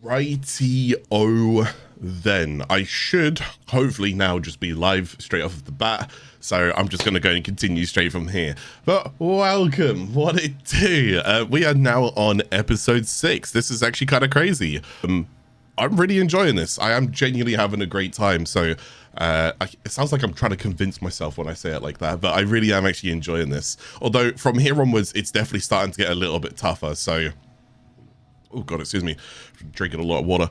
Righty-o then. I should hopefully now just be live straight off of the bat, so I'm just going to go and continue straight from here. But welcome, what it do? We are now on episode 6. This is actually kind of crazy. I'm really enjoying this. I am genuinely having a great time, so it sounds like I'm trying to convince myself when I say it like that, but I really am actually enjoying this. Although from here onwards, it's definitely starting to get a little bit tougher, so... Oh god, excuse me, drinking a lot of water.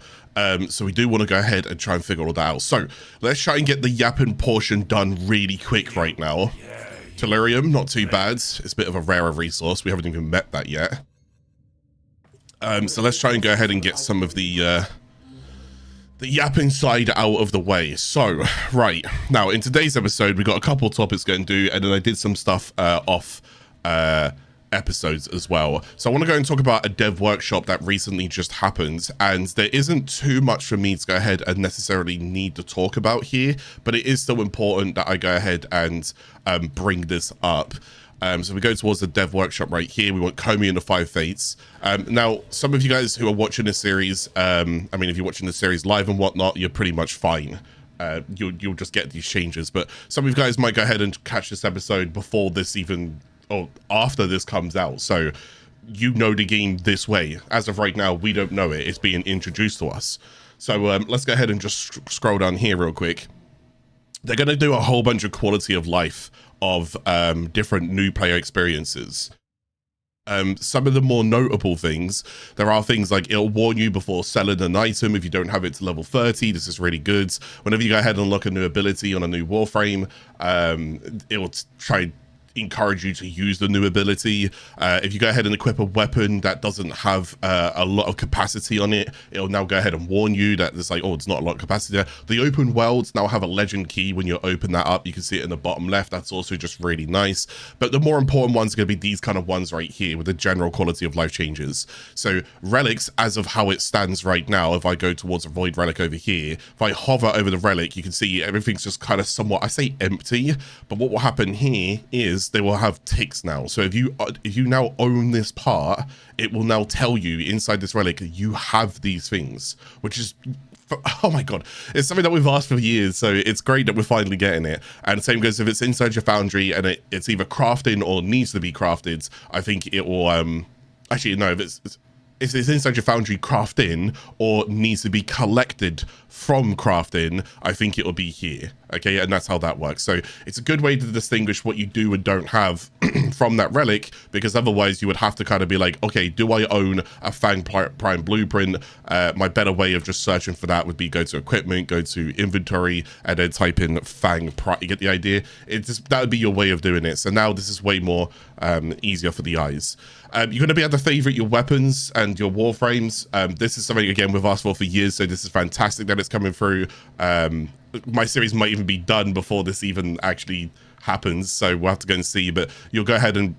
So we do want to go ahead and try and figure all that out. So let's try and get the yapping portion done really quick right now. Tellurium, not too bad. It's a bit of a rarer resource. We haven't even met that yet. So let's try and go ahead and get some of the yapping side out of the way. So, right, now in today's episode, we got a couple topics going to do, and then I did some stuff off episodes as well. So I want to go and talk about a dev workshop that recently just happened, and there isn't too much for me to go ahead and necessarily need to talk about here, but it is still important that I go ahead and bring this up. So we go towards the dev workshop right here. We want Comey and the 5 Fates. Now, some of you guys who are watching this series, I mean, if you're watching the series live and whatnot, you're pretty much fine. You'll just get these changes, but some of you guys might go ahead and catch this episode before this even, or after this comes out, so you know the game this way. As of right now, we don't know it. It's being introduced to us. So let's go ahead and just scroll down here real quick. They're going to do a whole bunch of quality of life of different new player experiences. Some of the more notable things, there are things like it'll warn you before selling an item if you don't have it to level 30. This is really good. Whenever you go ahead and unlock a new ability on a new Warframe, it will try encourage you to use the new ability. If you go ahead and equip a weapon that doesn't have a lot of capacity on it, it'll now go ahead and warn you that there's like, oh, it's not a lot of capacity there. The open worlds now have a legend key. When you open that up, you can see it in the bottom left. That's also just really nice. But the more important ones are going to be these kind of ones right here with the general quality of life changes. So relics, as of how it stands right now, if I go towards a void relic over here, if I hover over the relic, you can see everything's just kind of somewhat, I say empty, but what will happen here is they will have ticks now. So if you now own this part, it will now tell you inside this relic you have these things, which is, oh my god, it's something that we've asked for years, so it's great that we're finally getting it. And the same goes if it's inside your foundry and it's either crafting or needs to be crafted. I think it will actually no, if it's inside your foundry crafting or needs to be collected from crafting, I think it'll be here. Okay, and that's how that works. So it's a good way to distinguish what you do and don't have from that relic, because otherwise you would have to kind of be like, okay, do I own a Fang Prime blueprint? My better way of just searching for that would be go to equipment, go to inventory, and then type in Fang Prime. You get the idea? It's just, that would be your way of doing it. So now this is way more easier for the eyes. You're going to be able to favorite your weapons and your warframes. This is something, again, we've asked for years, so this is fantastic that it's coming through. My series might even be done before this even actually happens, so we'll have to go and see, but you'll go ahead and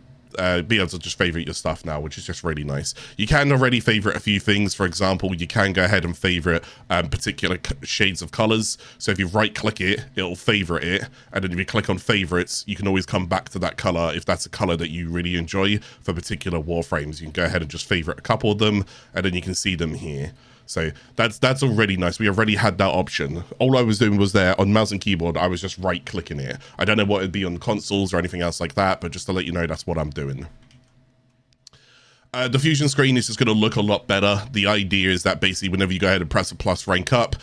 be able to just favorite your stuff now, which is just really nice. You can already favorite a few things. For example, you can go ahead and favorite particular shades of colors. So if you right click it, it'll favorite it, and then if you click on favorites, you can always come back to that color if that's a color that you really enjoy for particular warframes. You can go ahead and just favorite a couple of them, and then you can see them here. So that's already nice. We already had that option. All I was doing was there on mouse and keyboard, I was just right clicking it. I don't know what it'd be on consoles or anything else like that, but just to let you know, that's what I'm doing. The fusion screen is just going to look a lot better. The idea is that basically whenever you go ahead and press a plus rank up,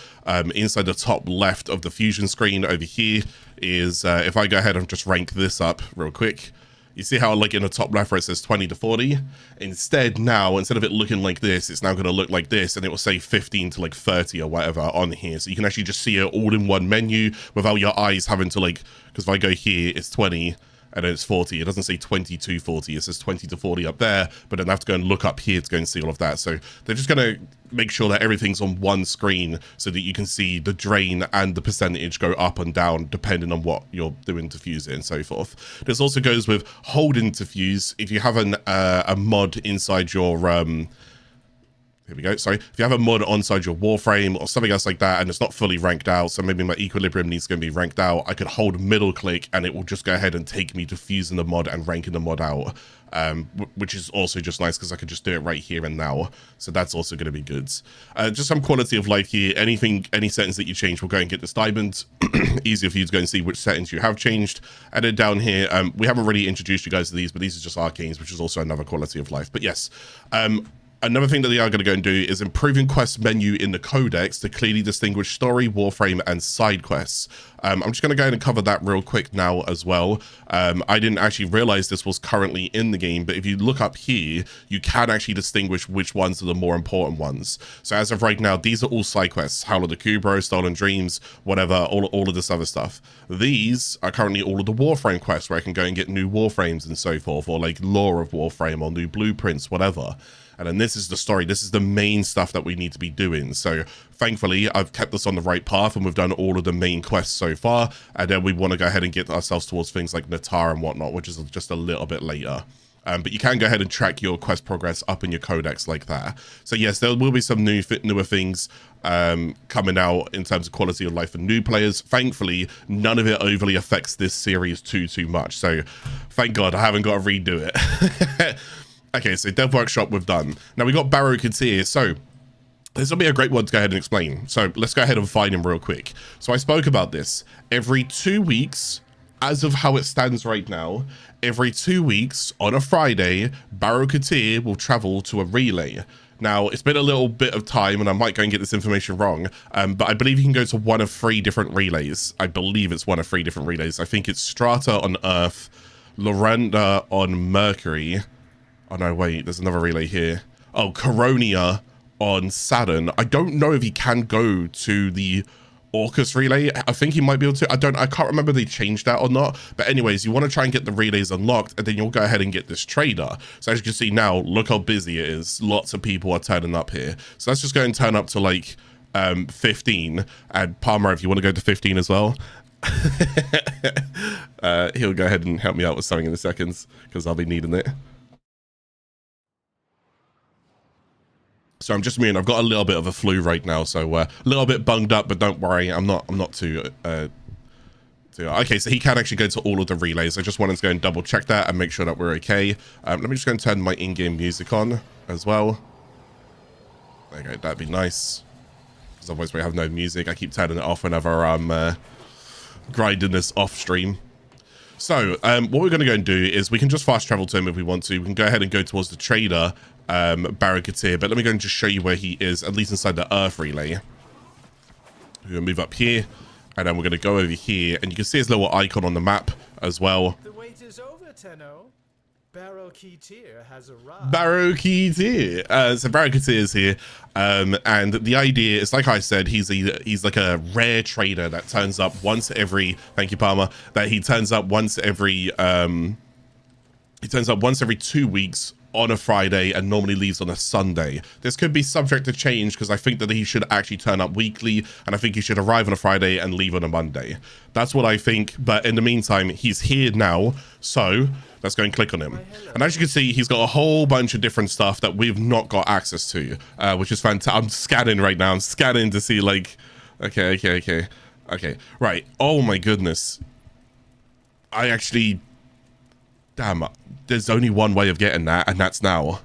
inside the top left of the fusion screen over here is, if I go ahead and just rank this up real quick, you see how like in the top left where it says 20 to 40? Instead now, instead of it looking like this, it's now going to look like this, and it will say 15 to like 30 or whatever on here. So you can actually just see it all in one menu without your eyes having to like, because if I go here, it's 20 and then it's 40. It doesn't say 20 to 40. It says 20 to 40 up there, but then I have to go and look up here to go and see all of that. So they're just going to make sure that everything's on one screen so that you can see the drain and the percentage go up and down depending on what you're doing to fuse it and so forth. This also goes with holding to fuse. If you have a mod inside your Here we go. So if you have a mod onside your Warframe or something else like that, and it's not fully ranked out, so maybe my equilibrium needs to be ranked out, I could hold middle click and it will just go ahead and take me to fusing the mod and ranking the mod out, which is also just nice because I could just do it right here and now. So that's also going to be good. Just some quality of life here. Any settings that you change will go and get this diamond. Easier for you to go and see which settings you have changed. And then down here, we haven't really introduced you guys to these, but these are just Arcanes, which is also another quality of life. But yes, another thing that they are going to go and do is improving quest menu in the Codex to clearly distinguish story, Warframe, and side quests. I'm just going to go ahead and cover that real quick now as well. I didn't actually realize this was currently in the game, but if you look up here, you can actually distinguish which ones are the more important ones. So as of right now, these are all side quests. Howl of the Kubro, Stolen Dreams, whatever, all of this other stuff. These are currently all of the Warframe quests where I can go and get new Warframes and so forth, or like lore of Warframe or new blueprints, whatever. And then this is the story. This is the main stuff that we need to be doing. So thankfully, I've kept us on the right path and we've done all of the main quests so far. And then we want to go ahead and get ourselves towards things like Natah and whatnot, which is just a little bit later. But you can go ahead and track your quest progress up in your Codex like that. So yes, there will be some newer things coming out in terms of quality of life for new players. Thankfully, none of it overly affects this series too much. So thank God I haven't got to redo it. Okay, so Devworkshop we've done. Now we got Baro here, so this will be a great one to go ahead and explain. So let's go ahead and find him real quick. So I spoke about this. Every 2 weeks, as of how it stands right now, every 2 weeks on a Friday, Baro will travel to a relay. Now, it's been a little bit of time, and I might go and get this information wrong, but I believe you can go to one of 3 different relays. I believe it's one of 3 different relays. I think it's Strata on Earth, Loranda on Mercury. Oh no, wait, there's another relay here. Oh, Coronia on Saturn. I don't know if he can go to the Orcus relay. I think he might be able to. I can't remember if they changed that or not. But anyways, you want to try and get the relays unlocked, and then you'll go ahead and get this trader. So as you can see now, look how busy it is. Lots of people are turning up here. So let's just go and turn up to like 15. And Palmer, if you want to go to 15 as well. He'll go ahead and help me out with something in a second, because I'll be needing it. So I'm just I've got a little bit of a flu right now, so a little bit bunged up, but don't worry, I'm not too okay. So he can actually go to all of the relays. I just wanted to go and double check that and make sure that we're okay. Let me just go and turn my in-game music on as well. There you go, that'd be nice, because otherwise we have no music. I keep turning it off whenever I'm grinding this off stream. So what we're going to go and do is we can just fast travel to him if we want to. We can go ahead and go towards the trader, Baro, but let me go and just show you where he is, at least inside the Earth relay. We're going to move up here, and then we're going to go over here, and you can see his little icon on the map as well. The wait is over, Tenno. Baro has arrived. Baro so Baro is here, and the idea is, like I said, he's like a rare trader that turns up once every. Thank you, Palmer. That he turns up once every 2 weeks on a Friday and normally leaves on a Sunday. This could be subject to change, because I think that he should actually turn up weekly, and I think he should arrive on a Friday and leave on a Monday. That's what I think. But in the meantime, he's here now, so let's go and click on him. And as you can see, he's got a whole bunch of different stuff that we've not got access to, which is fantastic. I'm scanning right now. I'm scanning to see, like, okay, right. Oh my goodness. I actually, damn, there's only one way of getting that, and that's now.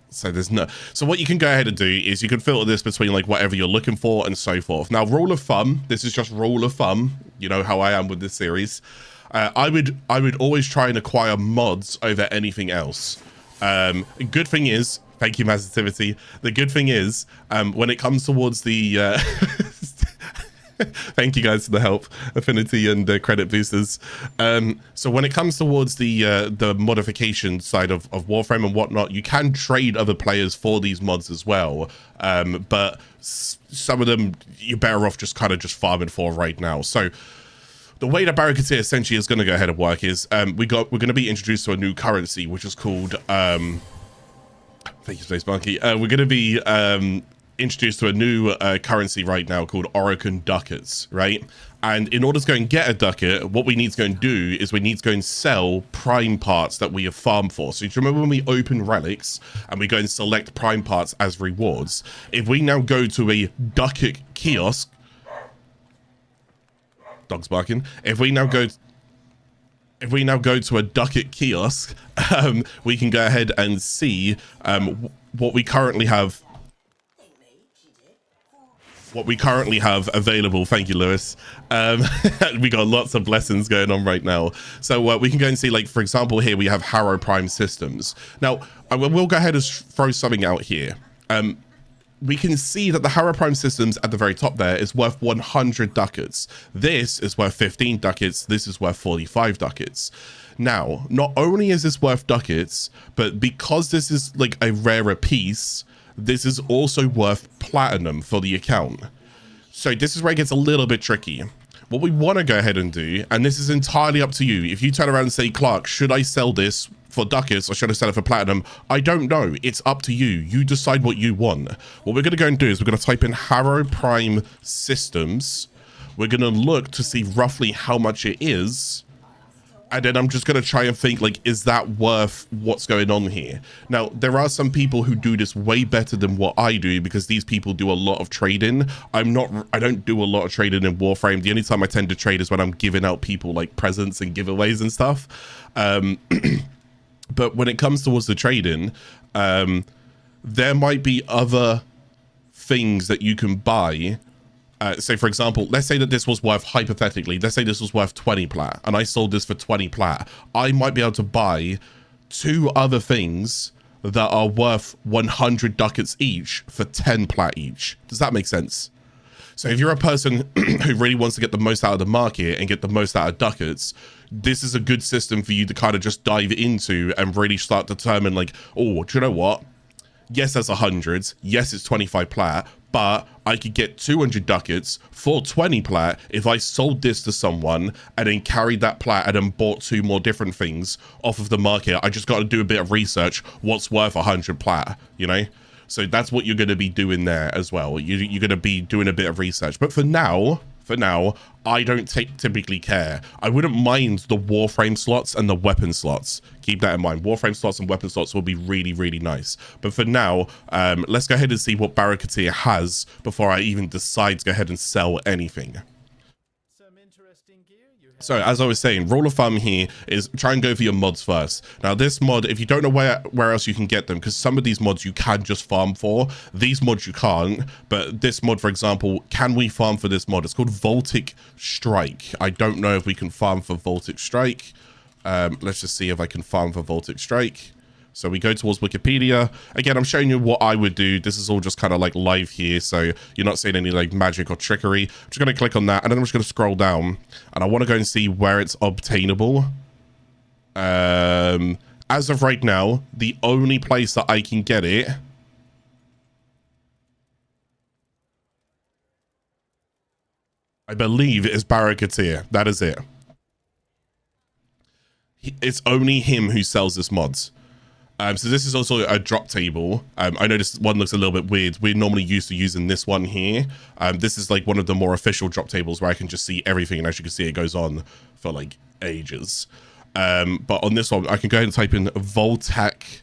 So there's no. So what you can go ahead and do is you can filter this between like whatever you're looking for and so forth. Now, rule of thumb, this is just rule of thumb. You know how I am with this series. I would always try and acquire mods over anything else. Good thing is, thank you, Massitivity. The good thing is, when it comes towards the thank you guys for the help, affinity and credit boosters. So when it comes towards the modification side of Warframe and whatnot, you can trade other players for these mods as well. But some of them you're better off just kind of just farming for right now. So the way that Baro essentially is going to go ahead and work is we're going to be introduced to a new currency, which is called thank you, Space Monkey. We're going to be introduced to a new currency right now called Orokin Ducats, right? And in order to go and get a ducat, what we need to go and do is we need to go and sell prime parts that we have farmed for. So do you remember when we open relics and we go and select prime parts as rewards? If we now go to a ducat kiosk, dog's barking. If we now go to a ducat kiosk, we can go ahead and see what we currently have. What we currently have available. Thank you, Lewis. We got lots of lessons going on right now. So we can go and see, like, for example, here we have Harrow Prime Systems. Now, we'll go ahead and throw something out here. We can see that the Harrow Prime Systems at the very top there is worth 100 ducats. This is worth 15 ducats. This is worth 45 ducats. Now, not only is this worth ducats, but because this is like a rarer piece, this is also worth platinum for the account. So this is where it gets a little bit tricky. What we want to go ahead and do, and this is entirely up to you. If you turn around and say, Clarke, should I sell this for ducats or should I sell it for platinum? I don't know. It's up to you. You decide what you want. What we're going to go and do is we're going to type in Harrow Prime Systems. We're going to look to see roughly how much it is. And then I'm just going to try and think, like, is that worth what's going on here? Now, there are some people who do this way better than what I do because these people do a lot of trading. I don't do a lot of trading in Warframe. The only time I tend to trade is when I'm giving out people like presents and giveaways and stuff. But when it comes towards the trading, there might be other things that you can buy. Say, for example, let's say that this was worth, hypothetically, let's say this was worth 20 plat and I sold this for 20 plat. I might be able to buy 2 other things that are worth 100 ducats each for 10 plat each. Does that make sense? So if you're a person who really wants to get the most out of the market and get the most out of ducats, this is a good system for you to kind of just dive into and really start to determine, like, oh, do you know what? Yes, that's 100. Yes, it's 25 plat, but I could get 200 ducats for 20 plat if I sold this to someone and then carried that plat and then bought 2 more different things off of the market. I just got to do a bit of research. What's worth 100 plat, you know? So that's what you're going to be doing there as well. You're going to be doing a bit of research. But for now, I don't typically care. I wouldn't mind the Warframe slots and the weapon slots. Keep that in mind. Warframe slots and weapon slots will be really, really nice. But for now, let's go ahead and see what Baro has before I even decide to go ahead and sell anything. So as I was saying, rule of thumb here is try and go for your mods first. Now this mod, if you don't know where else you can get them, because some of these mods you can just farm for, these mods you can't. But this mod, for example, can we farm for this mod? It's called Voltic Strike. I don't know if we can farm for Voltic Strike. Let's just see if I can farm for Voltic Strike. So we go towards Wikipedia. Again, I'm showing you what I would do. This is all just kind of like live here, so you're not seeing any like magic or trickery. I'm just going to click on that, and then I'm just going to scroll down, and I want to go and see where it's obtainable. As of right now, the only place that I can get it I believe is Baro. That is it. It's only him who sells this mods. So this is also a drop table. I know this one looks a little bit weird. We're normally used to using this one here. This is like one of the more official drop tables where I can just see everything. And as you can see, it goes on for like ages. But on this one, I can go ahead and type in Voltac.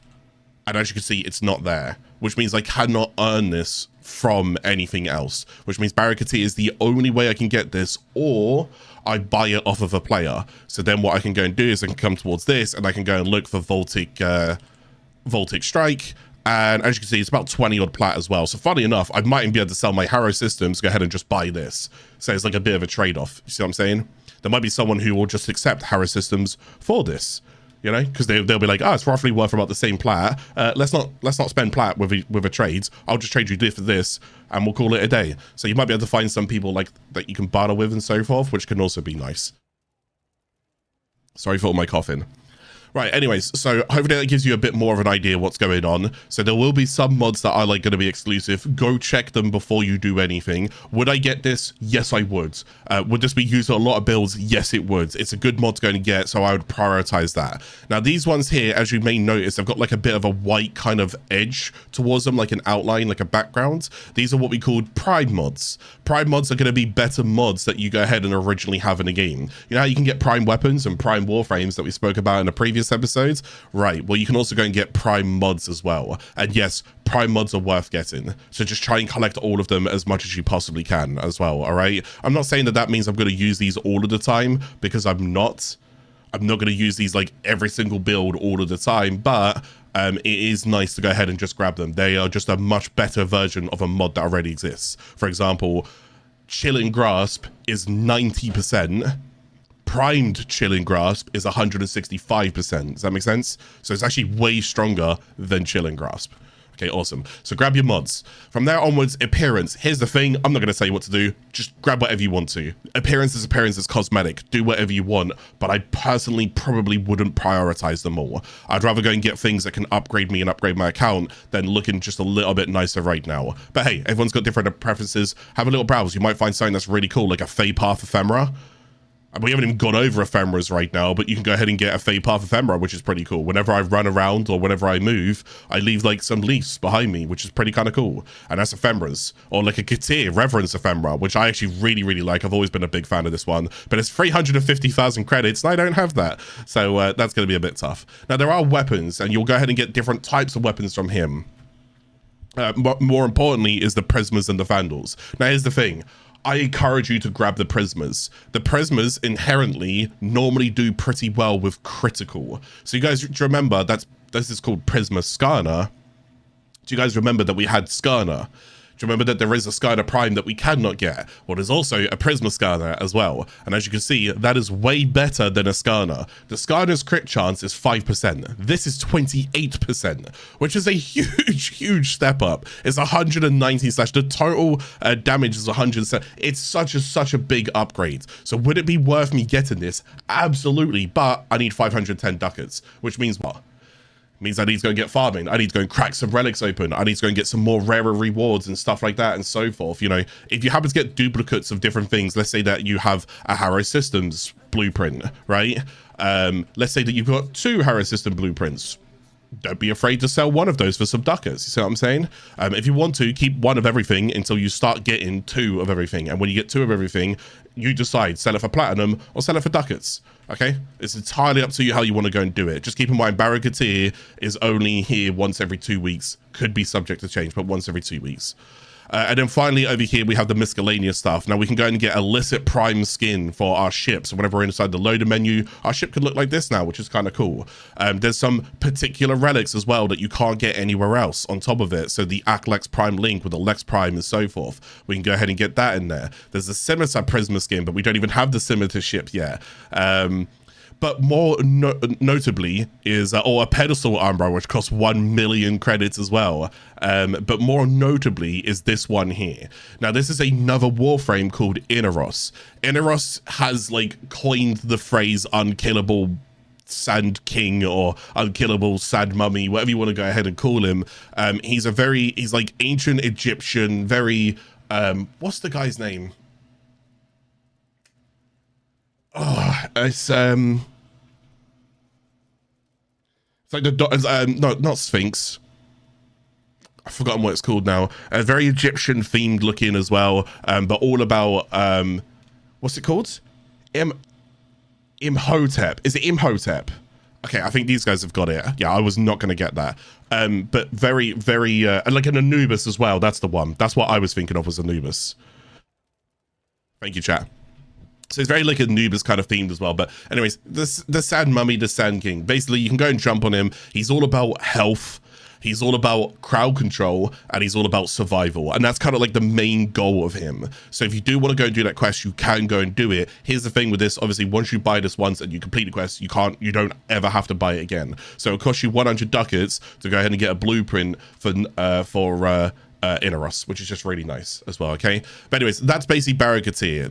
And as you can see, it's not there, which means I cannot earn this from anything else, which means Baro is the only way I can get this, or I buy it off of a player. So then what I can go and do is I can come towards this and I can go and look for Voltic Strike, and as you can see, it's about 20 odd plat as well. So funny enough, I might even be able to sell my Harrow systems, go ahead and just buy this. So it's like a bit of a trade-off. You see what I'm saying? There might be someone who will just accept Harrow systems for this, you know, because they'll be like, oh, it's roughly worth about the same plat. Let's not spend plat with a trade. I'll just trade you this for this, and we'll call it a day. So you might be able to find some people like that you can barter with and so forth, which can also be nice. Sorry for all my coughing. Right, anyways, so hopefully that gives you a bit more of an idea what's going on. So there will be some mods that are like going to be exclusive. Go check them before you do anything. Would I get this? Yes, I would. Would this be used on a lot of builds? Yes, it would. It's a good mod to go and get, so I would prioritize that. Now, these ones here, as you may notice, they've got like a bit of a white kind of edge towards them, like an outline, like a background. These are what we called prime mods. Prime mods are going to be better mods that you go ahead and originally have in a game. You know how you can get prime weapons and prime warframes that we spoke about in a previous episodes? Right, well, you can also go and get prime mods as well. And yes, prime mods are worth getting, so just try and collect all of them as much as you possibly can as well. All right, I'm not saying that that means I'm going to use these all of the time, because I'm not going to use these like every single build all of the time, but it is nice to go ahead and just grab them. They are just a much better version of a mod that already exists. For example, Chilling Grasp is 90%. Primed Chilling Grasp is 165%. Does that make sense? So it's actually way stronger than Chilling Grasp. Okay, awesome. So grab your mods. From there onwards, appearance. Here's the thing. I'm not going to say what to do. Just grab whatever you want to. Appearance is cosmetic. Do whatever you want. But I personally probably wouldn't prioritize them all. I'd rather go and get things that can upgrade me and upgrade my account than looking just a little bit nicer right now. But hey, everyone's got different preferences. Have a little browse. You might find something that's really cool, like a Fey Path Ephemera. We haven't even gone over ephemeras right now, but you can go ahead and get a Fey Path Ephemera, which is pretty cool. Whenever I run around or whenever I move, I leave like some leaves behind me, which is pretty kind of cool. And that's ephemeras. Or like a Katir Reverence Ephemera, which I actually really, really like. I've always been a big fan of this one, but it's 350,000 credits and I don't have that. So that's going to be a bit tough. Now there are weapons, and you'll go ahead and get different types of weapons from him. More importantly is the Prismas and the Vandals. Now here's the thing. I encourage you to grab the Prismas. The Prismas inherently normally do pretty well with critical. So you guys, do you remember this is called Prisma Skarner? Do you guys remember that we had Skarner? Do you remember that there is a Skarner Prime that we cannot get? Well, there's also a Prisma Skarner as well. And as you can see, that is way better than a Skarner. The Skarner's crit chance is 5%. This is 28%, which is a huge, huge step up. It's 190 slash, the total damage is 100. It's such a big upgrade. So would it be worth me getting this? Absolutely. But I need 510 ducats, which means what? Means I need to go and get farming. I need to go and crack some relics open. I need to go and get some more rarer rewards and stuff like that and so forth. You know, if you happen to get duplicates of different things, let's say that you have a Harrow Systems blueprint, right? Let's say that you've got 2 Harrow System blueprints. Don't be afraid to sell one of those for some ducats. You see what I'm saying? If you want to, keep 1 of everything until you start getting 2 of everything. And when you get 2 of everything, you decide, sell it for platinum or sell it for ducats. Okay? It's entirely up to you how you want to go and do it. Just keep in mind, Baro is only here once every 2 weeks. Could be subject to change, but once every 2 weeks. And then finally over here we have the miscellaneous stuff. Now we can go and get illicit prime skin for our ship. So whenever we're inside the loader menu, our ship could look like this now, which is kind of cool. There's some particular relics as well that you can't get anywhere else on top of it. So the Aklex Prime Link with the Lex Prime and so forth. We can go ahead and get that in there. There's the Scimitar Prisma skin, but we don't even have the Scimitar ship yet. But more notably is, or a pedestal armbro, which costs 1 million credits as well. But more notably is this one here. Now, this is another Warframe called Inaros. Inaros has like coined the phrase unkillable Sand King or unkillable Sand Mummy, whatever you want to go ahead and call him. He's like ancient Egyptian, very, what's the guy's name? Oh, it's like the no, not Sphinx. I've forgotten what it's called now. Very Egyptian themed looking as well, but all about what's it called? Imhotep. Is it Imhotep? Okay, I think these guys have got it. Yeah, I was not going to get that. But very, very like an Anubis as well. That's the one. That's what I was thinking of, was Anubis. Thank you, chat. So it's very like Anubis kind of themed as well. But anyways, the Sand Mummy, the Sand King. Basically, you can go and jump on him. He's all about health. He's all about crowd control, and he's all about survival. And that's kind of like the main goal of him. So if you do want to go and do that quest, you can go and do it. Here's the thing with this. Obviously, once you buy this once and you complete the quest, you don't ever have to buy it again. So it costs you 100 ducats to go ahead and get a blueprint for Inaros, which is just really nice as well. Okay, but anyways, that's basically Baro,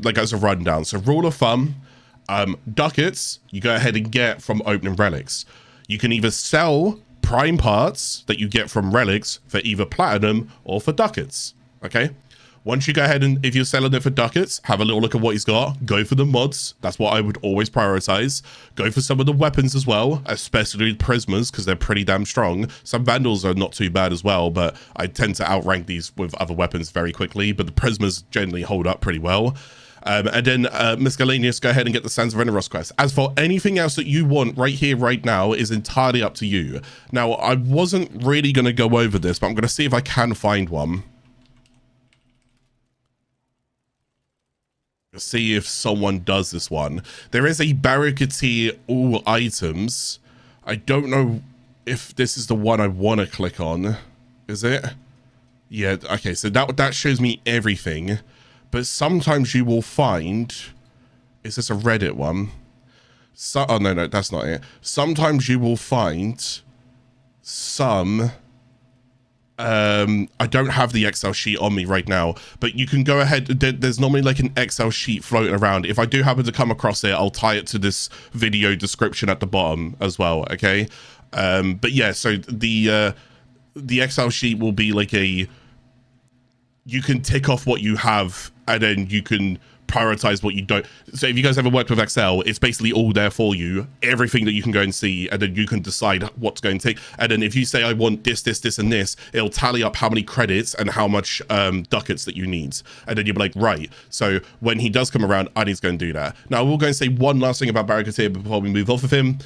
like as a rundown. So rule of thumb, ducats you go ahead and get from opening relics. You can either sell prime parts that you get from relics for either platinum or for ducats, okay? Once you go ahead and, if you're selling it for ducats, have a little look at what he's got. Go for the mods. That's what I would always prioritize. Go for some of the weapons as well, especially prismas, because they're pretty damn strong. Some vandals are not too bad as well, but I tend to outrank these with other weapons very quickly, but the prismas generally hold up pretty well. And then miscellaneous, go ahead and get the Sands of Veneros quest. As for anything else that you want right here, right now, is entirely up to you. Now, I wasn't really going to go over this, but I'm going to see if I can find one. See if someone does this one. There is a barricade all items. I don't know if this is the one I want to click on. Is it? Yeah, okay, so that shows me everything. But sometimes you will find, is this a Reddit one? So, oh no, that's not it. Sometimes you will find some, I don't have the Excel sheet on me right now, but you can go ahead. There's normally like an Excel sheet floating around. If I do happen to come across it, I'll tie it to this video description at the bottom as well, okay? But yeah, so the Excel sheet will be like you can tick off what you have and then you can prioritize what you don't. So if you guys ever worked with Excel, it's basically all there for you, everything that you can go and see, and then you can decide what's going to take. And then if you say I want this, this, this, and this, it'll tally up how many credits and how much ducats that you need. And then you'll be like, right, so when he does come around, I need to go and do that. Now I will go and say one last thing about Barricade before we move off of him.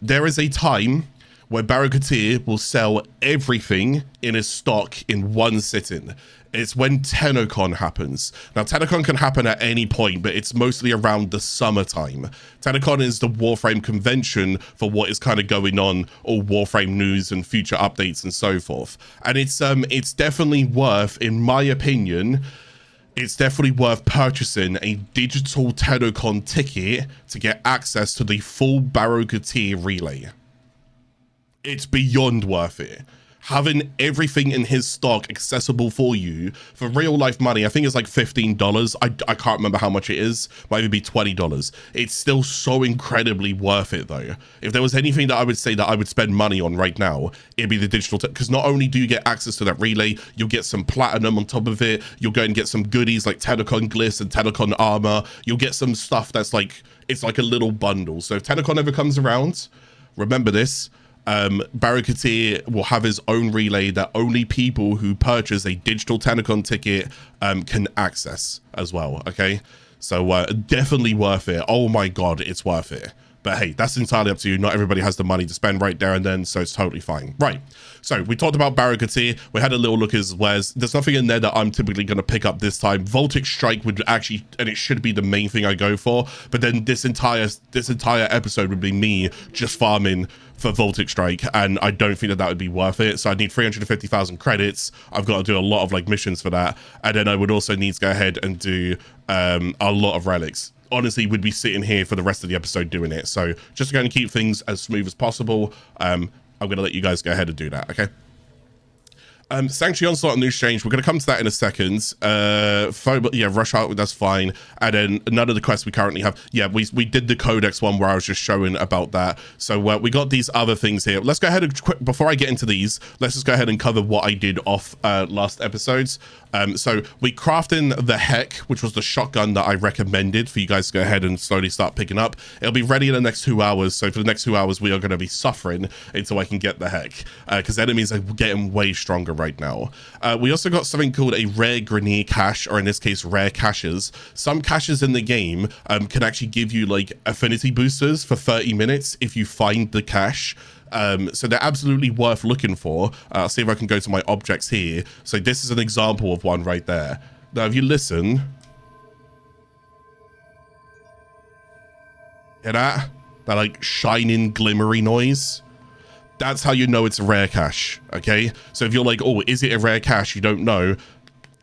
There is a time where Barricade will sell everything in his stock in one sitting. It's when Tennocon happens. Now, Tennocon can happen at any point, but it's mostly around the summertime. Tennocon is the Warframe convention for what is kind of going on, all Warframe news and future updates and so forth. And it's definitely worth, in my opinion, it's definitely worth purchasing a digital Tennocon ticket to get access to the full Barricade relay. It's beyond worth it. Having everything in his stock accessible for you for real life money, I think it's like $15. I can't remember how much it is. Might even be $20. It's still so incredibly worth it though. If there was anything that I would say that I would spend money on right now, it'd be the digital, because not only do you get access to that relay, you'll get some platinum on top of it. You'll go and get some goodies like Tennocon glyphs and Tennocon armor. You'll get some stuff that's like, it's like a little bundle. So if Tennocon ever comes around, remember this. Barricade will have his own relay that only people who purchase a digital Tennocon ticket can access as well, okay? So definitely worth it. Oh my god, it's worth it. But hey, that's entirely up to you. Not everybody has the money to spend right there and then, so it's totally fine. Right, so we talked about Barricade. We had a little look as well. There's nothing in there that I'm typically going to pick up this time. Voltic Strike would actually, and it should be the main thing I go for, but then this entire episode would be me just farming for Voltic Strike, and I don't think that would be worth it. So I need 350,000 credits. I've got to do a lot of like missions for that, and then I would also need to go ahead and do a lot of relics. Honestly, would be sitting here for the rest of the episode doing it. So just going to keep things as smooth as possible. I'm going to let you guys go ahead and do that, okay? Sanctuary, Onslaught, and New Exchange, we're going to come to that in a second. Yeah, Rush Out, that's fine. And then none of the quests we currently have. Yeah, we did the Codex one where I was just showing about that. So we got these other things here. Let's go ahead and, before I get into these, let's just go ahead and cover what I did off last episodes. So we crafted the Heck, which was the shotgun that I recommended for you guys to go ahead and slowly start picking up. It'll be ready in the next 2 hours. So for the next 2 hours, we are going to be suffering until I can get the Heck, because enemies are getting way stronger right now. We also got something called a rare grenade cache, or in this case, rare caches. Some caches in the game can actually give you like affinity boosters for 30 minutes if you find the cache. So they're absolutely worth looking for. I'll see if I can go to my objects here. So this is an example of one right there. Now, if you listen, hear that? That like shining, glimmery noise. That's how you know it's a rare cache, okay? So if you're like, oh, is it a rare cache? You don't know.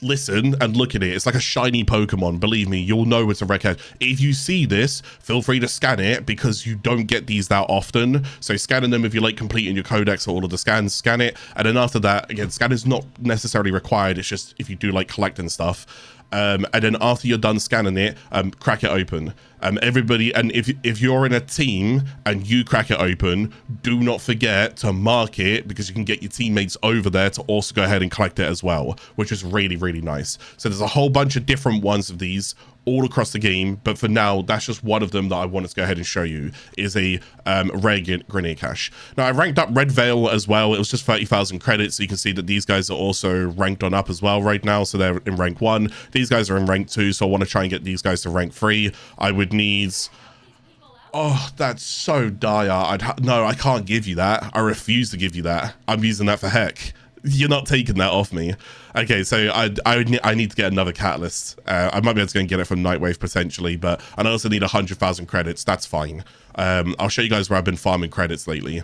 Listen and look at it. It's like a shiny Pokemon. Believe me, you'll know it's a rare cache. If you see this, feel free to scan it, because you don't get these that often. So scanning them, if you like completing your Codex or all of the scans, scan it. And then after that, again, scan is not necessarily required. It's just if you do like collecting stuff. and then after you're done scanning it, crack it open. Everybody, and if you're in a team and you crack it open, do not forget to mark it, because you can get your teammates over there to also go ahead and collect it as well, which is really, really nice. So there's a whole bunch of different ones of these all across the game, but for now, that's just one of them that I wanted to go ahead and show you, is a rare grenade cache. Now, I ranked up Red Veil as well. It was just 30,000 credits, so you can see that these guys are also ranked on up as well right now, so they're in rank 1. These guys are in rank 2, so I want to try and get these guys to rank 3. I would need... Oh, that's so dire. No, I can't give you that. I refuse to give you that. I'm using that for heck. You're not taking that off me. Okay, so I need to get another catalyst. I might be able to go and get it from Nightwave potentially, but I also need 100,000 credits. That's fine. I'll show you guys where I've been farming credits lately.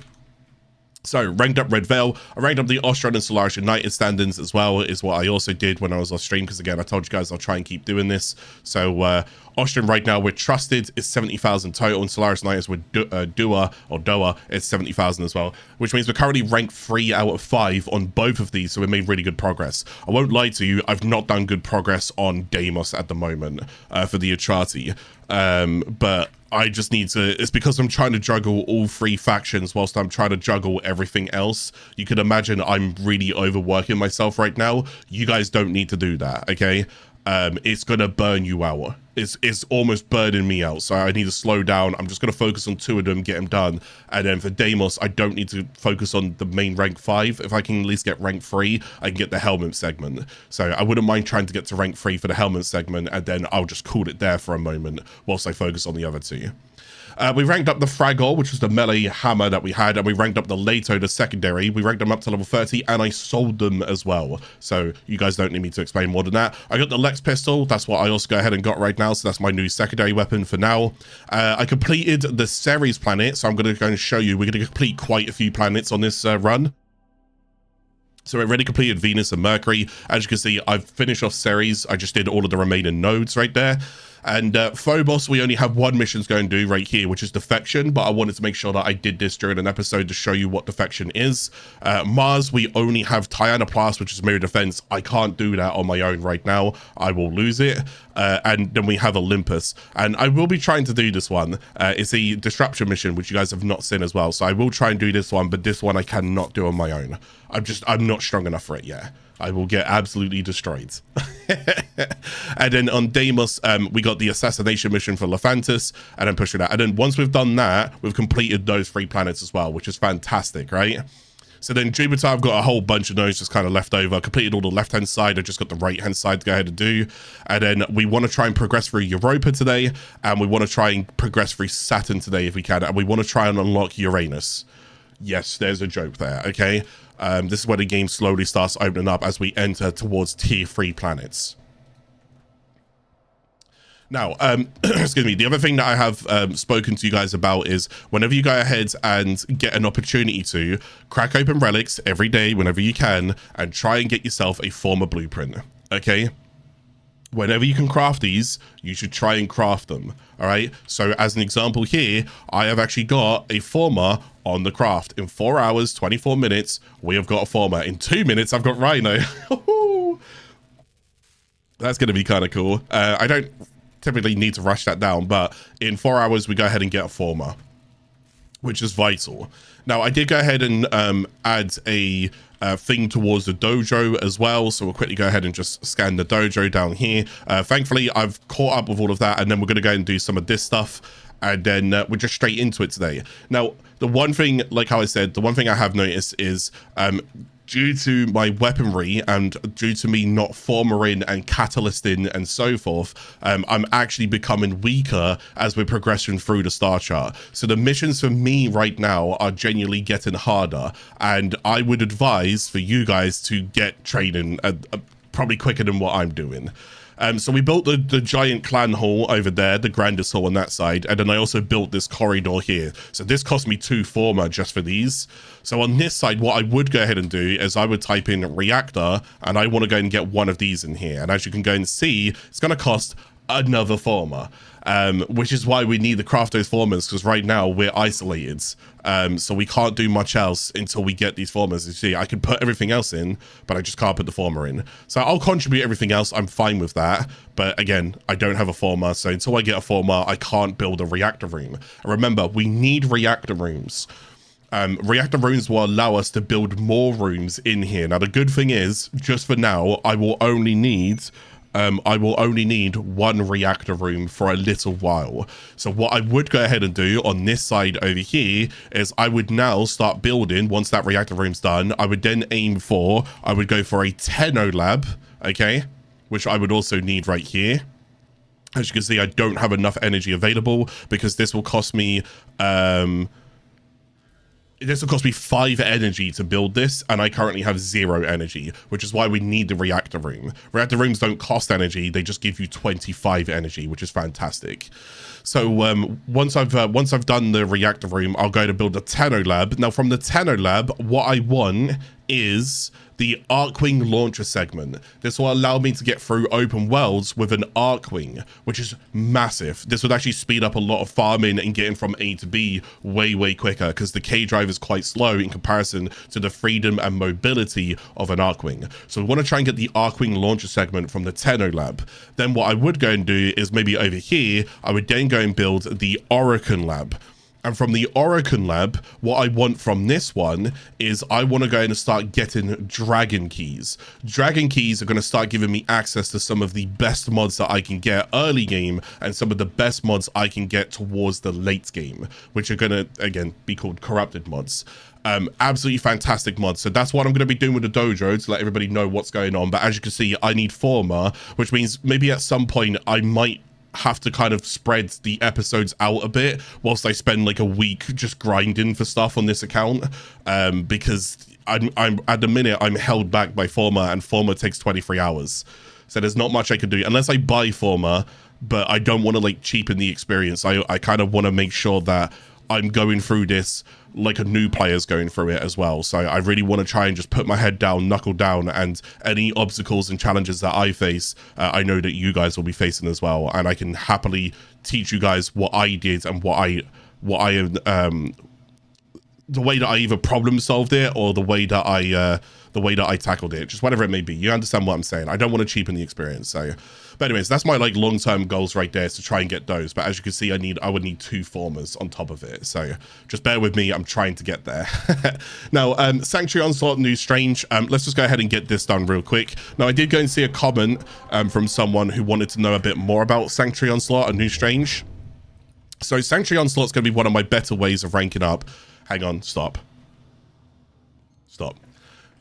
So, ranked up Red Veil. I ranked up the Austron and Solaris United stand-ins as well, is what I also did when I was off stream, because again, I told you guys I'll try and keep doing this. So, Austron right now, we're trusted, is 70,000 total, and Solaris United with Doa is 70,000 as well, which means we're currently ranked 3 out of 5 on both of these, so we made really good progress. I won't lie to you, I've not done good progress on Deimos at the moment for the Atrati, but I just need to, it's because I'm trying to juggle all 3 factions whilst I'm trying to juggle everything else. You can imagine I'm really overworking myself right now. You guys don't need to do that, okay? It's gonna burn you out. It's almost burning me out, so I need to slow down. I'm just gonna focus on 2 of them, get them done, and then for Deimos, I don't need to focus on the main rank 5. If I can at least get rank 3, I can get the Helminth segment. So I wouldn't mind trying to get to rank 3 for the Helminth segment, and then I'll just call it there for a moment whilst I focus on the other 2. We ranked up the Fragor, which was the melee hammer that we had, and we ranked up the Leto, the secondary. We ranked them up to level 30, and I sold them as well. So you guys don't need me to explain more than that. I got the Lex pistol. That's what I also go ahead and got right now, so that's my new secondary weapon for now. I completed the Ceres planet, so I'm going to go and show you. We're going to complete quite a few planets on this run. So I already completed Venus and Mercury. As you can see, I've finished off Ceres. I just did all of the remaining nodes right there. And Phobos, we only have 1 mission going to do right here, which is Defection, but I wanted to make sure that I did this during an episode to show you what Defection is. Mars, we only have Tyanoplast, which is Mirror Defense. I can't do that on my own right now. I will lose it. And then we have Olympus, and I will be trying to do this one. It's a Disruption mission, which you guys have not seen as well, so I will try and do this one, but this one I cannot do on my own. I'm not strong enough for it yet. I will get absolutely destroyed. And then on Deimos, we got the Assassination mission for Lephantis, and then pushing that. And then once we've done that, we've completed those 3 planets as well, which is fantastic, right? So then Jupiter, I've got a whole bunch of those just kind of left over. I completed all the left-hand side. I just got the right-hand side to go ahead and do. And then we want to try and progress through Europa today, and we want to try and progress through Saturn today if we can. And we want to try and unlock Uranus. Yes, there's a joke there, okay? This is where the game slowly starts opening up as we enter towards tier 3 planets. Now, excuse me, the other thing that I have spoken to you guys about is whenever you go ahead and get an opportunity to crack open relics every day, whenever you can, and try and get yourself a Forma blueprint, okay? Whenever you can craft these, you should try and craft them, all right? So as an example here, I have actually got a Forma on the craft. In 4 hours, 24 minutes, we have got a Forma. In 2 minutes, I've got Rhino. That's going to be kind of cool. I don't typically need to rush that down, but in 4 hours, we go ahead and get a Forma, which is vital. Now, I did go ahead and add a thing towards the dojo as well, so we'll quickly go ahead and just scan the dojo down here. Thankfully, I've caught up with all of that, and then we're going to go and do some of this stuff, and then we're just straight into it today. Now, the one thing, like how I said, the one thing I have noticed is due to my weaponry and due to me not formering and catalysting and so forth, I'm actually becoming weaker as we're progressing through the star chart. So the missions for me right now are genuinely getting harder, and I would advise for you guys to get training probably quicker than what I'm doing. So we built the giant clan hall over there, the grandest hall on that side, and then I also built this corridor here. So this cost me 2 Forma just for these. So on this side, what I would go ahead and do is I would type in reactor, and I want to go and get one of these in here. And as you can go and see, it's going to cost another Forma, which is why we need to craft those Formas, because right now we're isolated. So we can't do much else until we get these Formas. You see, I can put everything else in, but I just can't put the Forma in. So I'll contribute everything else. I'm fine with that. But again, I don't have a Forma. So until I get a Forma, I can't build a reactor room. And remember, we need reactor rooms. Reactor rooms will allow us to build more rooms in here. Now, the good thing is, just for now, I will only need one reactor room for a little while. So what I would go ahead and do on this side over here is I would now start building, once that reactor room's done, I would then I would go for a Tenno lab, okay, which I would also need right here. As you can see, I don't have enough energy available because this will cost me, this will cost me 5 energy to build this, and I currently have 0 energy, which is why we need the reactor room. Reactor rooms don't cost energy; they just give you 25 energy, which is fantastic. So once I've done the reactor room, I'll go to build the Tenno lab. Now, from the Tenno lab, what I want is the Arcwing launcher segment. This will allow me to get through open worlds with an Arcwing, which is massive. This would actually speed up a lot of farming and getting from A to B way quicker, because the K drive is quite slow in comparison to the freedom and mobility of an Arcwing. So we want to try and get the Arcwing launcher segment from the Tenno lab. Then what I would go and do is maybe over here, I would then go and build the Orokin lab. And from the Orokin lab, what I want from this one is I want to go in and start getting dragon keys. Dragon keys are going to start giving me access to some of the best mods that I can get early game, and some of the best mods I can get towards the late game, which are going to, again, be called corrupted mods. Absolutely fantastic mods. So that's what I'm going to be doing with the dojo, to let everybody know what's going on. But as you can see, I need Forma, which means maybe at some point I might have to kind of spread the episodes out a bit whilst I spend like a week just grinding for stuff on this account, because I'm at the minute I'm held back by Forma, and Forma takes 23 hours, so there's not much I can do unless I buy Forma. But I don't want to like cheapen the experience. I kind of want to make sure that I'm going through this like a new player's going through it as well. So I really want to try and just put my head down, knuckle down, and any obstacles and challenges that I face, I know that you guys will be facing as well, and I can happily teach you guys what I did and the way that I either problem solved it or the way that I tackled it, just whatever it may be. You understand what I'm saying? I don't want to cheapen the experience. So, but anyways, that's my like long-term goals right there, is to try and get those. But as you can see, I would need 2 Formas on top of it. So just bear with me. I'm trying to get there. Now, Sanctuary Onslaught New Strange. Let's just go ahead and get this done real quick. Now, I did go and see a comment from someone who wanted to know a bit more about Sanctuary Onslaught and New Strange. So Sanctuary Onslaught's going to be one of my better ways of ranking up. Hang on, stop.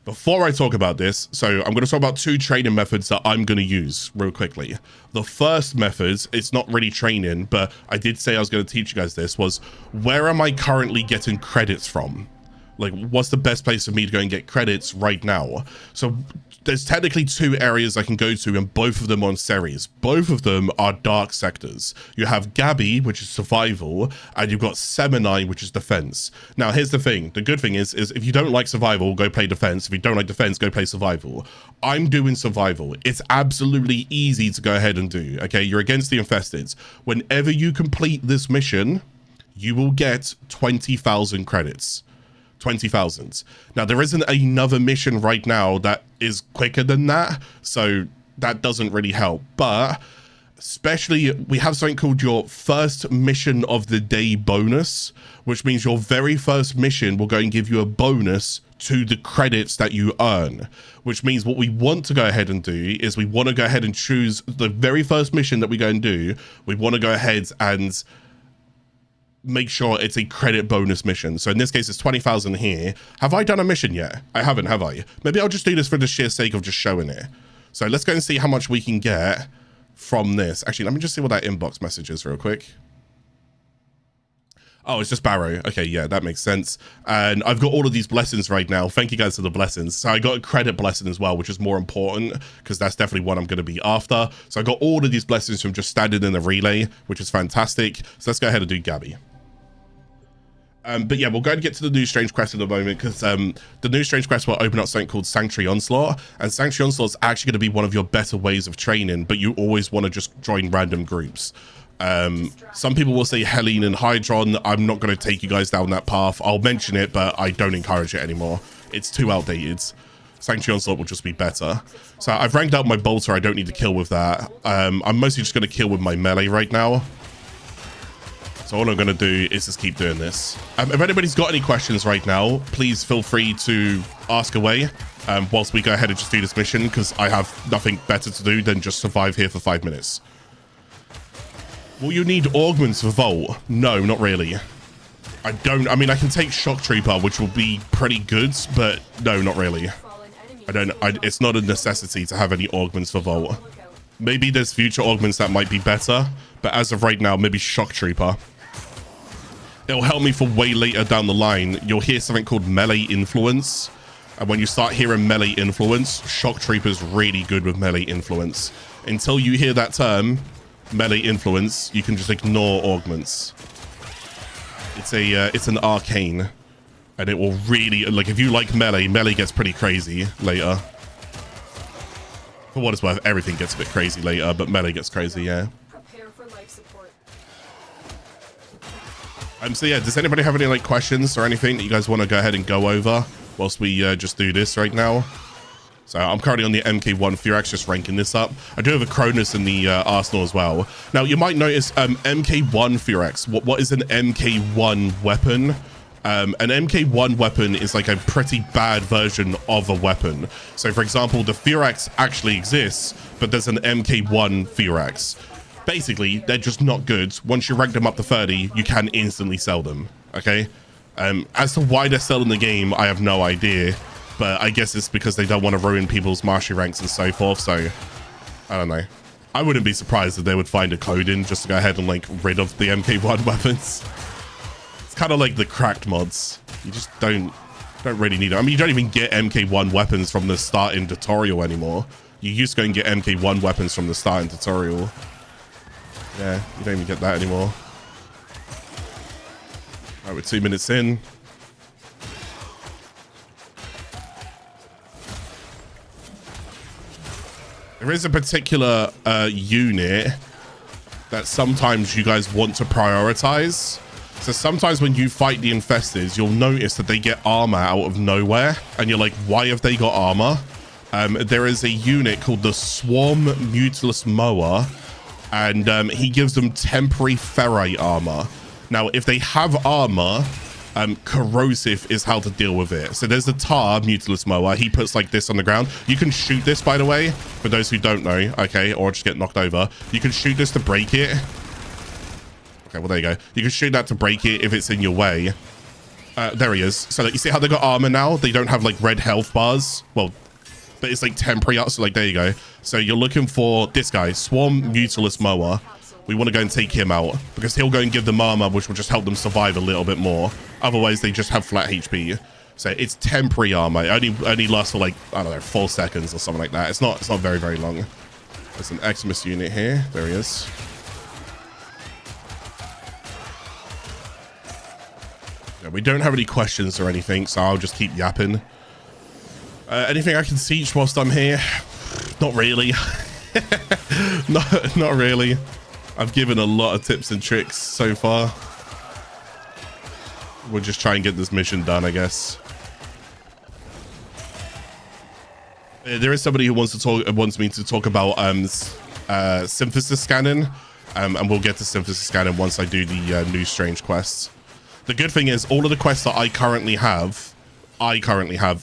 Before I talk about this, so I'm going to talk about 2 training methods that I'm going to use real quickly. The first method, it's not really training, but I did say I was going to teach you guys this, was where am I currently getting credits from? Like, what's the best place for me to go and get credits right now? So there's technically 2 areas I can go to, and both of them on Ceres. Both of them are dark sectors. You have Gabii, which is survival, and you've got Seimeni, which is defense. Now, here's the thing. The good thing is if you don't like survival, go play defense. If you don't like defense, go play survival. I'm doing survival. It's absolutely easy to go ahead and do, okay? You're against the infested. Whenever you complete this mission, you will get 20,000 credits. 20,000. Now, there isn't another mission right now that is quicker than that, so that doesn't really help. But especially, we have something called your first mission of the day bonus, which means your very first mission will go and give you a bonus to the credits that you earn, which means what we want to go ahead and do is we want to go ahead and choose the very first mission that we go and do. We want to go ahead and make sure it's a credit bonus mission. So in this case, it's 20,000 here. Have I done a mission yet? I haven't, have I? Maybe I'll just do this for the sheer sake of just showing it. So let's go and see how much we can get from this. Actually, let me just see what that inbox message is real quick. Oh, it's just Baro. Okay, yeah, that makes sense. And I've got all of these blessings right now. Thank you guys for the blessings. So I got a credit blessing as well, which is more important because that's definitely what I'm going to be after. So I got all of these blessings from just standing in the relay, which is fantastic. So let's go ahead and do Gabii. But yeah, we'll go and get to the new strange quest in a moment, because the new strange quest will open up something called Sanctuary Onslaught, and Sanctuary Onslaught is actually going to be one of your better ways of training, but you always want to just join random groups. Some people will say Helene and Hydron. I'm not going to take you guys down that path. I'll mention it, but I don't encourage it anymore. It's too outdated. Sanctuary Onslaught will just be better. So I've ranked out my bolter. I don't need to kill with that. I'm mostly just going to kill with my melee right now. So all I'm going to do is just keep doing this. If anybody's got any questions right now, please feel free to ask away whilst we go ahead and just do this mission, because I have nothing better to do than just survive here for 5 minutes. Will you need augments for Volt? No, not really. I mean, I can take Shock Trooper, which will be pretty good, but no, not really. It's not a necessity to have any augments for Volt. Maybe there's future augments that might be better, but as of right now, maybe Shock Trooper. It'll help me for way later down the line. You'll hear something called Melee Influence. And when you start hearing Melee Influence, Shock Trooper's really good with Melee Influence. Until you hear that term, Melee Influence, you can just ignore augments. It's an arcane. And it will really, like, if you like melee gets pretty crazy later. For what it's worth, everything gets a bit crazy later, but melee gets crazy, yeah. Prepare for life support. So yeah, does anybody have any like questions or anything that you guys want to go ahead and go over whilst we just do this right now? So I'm currently on the MK1 Furax, just ranking this up. I do have a Cronus in the arsenal as well. Now you might notice MK1 Furax. What is an MK1 weapon? An MK1 weapon is like a pretty bad version of a weapon. So for example, the Furax actually exists, but there's an MK1 Furax. Basically, they're just not good. Once you rank them up to 30, you can instantly sell them, okay? As to why they're selling the game, I have no idea, but I guess it's because they don't want to ruin people's mastery ranks and so forth, so I don't know. I wouldn't be surprised if they would find a code in just to go ahead and like rid of the MK1 weapons. Kind of like the cracked mods. You just don't really need it. I mean, you don't even get MK1 weapons from the starting tutorial anymore. You used to go and get MK1 weapons from the starting tutorial. Yeah, you don't even get that anymore. All right, we're 2 minutes in. There is a particular unit that sometimes you guys want to prioritize. So sometimes when you fight the infestors, you'll notice that they get armor out of nowhere. And you're like, why have they got armor? There is a unit called the Swarm Mutilus Mower. And he gives them temporary ferrite armor. Now, if they have armor, corrosive is how to deal with it. So there's the Tar Mutilus Mower. He puts like this on the ground. You can shoot this, by the way, for those who don't know, okay, or just get knocked over. You can shoot this to break it. Okay, well, there you go. You can shoot that to break it if it's in your way. There he is. So like, you see how they got armor now? They don't have like red health bars. Well, but it's like temporary. So like, there you go. So you're looking for this guy, Swarm Mutilus Mower. We want to go and take him out because he'll go and give them armor, which will just help them survive a little bit more. Otherwise, they just have flat HP. So it's temporary armor. It only lasts for like, I don't know, 4 seconds or something like that. It's not very, very long. There's an Eximus unit here. There he is. Yeah, we don't have any questions or anything, so I'll just keep yapping. Anything I can teach whilst I'm here? Not really. Not really. I've given a lot of tips and tricks so far. We'll just try and get this mission done, I guess. There is somebody who wants me to talk about synthesis scanning, and we'll get to synthesis scanning once I do the new strange quests. The good thing is all of the quests that I currently have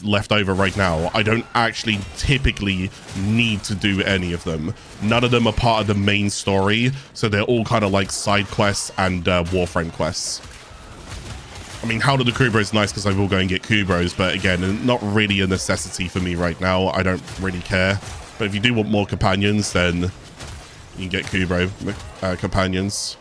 left over right now. I don't actually typically need to do any of them. None of them are part of the main story, so they're all kind of like side quests and Warframe quests. I mean, How to the Kubro is nice because I will go and get Kubros, but again, not really a necessity for me right now. I don't really care. But if you do want more companions, then you can get Kubro companions.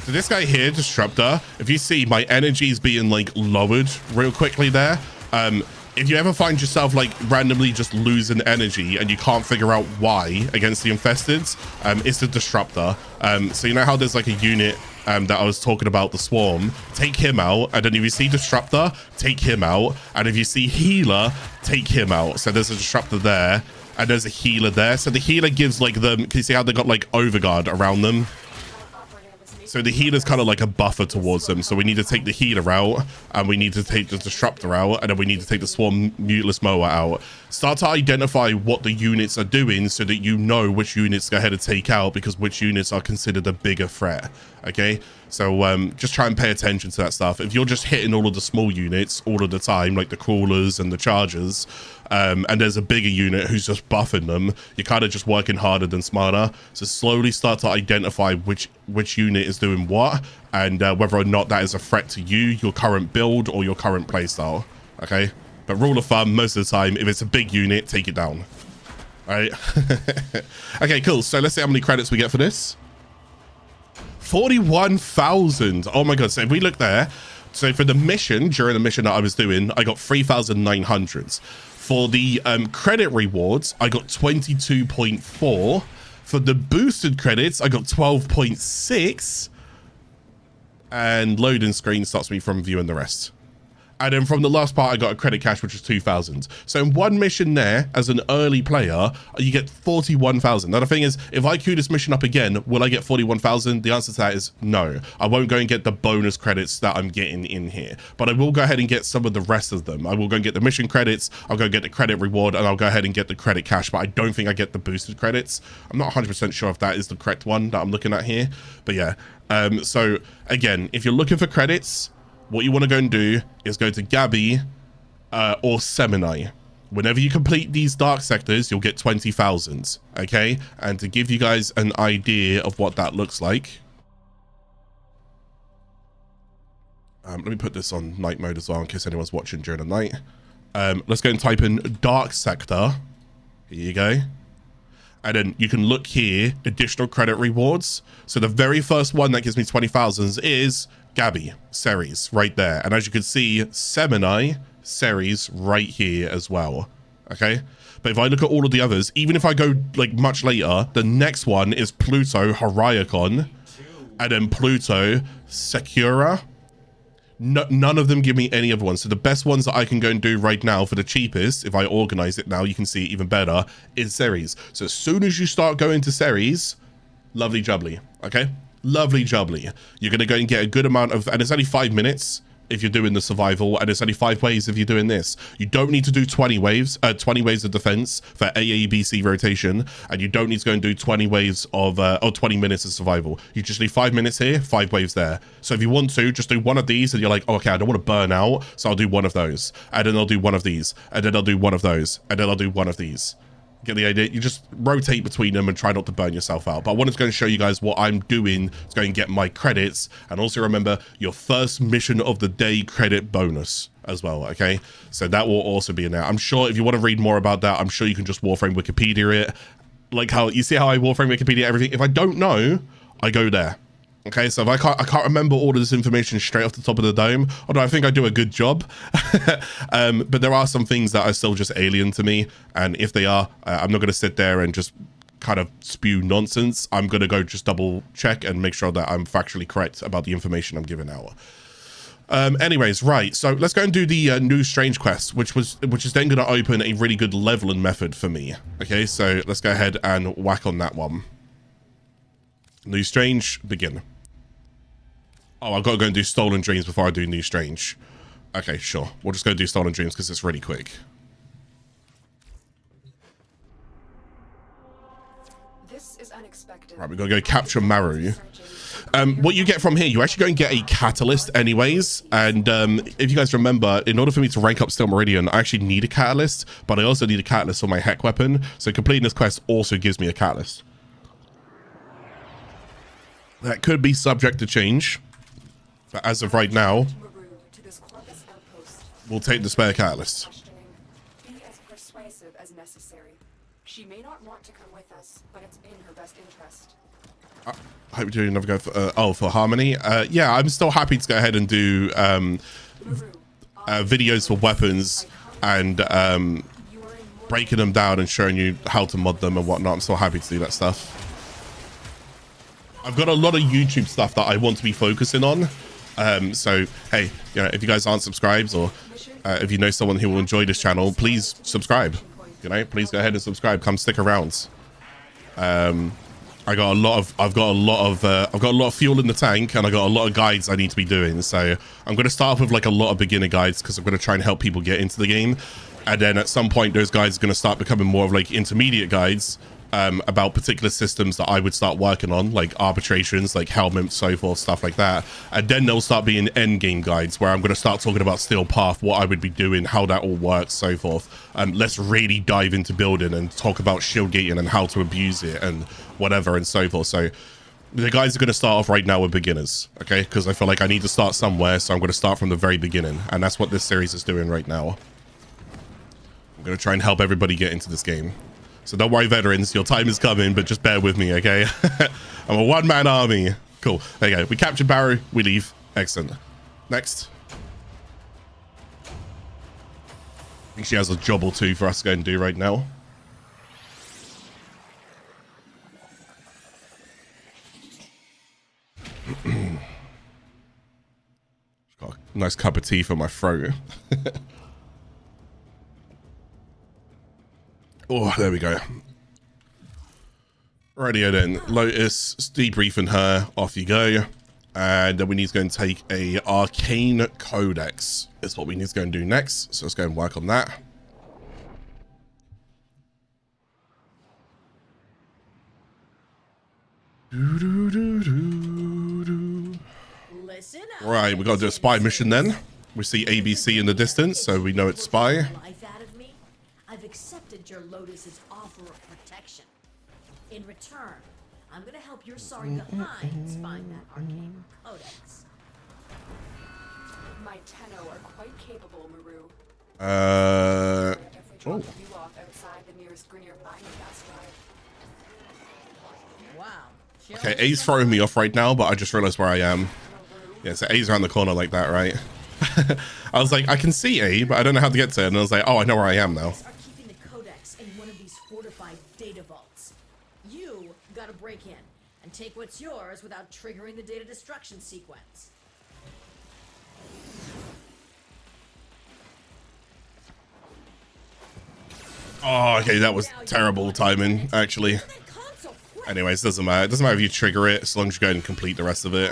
So this guy here, Disruptor, if you see my energy is being like lowered real quickly there. If you ever find yourself like randomly just losing energy and you can't figure out why against the infesteds, it's the Disruptor. So you know how there's like a unit that I was talking about, the Swarm? Take him out, and then if you see Disruptor, take him out, and if you see Healer, take him out. So there's a Disruptor there, and there's a Healer there. So the Healer gives like them, can you see how they got like Overguard around them? So the healer's kind of like a buffer towards them. So we need to take the healer out, and we need to take the Disruptor out, and then we need to take the Swarm Muteless Mower out. Start to identify what the units are doing so that you know which units to go ahead and take out, because which units are considered a bigger threat. Okay, so just try and pay attention to that stuff. If you're just hitting all of the small units all of the time, like the Crawlers and the Chargers, and there's a bigger unit who's just buffing them, you're kind of just working harder than smarter. So slowly start to identify which unit is doing what, and whether or not that is a threat to you, your current build, or your current playstyle. Okay, but rule of thumb, most of the time, if it's a big unit, take it down. All right. Okay, cool. So let's see how many credits we get for this. 41,000. Oh my god. So if we look there, so for the mission, during the mission that I was doing, I got 3,900. For the credit rewards, I got 22.4. For the boosted credits, I got 12.6. And loading screen stops me from viewing the rest. And then from the last part, I got a credit cash, which was 2,000. So in one mission there, as an early player, you get 41,000. Now the thing is, if I queue this mission up again, will I get 41,000? The answer to that is no. I won't go and get the bonus credits that I'm getting in here, but I will go ahead and get some of the rest of them. I will go and get the mission credits, I'll go get the credit reward, and I'll go ahead and get the credit cash, but I don't think I get the boosted credits. I'm not 100% sure if that is the correct one that I'm looking at here, but yeah. So again, if you're looking for credits, what you want to go and do is go to Gabii or Seimeni. Whenever you complete these dark sectors, you'll get 20,000. Okay, and to give you guys an idea of what that looks like, let me put this on night mode as well in case anyone's watching during the night. Let's go and type in dark sector. Here you go. And then you can look here, additional credit rewards. So the very first one that gives me 20,000 is Gabii, Ceres, right there. And as you can see, Seimeni, Ceres, right here as well. Okay, but if I look at all of the others, even if I go like much later, the next one is Pluto, Horiacon, and then Pluto, Secura. None of them give me any other ones. So the best ones that I can go and do right now for the cheapest, if I organize it now, you can see it even better, is Ceres. So as soon as you start going to Ceres, lovely jubbly, okay? Lovely jubbly. You're going to go and get a good amount of, and it's only 5 minutes if you're doing the survival, and it's only 5 waves if you're doing this. You don't need to do 20 waves of defense for AABC rotation, and you don't need to go and do 20 waves of or 20 minutes of survival. You just need 5 minutes here, 5 waves there. So if you want to, just do one of these, and you're like, oh, okay, I don't want to burn out, so I'll do one of those, and then I'll do one of these, and then I'll do one of those, and then I'll do one of these. Get the idea? You just rotate between them and try not to burn yourself out. But I wanted to go and show you guys what I'm doing to go and get my credits, and also remember your first mission of the day credit bonus as well. Okay, so that will also be in there. I'm sure if you want to read more about that, I'm sure you can just Warframe Wikipedia it, like how you see how I Warframe Wikipedia everything. If I don't know, I go there. Okay, so if I can't remember all of this information straight off the top of the dome, although I think I do a good job. But there are some things that are still just alien to me, and if they are, I'm not going to sit there and just kind of spew nonsense. I'm going to go just double check and make sure that I'm factually correct about the information I'm giving out. Anyways, right, so let's go and do the new strange quest, which is then going to open a really good leveling method for me. Okay, so let's go ahead and whack on that one. New strange, begin. Oh, I've got to go and do Stolen Dreams before I do New Strange. Okay, sure. We'll just go do Stolen Dreams because it's really quick. This is unexpected. Right, we're going to go capture Maru. What you get from here, you actually go and get a catalyst anyways. And if you guys remember, in order for me to rank up Steel Meridian, I actually need a catalyst, but I also need a catalyst for my Heck weapon. So completing this quest also gives me a catalyst. That could be subject to change. But as of right now, we'll take the spare catalyst. Be as persuasive as necessary. She may not want to come with us, but it's in her best interest. I hope you're doing another go for, for Harmony. Yeah, I'm still happy to go ahead and do videos for weapons and breaking them down and showing you how to mod them and whatnot. I'm still happy to do that stuff. I've got a lot of YouTube stuff that I want to be focusing on. So, hey, you know, if you guys aren't subscribed, or if you know someone who will enjoy this channel, please subscribe. You know, please go ahead and subscribe. Come stick around. I've got a lot of fuel in the tank, and I got a lot of guides I need to be doing. So I'm going to start off with like a lot of beginner guides, because I'm going to try and help people get into the game. And then at some point, those guides are going to start becoming more of like intermediate guides about particular systems that I would start working on, like arbitrations, like Helminth, so forth, stuff like that. And then they'll start being end game guides, where I'm going to start talking about Steel Path, what I would be doing, how that all works, so forth. Let's really dive into building and talk about shield gating and how to abuse it and whatever and so forth. So the guys are going to start off right now with beginners, okay? Because I feel like I need to start somewhere, so I'm going to start from the very beginning, and that's what this series is doing right now. I'm going to try and help everybody get into this game. So don't worry, veterans, your time is coming, but just bear with me, okay? I'm a one-man army. Cool. There you go. We captured Baro. We leave. Excellent. Next. I think she has a job or two for us to go and do right now. Got a nice cup of tea for my throat. Oh, there we go. Radio then. Lotus, debriefing her. Off you go. And then we need to go and take a Arcane Codex. That's what we need to go and do next. So let's go and work on that. Right, we got to do a spy mission then. We see ABC in the distance, so we know it's spy. I've accepted your Lotus's offer of protection. In return, I'm gonna help your sorry behinds find that arcane codex. My Tenno are quite capable, Maru. Oh. You off outside the nearest Grineer mining gas drive. Wow. Okay, A's throwing me off right now, but I just realized where I am. Yeah, so A's around the corner like that, right? I was like, I can see A, but I don't know how to get to it. And I was like, oh, I know where I am now. Are keeping the codex in one of these fortified data vaults. You gotta break in and take what's yours without triggering the data destruction sequence. Oh, okay, that was terrible timing, actually. Anyways, doesn't matter. It doesn't matter if you trigger it, as long as you go and complete the rest of it.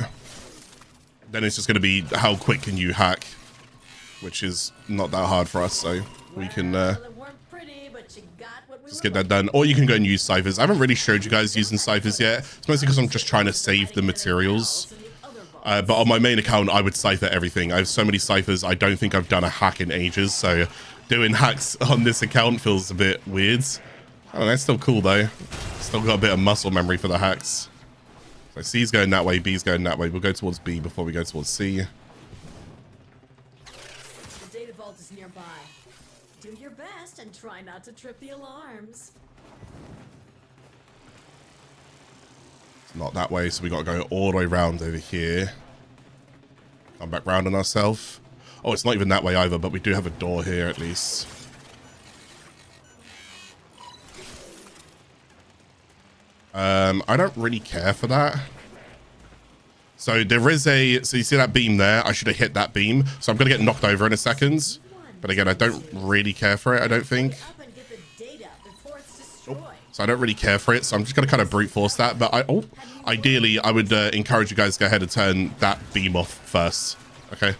Then it's just going to be how quick can you hack, which is not that hard for us, so we can just get that done. Or you can go and use ciphers. I haven't really showed you guys using ciphers yet. It's mostly because I'm just trying to save the materials. But on my main account, I would cipher everything. I have so many ciphers, I don't think I've done a hack in ages, so doing hacks on this account feels a bit weird. I don't know, it's still cool though. Still got a bit of muscle memory for the hacks. So C's going that way, B's going that way. We'll go towards B before we go towards C. The data vault is nearby. Do your best and try not to trip the alarms. It's not that way, so we got to go all the way around over here. Come back round on ourselves. Oh, it's not even that way either, but we do have a door here at least. I don't really care for that. So there is a, so you see that beam there? I should have hit that beam. So I'm going to get knocked over in a second. But again, I don't really care for it, I don't think. Oh, so I don't really care for it. So I'm just going to kind of brute force that. But ideally, I would encourage you guys to go ahead and turn that beam off first. Okay.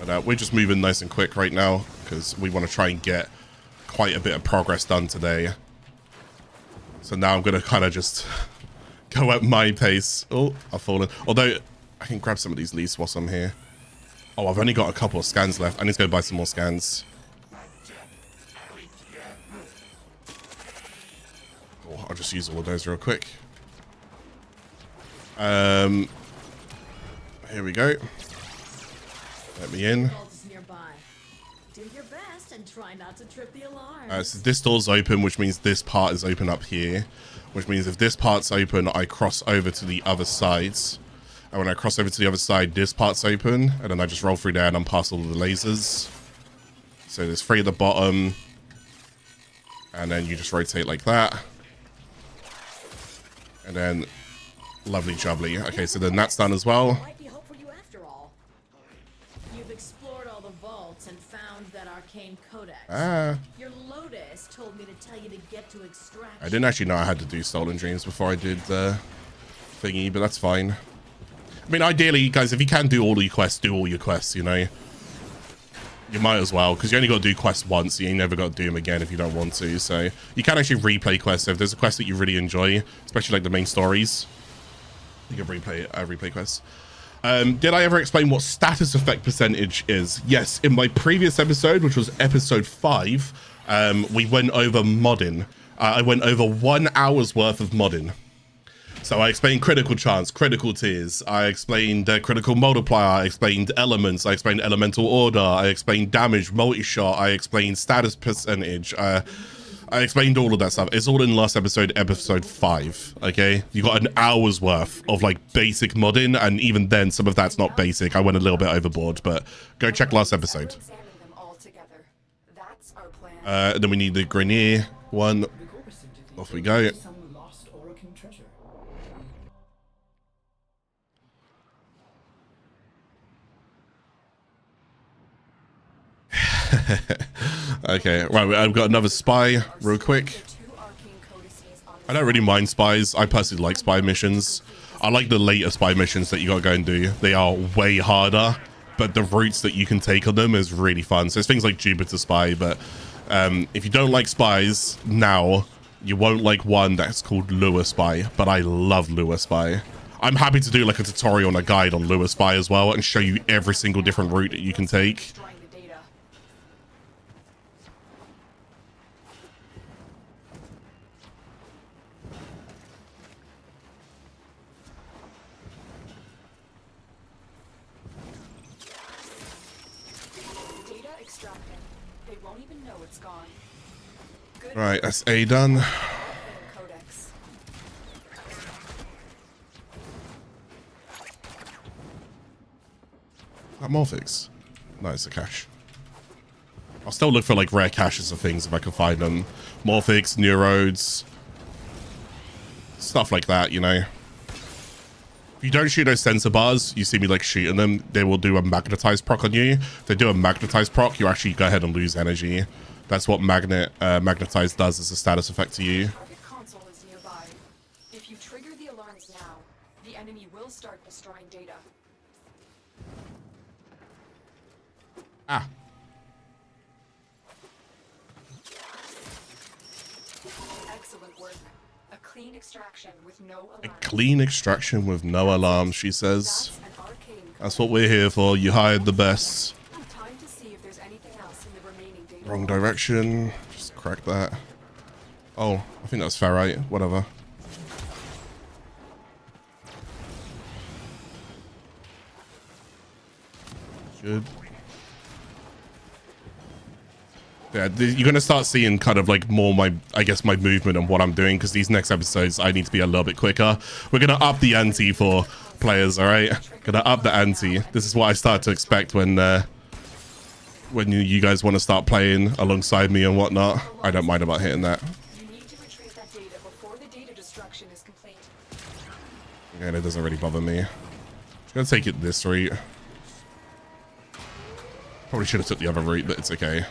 But we're just moving nice and quick right now because we want to try and get quite a bit of progress done today. So now I'm going to kind of just go at my pace. Oh, I've fallen. Although, I can grab some of these leaves whilst I'm here. Oh, I've only got a couple of scans left. I need to go buy some more scans. Oh, I'll just use all of those real quick. Here we go. Let me in. Do your best and try not to trip the alarms. So this door's open, which means this part is open up here. Which means if this part's open, I cross over to the other sides. And when I cross over to the other side, this part's open. And then I just roll through there and I'm past all of the lasers. So there's 3 at the bottom. And then you just rotate like that. And then lovely jubbly. Okay, so then that's done as well. Might be hope for you after all. You've explored all the vaults and found that arcane codex. Your Lotus told me to tell you to get to Extraction. I didn't actually know I had to do Stolen Dreams before I did thingy, but that's fine. I mean, ideally, guys, if you can do all your quests, do all your quests, you know? You might as well, because you only got to do quests once. You ain't never got to do them again if you don't want to. So you can actually replay quests. So if there's a quest that you really enjoy, especially like the main stories, you can replay quests. Did I ever explain what status effect percentage is? Yes, in my previous episode, which was episode 5, we went over modding. I went over 1 hour's worth of modding. So I explained critical chance, critical tiers, I explained critical multiplier, I explained elements, I explained elemental order, I explained damage, multi-shot, I explained status percentage, I explained all of that stuff. It's all in last episode, episode 5, okay? You got an hour's worth of like basic modding, and even then some of that's not basic. I went a little bit overboard, but go check last episode. And then we need the Grenier one. Off we go. Okay, right, I've got another spy real quick. I don't really mind spies. I personally like spy missions. I like the later spy missions that you gotta go and do. They are way harder, but the routes that you can take on them is really fun. So it's things like Jupiter Spy, but if you don't like spies now, you won't like one that's called Lure Spy, but I love Lure Spy. I'm happy to do like a tutorial and a guide on Lure Spy as well and show you every single different route that you can take. Right, that's A done. That Morphix. Nice, a cache. I'll still look for like rare caches of things if I can find them. Morphix, Neurodes, stuff like that, you know. If you don't shoot those sensor bars, you see me like shooting them, they will do a magnetized proc on you. If they do a magnetized proc, you actually go ahead and lose energy. That's what magnetized does as a status effect to you. Target console is nearby. If you trigger the alarms now, the enemy will start destroying data. Ah. Excellent work. A clean extraction with no alarm. A clean extraction with no alarm, she says. That's an arcane. That's what we're here for. You hired the best. Time to see if there's anything else in the remaining data. Wrong direction. Just crack that. Oh, I think that's ferrite. Whatever. Good. Yeah, you're going to start seeing kind of like more my movement and what I'm doing, because these next episodes I need to be a little bit quicker. We're going to up the ante for players, all right? Going to up the ante. This is what I start to expect when you guys want to start playing alongside me and whatnot. I don't mind about hitting that. You need to retrieve that data before the data destruction is complete. And it doesn't really bother me. Just going to take it this route. Probably should have took the other route, but it's okay.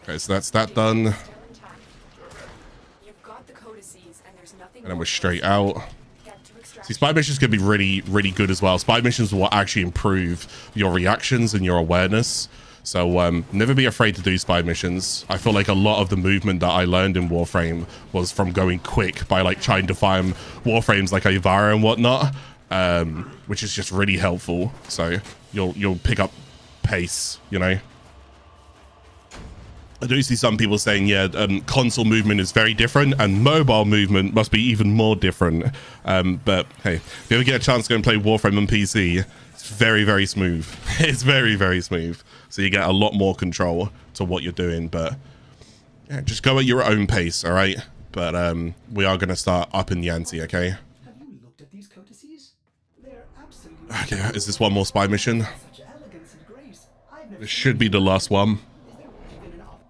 Okay, so that's that done. You've got the codices and there's nothing. And then we're straight out. See, spy missions can be really, really good as well. Spy missions will actually improve your reactions and your awareness. So never be afraid to do spy missions. I feel like a lot of the movement that I learned in Warframe was from going quick by like trying to find Warframes like Baro and whatnot, which is just really helpful. So you'll pick up pace, you know. I do see some people saying, yeah, console movement is very different and mobile movement must be even more different. But hey, if you ever get a chance to go and play Warframe on PC, it's very, very smooth. It's very, very smooth. So you get a lot more control to what you're doing, but yeah, just go at your own pace, all right? But we are going to start up in the ante, okay? Have you looked at these codices? They're absolutely Okay, is this one more spy mission? such elegance and grace. I've never This should be the last one. Is there even an op-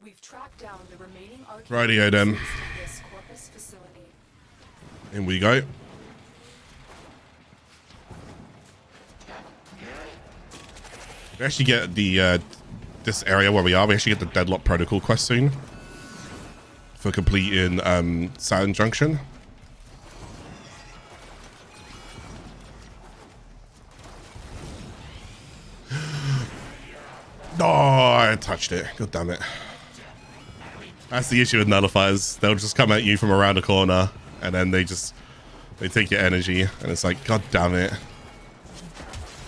We've tracked down the remaining arcane Rightio then. pieces to this Corpus facility. In we go. We actually get the this area where we are. We actually get the Deadlock Protocol quest soon for completing Saturn Junction. Oh, I touched it. God damn it. That's the issue with nullifiers. They'll just come at you from around the corner, and then they take your energy, and it's like, god damn it.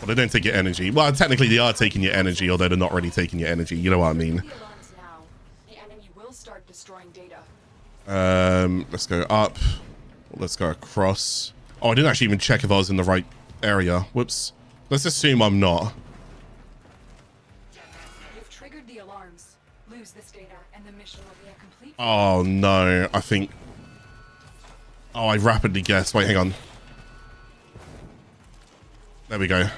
Well, they don't take your energy. Well, technically they are taking your energy, although they're not really taking your energy. You know what I mean? The alarms now. The enemy will start destroying data. Let's go up. Let's go across. Oh, I didn't actually even check if I was in the right area. Whoops. Let's assume I'm not. You've triggered the alarms. Lose this data, and the mission will be a complete. Oh no, I think. Oh, I rapidly guessed. Wait, hang on. There we go.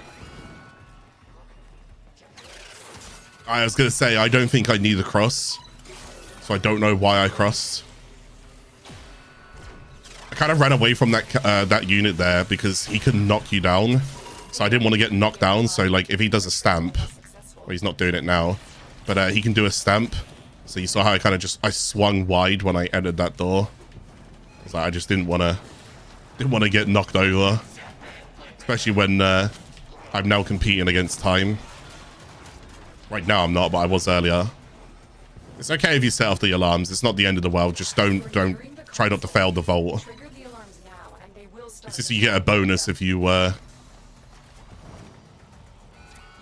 I was gonna say I don't think I need a cross, so I don't know why I crossed. I kind of ran away from that that unit there because he could knock you down, so I didn't want to get knocked down. So like if he does a stamp, well, he's not doing it now, but he can do a stamp. So you saw how I swung wide when I entered that door. It's like I just didn't want to get knocked over, especially when I'm now competing against time. Right now I'm not, but I was earlier. It's okay if you set off the alarms. It's not the end of the world. Just don't try not to fail the vault. Trigger the alarms now, and they will start. It's just you get a bonus if you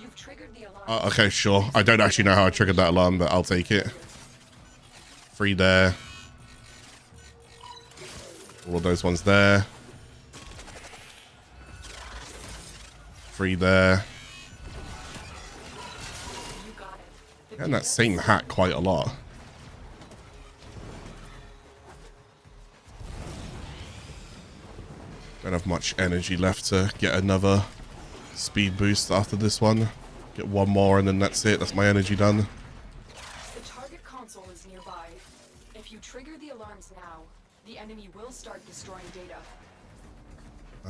You've triggered the alarm. okay, sure. I don't actually know how I triggered that alarm, but I'll take it. Free there. All of those ones there. Free there. You got it. The And that same hat quite a lot. Don't have much energy left to get another speed boost after this one. Get one more and then that's it. That's my energy done. The target console is nearby. If you trigger the alarms now, the enemy will start destroying data.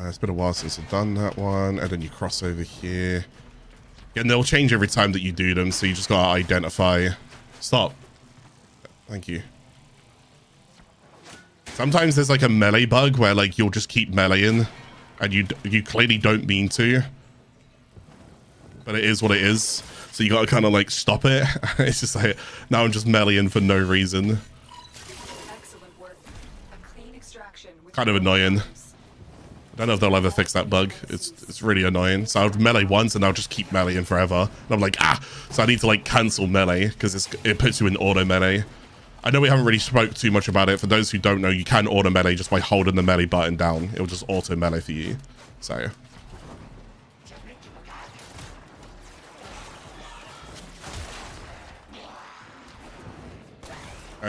It's been a while since I've done that one. And then you cross over here. And they'll change every time that you do them. So you just gotta identify. Stop. Thank you. Sometimes there's like a melee bug where like you'll just keep meleeing. And you clearly don't mean to. But it is what it is. So you gotta kind of like stop it. It's just like, now I'm just meleeing for no reason. Excellent work. A clean extraction with Kind of annoying. I don't know if they'll ever fix that bug. It's really annoying. So I'll melee once and I'll just keep meleeing forever. And I'm like, ah! So I need to like cancel melee because it puts you in auto melee. I know we haven't really spoke too much about it. For those who don't know, you can auto melee just by holding the melee button down. It'll just auto melee for you. So...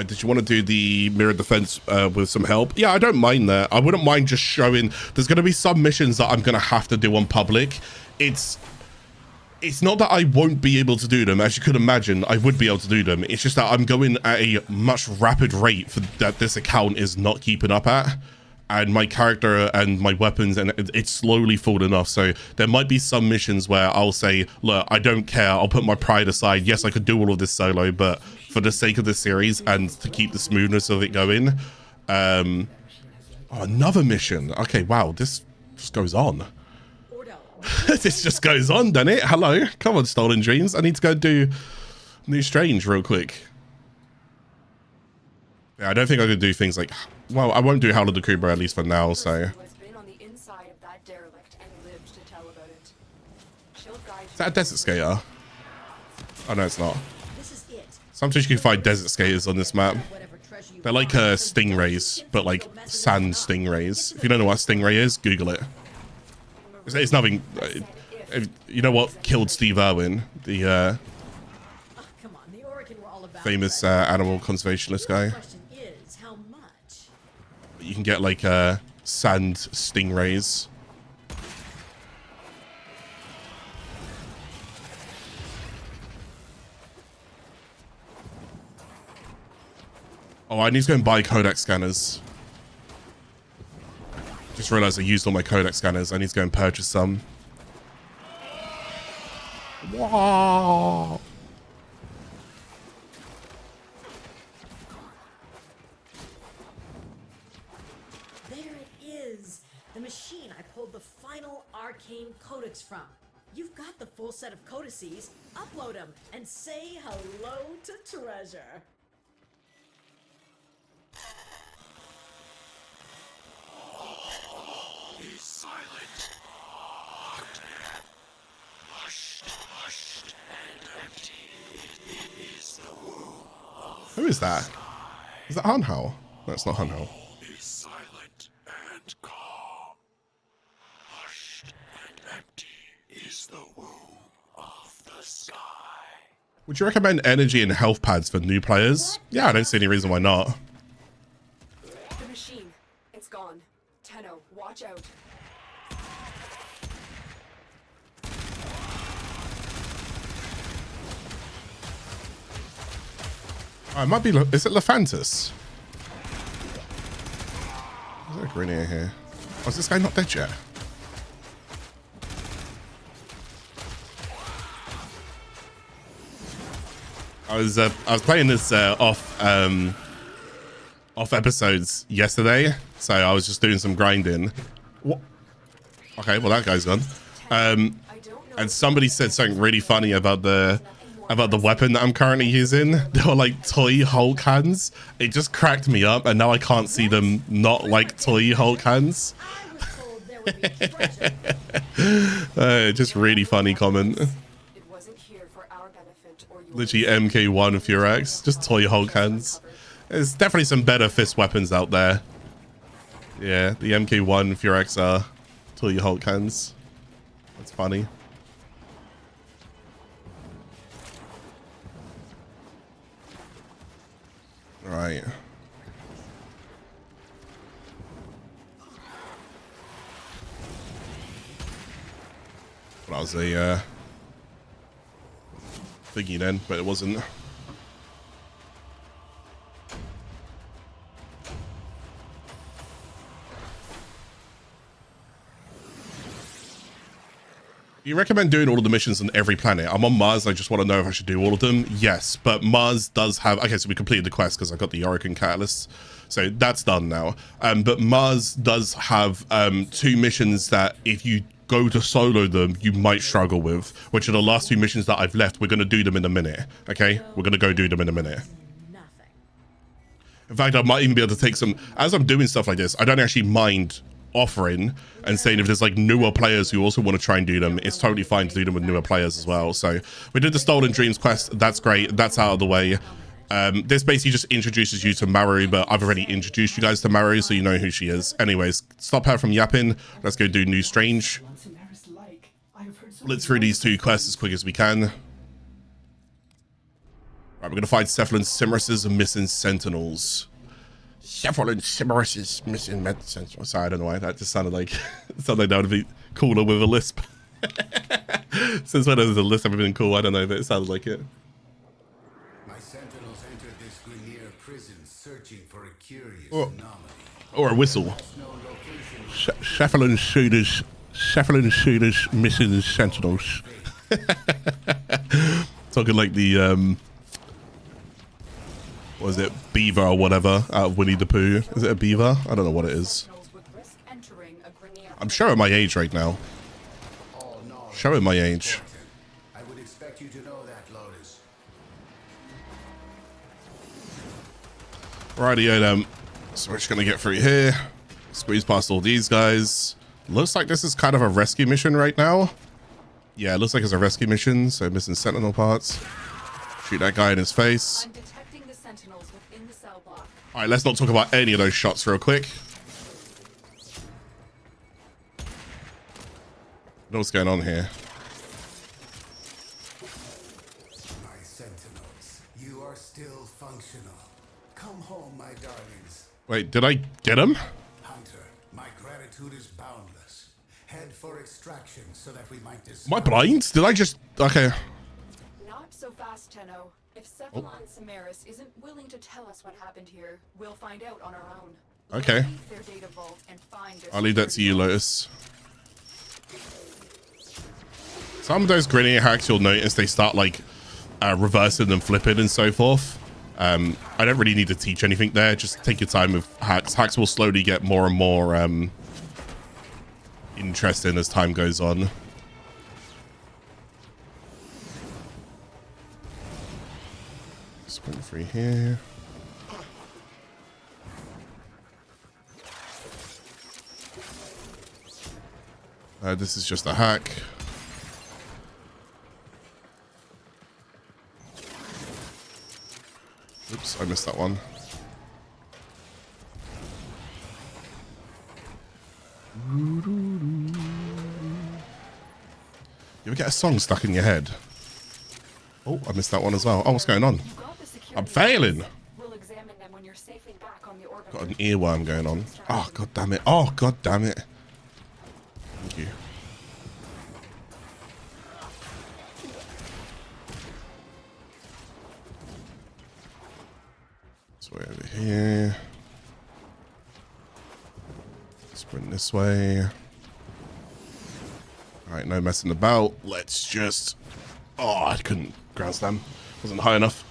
did you want to do the mirror defense with some help? Yeah, I don't mind that. I wouldn't mind just showing. There's going to be some missions that I'm going to have to do on public. It's not that I won't be able to do them. As you could imagine, I would be able to do them. It's just that I'm going at a much rapid rate that this account is not keeping up at. And my character and my weapons, and it's slowly falling off. So there might be some missions where I'll say, look, I don't care. I'll put my pride aside. Yes, I could do all of this solo, but for the sake of the series and to keep the smoothness of it going. Oh, another mission. Okay, wow, this just goes on. This just goes on, doesn't it? Hello. Come on, Stolen Dreams. I need to go do New Strange real quick. Yeah, I don't think I could do things like... Well, I won't do Howl of the Cobra, at least for now, so... Who has been on the inside of that derelict and lived to tell about it. She'll guide Is that a desert skater? Oh, no, it's not. This is it. Sometimes you can find desert skaters on this map. Whatever treasure They're like stingrays, but like sand stingrays. If you don't know what a stingray is, Google it. It's nothing. You know what killed Steve Irwin, the Oh, come on, the Orokin were all about famous it. animal conservationist guy? The question is, how much? You can get like sand stingrays. Oh, I need to go and buy Codex scanners. Just realized I used all my Codex scanners. I need to go and purchase some. Wow. There it is. The machine I pulled the final arcane codex from. You've got the full set of codices. Upload them and say hello to treasure. Be silent. Hushed and empty is the womb of Who is that? Is that Hanhao? No, it's not Hanhao. Be silent and calm. Hushed and empty is the womb of the sky. Would you recommend energy and health pads for new players? Yeah, I don't see any reason why not. The machine. It's gone. Tenno, watch out. Oh, it might be. Is it Lephantis? Is there a Grenier here? Oh, is this guy not dead yet? I was playing this off episodes yesterday, so I was just doing some grinding. What? Okay, well that guy's gone. And somebody said something really funny about the weapon that I'm currently using. They were like toy Hulk hands. It just cracked me up, and now I can't see them not like toy Hulk hands. I was told there would be treasure. Just really funny comment. It wasn't here for our benefit or yours. Literally MK1 Furax, just toy Hulk hands. There's definitely some better fist weapons out there. Yeah, the MK1 Furax are toy Hulk hands. That's funny. Right. Well, that was a thingy then, but it wasn't. You recommend doing all of the missions on every planet? I'm on Mars. I just want to know if I should do all of them. Yes, but Mars does have... Okay, so we completed the quest because I got the Orokin catalyst. So that's done now. But Mars does have 2 missions that if you go to solo them, you might struggle with, which are the last 2 missions that I've left. We're going to do them in a minute. Okay? We're going to go do them in a minute. Nothing. In fact, I might even be able to take some... As I'm doing stuff like this, I don't actually mind offering and saying if there's like newer players who also want to try and do them, it's totally fine to do them with newer players as well. So we did the Stolen Dreams quest. That's great. That's out of the way. This basically just introduces you to Maru, but I've already introduced you guys to Maru, so you know who she is. Anyways, stop her from yapping. Let's go do New Strange. Blitz through these 2 quests as quick as we can. Right, we're going to find Cephalon, Simaris' missing Sentinels. Cephalon, Simaris' missing Sentinels. Sorry, I don't know why. That just sounded like something that would be cooler with a lisp. Since when there's a lisp ever been cool, I don't know, but it sounded like it. My sentinels entered this Grenier prison searching for a curious anomaly. Or a whistle. Cephalon shooters missing Sentinels. Talking like the what is it, beaver or whatever out of Winnie the Pooh. Is it a beaver? I don't know what it is. I'm showing my age right now. Showing my age. I would expect you to know that, Lotus. Rightio then. So we're just gonna get through here. Squeeze past all these guys. Looks like this is kind of a rescue mission right now. Yeah, it looks like it's a rescue mission, so missing sentinel parts. Shoot that guy in his face. I'm detecting the sentinels within the cell block. All right, let's not talk about any of those shots real quick. What's going on here? My sentinels, you are still functional. Come home, my darlings. Wait, did I get him? Hunter, my gratitude is boundless. Head for extraction so that we might Am I blind? Did I just... Okay. Not so fast, Tenno. If Cephalon Simaris isn't willing to tell us what happened here, we'll find out on our own. Okay. Leave their data vault and find their I'll leave that to you, security. Lotus. Some of those grenade hacks, you'll notice they start like reversing and flipping and so forth. I don't really need to teach anything there. Just take your time with hacks. Hacks will slowly get more and more interesting as time goes on. Sprint free here. This is just a hack. Oops, I missed that one. You ever get a song stuck in your head? Oh, I missed that one as well. Oh, what's going on? I'm failing. We'll examine them when you're safely back on the orbit. Got an earworm going on. Oh, god damn it. Oh, god damn it. Thank you. This way over here. Sprint this way. Alright, no messing about. Let's just... Oh, I couldn't ground slam. Wasn't high enough.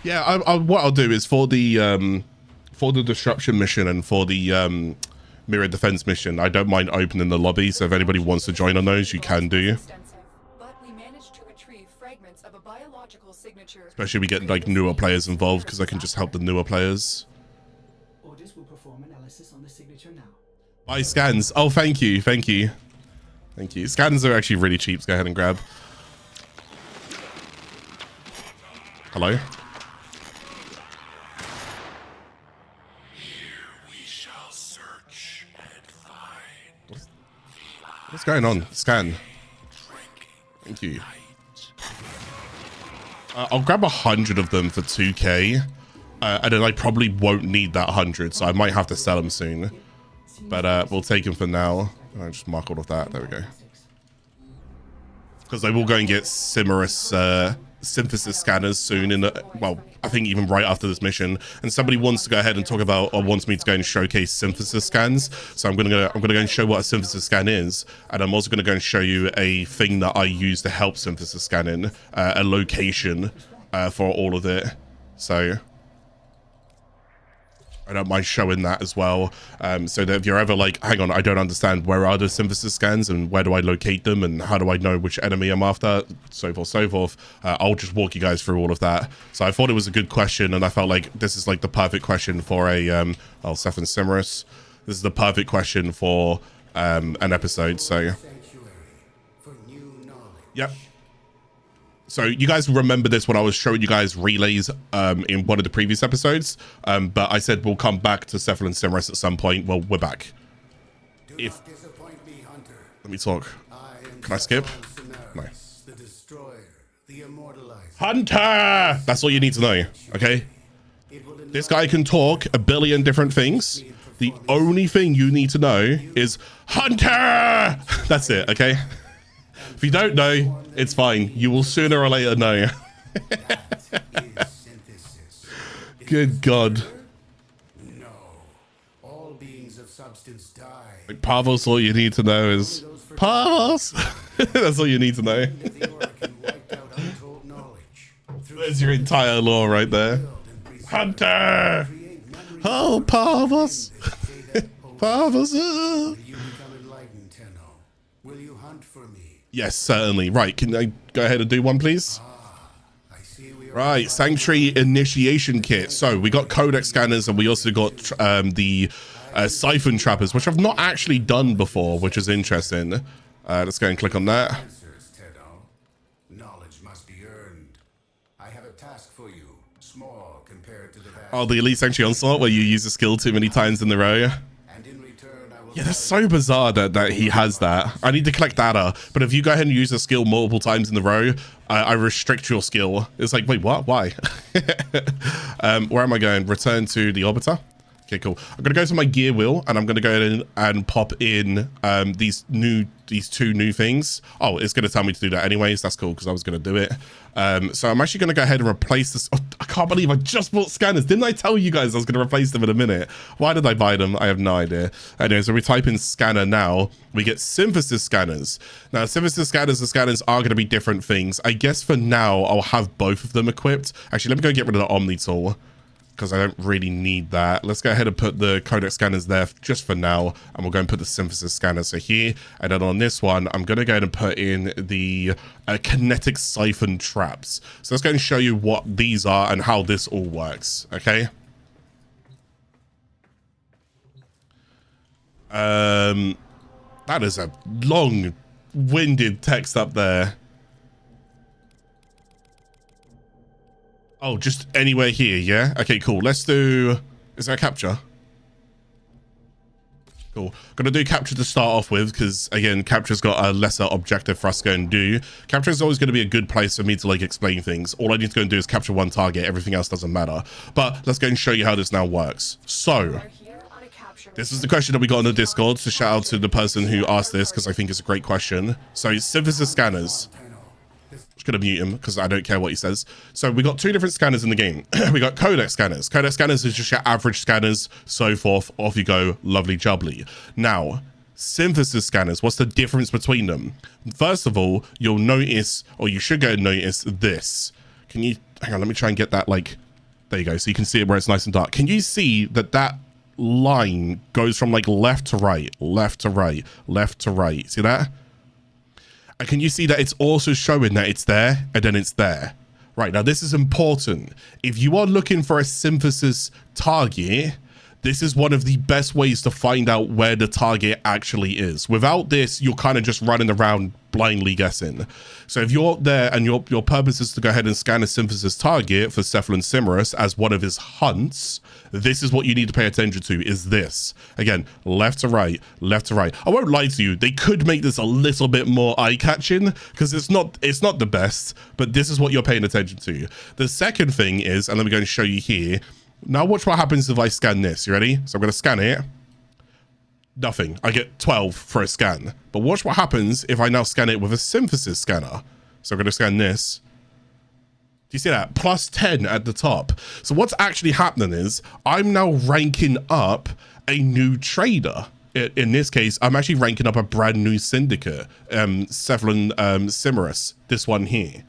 Yeah, what I'll do is for the disruption mission and for the mirror defense mission, I don't mind opening the lobby. So if anybody wants to join on those, you can do. But we managed to retrieve fragments of a biological signature. Especially if we get like newer players involved, because I can just help the newer players. Orders will perform analysis on the signature now. Buy scans. Oh, thank you, thank you, thank you. Scans are actually really cheap. So go ahead and grab. Hello. What's going on? Scan. Thank you. I'll grab 100 of them for 2k. And then I probably won't need that 100, so I might have to sell them soon. But we'll take them for now. I'll just mark all of that. There we go. Because I will go and get Simaris synthesis scanners soon. Well, I think even right after this mission. And somebody wants to go ahead and talk about, or wants me to go and showcase synthesis scans. So I'm gonna go and show what a synthesis scan is, and I'm also gonna go and show you a thing that I use to help synthesis scanning, a location for all of it. So I don't mind showing that as well. So that if you're ever like, hang on, I don't understand, where are the synthesis scans and where do I locate them and how do I know which enemy I'm after, so forth, I'll just walk you guys through all of that. So I thought it was a good question, and I felt like this is like the perfect question for a, Seth and Simaris. This is the perfect question for an episode, so. Yep. So you guys remember this when I was showing you guys relays in one of the previous episodes, but I said we'll come back to Cephalon and Simaris at some point. Well, we're back. Let me talk. Can I skip? No. Hunter! That's all you need to know, okay? This guy can talk a billion different things. The only thing you need to know is Hunter! That's it, okay? If you don't know, it's fine. You will sooner or later know. Good God. No. All beings of substance die. Like Parvos, all you need to know is Parvos. That's all you need to know. There's your entire lore right there. Hunter! Oh, Parvos! Parvos! Yes, certainly. Right, can I go ahead and do one, please? I Right, Sanctuary Initiation Kit. So we got Codex scanners and we also got the Siphon Trappers, which I've not actually done before, which is interesting. Let's go and click on that. Answers, Tenno. Knowledge must be earned. I have a task for you, small compared to the vast. Oh, the Elite Sanctuary Onslaught, where you use a skill too many times in the row. And in return, I will. Yeah, that's so bizarre that he has that. I need to collect data, but if you go ahead and use a skill multiple times in the row, I restrict your skill. It's like, wait, what? Why? Where am I going? Return to the Orbiter. Okay, cool. I'm gonna go to my gear wheel and I'm gonna go in and pop in these two new things. Oh, it's gonna tell me to do that anyways. That's cool because I was gonna do it. So I'm actually gonna go ahead and replace this. Oh, I can't believe I just bought scanners. Didn't I tell you guys I was gonna replace them in a minute? Why did I buy them? I have no idea. Anyway, so we type in scanner now. We get synthesis scanners. Now, synthesis scanners and scanners are gonna be different things. I guess for now I'll have both of them equipped. Actually, let me go get rid of the Omni tool, because I don't really need that. Let's go ahead and put the Codex scanners there just for now, and we'll go and put the synthesis scanners here. And then on this one, I'm going to go ahead and put in the kinetic siphon traps. So let's go and show you what these are and how this all works, okay? That is a long-winded text up there. Oh, just anywhere here, yeah? Okay, cool. Let's do... Is there a capture? Cool. Gonna do capture to start off with, because, again, capture's got a lesser objective for us to go and do. Capture is always going to be a good place for me to, like, explain things. All I need to go and do is capture one target. Everything else doesn't matter. But let's go and show you how this now works. So... this is the question that we got on the Discord, so shout out to the person who asked this, because I think it's a great question. So, synthesis scanners. Just gonna mute him, because I don't care what he says. So, we got two different scanners in the game. We got Codex scanners. Codex scanners is just your average scanners, so forth. Off you go, lovely jubbly. Now, synthesis scanners, what's the difference between them? First of all, you'll notice, or you should go and notice this. Can you, hang on, let me try and get that, like, there you go, so you can see it where it's nice and dark. Can you see that line goes from like left to right, left to right, left to right? See that? And can you see that it's also showing that it's there and then it's there? Right, now this is important. If you are looking for a synthesis target, this is one of the best ways to find out where the target actually is. Without this, you're kind of just running around blindly guessing. So if you're there and your purpose is to go ahead and scan a synthesis target for Cephalon Simaris as one of his hunts, this is what you need to pay attention to, is this. Again, left to right, left to right. I won't lie to you, they could make this a little bit more eye-catching, because it's not the best, but this is what you're paying attention to. The second thing is, and let me go and show you here. Now watch what happens if I scan this. You ready? So I'm going to scan it. Nothing. I get 12 for a scan. But watch what happens if I now scan it with a synthesis scanner. So I'm going to scan this. Do you see that? Plus 10 at the top. So what's actually happening is I'm now ranking up a new trader. In this case, I'm actually ranking up a brand new syndicate. Cephalon Simaris. This one here.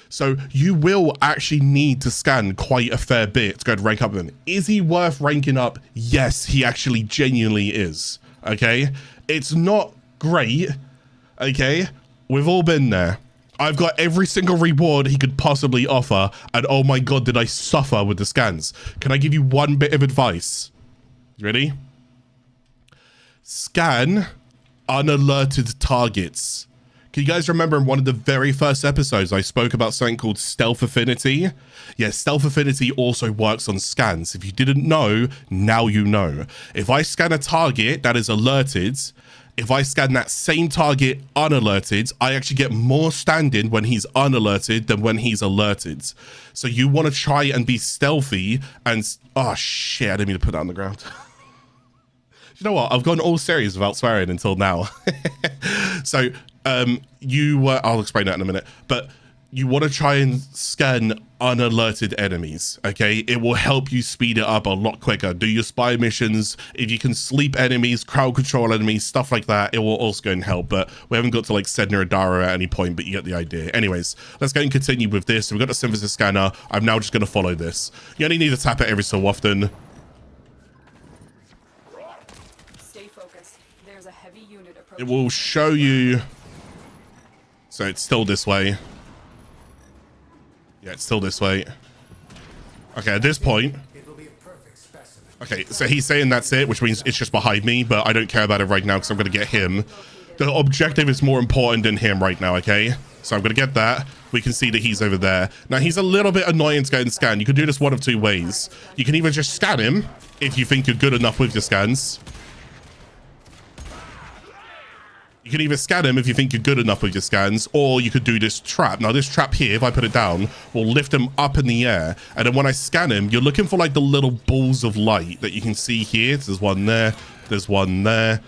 So you will actually need to scan quite a fair bit to go and rank up them. Is he worth ranking up? Yes, he actually genuinely is. Okay, it's not great. Okay, we've all been there. I've got every single reward he could possibly offer, and oh my god, did I suffer with the scans. Can I give you one bit of advice? Ready? Scan unalerted targets. Can you guys remember in one of the very first episodes I spoke about something called Stealth Affinity? Yeah, Stealth Affinity also works on scans. If you didn't know, now you know. If I scan a target that is alerted, if I scan that same target unalerted, I actually get more standing when he's unalerted than when he's alerted. So you want to try and be stealthy and... oh shit, I didn't mean to put that on the ground. You know what? I've gone all serious without swearing until now. So... I'll explain that in a minute, but you want to try and scan unalerted enemies, okay? It will help you speed it up a lot quicker. Do your spy missions. If you can sleep enemies, crowd control enemies, stuff like that, it will also go and help, but we haven't got to like Sedna or Dara at any point, but you get the idea. Anyways, let's go and continue with this. So we've got a synthesis scanner. I'm now just going to follow this. You only need to tap it every so often. Stay focused. There's a heavy unit approaching. It will show you... so it's still this way. Yeah, it's still this way. Okay, at this point. Okay, so he's saying that's it, which means it's just behind me, but I don't care about it right now because I'm going to get him. The objective is more important than him right now, okay? So I'm going to get that. We can see that he's over there. Now, he's a little bit annoying to go and scan. You can do this one of two ways. You can either just scan him if you think you're good enough with your scans. You can either scan him if you think you're good enough with your scans, or you could do this trap. Now, this trap here, if I put it down, will lift him up in the air. And then when I scan him, you're looking for like the little balls of light that you can see here. There's one there. There's one there.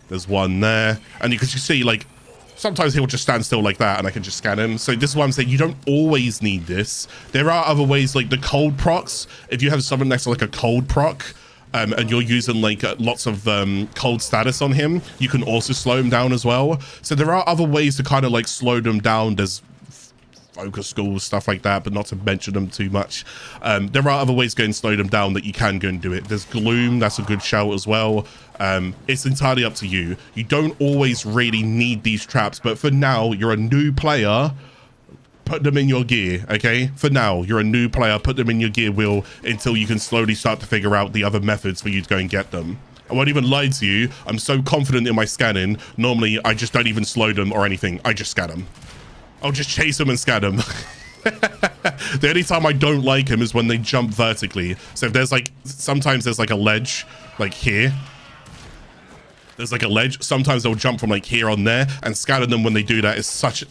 There's one there. And you can just see like, sometimes he'll just stand still like that and I can just scan him. So this is why I'm saying you don't always need this. There are other ways like the cold procs. If you have someone next to like a cold proc, and you're using like lots of cold status on him, you can also slow him down as well. So there are other ways to kind of like slow them down. There's focus schools, stuff like that, but not to mention them too much. There are other ways to go and slow them down that you can go and do it. There's gloom, that's a good shout as well. It's entirely up to you. You don't always really need these traps, but for now, you're a new player. Put them in your gear, okay? For now, you're a new player. Put them in your gear wheel until you can slowly start to figure out the other methods for you to go and get them. I won't even lie to you. I'm so confident in my scanning. Normally, I just don't even slow them or anything. I just scan them. I'll just chase them and scan them. The only time I don't like them is when they jump vertically. So if there's like, sometimes there's like a ledge, like here. There's like a ledge. Sometimes they'll jump from like here on there, and scanning them when they do that is such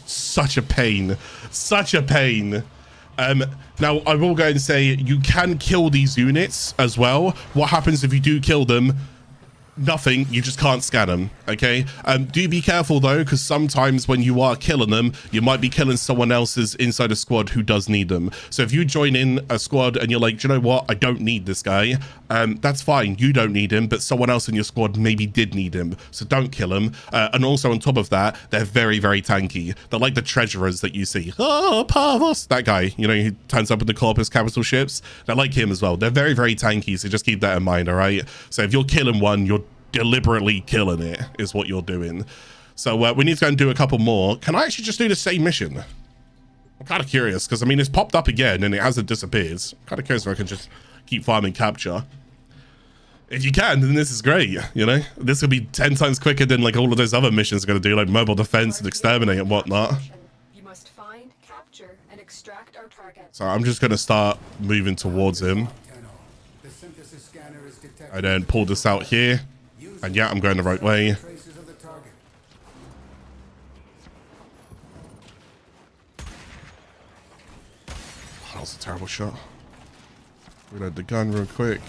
a pain. Such a pain. Now I will go and say you can kill these units as well. What happens if you do kill them? Nothing, you just can't scan them, okay? Do be careful though, because sometimes when you are killing them, you might be killing someone else's inside a squad who does need them. So if you join in a squad and you're like, do you know what, I don't need this guy, that's fine, you don't need him, but someone else in your squad maybe did need him, so don't kill him. And also on top of that, they're very, very tanky. They're like the treasurers that you see. Oh, Parvos, that guy, you know, who turns up with the Corpus capital ships. They're like him as well. They're very, very tanky, so just keep that in mind, all right? So if you're killing one, you're deliberately killing it is what you're doing. So we need to go and do a couple more. Can I actually just do the same mission? I'm kind of curious because I mean it's popped up again and it hasn't disappeared. I'm kind of curious if I can just keep farming capture. If you can, then this is great, you know? This will be 10 times quicker than like all of those other missions are going to do, like mobile defense and exterminate and whatnot. You must find, capture, and extract our target. So I'm just going to start moving towards him. I then pull this out here. And yeah, I'm going the right way. Oh, that was a terrible shot. Reload the gun real quick.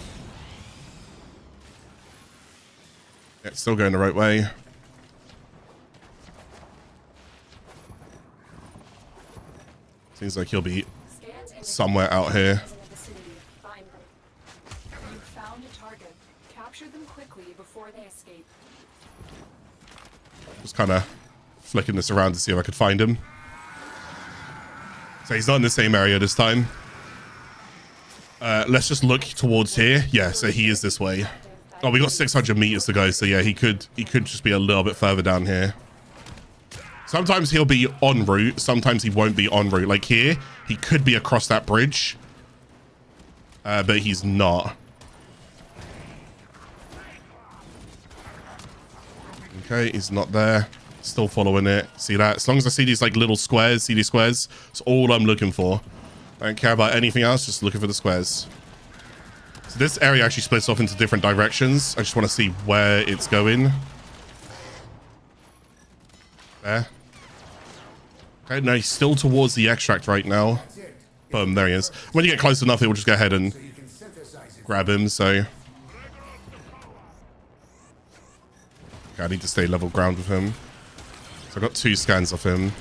Yeah, it's still going the right way. Seems like he'll be somewhere out here. Just kind of flicking this around to see if I could find him. So he's not in the same area this time. Let's just look towards here. Yeah, so he is this way. Oh, we got 600 meters to go. So yeah, he could just be a little bit further down here. Sometimes he'll be en route. Sometimes he won't be en route. Like here, he could be across that bridge. But he's not. Okay, he's not there. Still following it. See that? As long as I see these like little squares, see these squares, it's all I'm looking for. I don't care about anything else, just looking for the squares. So this area actually splits off into different directions. I just want to see where it's going. There. Okay, no, he's still towards the extract right now. Boom, there he is. When you get close enough, it will just go ahead and grab him, so... Okay, I need to stay level ground with him. So I got 2 scans of him.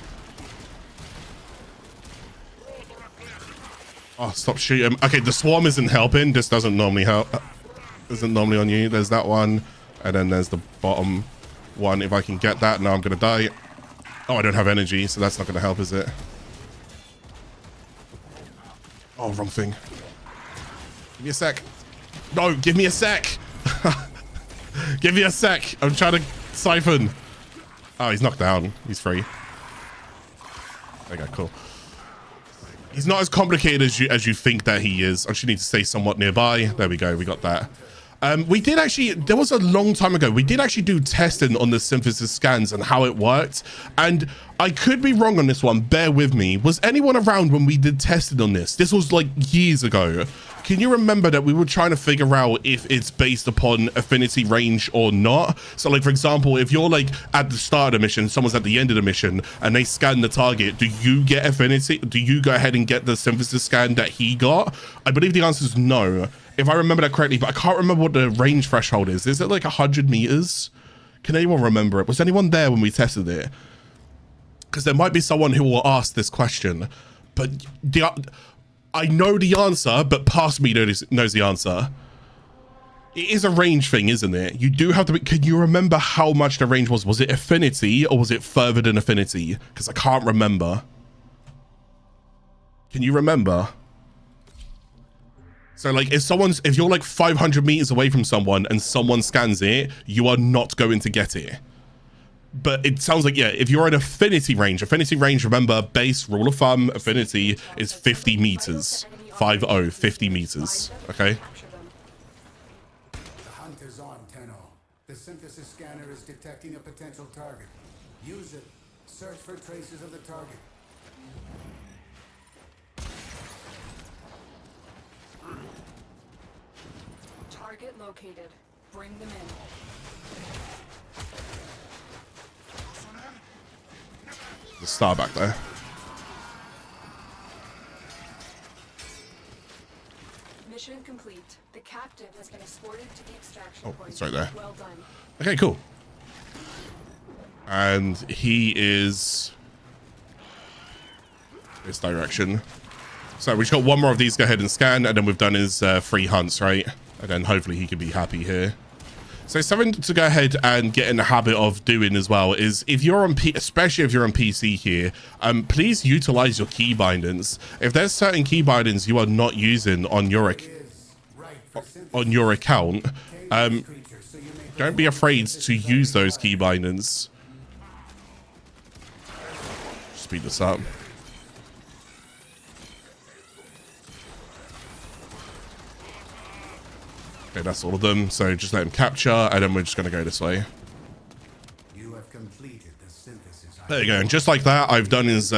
Oh, stop shooting. Okay, the swarm isn't helping. This doesn't normally help. Isn't normally on you. There's that one. And then there's the bottom one. If I can get that, now I'm going to die. Oh, I don't have energy, so that's not going to help, is it? Oh, wrong thing. Give me a sec. No, give me a sec. Give me a sec. I'm trying to siphon. Oh, he's knocked down. He's free. Okay, cool. He's not as complicated as you think that he is. I should need to stay somewhat nearby. There we go. We got that. We did actually, there was a long time ago, we did actually do testing on the synthesis scans and how it worked. And I could be wrong on this one. Bear with me. Was anyone around when we did testing on this? This was like years ago. Can you remember that we were trying to figure out if it's based upon affinity range or not? So like, for example, if you're like at the start of the mission, someone's at the end of the mission and they scan the target, do you get affinity? Do you go ahead and get the synthesis scan that he got? I believe the answer is no, if I remember that correctly, but I can't remember what the range threshold is. Is it like 100 meters? Can anyone remember it? Was anyone there when we tested it? Because there might be someone who will ask this question, but I know the answer, but past me knows the answer. It is a range thing, isn't it? You do have to be, can you remember how much the range was? Was it affinity or was it further than affinity? Because I can't remember. Can you remember? So like if you're like 500 meters away from someone and someone scans it, you are not going to get it. But it sounds like, yeah, if you're in affinity range, remember, base rule of thumb, affinity is 50 meters. 50 meters. Okay. The hunt is on, Tenno. The synthesis scanner is detecting a potential target. Use it. Search for traces of the target. Target located. Bring them in. The star back there. Mission complete. The captive has been escorted to the extraction point. It's right there. Well done. Okay, cool. And he is this direction. So we've got one more of these. Go ahead and scan, and then we've done his 3 hunts, right? And then hopefully he can be happy here. So something to go ahead and get in the habit of doing as well is if you're on especially if you're on PC here, please utilize your key bindings. If there's certain key bindings you are not using on your account, don't be afraid to use those key bindings. Speed this up. Okay, that's all of them. So just let him capture, and then we're just going to go this way. You have completed the synthesis. There you go. And just like that, I've done his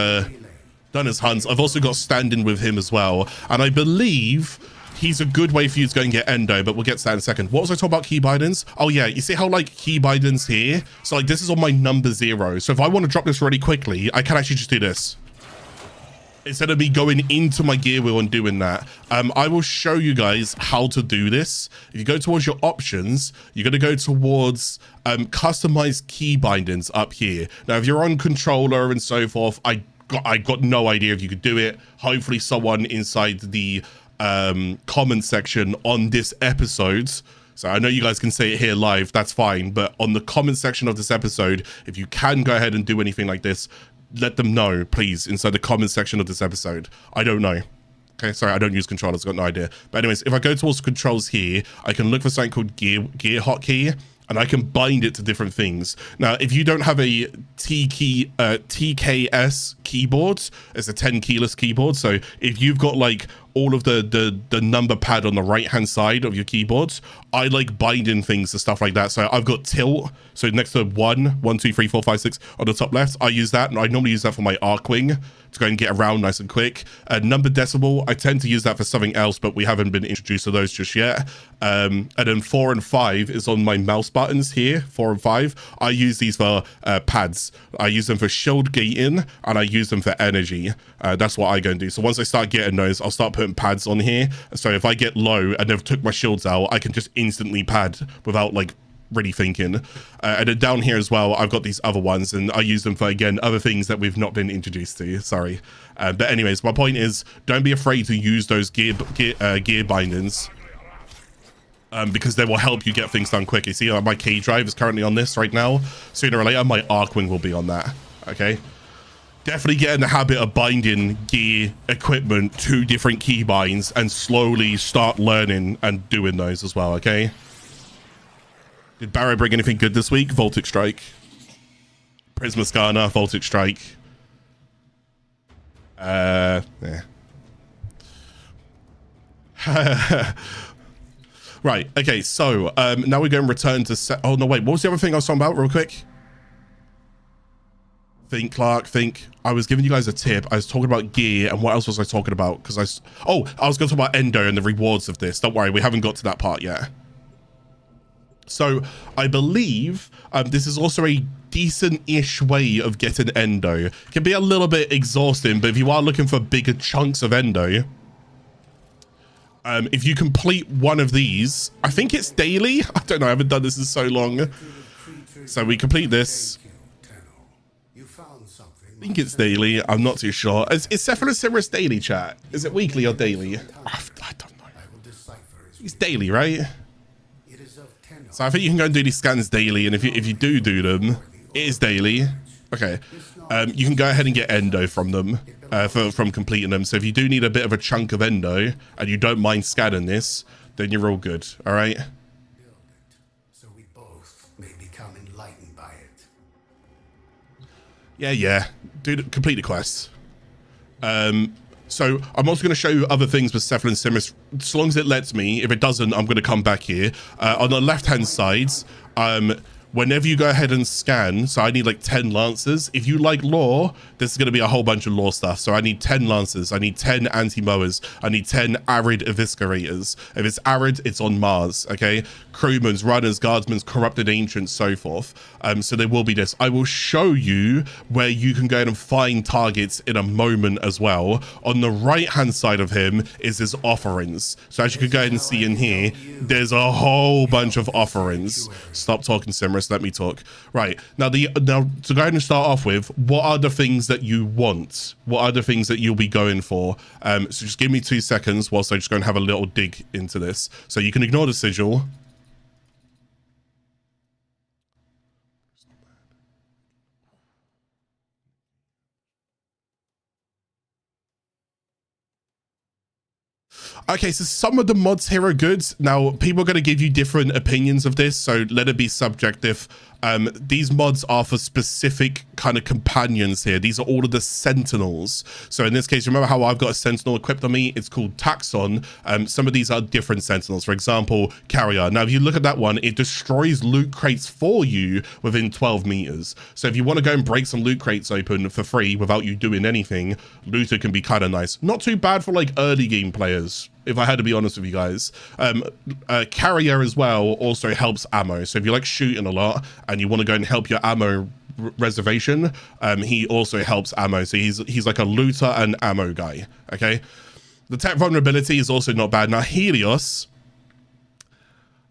hunts. I've also got stand-in with him as well. And I believe he's a good way for you to go and get endo, but we'll get to that in a second. What was I talking about key bindings? Oh yeah, you see how like key bindings here? So like this is on my number 0. So if I want to drop this really quickly, I can actually just do this. Instead of me going into my gear wheel and doing that. I will show you guys how to do this. If you go towards your options, you're going to go towards customize key bindings up here. Now, if you're on controller and so forth, I got no idea if you could do it. Hopefully someone inside the comment section on this episode, so I know you guys can say it here live, that's fine, but on the comment section of this episode, if you can go ahead and do anything like this, let them know, please, inside the comment section of this episode. I don't know. Okay, sorry, I don't use controllers, got no idea. But anyways, if I go towards controls here, I can look for something called gear hotkey, and I can bind it to different things. Now, if you don't have a TKS keyboard, it's a 10 keyless keyboard. So if you've got like all of the number pad on the right hand side of your keyboards, I like binding things to stuff like that. So I've got tilt, so next to 1, 2, 3, 4, 5, 6 on the top left, I use that, and I normally use that for my arc wing to go and get around nice and quick. Number decimal, I tend to use that for something else, but we haven't been introduced to those just yet. And then 4 and 5 is on my mouse buttons here. 4 and 5, I use these for pads. I use them for shield gating, and I use them for energy. That's what I go and do. So once I start getting those, I'll start putting pads on here. So if I get low and they've took my shields out, I can just instantly pad without like really thinking. And then down here as well, I've got these other ones, and I use them for, again, other things that we've not been introduced to. Sorry. But anyways, my point is, don't be afraid to use those gear bindings, because they will help you get things done quick. You see, my key drive is currently on this right now. Sooner or later, my arc wing will be on that. Okay. Definitely get in the habit of binding gear equipment to different key binds and slowly start learning and doing those as well. Okay. Did Baro bring anything good this week? Voltic Strike. Prisma Scanner, Voltic Strike. Yeah. Right, okay, so now we're going to return to oh no, wait, what was the other thing I was talking about real quick? Think, Clarke, think. I was giving you guys a tip. I was talking about gear, and what else was I talking about? Because I was going to talk about Endo and the rewards of this. Don't worry, we haven't got to that part yet. So I believe this is also a decent-ish way of getting Endo. It can be a little bit exhausting, but if you are looking for bigger chunks of Endo, if you complete one of these, I think it's daily. I don't know, I haven't done this in so long. So we complete this. I think it's daily. I'm not too sure. Is Cephalon Simaris daily, chat? Is it weekly or daily? I don't know. It's daily, right? So I think you can go and do these scans daily, and if you do them, it is daily. Okay. You can go ahead and get Endo from them, from completing them. So if you do need a bit of a chunk of Endo, and you don't mind scanning this, then you're all good. All right? So we both may become enlightened by it. Yeah. Complete the quest. So I'm also going to show you other things with Cephalon Simaris, as long as it lets me. If it doesn't, I'm going to come back here. On the left-hand side, whenever you go ahead and scan, so I need like 10 lancers. If you like lore, this is going to be a whole bunch of lore stuff. So I need 10 lancers, I need 10 anti-mowers, I need 10 arid eviscerators. If it's arid, it's on Mars, okay? Crewmans, runners, guardsmen, corrupted ancients, so forth. So there will be this. I will show you where you can go ahead and find targets in a moment as well. On the right-hand side of him is his offerings. So as you can go ahead and see in here, there's a whole bunch of offerings. Stop talking, Simaris. Let me talk. Right, now to go ahead and start off with, what are the things that you want? What are the things that you'll be going for? So just give me 2 seconds whilst I just go and have a little dig into this. So you can ignore the sigil. Okay, so some of the mods here are good. Now, people are going to give you different opinions of this, so let it be subjective. These mods are for specific kind of companions here. These are all of the sentinels. So in this case, remember how I've got a sentinel equipped on me? It's called Taxon. Some of these are different sentinels. For example, Carrier. Now, if you look at that one, it destroys loot crates for you within 12 meters. So if you want to go and break some loot crates open for free without you doing anything, Looter can be kind of nice. Not too bad for like early game players, if I had to be honest with you guys. Carrier as well also helps ammo. So if you like shooting a lot and you want to go and help your ammo reservation, he also helps ammo. So he's like a looter and ammo guy. Okay, the tech vulnerability is also not bad. Now Helios,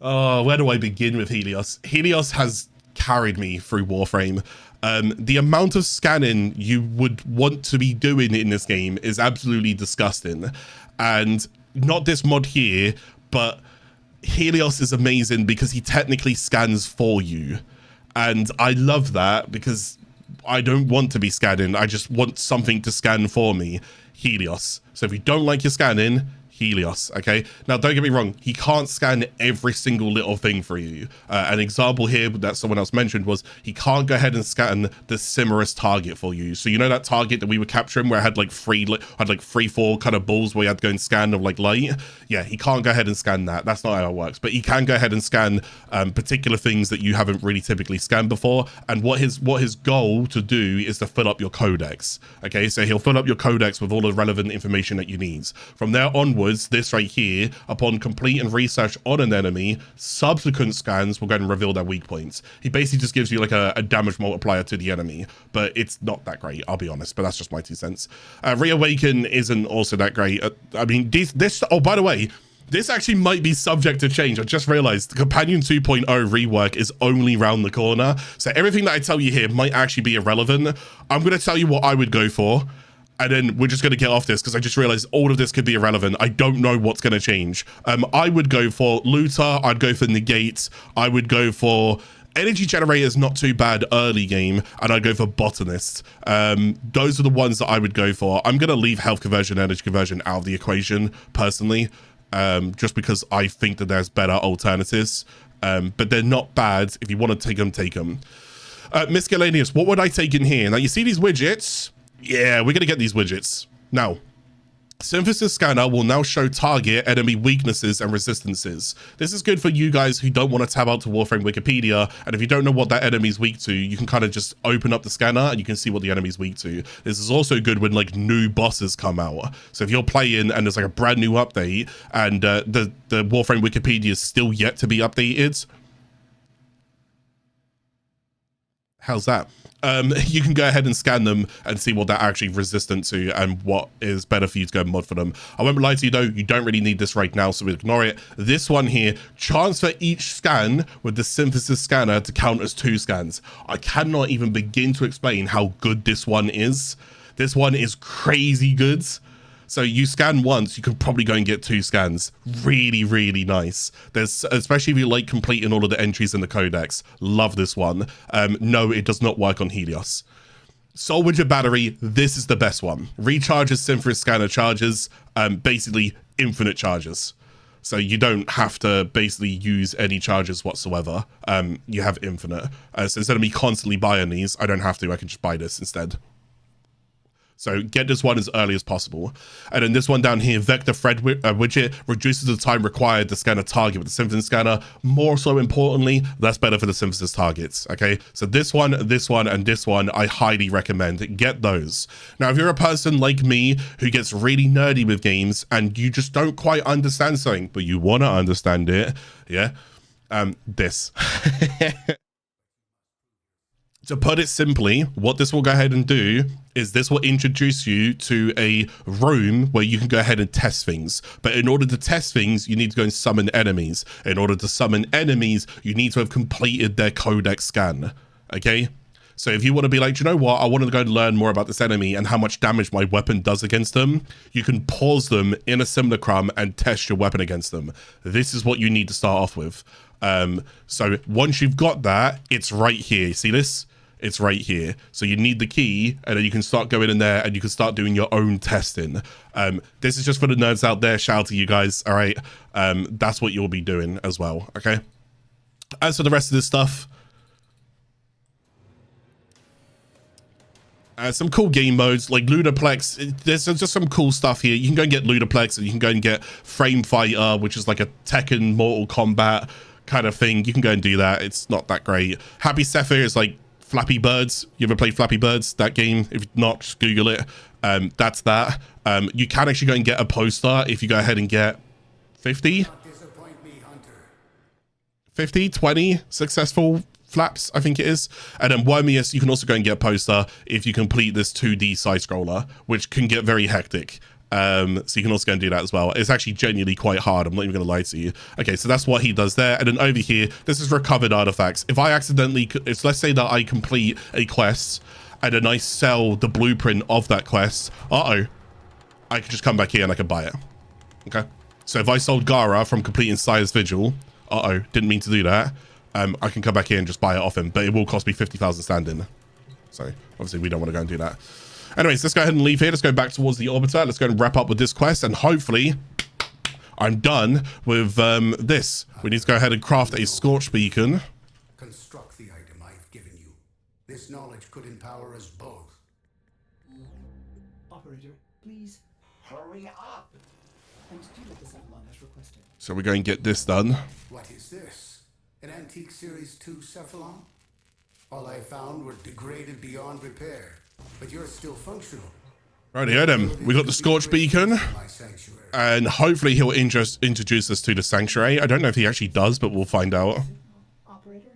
oh, where do I begin with Helios? Helios has carried me through Warframe. The amount of scanning you would want to be doing in this game is absolutely disgusting. And not this mod here, but Helios is amazing because he technically scans for you. And I love that because I don't want to be scanning. I just want something to scan for me. Helios. So if you don't like your scanning, Helios, okay? Now, don't get me wrong. He can't scan every single little thing for you. An example here that someone else mentioned was he can't go ahead and scan the Simaris target for you. So you know that target that we were capturing where I had like 3-4 kind of balls where you had to go and scan of like light? Yeah, he can't go ahead and scan that. That's not how it works. But he can go ahead and scan particular things that you haven't really typically scanned before. And what his goal to do is to fill up your Codex. Okay, so he'll fill up your Codex with all the relevant information that you need. From there onwards, this right here, upon complete and research on an enemy, subsequent scans will go and reveal their weak points. He basically just gives you like a damage multiplier to the enemy, but it's not that great, I'll be honest, but that's just my 2 cents. Reawaken isn't also that great. I mean, this, oh, by the way, this actually might be subject to change. I just realized the Companion 2.0 rework is only round the corner. So everything that I tell you here might actually be irrelevant. I'm going to tell you what I would go for. And then we're just going to get off this because I just realized all of this could be irrelevant. I don't know what's going to change. I would go for Looter. I'd go for Negate. I would go for Energy Generator is not too bad early game. And I'd go for Botanist. Those are the ones that I would go for. I'm going to leave Health Conversion, Energy Conversion out of the equation personally. Just because I think that there's better alternatives. But they're not bad. If you want to take them, take them. Miscellaneous, what would I take in here? Now, you see these widgets? Yeah, we're going to get these widgets. Now, Synthesis Scanner will now show target enemy weaknesses and resistances. This is good for you guys who don't want to tab out to Warframe Wikipedia, and if you don't know what that enemy's weak to, you can kind of just open up the scanner and you can see what the enemy's weak to. This is also good when like new bosses come out. So if you're playing and there's like a brand new update and the Warframe Wikipedia is still yet to be updated, how's that? You can go ahead and scan them and see what they're actually resistant to and what is better for you to go mod for them. I won't lie to you though, you don't really need this right now, so we ignore it. This one here, transfer each scan with the synthesis scanner to count as 2 scans. I cannot even begin to explain how good this one is. This one is crazy good. So you scan once, you can probably go and get 2 scans. Really, really nice. There's, especially if you like completing all of the entries in the Codex. Love this one. No, it does not work on Helios. Soul Widget Battery, this is the best one. Recharges synthesis scanner charges, basically infinite charges. So you don't have to basically use any charges whatsoever. You have infinite. So instead of me constantly buying these, I don't have to, I can just buy this instead. So get this one as early as possible. And then this one down here, Vector Thread Widget, reduces the time required to scan a target with the synthesis scanner. More so importantly, that's better for the synthesis targets, okay? So this one, and this one, I highly recommend. Get those. Now, if you're a person like me who gets really nerdy with games and you just don't quite understand something, but you want to understand it, yeah, this. To put it simply, what this will go ahead and do is this will introduce you to a room where you can go ahead and test things. But in order to test things, you need to go and summon enemies. In order to summon enemies, you need to have completed their Codex scan, okay? So if you want to be like, do you know what? I want to go and learn more about this enemy and how much damage my weapon does against them. You can pause them in a simulacrum and test your weapon against them. This is what you need to start off with. So once you've got that, it's right here. See this? It's right here. So you need the key and then you can start going in there and you can start doing your own testing. This is just for the nerds out there. Shout out to you guys. All right. That's what you'll be doing as well. Okay. As for the rest of this stuff, some cool game modes like Ludoplex. There's just some cool stuff here. You can go and get Ludoplex and you can go and get Frame Fighter, which is like a Tekken Mortal Kombat kind of thing. You can go and do that. It's not that great. Happy Sapphire is like Flappy Birds. You ever played Flappy Birds? That game? If not, just Google it. That's that. You can actually go and get a poster if you go ahead and get 50, 20 successful flaps, I think it is. And then Wormius, you can also go and get a poster if you complete this 2D side scroller, which can get very hectic. So you can also go and do that as well. It's actually genuinely quite hard. I'm not even gonna lie to you. Okay, so that's what he does there. And then over here, this is recovered artifacts. If I accidentally, let's say that I complete a quest and then I sell the blueprint of that quest, I can just come back here and I can buy it. Okay, so if I sold Gara from completing Sire's Vigil, didn't mean to do that, I can come back here and just buy it off him, but it will cost me 50,000 standing. So obviously we don't want to go and do that. Anyways, let's go ahead and leave here. Let's go back towards the orbiter. Let's go and wrap up with this quest, and hopefully I'm done with this. We need to go ahead and craft a Scorch Beacon. Construct the item I've given you. This knowledge could empower us both. Operator, please hurry up and do what the Cephalon has requested. So we're going to get this done. What is this? An antique Series 2 Cephalon? All I found were degraded beyond repair. But you're still functional. Right here then, we got the Scorch Beacon, and hopefully he'll introduce us to the Sanctuary. I don't know if he actually does, but we'll find out. Operator,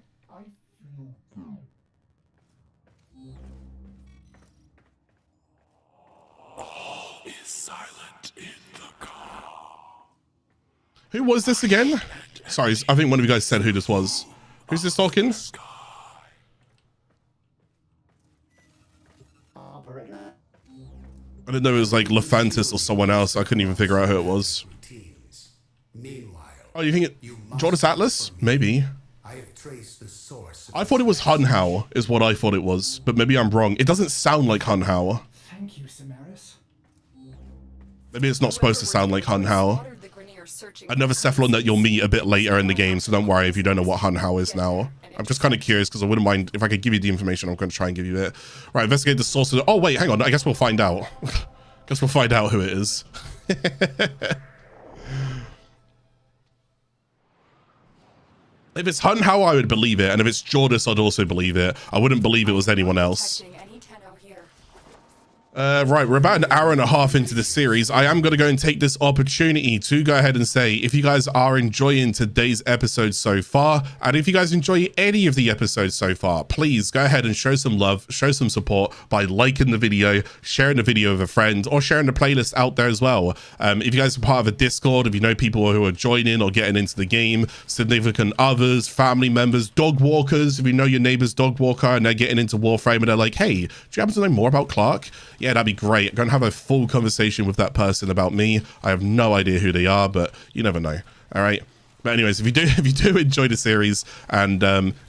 all is silent in the car. Who was this again? Sorry, I think one of you guys said who this was. Who's this talking? I didn't know it was like Lephantis or someone else. I couldn't even figure out who it was. Oh, you think it Jordis Atlas? Maybe. I thought it was Hunhao is what I thought it was, but maybe I'm wrong. It doesn't sound like Hunhao. Thank you, Simaris. Maybe it's not supposed to sound like Hunhao. Another Cephalon that you'll meet a bit later in the game, so don't worry if you don't know what Hunhao is now. I'm just kind of curious because I wouldn't mind if I could give you the information. I'm going to try and give you it. Right, investigate the source of the... Oh, wait, hang on. I guess we'll find out. Guess we'll find out who it is. If it's Hun Hao, I would believe it, and if it's Jordis, I'd also believe it. I wouldn't believe it was anyone else. Right, we're about an hour and a half into the series. I am going to go and take this opportunity to go ahead and say, if you guys are enjoying today's episode so far, and if you guys enjoy any of the episodes so far, please go ahead and show some love, show some support by liking the video, sharing the video with a friend, or sharing the playlist out there as well. If you guys are part of a Discord, if you know people who are joining or getting into the game, significant others, family members, dog walkers, if you know your neighbor's dog walker and they're getting into Warframe and they're like, hey, do you happen to know more about Clarke? Yeah, that'd be great. Go and have a full conversation with that person about me. I have no idea who they are, but you never know. All right. But anyways, if you do enjoy the series, and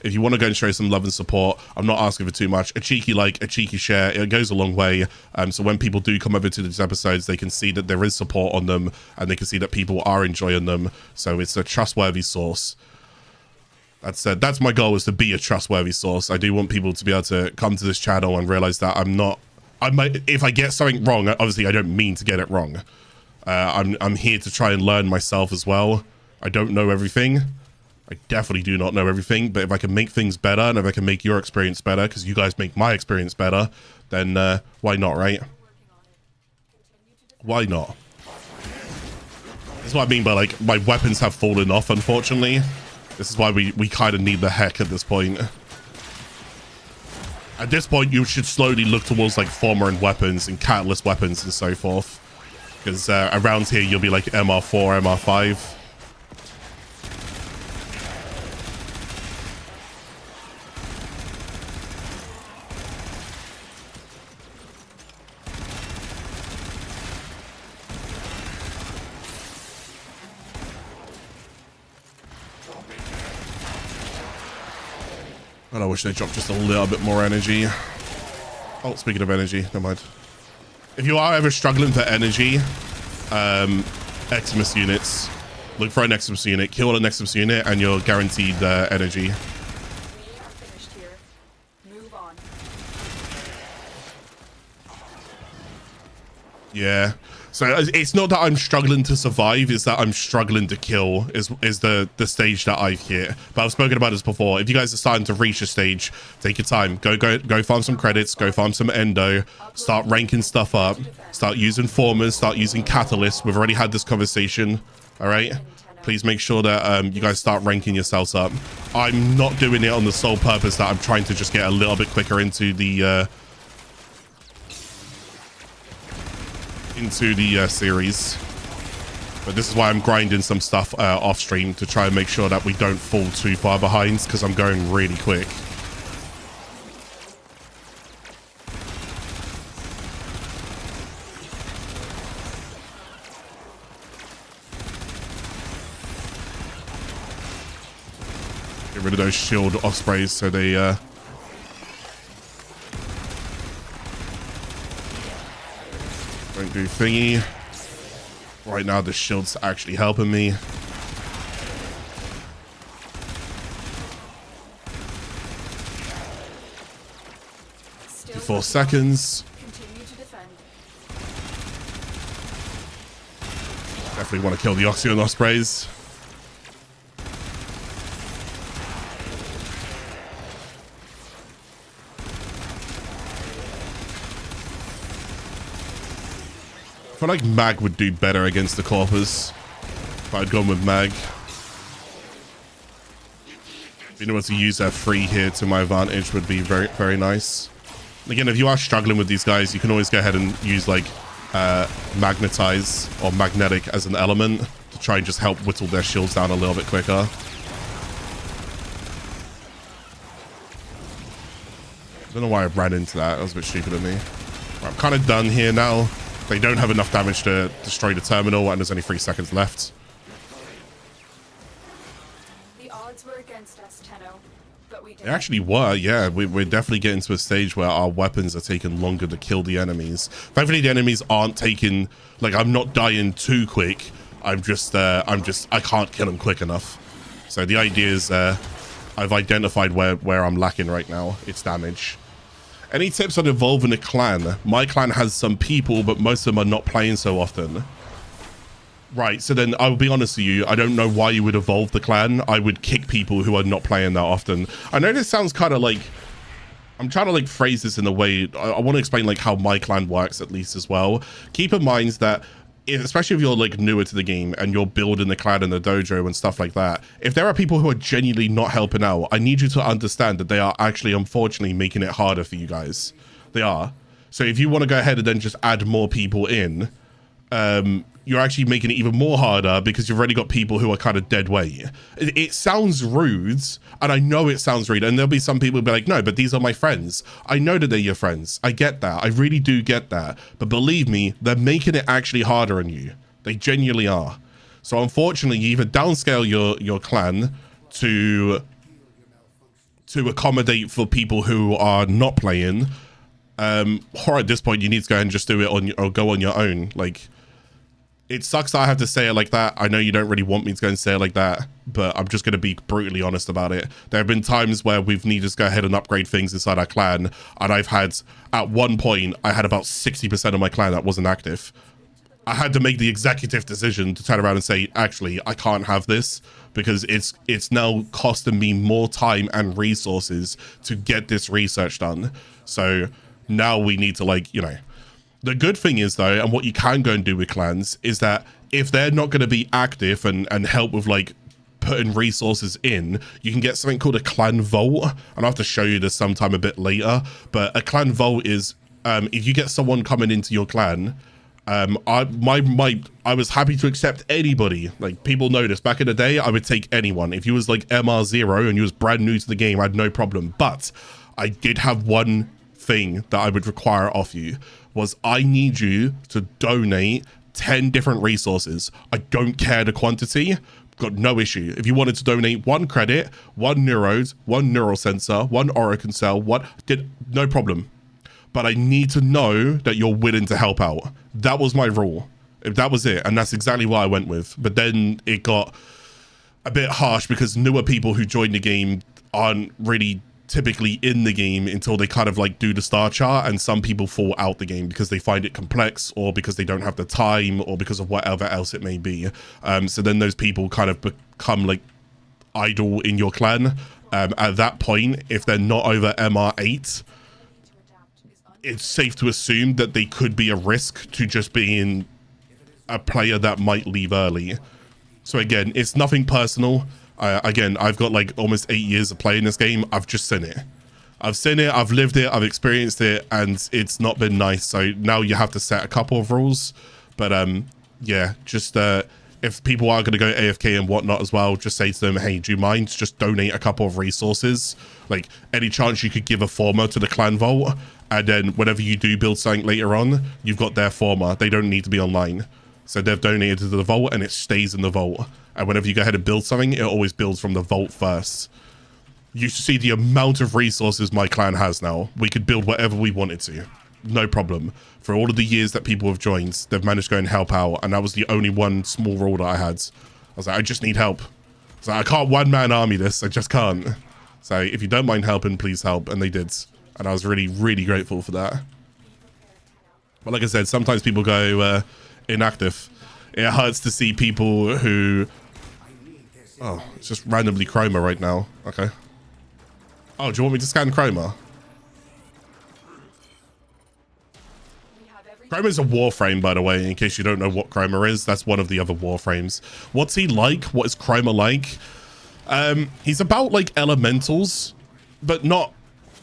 if you want to go and show some love and support, I'm not asking for too much. A cheeky like, a cheeky share, it goes a long way. So when people do come over to these episodes, they can see that there is support on them, and they can see that people are enjoying them. So it's a trustworthy source. That's my goal, is to be a trustworthy source. I do want people to be able to come to this channel and realize that if I get something wrong, obviously I don't mean to get it wrong. I'm here to try and learn myself as well. I don't know everything. I definitely do not know everything, but if I can make things better, and if I can make your experience better, because you guys make my experience better, then why not, right? Why not? That's what I mean by, like, my weapons have fallen off, unfortunately. This is why we kind of need the heck at this point. At this point, you should slowly look towards like Forma and weapons and catalyst weapons and so forth. Because around here, you'll be like MR4, MR5. And I wish they dropped just a little bit more energy. Oh, speaking of energy, never mind. If you are ever struggling for energy, Eximus units, look for an Eximus unit, kill an Eximus unit, and you're guaranteed energy. We are finished here. Move on. Yeah. So it's not that I'm struggling to survive, it's that I'm struggling to kill is the stage that I've hit. But I've spoken about this before. If you guys are starting to reach a stage, take your time. Go farm some credits, go farm some endo, start ranking stuff up, start using Formas, start using catalysts. We've already had this conversation. All right. Please make sure that you guys start ranking yourselves up. I'm not doing it on the sole purpose that I'm trying to just get a little bit quicker into the series, but this is why I'm grinding some stuff off stream to try and make sure that we don't fall too far behind, because I'm going really quick. Get rid of those shield ospreys so they don't do thingy. Right now the shield's actually helping me. Still 4 seconds. Continue to defend. Definitely want to kill the Oxyon Ospreys. I feel like Mag would do better against the Corpus if I'd gone with Mag. Being able to use that free here to my advantage would be very, very nice. Again, if you are struggling with these guys, you can always go ahead and use like Magnetize or Magnetic as an element to try and just help whittle their shields down a little bit quicker. I don't know why I ran into that. That was a bit stupid of me. Right, I'm kind of done here now. They don't have enough damage to destroy the terminal, and there's only 3 seconds left. The odds were against us, Tenno, but we did. They actually were, yeah. We're definitely getting to a stage where our weapons are taking longer to kill the enemies. Thankfully, the enemies aren't taking, like, I'm not dying too quick. I can't kill them quick enough. So the idea is, I've identified where I'm lacking right now. It's damage. Any tips on evolving a clan? My clan has some people, but most of them are not playing so often. Right, so then I will be honest with you, I don't know why you would evolve the clan. I would kick people who are not playing that often. I know this sounds kind of like, I'm trying to like phrase this in a way, I want to explain like how my clan works at least as well. Keep in mind that, especially if you're like newer to the game and you're building the clan and the dojo and stuff like that, if there are people who are genuinely not helping out, I need you to understand that they are actually unfortunately making it harder for you guys. They are. So if you want to go ahead and then just add more people in, you're actually making it even more harder because you've already got people who are kind of dead weight. It sounds rude, and I know it sounds rude, and there'll be some people who'll be like, no, but these are my friends. I know that they're your friends. I get that. I really do get that. But believe me, they're making it actually harder on you. They genuinely are. So unfortunately, you either downscale your clan to accommodate for people who are not playing, or at this point, you need to go and just do it or go on your own. Like, it sucks that I have to say it like that. I know you don't really want me to go and say it like that, but I'm just going to be brutally honest about it. There have been times where we've needed to go ahead and upgrade things inside our clan, and I've had, at one point, I had about 60% of my clan that wasn't active. I had to make the executive decision to turn around and say, actually, I can't have this, because it's now costing me more time and resources to get this research done. So now we need to, like, you know, the good thing is though, and what you can go and do with clans, is that if they're not going to be active and help with like putting resources in, you can get something called a clan vault. And I'll have to show you this sometime a bit later, but a clan vault is, if you get someone coming into your clan, I was happy to accept anybody. Like, people know this. Back in the day, I would take anyone. If you was like MR0 and you was brand new to the game, I had no problem. But I did have one thing that I would require of you, was I need you to donate 10 different resources. I don't care the quantity, got no issue. If you wanted to donate 1 credit, 1 neuros, 1 neural sensor, 1 Orokin cell, no problem. But I need to know that you're willing to help out. That was my rule. That was it, and that's exactly what I went with. But then it got a bit harsh because newer people who join the game aren't really typically in the game until they kind of like do the star chart, and some people fall out the game because they find it complex, or because they don't have the time, or because of whatever else it may be. So then those people kind of become like idle in your clan. At that point, if they're not over MR8, it's safe to assume that they could be a risk to just being a player that might leave early. So again, it's nothing personal. Again, I've got like almost 8 years of playing this game. I've just seen it. I've seen it, I've lived it, I've experienced it, and it's not been nice. So now you have to set a couple of rules. But yeah, just if people are going to go AFK and whatnot as well, just say to them, hey, do you mind just donate a couple of resources? Like, any chance you could give a Forma to the clan vault, and then whenever you do build something later on, you've got their Forma. They don't need to be online. So they've donated to the vault and it stays in the vault. And whenever you go ahead and build something, it always builds from the vault first. You should see the amount of resources my clan has now. We could build whatever we wanted to. No problem. For all of the years that people have joined, they've managed to go and help out. And that was the only one small rule that I had. I was like, I just need help. So I can't one-man army this. I just can't. So if you don't mind helping, please help. And they did. And I was really, really grateful for that. But like I said, sometimes people go inactive. It hurts to see people who... Oh, it's just randomly Chroma right now. Okay. Oh, do you want me to scan Chroma? Chroma is a Warframe, by the way, in case you don't know what Chroma is. That's one of the other Warframes. What's he like? What is Chroma like? He's about like elementals, but not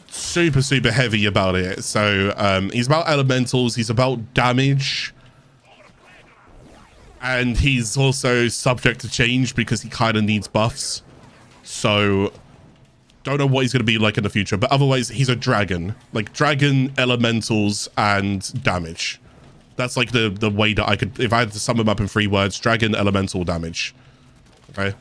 super, super heavy about it. So he's about elementals. He's about damage. And he's also subject to change because he kind of needs buffs. So don't know what he's going to be like in the future. But otherwise, he's a dragon. Like dragon, elementals, and damage. That's like the way that I could... If I had to sum him up in 3 words, dragon, elemental, damage. Okay.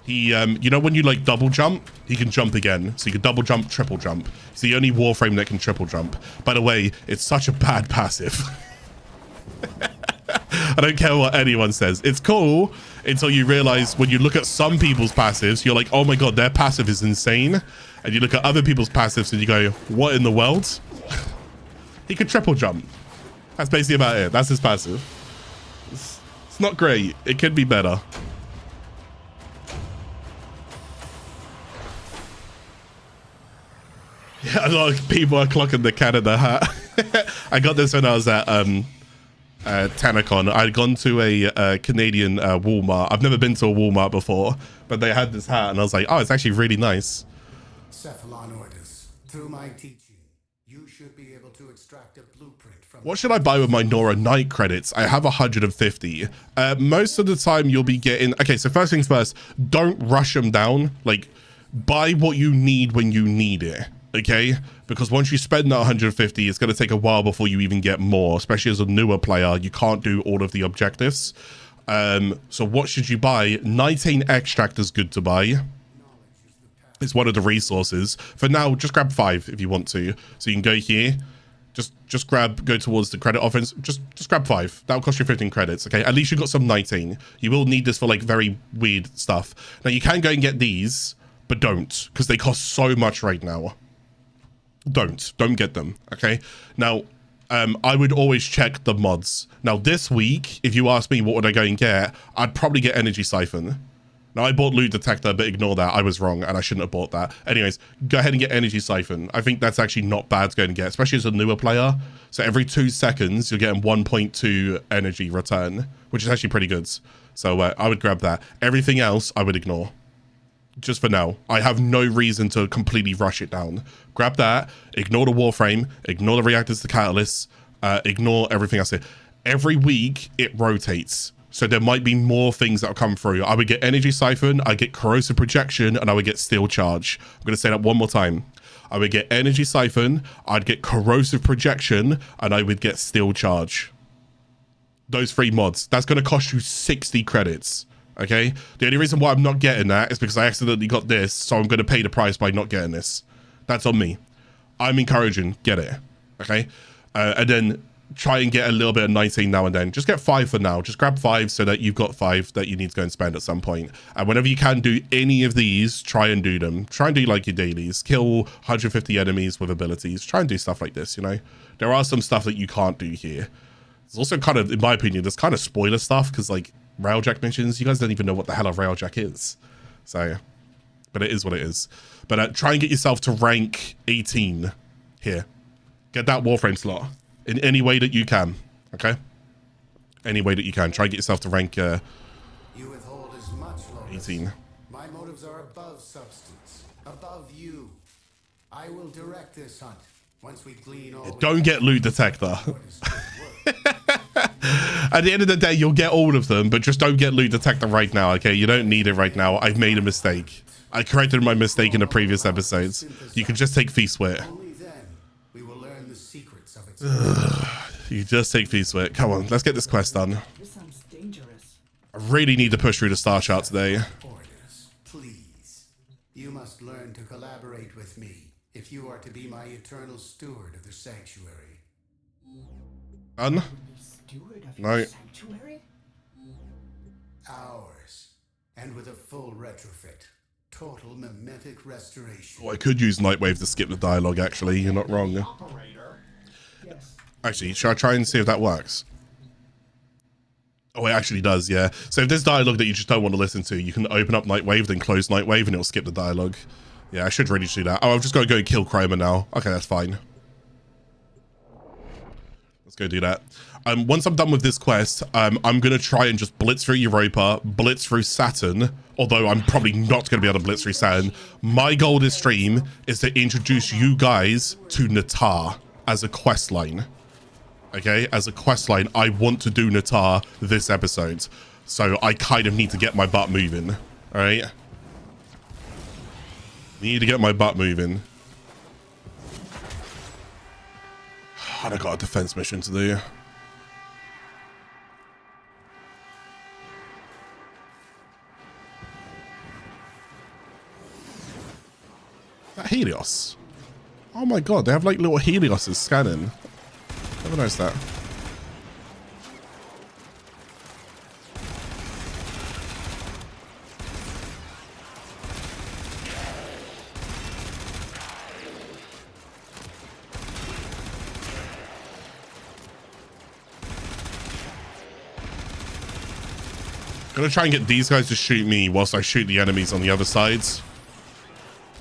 He, you know when you like double jump? He can jump again. So you can double jump, triple jump. It's the only Warframe that can triple jump. By the way, it's such a bad passive. I don't care what anyone says. It's cool until you realize when you look at some people's passives, you're like, oh my god, their passive is insane. And you look at other people's passives and you go, what in the world? He could triple jump. That's basically about it. That's his passive. It's not great. It could be better. Yeah, a lot of people are clocking the Canada hat. I got this when I was at Tennocon. I'd gone to a Canadian Walmart. I've never been to a Walmart before, but they had this hat, and I was like, oh, it's actually really nice. Cephalon orders. Through my teaching, you should be able to extract a blueprint from... What should I buy with my Nora Knight credits? I have 150. Most of the time you'll be getting... Okay, so first things first, don't rush them down. Like, buy what you need when you need it. Okay, because once you spend that 150, it's going to take a while before you even get more, especially as a newer player. You can't do all of the objectives. So what should you buy? Nitane extract is good to buy. It's one of the resources. For now, just grab 5 if you want to. So you can go here, just go towards the credit offense. Just grab 5. That'll cost you 15 credits. Okay, at least you've got some Nitane. You will need this for like very weird stuff. Now you can go and get these, but don't, because they cost so much right now. Don't get them. Okay, now I would always check the mods. Now this week, if you ask me what would I go and get, I'd probably get Energy Siphon. Now I bought Loot Detector, but ignore that. I was wrong and I shouldn't have bought that. Anyways, go ahead and get Energy Siphon. I think that's actually not bad to go and get, especially as a newer player. So every 2 seconds you're getting 1.2 energy return, which is actually pretty good. So I would grab that. Everything else I would ignore. Just for now. I have no reason to completely rush it down. Grab that, ignore the Warframe, ignore the reactors to catalysts, ignore everything else. Every week it rotates. So there might be more things that will come through. I would get Energy Siphon, I get Corrosive Projection, and I would get Steel Charge. I'm going to say that one more time. I would get Energy Siphon, I'd get Corrosive Projection, and I would get Steel Charge. Those 3 mods. That's going to cost you 60 credits. Okay, the only reason why I'm not getting that is because I accidentally got this, so I'm going to pay the price by not getting this. That's on me. I'm encouraging, get it. Okay, and then try and get a little bit of 19 now and then. Just get 5 for now. Just grab 5 so that you've got 5 that you need to go and spend at some point. And whenever you can do any of these, try and do them. Try and do like your dailies. Kill 150 enemies with abilities. Try and do stuff like this, you know. There are some stuff that you can't do here. There's also kind of, in my opinion, there's kind of spoiler stuff because like Railjack missions, you guys don't even know what the hell a Railjack is. So, but it is what it is. But try and get yourself to rank 18 here. Get that Warframe slot in any way that you can. Okay? Any way that you can. Try and get yourself to rank you withhold as much, 18. My motives are above substance, above you. I will direct this hunt once we glean all. Don't get Loot Detector. At the end of the day, you'll get all of them, but just don't get Loot Detector right now, okay? You don't need it right now. I've made a mistake. I corrected my mistake in the previous episodes. You can just take Feast Wit. Only then we will learn the secrets of its. You just take Feast Wit. Come on, let's get this quest done. This sounds dangerous. I really need to push through the star chart today. Orders, please. You must learn to collaborate with me if you are to be my eternal steward of the sanctuary. Done? Steward of No. your sanctuary? Ours. And with a full retrofit. Total mimetic restoration. Oh, I could use Nightwave to skip the dialogue, actually. You're not wrong. Operator. Yes. Actually, should I try and see if that works? Oh, it actually does, yeah. So if there's dialogue that you just don't want to listen to, you can open up Nightwave, then close Nightwave, and it'll skip the dialogue. Yeah, I should really do that. Oh, I've just got to go and kill Chroma now. Okay, that's fine. Let's go do that. Once I'm done with this quest, I'm going to try and just blitz through Europa, blitz through Saturn, although I'm probably not going to be able to blitz through Saturn. My goal this stream is to introduce you guys to Natah as a quest line. Okay, as a quest line, I want to do Natah this episode. So I kind of need to get my butt moving. All right. Need to get my butt moving. And I got a defense mission to do. That Helios. Oh my god, they have like little Helioses scanning. Never noticed that. Gonna try and get these guys to shoot me whilst I shoot the enemies on the other sides.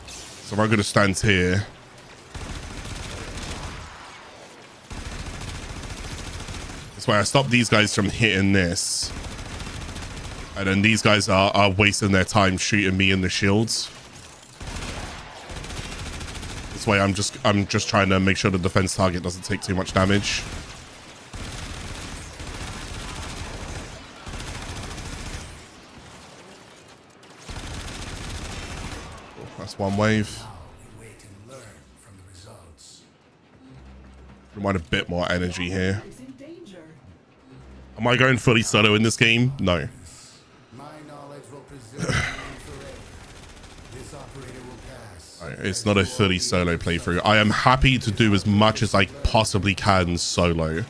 So I'm gonna stand here. This way I stop these guys from hitting this. And then these guys are wasting their time shooting me in the shields. This way I'm just trying to make sure the defense target doesn't take too much damage. That's one wave. We want a bit more energy here. Am I going fully solo in this game? No. It's not a fully solo playthrough. I am happy to do as much as I possibly can solo.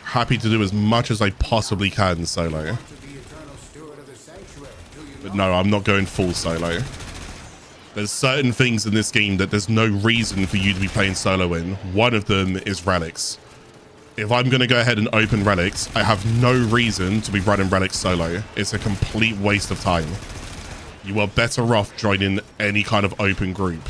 Happy to do as much as I possibly can solo. But no, I'm not going full solo. There's certain things in this game that there's no reason for you to be playing solo in. One of them is relics. If I'm going to go ahead and open relics, I have no reason to be running relics solo. It's a complete waste of time. You are better off joining any kind of open group.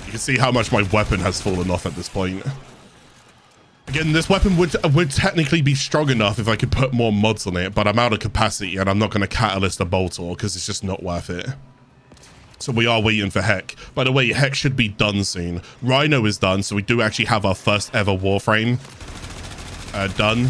You can see how much my weapon has fallen off at this point. Again, this weapon would technically be strong enough if I could put more mods on it, but I'm out of capacity and I'm not going to catalyst a Boltor because it's just not worth it. So we are waiting for Heck. By the way, Heck should be done soon. Rhino is done, so we do actually have our first ever Warframe done.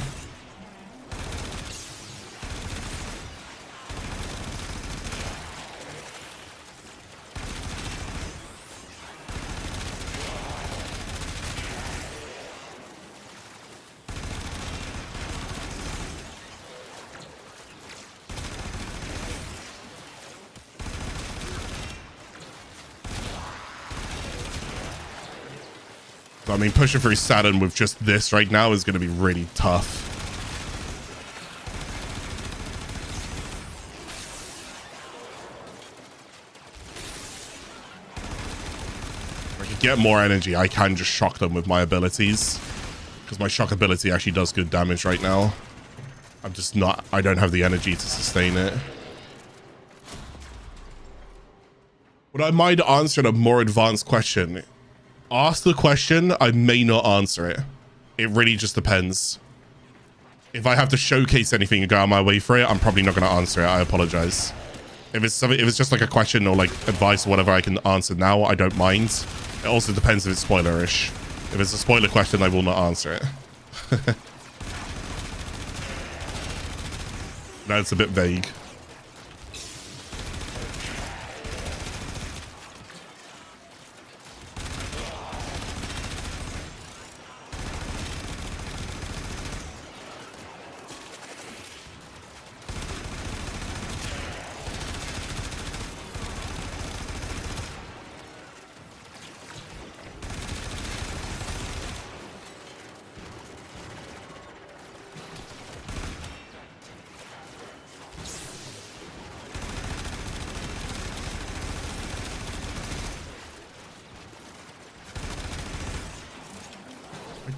I mean, pushing through Saturn with just this right now is going to be really tough. If I could get more energy, I can just shock them with my abilities. Because my shock ability actually does good damage right now. I'm just not... I don't have the energy to sustain it. Would I mind answering a more advanced question? Ask the question, I may not answer it. It really just depends. If I have to showcase anything and go out of my way for it, I'm probably not going to answer it. I apologize. If it's just like a question or like advice or whatever I can answer now, I don't mind. It also depends if it's spoilerish. If it's a spoiler question, I will not answer it. That's a bit vague.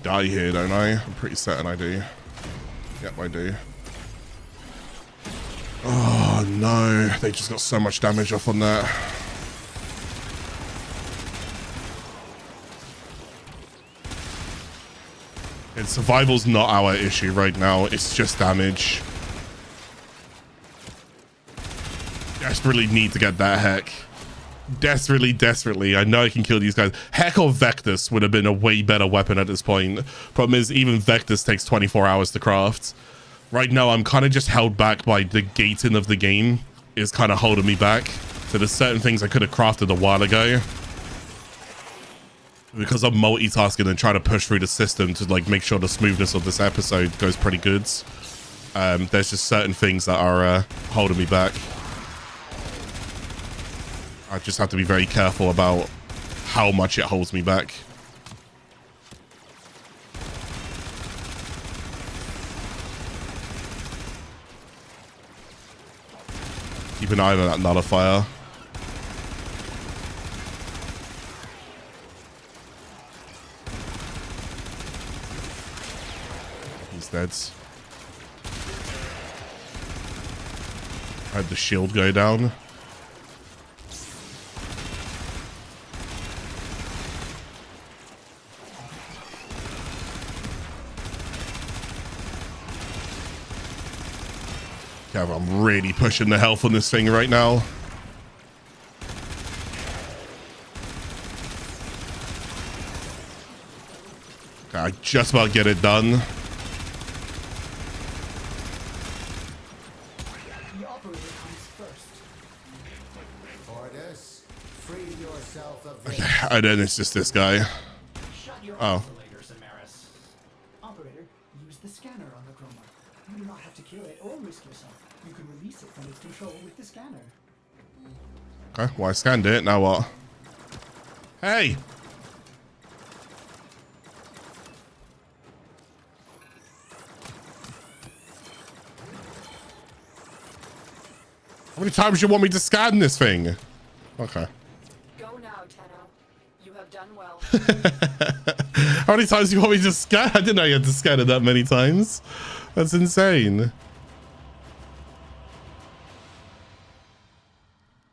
Die here, don't I? I'm pretty certain I do. Yep, I do. Oh no, they just got so much damage off on that. And survival's not our issue right now, it's just damage. Desperately need to get that Heck. Desperately. I know I can kill these guys. Heck or Vectus would have been a way better weapon at this point. Problem is, even Vectus takes 24 hours to craft. Right now, I'm kind of just held back by the gating of the game. Is kind of holding me back. So there's certain things I could have crafted a while ago. Because I'm multitasking and trying to push through the system to like make sure the smoothness of this episode goes pretty good. There's just certain things that are holding me back. I just have to be very careful about how much it holds me back. keep an eye on that nullifier. He's dead. I had the shield go down. Yeah, I'm really pushing the health on this thing right now. Okay, I just about get it done. The operator comes first. Orders, free yourself of this. Okay, and then it's just this guy. Shut your Oh. oscillator, Simaris. Operator, use the scanner on the chroma. You do not have to kill it or risk yourself. You can release it from its control with the scanner. Okay, well, I scanned it. Now what? Hey! How many times do you want me to scan this thing? Okay. Go now, Tenno. You have done well. How many times do you want me to scan? I didn't know you had to scan it that many times. That's insane.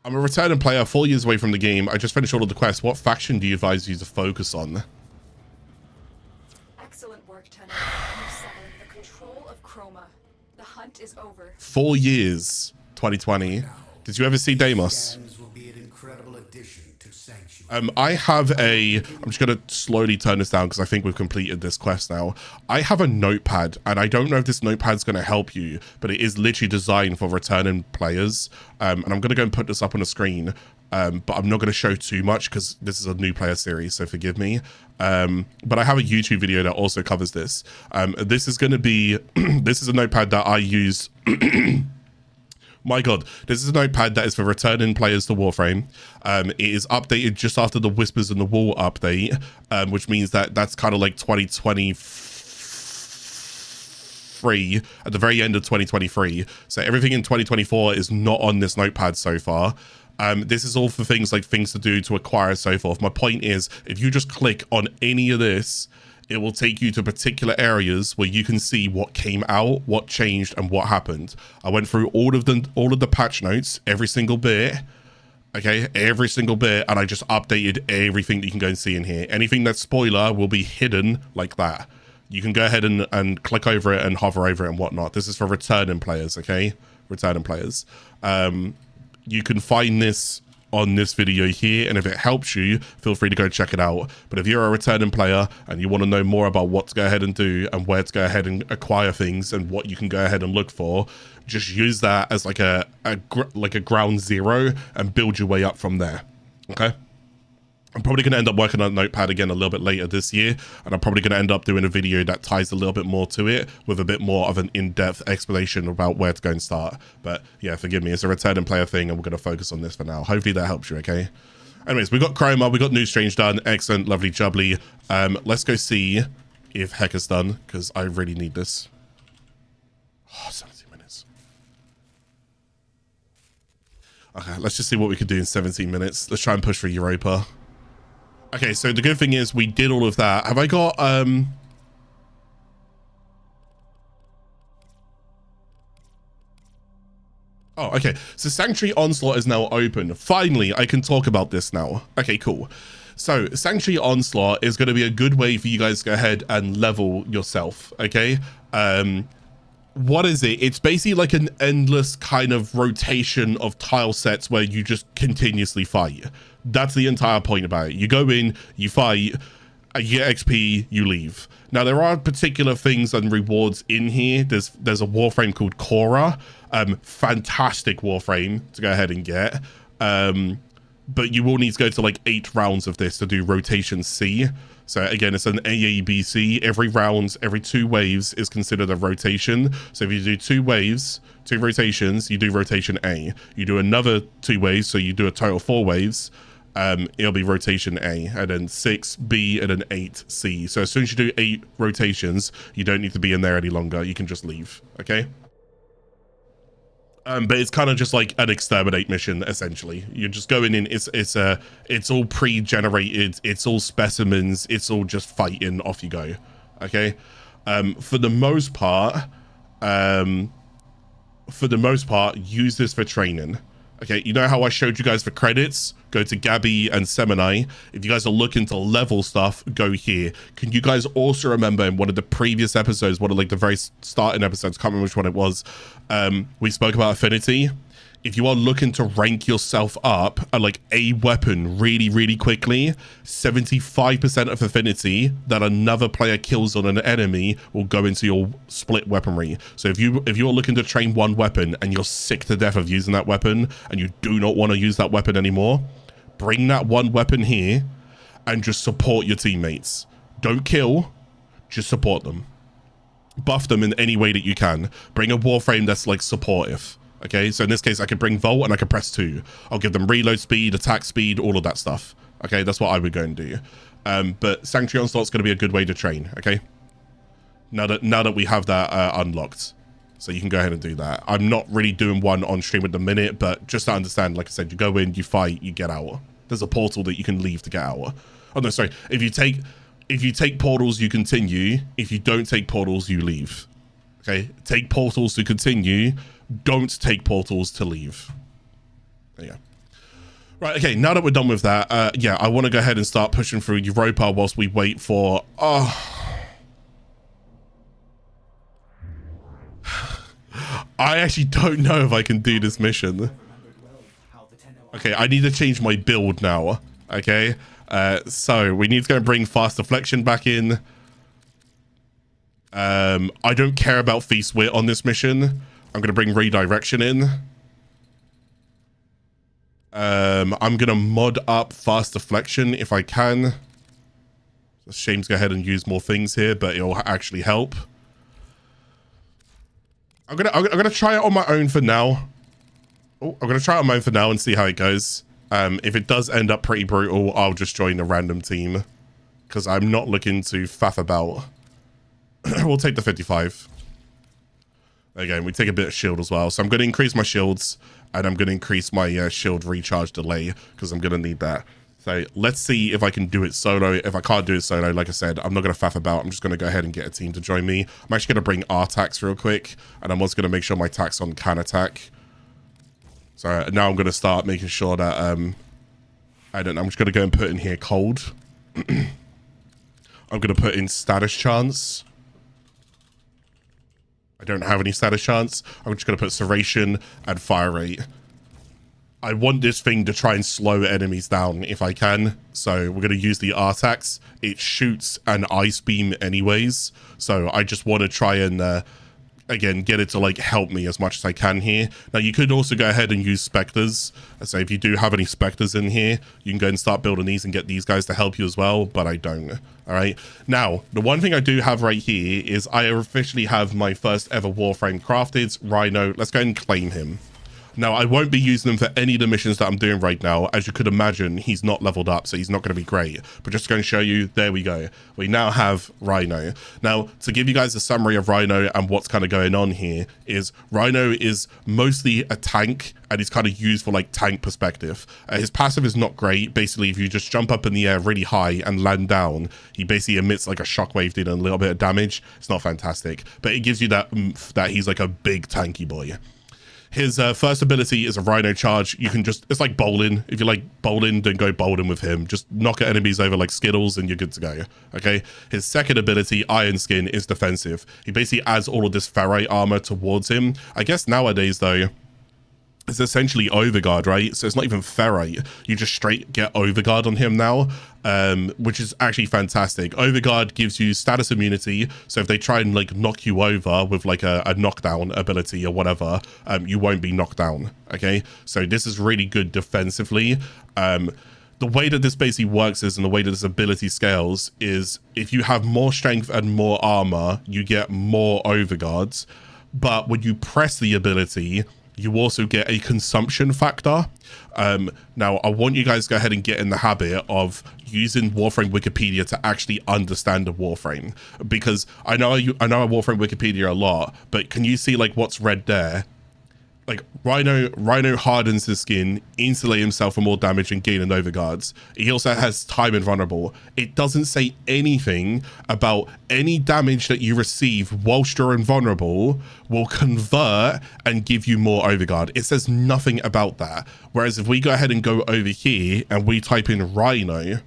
I'm a returning player, 4 years away from the game. I just finished all of the quests. What faction do you advise you to focus on? Excellent work, Tenno. You've settled the control of Chroma. The hunt is over. 4 years, 2020. Did you ever see Deimos? Scans will be an incredible addition to Sanctuary. I have I'm just going to slowly turn this down because I think we've completed this quest now. I have a notepad, and I don't know if this notepad's going to help you, but it is literally designed for returning players. And I'm going to go and put this up on the screen, but I'm not going to show too much because this is a new player series, so forgive me. But I have a YouTube video that also covers this. This is going to be, this is a notepad that I use. My God, this is a notepad that is for returning players to Warframe. It is updated just after the Whispers in the Wall update, which means that that's kind of like 2023, at the very end of 2023. So everything in 2024 is not on this notepad so far. This is all for things like things to do, to acquire, so forth. My point is, if you just click on any of this, it will take you to particular areas where you can see what came out, what changed, and what happened. I went through all of the patch notes, every single bit. Okay, every single bit, and I just updated everything that you can go and see in here. Anything that's spoiler will be hidden like that. You can go ahead and click over it and hover over it and whatnot. This is for returning players, okay? Returning players. You can find this on this video here, and if it helps you, feel free to go check it out. But if you're a returning player and you want to know more about what to go ahead and do and where to go ahead and acquire things and what you can go ahead and look for, just use that as like a ground zero and build your way up from there. Okay, I'm probably going to end up working on Notepad again a little bit later this year, and I'm probably going to end up doing a video that ties a little bit more to it with a bit more of an in-depth explanation about where to go and start. But yeah, forgive me, it's a returning player thing, and we're going to focus on this for now. Hopefully that helps you, okay? Anyways, we got Chroma, we got New Strange done. Excellent, lovely, jubbly. Let's go see if Heck is done, because I really need this. Oh, 17 minutes. Okay, let's just see what we can do in 17 minutes. Let's try and push for Europa. Okay, so the good thing is we did all of that. Have I got oh, okay, so Sanctuary Onslaught is now open. Finally, I can talk about this now. Okay, cool. So Sanctuary Onslaught is going to be a good way for you guys to go ahead and level yourself, okay? What is it? It's basically like an endless kind of rotation of tile sets where you just continuously fight. That's the entire point about it. You go in, you fight, you get XP, you leave. Now, there are particular things and rewards in here. There's a Warframe called Cora. Fantastic Warframe to go ahead and get. But you will need to go to like 8 rounds of this to do rotation C. So again, it's an AABC. Every round, every 2 waves is considered a rotation. So if you do 2 waves, 2 rotations, you do rotation A. You do another 2 waves, so you do a total 4 waves. It'll be rotation A, and then 6 B, and then 8 C. So as soon as you do 8 rotations, you don't need to be in there any longer. You can just leave. Okay. But it's kind of just like an exterminate mission, essentially. You're just going in, it's all pre-generated, it's all specimens, it's all just fighting, off you go. Okay? For the most part, use this for training. Okay, you know how I showed you guys for credits? Go to Gabii and Seimeni. If you guys are looking to level stuff, go here. Can you guys also remember in one of the previous episodes, one of like the very starting episodes, can't remember which one it was, we spoke about affinity. If you are looking to rank yourself up at like a weapon really, really quickly, 75% of affinity that another player kills on an enemy will go into your split weaponry. So if you're looking to train one weapon and you're sick to death of using that weapon and you do not want to use that weapon anymore, bring that one weapon here and just support your teammates. Don't kill, just support them. Buff them in any way that you can. Bring a Warframe that's like supportive. Okay, so in this case, I could bring Volt and I could press 2. I'll give them reload speed, attack speed, all of that stuff. Okay, that's what I would go and do. But Sanctuary Onslaught's going to be a good way to train, okay? Now that we have that unlocked. So you can go ahead and do that. I'm not really doing one on stream at the minute, but just to understand, like I said, you go in, you fight, you get out. There's a portal that you can leave to get out. Oh, no, sorry. If you take portals, you continue. If you don't take portals, you leave. Okay, take portals to continue. Don't take portals to leave. There you go. Right, okay, now that we're done with that, yeah, I want to go ahead and start pushing through Europa whilst we wait for... I actually don't know if I can do this mission. Okay, I need to change my build now. Okay, so we need to go and bring Fast Deflection back in. I don't care about Feast Wit on this mission. I'm going to bring Redirection in. I'm going to mod up Fast Deflection if I can. It's a shame to go ahead and use more things here, but it'll actually help. I'm gonna try it on my own for now. Oh, I'm gonna try it on my own for now and see how it goes. If it does end up pretty brutal, I'll just join a random team because I'm not looking to faff about. We'll take the 55. Again, we take a bit of shield as well. So I'm going to increase my shields and I'm going to increase my shield recharge delay because I'm going to need that. So let's see if I can do it solo. If I can't do it solo, like I said, I'm not going to faff about. I'm just going to go ahead and get a team to join me. I'm actually going to bring R-Tax real quick. And I'm also going to make sure my tax on can attack. So now I'm going to start making sure that, I don't know, I'm just going to go and put in here cold. I'm going to put in status chance. I don't have any status chance. I'm just going to put serration and fire rate. I want this thing to try and slow enemies down if I can. So we're going to use the R-Tax. It shoots an ice beam anyways. So I just want to try and, again, get it to like help me as much as I can here. Now you could also go ahead and use Spectres. So if you do have any Spectres in here, you can go and start building these and get these guys to help you as well. But I don't. All right. Now, the one thing I do have right here is I officially have my first ever Warframe crafted, Rhino. Let's go and claim him. Now, I won't be using him for any of the missions that I'm doing right now. As you could imagine, he's not leveled up, so he's not going to be great. But just going to show you, there we go. We now have Rhino. Now, to give you guys a summary of Rhino and what's kind of going on here is Rhino is mostly a tank, and he's kind of used for like tank perspective. His passive is not great. Basically, if you just jump up in the air really high and land down, he basically emits like a shockwave dealing a little bit of damage. It's not fantastic, but it gives you that oomph that he's like a big tanky boy. His first ability is a Rhino charge. You can just, it's like bowling. If you like bowling, then go bowling with him. Just knock enemies over like Skittles and you're good to go. Okay. His second ability, Iron Skin, is defensive. He basically adds all of this ferrite armor towards him. I guess nowadays though, it's essentially overguard, right? So it's not even ferrite. You just straight get overguard on him now, which is actually fantastic. Overguard gives you status immunity. So if they try and like knock you over with like a knockdown ability or whatever, you won't be knocked down. Okay. So this is really good defensively. The way that this basically works is, and the way that this ability scales is, if you have more strength and more armor, you get more overguards. But when you press the ability, you also get a consumption factor. Now, I want you guys to go ahead and get in the habit of using Warframe Wikipedia to actually understand a Warframe, because I know I Warframe Wikipedia a lot, but can you see like what's red there? like Rhino hardens his skin, insulate himself for more damage and gain an overguards. He also has time invulnerable. It doesn't say anything about any damage that you receive whilst you're invulnerable will convert and give you more overguard. It says nothing about that. Whereas if we go ahead and go over here and we type in Rhino,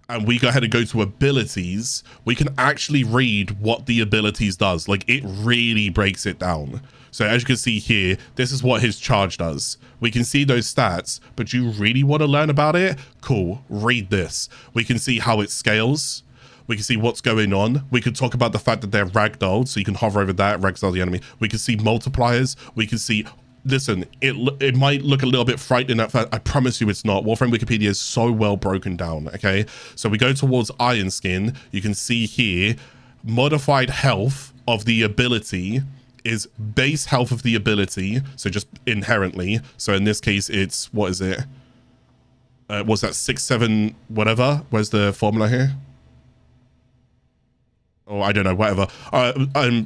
and we go ahead and go to abilities, we can actually read what the abilities does. Like, it really breaks it down. So as you can see here, this is what his charge does. We can see those stats, but you really want to learn about it? Cool, read this. We can see how it scales. We can see what's going on. We could talk about the fact that they're ragdolled, so you can hover over that, ragdoll the enemy. We can see multipliers. We can see, listen, it might look a little bit frightening at first. I promise you it's not. Warframe Wikipedia is so well broken down, okay? So we go towards Iron Skin. You can see here, modified health of the ability is base health of the ability, so just inherently. So in this case, it's, what is it? What's that, 6, 7, whatever? Where's the formula here? Oh, I don't know, whatever.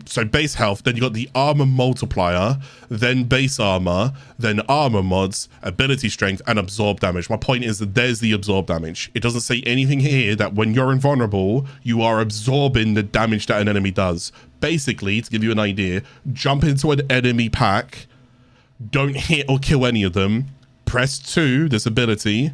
So base health, then you got the armor multiplier, then base armor, then armor mods, ability strength, and absorb damage. My point is that there's the absorb damage. It doesn't say anything here that when you're invulnerable, you are absorbing the damage that an enemy does. Basically, to give you an idea, jump into an enemy pack, don't hit or kill any of them, press 2, this ability,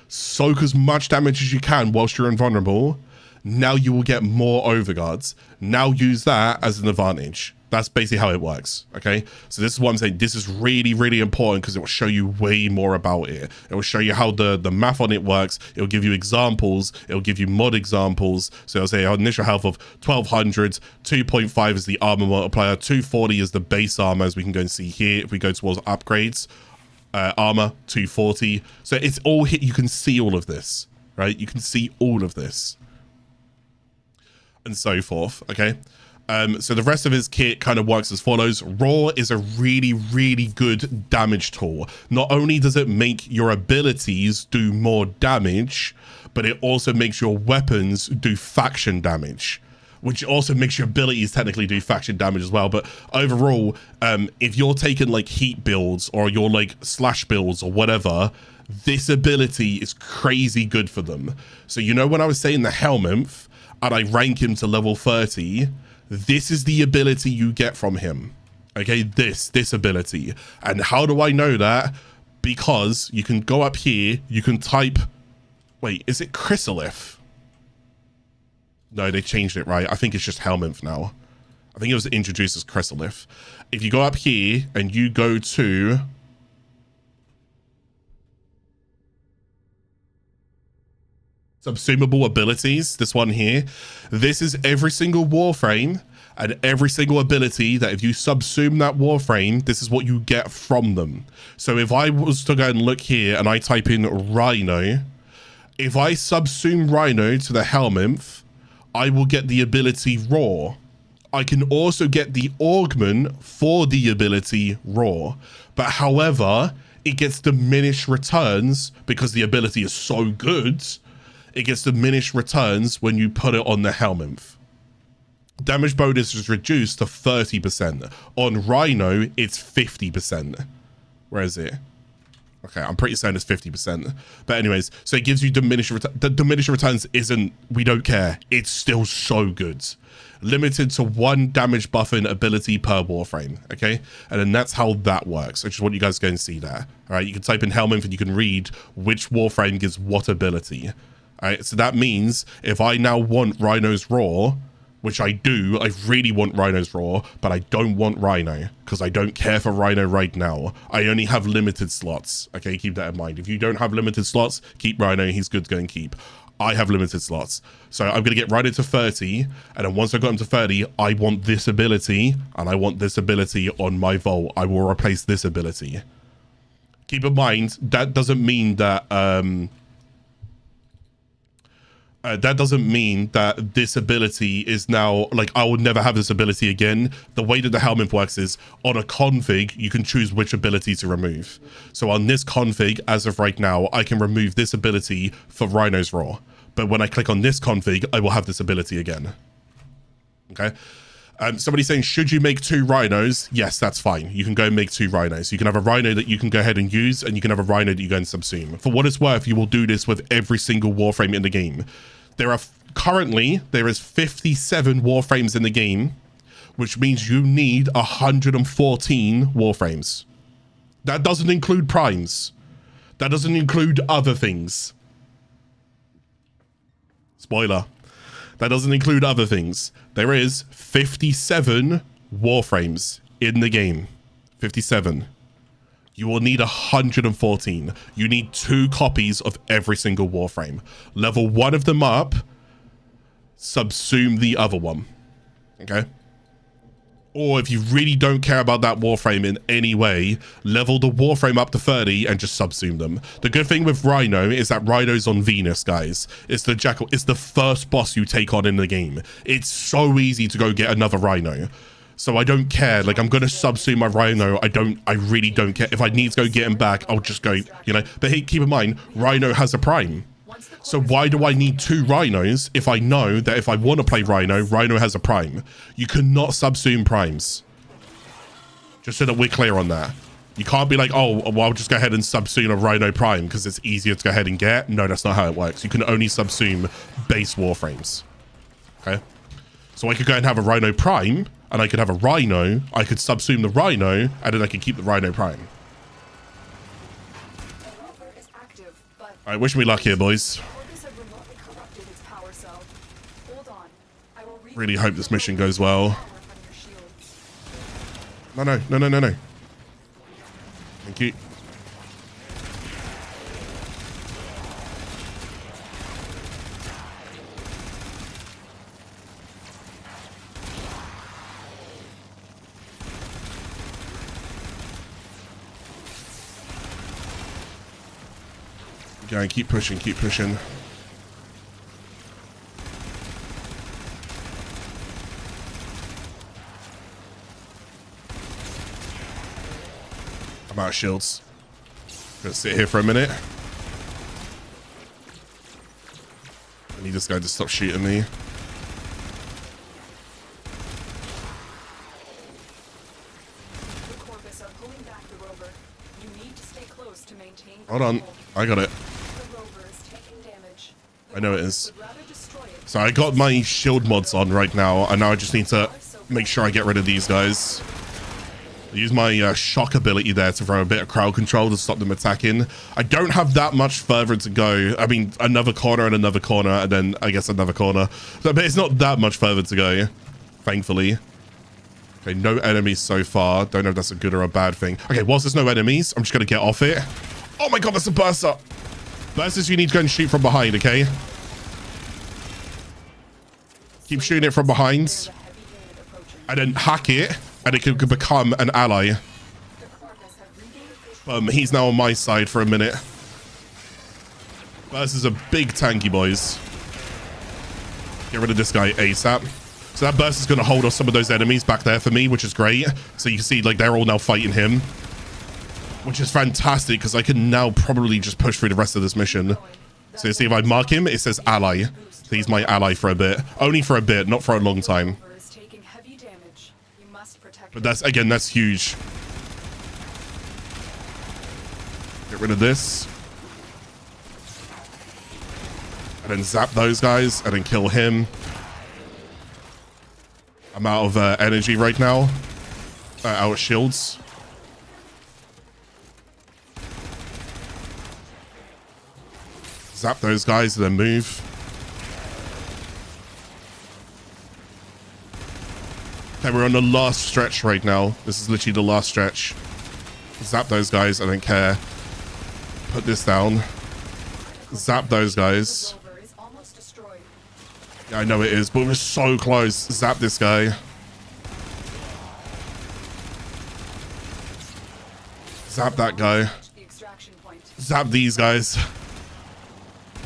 soak as much damage as you can whilst you're invulnerable. Now you will get more overguards. Now use that as an advantage. That's basically how it works, okay? So this is what I'm saying. This is really, really important because it will show you way more about it. It will show you how the math on it works. It will give you examples. It will give you mod examples. So it'll say our initial health of 1200, 2.5 is the armor multiplier, 240 is the base armor, as we can go and see here. If we go towards upgrades, armor, 240. So it's all hit. You can see all of this, right? You can see all of this. And so forth, okay? So the rest of his kit kind of works as follows. Raw is a really, really good damage tool. Not only does it make your abilities do more damage, but it also makes your weapons do faction damage, which also makes your abilities technically do faction damage as well. But overall, if you're taking like heat builds or you're like slash builds or whatever, this ability is crazy good for them. So, you know, when I was saying the Helminth, and I rank him to level 30, this is the ability you get from him. Okay, this ability. And how do I know that? Because you can go up here, you can type, wait, is it Chrysalith? No, they changed it, right? I think it's just Helminth now. I think it was introduced as Chrysalith. If you go up here and you go to subsumable abilities, this one here, this is every single Warframe and every single ability that if you subsume that Warframe, this is what you get from them. So if I was to go and look here and I type in Rhino, if I subsume Rhino to the Helminth, I will get the ability Raw. I can also get the augment for the ability Raw, but however, it gets diminished returns because the ability is so good. It gets diminished returns when you put it on the Helminth. Damage bonus is reduced to 30%. On Rhino, it's 50%. Where is it? Okay, I'm pretty certain it's 50%. But anyways, so it gives you diminished returns. The diminished returns isn't, we don't care. It's still so good. Limited to 1 damage buffing ability per Warframe, okay? And then that's how that works. I just want you guys to go and see that. All right, you can type in Helminth and you can read which Warframe gives what ability. All right, so that means if I now want Rhino's Raw, which I do, I really want Rhino's Raw, but I don't want Rhino because I don't care for Rhino right now. I only have limited slots. Okay, keep that in mind. If you don't have limited slots, keep Rhino. He's good to go and keep. I have limited slots. So I'm going to get Rhino to 30. And then once I got him to 30, I want this ability and I want this ability on my vault. I will replace this ability. Keep in mind, that doesn't mean that... that doesn't mean that this ability is now, like, I will never have this ability again. The way that the Helminth works is, on a config, you can choose which ability to remove. So on this config, as of right now, I can remove this ability for Rhino's Raw. But when I click on this config, I will have this ability again. Okay? Somebody's saying, should you make 2 rhinos? Yes, that's fine. You can go and make 2 rhinos. You can have a rhino that you can go ahead and use, and you can have a rhino that you go and subsume. For what it's worth, you will do this with every single Warframe in the game. Currently, there is 57 Warframes in the game, which means you need 114 Warframes. That doesn't include primes. That doesn't include other things. Spoiler. That doesn't include other things. There is 57 Warframes in the game. 57. You will need 114. You need 2 copies of every single Warframe. Level 1 of them up, subsume the other one. Okay? Or if you really don't care about that Warframe in any way, level the Warframe up to 30 and just subsume them. The good thing with Rhino is that Rhino's on Venus, guys. It's the Jackal. It's the first boss you take on in the game. It's so easy to go get another Rhino. So I don't care. Like, I'm going to subsume my Rhino. I really don't care. If I need to go get him back, I'll just go, you know. But hey, keep in mind, Rhino has a prime. So why do I need 2 rhinos if I know that if I want to play Rhino, Rhino has a prime? You cannot subsume primes. Just so that we're clear on that. You can't be like, oh, well, I'll just go ahead and subsume a Rhino prime because it's easier to go ahead and get. No, that's not how it works. You can only subsume base Warframes. Okay? So I could go ahead and have a Rhino prime, and I could have a Rhino. I could subsume the Rhino, and then I could keep the Rhino prime. All right, wish me luck here, boys. Really hope this mission goes well. No. Thank you. Okay, keep pushing, keep pushing. I'm out of shields. Gonna sit here for a minute. I need this guy to stop shooting me. Hold on, I got it. I know it is. So I got my shield mods on right now, and now I just need to make sure I get rid of these guys. I use my shock ability there to throw a bit of crowd control to stop them attacking. I don't have that much further to go. I mean, another corner, and then I guess another corner. So, but it's not that much further to go, thankfully. Okay, no enemies so far. Don't know if that's a good or a bad thing. Okay, whilst there's no enemies, I'm just going to get off it. Oh my god, that's a burster. Bursters, you need to go and shoot from behind, okay? Keep shooting it from behind. And then hack it, and it could become an ally. He's now on my side for a minute. Bursters are big tanky, boys. Get rid of this guy ASAP. So that burst is going to hold off some of those enemies back there for me, which is great. So you can see, like, they're all now fighting him. Which is fantastic, because I can now probably just push through the rest of this mission. So you see, if I mark him, it says ally. So he's my ally for a bit. Only for a bit, not for a long time. But that's, again, that's huge. Get rid of this. And then zap those guys, and then kill him. I'm out of energy right now. Out of shields. Zap those guys and then move. Okay, we're on the last stretch right now. This is literally the last stretch. Zap those guys, I don't care. Put this down. Zap those guys. Yeah, I know it is, but we're so close. Zap this guy. Zap that guy. Zap these guys.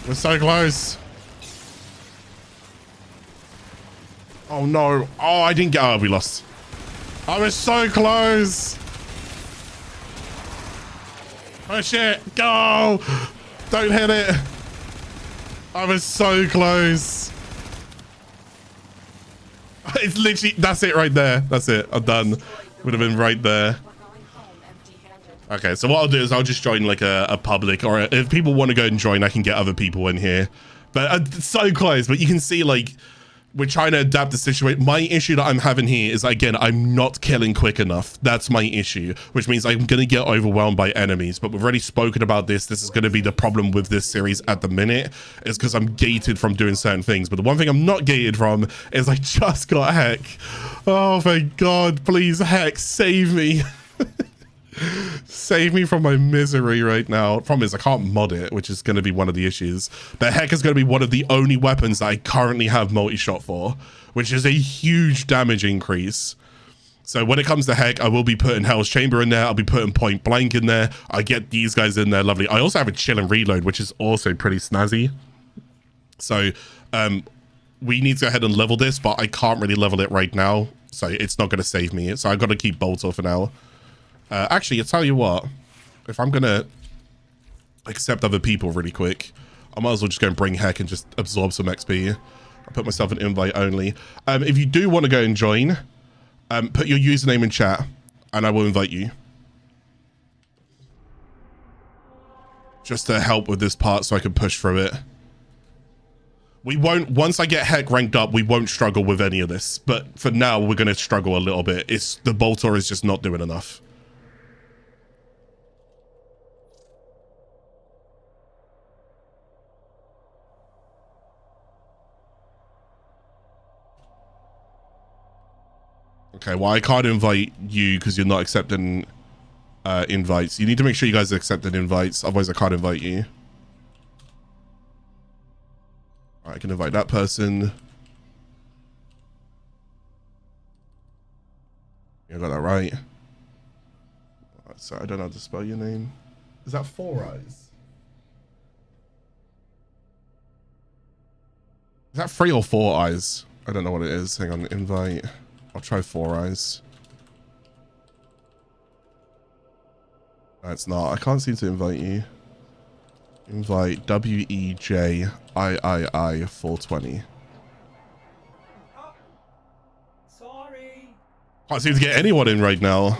We're so close. Oh no. Oh, I didn't get... Oh, we lost. I was so close. Oh shit. Go. Don't hit it. I was so close. It's literally, that's it right there. That's it. I'm done. Would have been right there. Okay, so what I'll do is I'll just join like a public, or if people want to go and join, I can get other people in here. But it's so close, but you can see like we're trying to adapt the situation. My issue that I'm having here is, again, I'm not killing quick enough. That's my issue, which means I'm going to get overwhelmed by enemies. But we've already spoken about this. This is going to be the problem with this series at the minute, is because I'm gated from doing certain things. But the one thing I'm not gated from is I just got Heck. Oh, thank God. Please, Heck, save me. Save me from my misery right now. Problem is, I can't mod it, which is going to be one of the issues. But Heck is going to be one of the only weapons that I currently have multi-shot for, which is a huge damage increase. So when it comes to Heck, I will be putting Hell's Chamber in there. I'll be putting Point Blank in there. I get these guys in there. Lovely. I also have a Chill and Reload, which is also pretty snazzy. So we need to go ahead and level this, but I can't really level it right now. So it's not going to save me. So I've got to keep Bolter for now. Actually, I'll tell you what, if I'm going to accept other people really quick, I might as well just go and bring Heck and just absorb some XP. I'll put myself an invite only. If you do want to go and join, put your username in chat and I will invite you. Just to help with this part so I can push through it. We won't, once I get Heck ranked up, we won't struggle with any of this. But for now, we're going to struggle a little bit. The Bolter is just not doing enough. Okay, well, I can't invite you because you're not accepting invites. You need to make sure you guys are accepting invites, otherwise I can't invite you. All right, I can invite that person. Yeah, I got that right. Sorry, I don't know how to spell your name. Is that 4 Eyes? Is that 3 or 4 Eyes? I don't know what it is. Hang on, invite. I'll try 4 Eyes. No, it's not. I can't seem to invite you. Invite WEJIII 420. Sorry. Can't seem to get anyone in right now.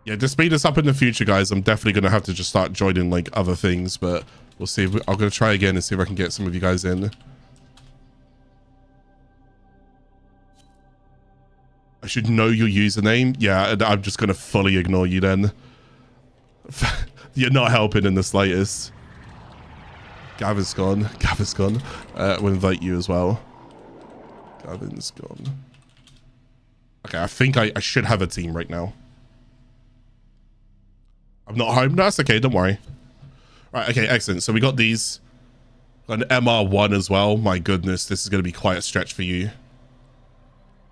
Yeah, to speed us up in the future, guys, I'm definitely going to have to just start joining like other things, but we'll see. I'm going to try again and see if I can get some of you guys in. I should know your username. Yeah, I'm just going to fully ignore you then. You're not helping in the slightest. Gavin's gone. Gavin's gone. We'll invite you as well. Gavin's gone. Okay, I think I should have a team right now. I'm not home. That's okay. Don't worry. Right. Okay. Excellent. So we got these. Got an MR1 as well. My goodness, this is going to be quite a stretch for you.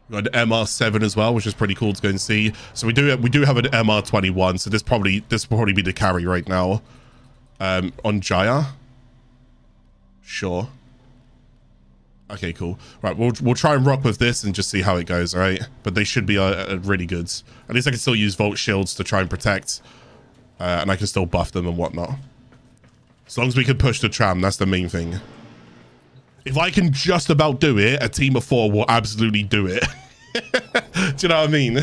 We got an MR7 as well, which is pretty cool to go and see. So we do have an MR21. So this will probably be the carry right now. On Jaya. Sure. Okay. Cool. Right. We'll try and rock with this and just see how it goes. All right. But they should be really good. At least I can still use Volt Shields to try and protect. And I can still buff them and whatnot. As long as we can push the tram, that's the main thing. If I can just about do it, a team of 4 will absolutely do it. Do you know what I mean?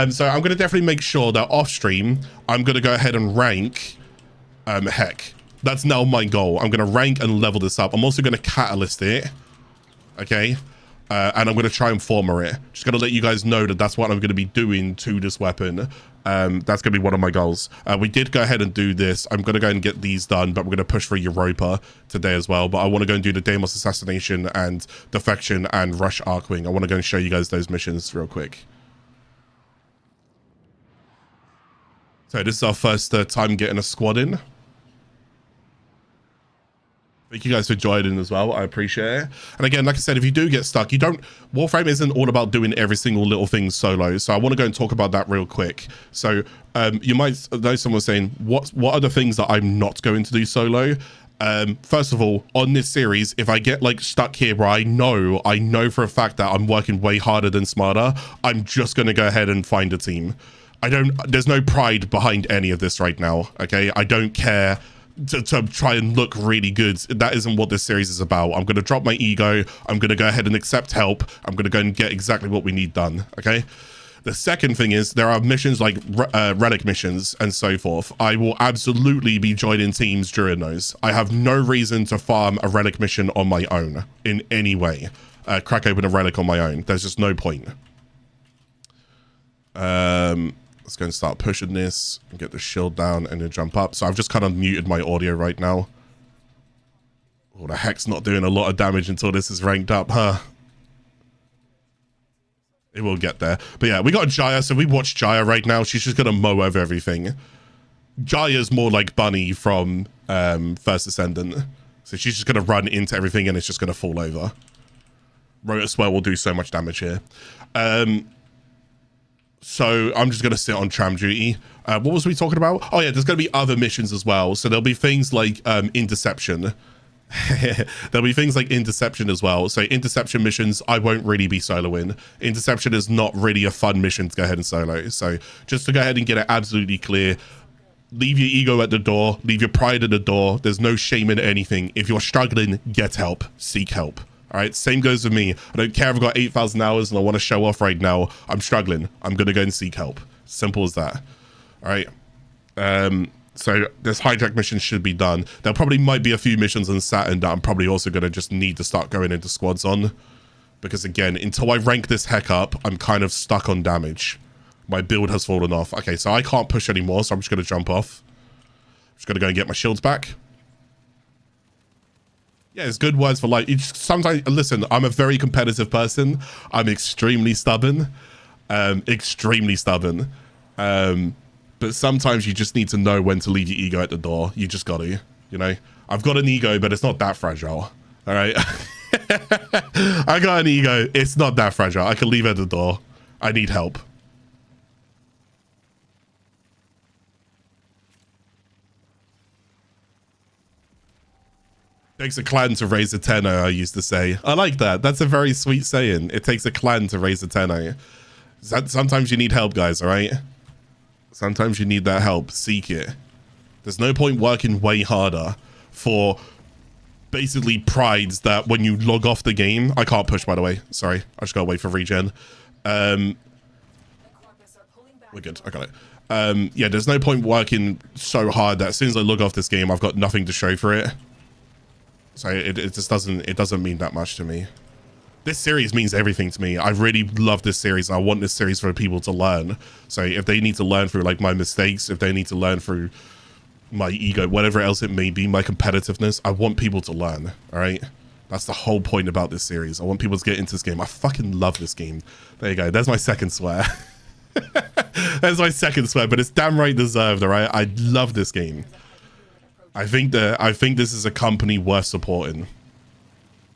So I'm going to definitely make sure that off stream, I'm going to go ahead and rank Heck. That's now my goal. I'm going to rank and level this up. I'm also going to catalyst it. Okay. And I'm going to try and former it. Just going to let you guys know that that's what I'm going to be doing to this weapon. That's going to be one of my goals. We did go ahead and do this. I'm going to go and get these done, but we're going to push for Europa today as well. But I want to go and do the Deimos Assassination and Defection and Rush Arcwing. I want to go and show you guys those missions real quick. So this is our first time getting a squad in. Thank you guys for joining as well. I appreciate it. And again, like I said, if you do get stuck, Warframe isn't all about doing every single little thing solo. So I want to go and talk about that real quick. So you might know someone saying, what are the things that I'm not going to do solo? First of all, on this series, if I get like stuck here where I know for a fact that I'm working way harder than smarter, I'm just going to go ahead and find a team. There's no pride behind any of this right now. Okay. I don't care to try and look really good. That isn't what this series is about. I'm going to drop my ego. I'm going to go ahead and accept help. I'm going to go and get exactly what we need done. Okay. The second thing is there are missions like relic missions and so forth. I will absolutely be joining teams during those. I have no reason to farm a relic mission on my own in any way. Crack open a relic on my own. There's just no point. Let's go and start pushing this and get the shield down and then jump up. So I've just kind of muted my audio right now. Oh, the heck's not doing a lot of damage until this is ranked up, huh? It will get there. But yeah, we got Jaya. So we watch Jaya right now. She's just going to mow over everything. Jaya's more like Bunny from First Ascendant. So she's just going to run into everything and it's just going to fall over. Rotor Swell will do so much damage here. So I'm just going to sit on tram duty. What was we talking about? Oh yeah, there's going to be other missions as well. So there'll be things like interception. There'll be things like interception as well. So interception missions, I won't really be soloing. Interception is not really a fun mission to go ahead and solo. So just to go ahead and get it absolutely clear, leave your ego at the door, leave your pride at the door. There's no shame in anything. If you're struggling, get help, seek help. All right, same goes with me. I don't care if I've got 8,000 hours and I want to show off right now. I'm struggling. I'm going to go and seek help. Simple as that. All right. So this hijack mission should be done. There probably might be a few missions on Saturn that I'm probably also going to just need to start going into squads on. Because again, until I rank this heck up, I'm kind of stuck on damage. My build has fallen off. Okay, so I can't push anymore, so I'm just going to jump off. I'm just going to go and get my shields back. Yeah, it's good words for life. Sometimes, listen, I'm a very competitive person. I'm extremely stubborn. Extremely stubborn. But sometimes you just need to know when to leave your ego at the door. You just got to, you know. I've got an ego, but it's not that fragile. All right. I got an ego. It's not that fragile. I can leave it at the door. I need help. Takes a clan to raise a tenno, I used to say. I like that. That's a very sweet saying. It takes a clan to raise a tenno. Sometimes you need help, guys, all right? Sometimes you need that help. Seek it. There's no point working way harder for basically prides that when you log off the game... I can't push, by the way. Sorry. I just gotta wait for regen. We're good. I got it. Yeah, there's no point working so hard that as soon as I log off this game, I've got nothing to show for it. So it just doesn't mean that much to me. This series means everything to me. I really love this series. I want this series for people to learn. So if they need to learn through like my mistakes, if they need to learn through my ego, whatever else it may be, my competitiveness, I want people to learn. All right. That's the whole point about this series. I want people to get into this game. I fucking love this game. There you go. There's my second swear. There's my second swear, but it's damn right deserved. All right. I love this game. I think this is a company worth supporting.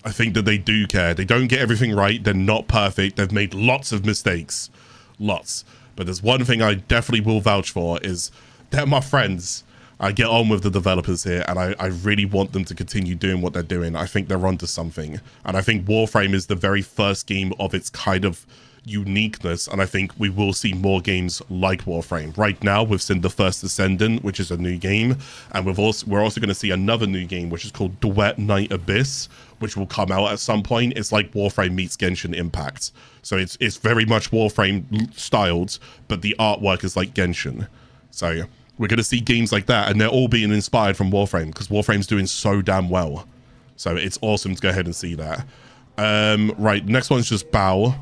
I think that they do care. They don't get everything right. They're not perfect. They've made lots of mistakes. Lots. But there's one thing I definitely will vouch for is they're my friends. I get on with the developers here and I really want them to continue doing what they're doing. I think they're onto something. And I think Warframe is the very first game of its kind of uniqueness, and I think we will see more games like Warframe. Right now we've seen the First Ascendant, which is a new game, and we're also going to see another new game which is called Duet Night Abyss, which will come out at some point. It's like Warframe meets Genshin Impact, so it's very much Warframe styled, but the artwork is like Genshin. So we're going to see games like that, and they're all being inspired from Warframe because Warframe's doing so damn well. So it's awesome to go ahead and see that. Right, next one's just Bow.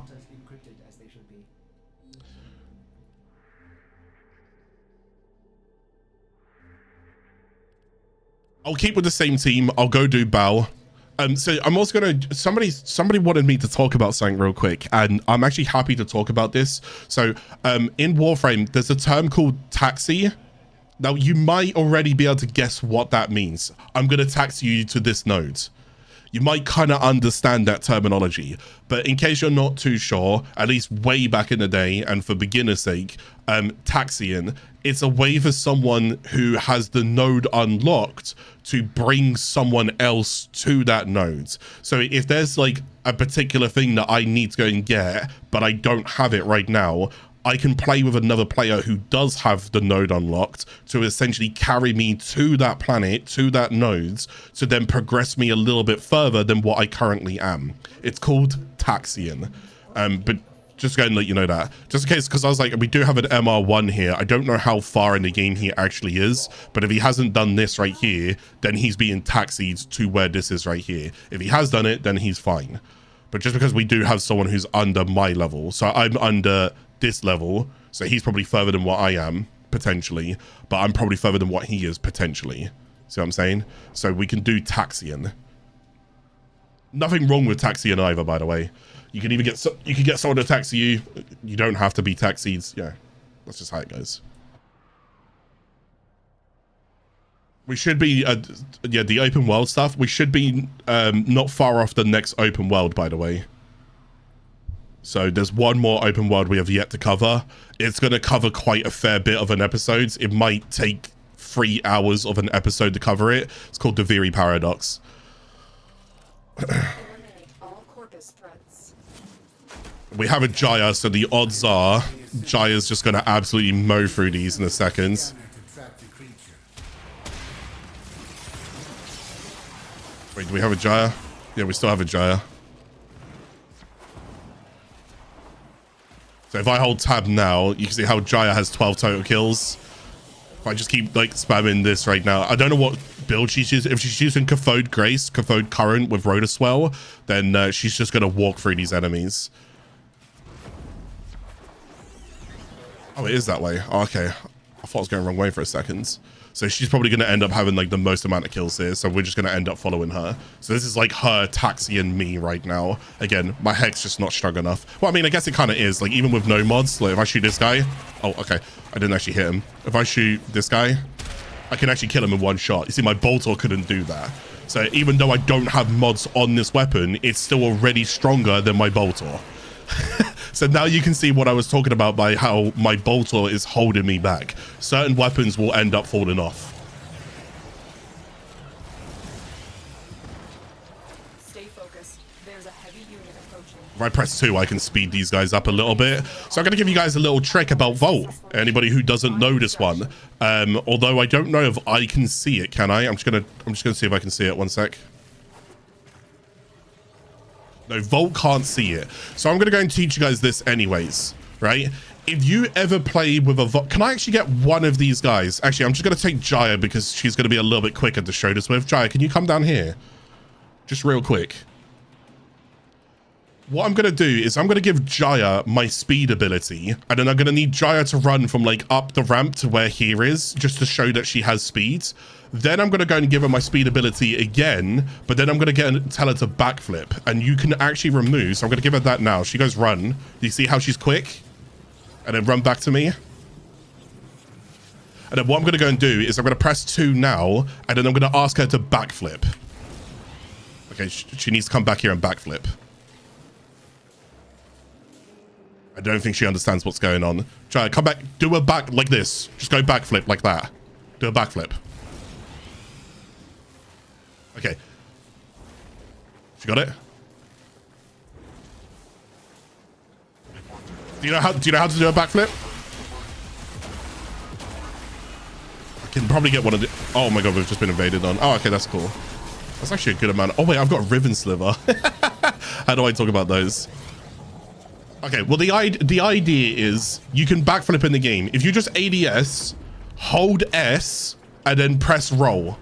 I'll keep with the same team. I'll go do Bow. So I'm also gonna, somebody wanted me to talk about something real quick, and I'm actually happy to talk about this. So in Warframe, there's a term called taxi. Now you might already be able to guess what that means. I'm gonna taxi you to this node. You might kind of understand that terminology, but in case you're not too sure, at least way back in the day, and for beginner's sake, taxiing, it's a way for someone who has the node unlocked to bring someone else to that node. So if there's like a particular thing that I need to go and get, but I don't have it right now, I can play with another player who does have the node unlocked to essentially carry me to that planet, to that nodes, to then progress me a little bit further than what I currently am. It's called Taxion. But just going to let you know that, just in case, because I was like, we do have an MR1 here. I don't know how far in the game he actually is, but if he hasn't done this right here, then he's being taxied to where this is right here. If he has done it, then he's fine. But just because we do have someone who's under my level, so I'm under this level, so he's probably further than what I am, potentially, but I'm probably further than what he is, potentially. See what I'm saying? So we can do Taxion. Nothing wrong with Taxion either, by the way. You can even get you can get someone to taxi you. You don't have to be taxied. Yeah, that's just how it goes. We should be, yeah, the open world stuff. We should be not far off the next open world, by the way. So there's one more open world we have yet to cover. It's going to cover quite a fair bit of an episode. It might take 3 hours of an episode to cover it. It's called the Viri Paradox. We have a Jaya, so the odds are Jaya's just going to absolutely mow through these in a second. Wait, do we have a Jaya? Yeah, we still have a Jaya. So if I hold tab now, you can see how Jaya has 12 total kills. If I just keep like spamming this right now, I don't know what build she's using. If she's using Cathode Grace, Cathode Current with Rotoswell, then she's just going to walk through these enemies. Oh, it is that way. Oh, okay. I thought I was going the wrong way for a second. So she's probably going to end up having like the most amount of kills here. So we're just going to end up following her. So this is like her taxiing me right now. Again, my hex just not strong enough. Well, I mean, I guess it kind of is. Like even with no mods, like if I shoot this guy. Oh, okay. I didn't actually hit him. If I shoot this guy, I can actually kill him in one shot. You see, my Boltor couldn't do that. So even though I don't have mods on this weapon, it's still already stronger than my Boltor. So now you can see what I was talking about by how my Boltor is holding me back. Certain weapons will end up falling off. Stay focused. There's a heavy unit approaching. If I press 2, I can speed these guys up a little bit. So I'm going to give you guys a little trick about Volt. Anybody who doesn't know this one. Although I don't know if I can see it, can I? I'm just gonna see if I can see it. One sec. No, Volt can't see it. So I'm going to go and teach you guys this anyways, right? If you ever play with a Volt... Can I actually get one of these guys? Actually, I'm just going to take Jaya because she's going to be a little bit quicker to show this with. Jaya, can you come down here? Just real quick. What I'm going to do is I'm going to give Jaya my speed ability. And then I'm going to need Jaya to run from like up the ramp to where here is. Just to show that she has speed. Then I'm going to go and give her my speed ability again, but then I'm going to tell her to backflip, and you can actually remove. So I'm going to give her that now. She goes run. Do you see how she's quick? And then run back to me. And then what I'm going to go and do is I'm going to press 2 now, and then I'm going to ask her to backflip. Okay, she needs to come back here and backflip. I don't think she understands what's going on. Try, come back, do a back like this. Just go backflip like that. Do a backflip. Okay. She got it? Do you know how to do a backflip? I can probably get one of the... Oh my god, we've just been invaded on. Oh, okay, that's cool. That's actually a good amount. Oh wait, I've got a Riven Sliver. How do I talk about those? Okay, well the idea is you can backflip in the game. If you just ADS, hold S, and then press roll.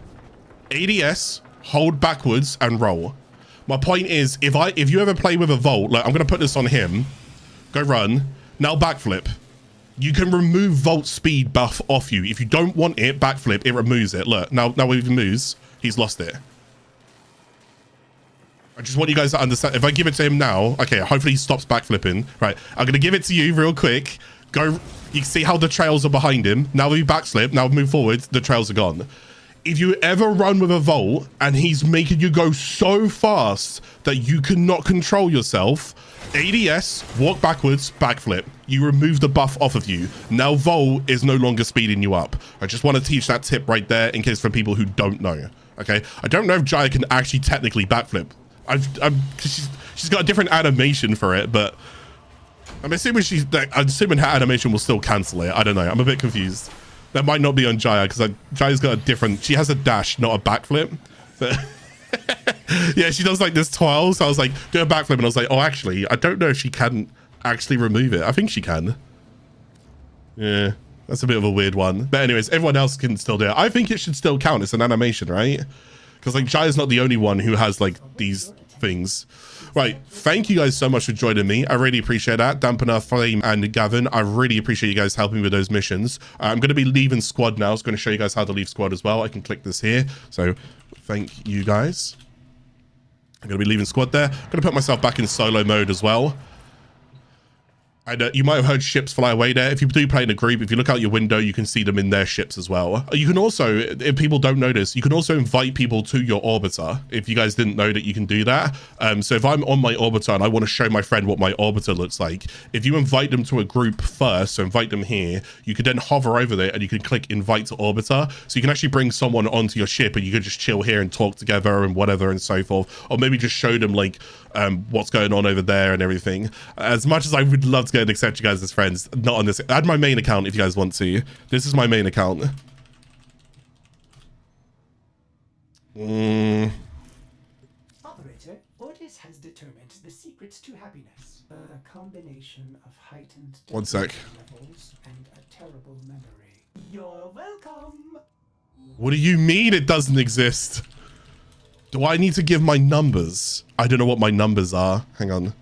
ADS, hold backwards, and roll. My point is, if you ever play with a Volt, like I'm gonna put this on him. Go run. Now backflip. You can remove Volt speed buff off you. If you don't want it, backflip, it removes it. Look, now he moves, he's lost it. I just want you guys to understand. If I give it to him now, okay, hopefully he stops backflipping. Right, I'm gonna give it to you real quick. Go, you can see how the trails are behind him. Now we backflip, now move forward, the trails are gone. If you ever run with a Volt and he's making you go so fast that you cannot control yourself, ADS, walk backwards, backflip. You remove the buff off of you. Now Volt is no longer speeding you up. I just want to teach that tip right there in case for people who don't know. Okay, I don't know if Jaya can actually technically backflip. She's got a different animation for it, but I'm assuming I'm assuming her animation will still cancel it. I don't know. I'm a bit confused. That might not be on Jaya because Jaya's got a different. She has a dash, not a backflip. But yeah, she does like this twirl. So I was like, do a backflip, and I was like, oh, actually, I don't know if she can actually remove it. I think she can. Yeah, that's a bit of a weird one. But anyways, everyone else can still do it. I think it should still count. It's an animation, right? Because like Jaya's not the only one who has like these things. Right, thank you guys so much for joining me. I really appreciate that. Dampener, Flame, and Gavin, I really appreciate you guys helping me with those missions. I'm going to be leaving squad now. I was going to show you guys how to leave squad as well. I can click this here. So thank you guys. I'm going to be leaving squad there. I'm going to put myself back in solo mode as well. And you might have heard ships fly away there. If you do play in a group, if you look out your window, you can see them in their ships as well. You can also, if people don't notice, you can also invite people to your orbiter. If you guys didn't know that you can do that. So if I'm on my orbiter and I want to show my friend what my orbiter looks like, if you invite them to a group first, so invite them here, you could then hover over there and you can click invite to orbiter. So you can actually bring someone onto your ship and you could just chill here and talk together and whatever and so forth. Or maybe just show them like what's going on over there and everything. As much as I would love to go and accept you guys as friends, not on this. Add my main account if you guys want to. This is my main account. Operator, Ordis has determined the secrets to happiness. A combination of heightened One sec. levels and a terrible memory. You're welcome. What do you mean it doesn't exist? Do I need to give my numbers? I don't know what my numbers are. Hang on.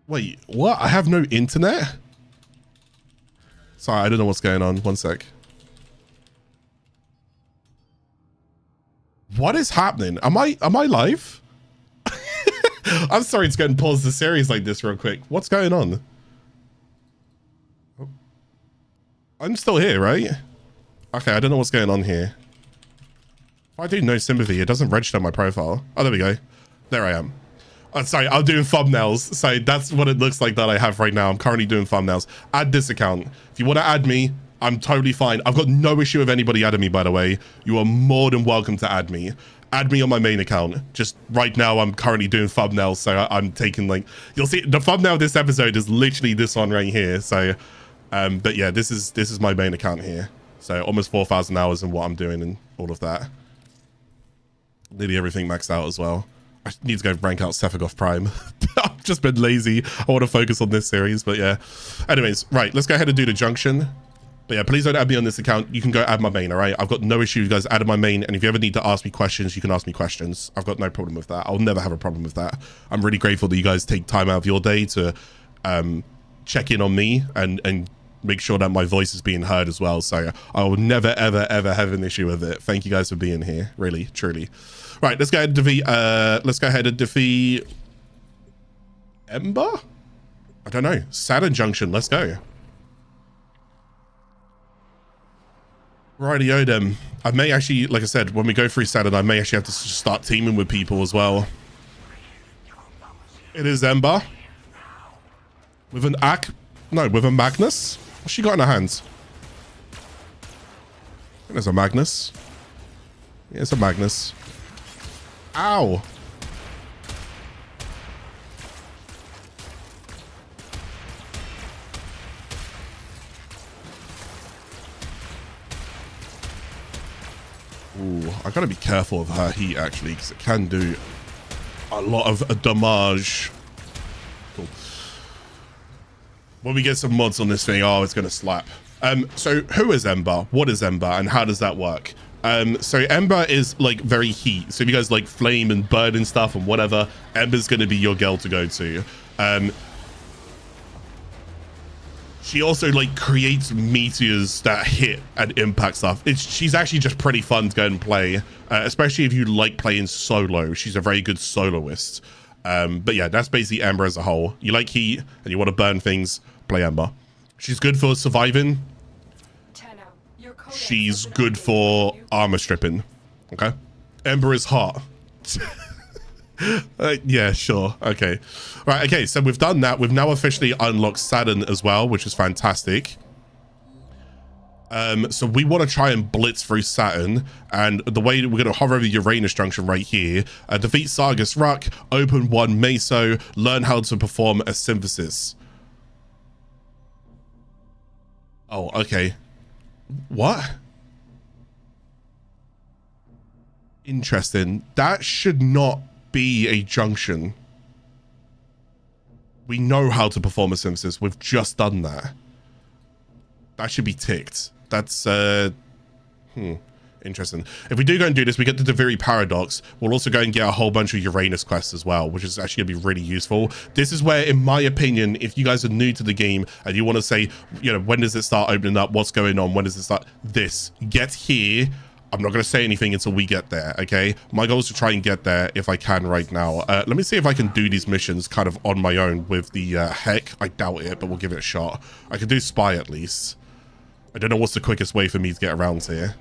Wait, what? I have no internet? Sorry, I don't know what's going on. One sec. What is happening? Am I live? I'm sorry it's getting paused the series like this real quick. What's going on? I'm still here, right? Okay, I don't know what's going on here. If I do no sympathy, it doesn't register my profile. Oh, there we go. There I am. Oh, sorry, I'm doing thumbnails. So that's what it looks like that I have right now. I'm currently doing thumbnails. Add this account. If you want to add me, I'm totally fine. I've got no issue with anybody adding me, by the way. You are more than welcome to add me. Add me on my main account. Just right now, I'm currently doing thumbnails. So I'm taking like, you'll see the thumbnail of this episode is literally this one right here. So, but yeah, this is my main account here. So almost 4,000 hours in what I'm doing and all of that. Nearly everything maxed out as well. I need to go rank out Sephiroth Prime. I've just been lazy. I want to focus on this series, but yeah. Anyways, right, let's go ahead and do the junction. But yeah, please don't add me on this account. You can go add my main, all right? I've got no issue. You guys add my main, and if you ever need to ask me questions, you can ask me questions. I've got no problem with that. I'll never have a problem with that. I'm really grateful that you guys take time out of your day to check in on me and make sure that my voice is being heard as well. So I will never, ever, ever have an issue with it. Thank you guys for being here. Really, truly. Right, let's go ahead and defeat Ember? I don't know. Saturn Junction, let's go. Rightio then. I may actually, like I said, when we go through Saturn, I may actually have to start teaming with people as well. It is Ember. With an with a Magnus? What's she got in her hands? There's a Magnus. Yeah, it's a Magnus. Ow. Ooh, I gotta be careful of her heat actually, because it can do a lot of damage. Cool. When we get some mods on this thing, oh, it's gonna slap. So who is Ember? What is Ember, and how does that work? So Ember is like very heat. So if you guys like flame and burn and stuff and whatever, Ember's gonna be your girl to go to. She also like creates meteors that hit and impact stuff. She's actually just pretty fun to go and play, especially if you like playing solo. She's a very good soloist. But yeah, that's basically Ember as a whole. You like heat and you want to burn things, play Ember. She's good for surviving. She's good for armor stripping. Okay. Ember is hot. Yeah, sure. Okay. Right. Okay. So we've done that. We've now officially unlocked Saturn as well, which is fantastic. So we want to try and blitz through Saturn, and the way we're going to hover over the Uranus junction right here, defeat Sargas Ruck, open 1 Meso, learn how to perform a synthesis. Oh, okay. What? Interesting. That should not be a junction. We know how to perform a synthesis. We've just done that. That should be ticked. That's interesting. If we do go and do this, we get the Deviri paradox. We'll also go and get a whole bunch of Uranus quests as well, which is actually gonna be really useful. This is where, in my opinion, if you guys are new to the game and you want to say, you know, when does it start opening up, what's going on, when does it start, this, get here. I'm not going to say anything until we get there, okay? My goal is to try and get there if I can right now. Let me see if I can do these missions kind of on my own with the Heck. I doubt it, but we'll give it a shot. I can do Spy at least. I don't know what's the quickest way for me to get around here.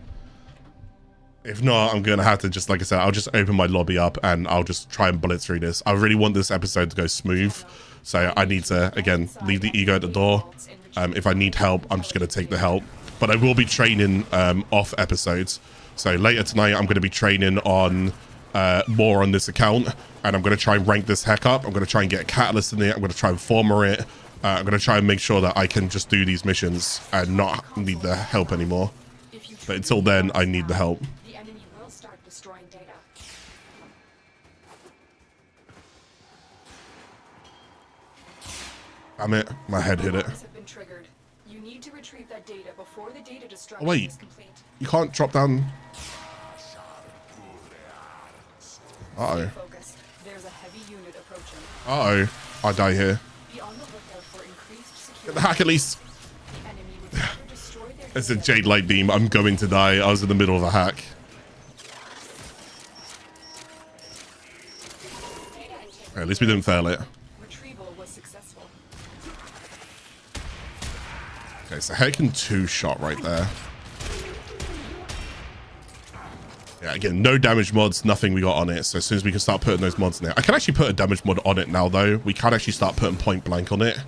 If not, I'm going to have to just, like I said, I'll just open my lobby up and I'll just try and bullet through this. I really want this episode to go smooth. So I need to, again, leave the ego at the door. If I need help, I'm just going to take the help. But I will be training off episodes. So later tonight, I'm going to be training on more on this account. And I'm going to try and rank this Heck up. I'm going to try and get a catalyst in it. I'm going to try and Former it. I'm going to try and make sure that I can just do these missions and not need the help anymore. But until then, I need the help. The enemy will start destroying data. Damn it, my head hit it. Have been triggered. You need to retrieve that data before the data destruction Oh, wait, is complete. you can't drop down. Uh-oh. Focused. There's a heavy unit approaching. Uh-oh, I die here. Be on the lookout for increased Get the security. hack at least. The enemy would either destroy their It's a data Jade Light Beam. I'm going to die. I was in the middle of a hack. At least we didn't fail it. retrieval was successful. Okay, so Heck and 2-shot right there. Yeah, again, no damage mods, nothing we got on it. So as soon as we can start putting those mods in there. I can actually put a damage mod on it now, though. We can actually start putting point blank on it.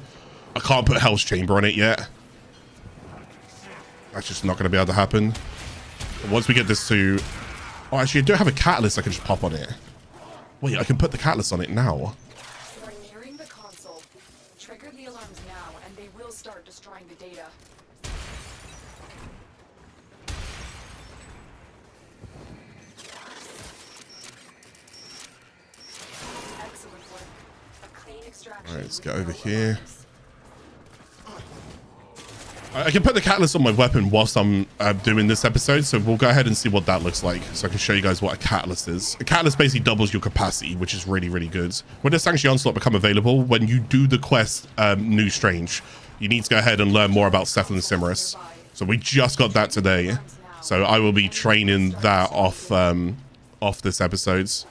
I can't put Hell's Chamber on it yet. That's just not going to be able to happen. But once we get this to... Oh, actually, I do have a catalyst I can just pop on it. Wait, I can put the catalyst on it now. You are nearing the console. Trigger the alarms now, and they will start destroying the data. Excellent work. A clean extraction. Alright, let's with get over no here. alarms. I can put the catalyst on my weapon whilst I'm doing this episode, so we'll go ahead and see what that looks like, so I can show you guys what a catalyst is. A catalyst basically doubles your capacity, which is really, really good. When does Sanctuary Onslaught become available? When you do the quest, New Strange. You need to go ahead and learn more about Cephalon and Simaris. So we just got that today, so I will be training that off this episodes.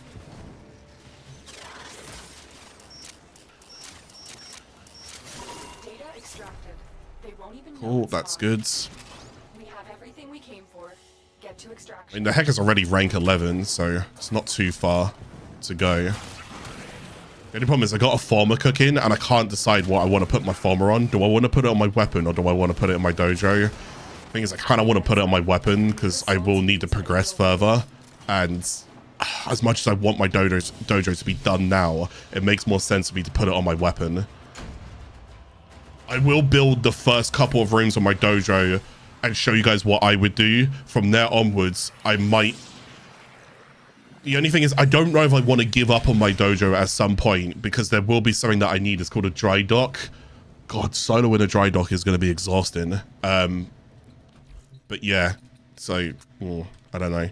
Data extracted. They won't even know Cool, it's that's gone. good. We have everything we came for. Get to I extraction. mean, the Heck is already rank 11, so it's not too far to go. The only problem is I got a Forma cooking, and I can't decide what I want to put my Forma on. Do I want to put it on my weapon, or do I want to put it in my dojo? Thing is, I kind of want to put it on my weapon, because I will need to progress further. And as much as I want my dojo to be done now, it makes more sense for me to put it on my weapon. I will build the first couple of rooms on my dojo and show you guys what I would do. From there onwards, I might... The only thing is, I don't know if I want to give up on my dojo at some point, because there will be something that I need. It's called a dry dock. God, solo in a dry dock is going to be exhausting. But yeah, so I don't know.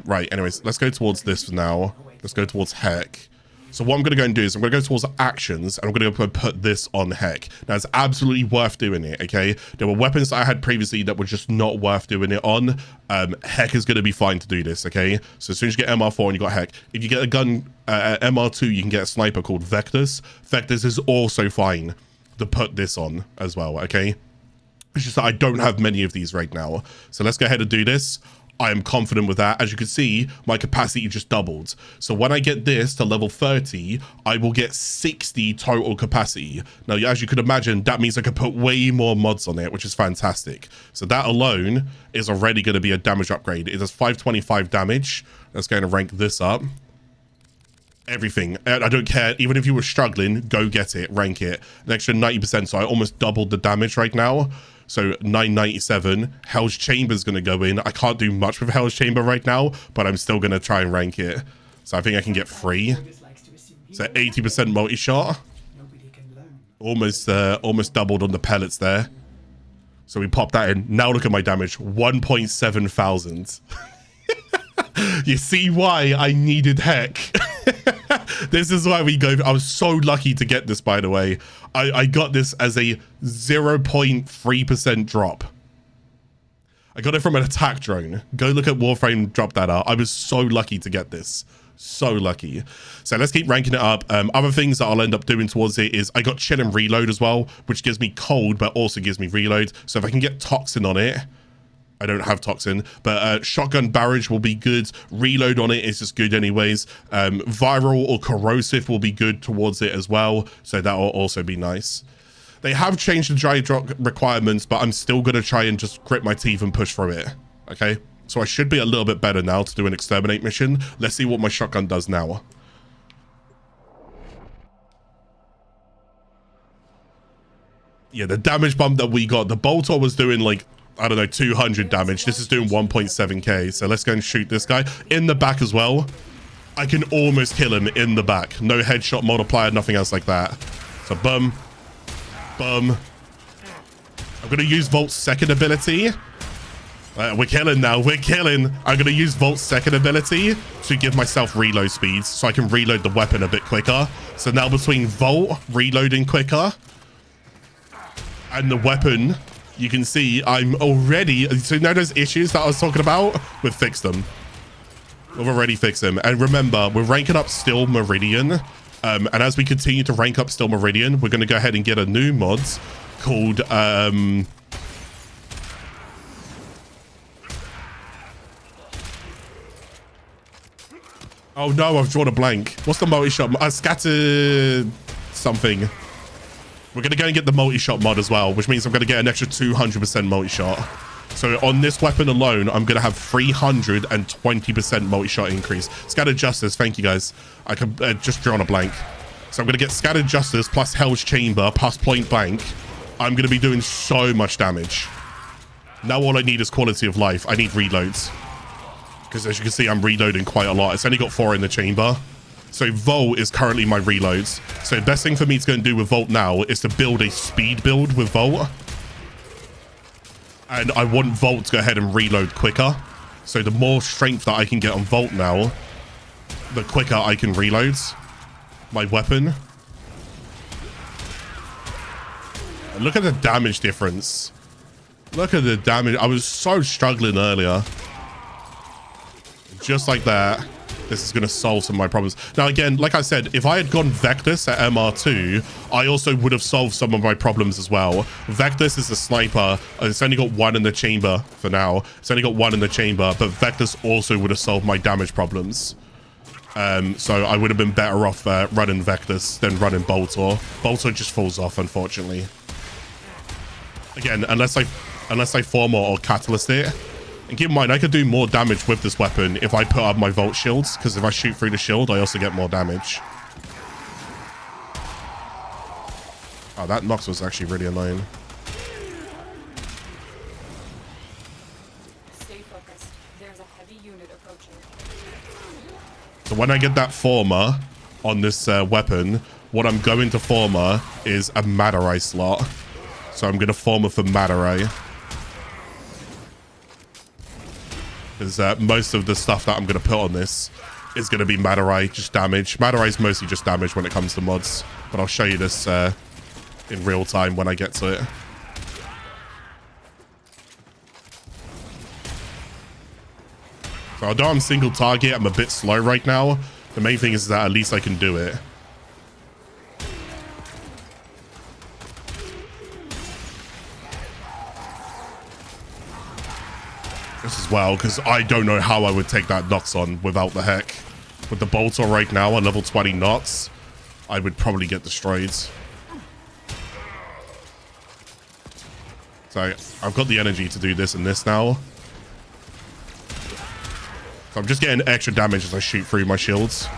Right, anyways, let's go towards this now. Let's go towards Heck. So what I'm going to go and do is I'm going to go towards actions, and I'm going to go put this on Heck. Now, it's absolutely worth doing it, okay? There were weapons that I had previously that were just not worth doing it on. Heck is going to be fine to do this, okay? So as soon as you get MR4 and you got Heck, if you get a gun, MR2, you can get a sniper called Vectus. Vectus is also fine to put this on as well, okay? It's just that I don't have many of these right now. So let's go ahead and do this. I am confident with that. As you can see, my capacity just doubled. So when I get this to level 30, I will get 60 total capacity. Now, as you could imagine, that means I could put way more mods on it, which is fantastic. So that alone is already going to be a damage upgrade. It does 525 damage. Let's go and rank this up. Everything. I don't care. Even if you were struggling, go get it, rank it. An extra 90%. So I almost doubled the damage right now. So 997. Hell's Chamber is going to go in. I can't do much with Hell's Chamber right now, but I'm still going to try and rank it. So I think I can get 3. So 80% multi-shot. Almost doubled on the pellets there. So we pop that in. Now look at my damage. 1.7 thousand. You see why I needed heck. This is why we go. I was so lucky to get this, by the way. I got this as a 0.3% drop. I got it from an attack drone. Go look at Warframe, drop that out. I was so lucky to get this. So lucky. So let's keep ranking it up. Other things that I'll end up doing towards it is I got chill and reload as well, which gives me cold, but also gives me reload. So if I can get toxin on it, I don't have toxin, but shotgun barrage will be good. Reload on it is just good anyways. Viral or corrosive will be good towards it as well. So that will also be nice. They have changed the dry drop requirements, but I'm still going to try and just grit my teeth and push through it. Okay. So I should be a little bit better now to do an exterminate mission. Let's see what my shotgun does now. Yeah, the damage bump that we got, the bolter was doing like, I don't know, 200 damage. This is doing 1.7k. So let's go and shoot this guy in the back as well. I can almost kill him in the back. No headshot multiplier, nothing else like that. So boom, boom. I'm going to use Volt's second ability. We're killing now. We're killing. I'm going to use Volt's second ability to give myself reload speeds so I can reload the weapon a bit quicker. So now between Volt reloading quicker and the weapon, you can see I'm already, so you know those issues that I was talking about? We've fixed them. We've already fixed them. And remember, we're ranking up Still Meridian. And as we continue to rank up Still Meridian, we're going to go ahead and get a new mod called, oh no, I've drawn a blank. What's the multi-shot? Scattered something. We're going to go and get the multi-shot mod as well, which means I'm going to get an extra 200% multi-shot. So on this weapon alone, I'm going to have 320% multi-shot increase. Scattered Justice, thank you guys. I can just draw on a blank. So I'm going to get Scattered Justice plus Hell's Chamber plus Point Blank. I'm going to be doing so much damage. Now all I need is quality of life. I need reloads. Because as you can see, I'm reloading quite a lot. It's only got 4 in the chamber. So Volt is currently my reloads. So the best thing for me to go and do with Volt now is to build a speed build with Volt. And I want Volt to go ahead and reload quicker. So the more strength that I can get on Volt now, the quicker I can reload my weapon. And look at the damage difference. Look at the damage. I was so struggling earlier. Just like that. This is going to solve some of my problems. Now, again, like I said, if I had gone Vectus at MR2, I also would have solved some of my problems as well. Vectus is a sniper. It's only got 1 in the chamber for now. It's only got 1 in the chamber, but Vectus also would have solved my damage problems. So I would have been better off running Vectus than running Boltor. Boltor just falls off, unfortunately. Again, unless I Forma or Catalyst it. And keep in mind, I could do more damage with this weapon if I put up my Volt shields, because if I shoot through the shield, I also get more damage. Oh, that Nox was actually really annoying. Stay focused. There's a heavy unit approaching. So when I get that Forma on this weapon, what I'm going to Forma is a Madarai slot. So I'm going to Forma for Madarai. Because most of the stuff that I'm going to put on this is going to be Madarai, just damage. Madarai is mostly just damage when it comes to mods. But I'll show you this in real time when I get to it. So although I'm single target, I'm a bit slow right now. The main thing is that at least I can do it. this as well, because I don't know how I would take that Nox on without the heck. With the Bolter right now on level 20 Nox, I would probably get destroyed. So I've got the energy to do this and this now. So I'm just getting extra damage as I shoot through my shields.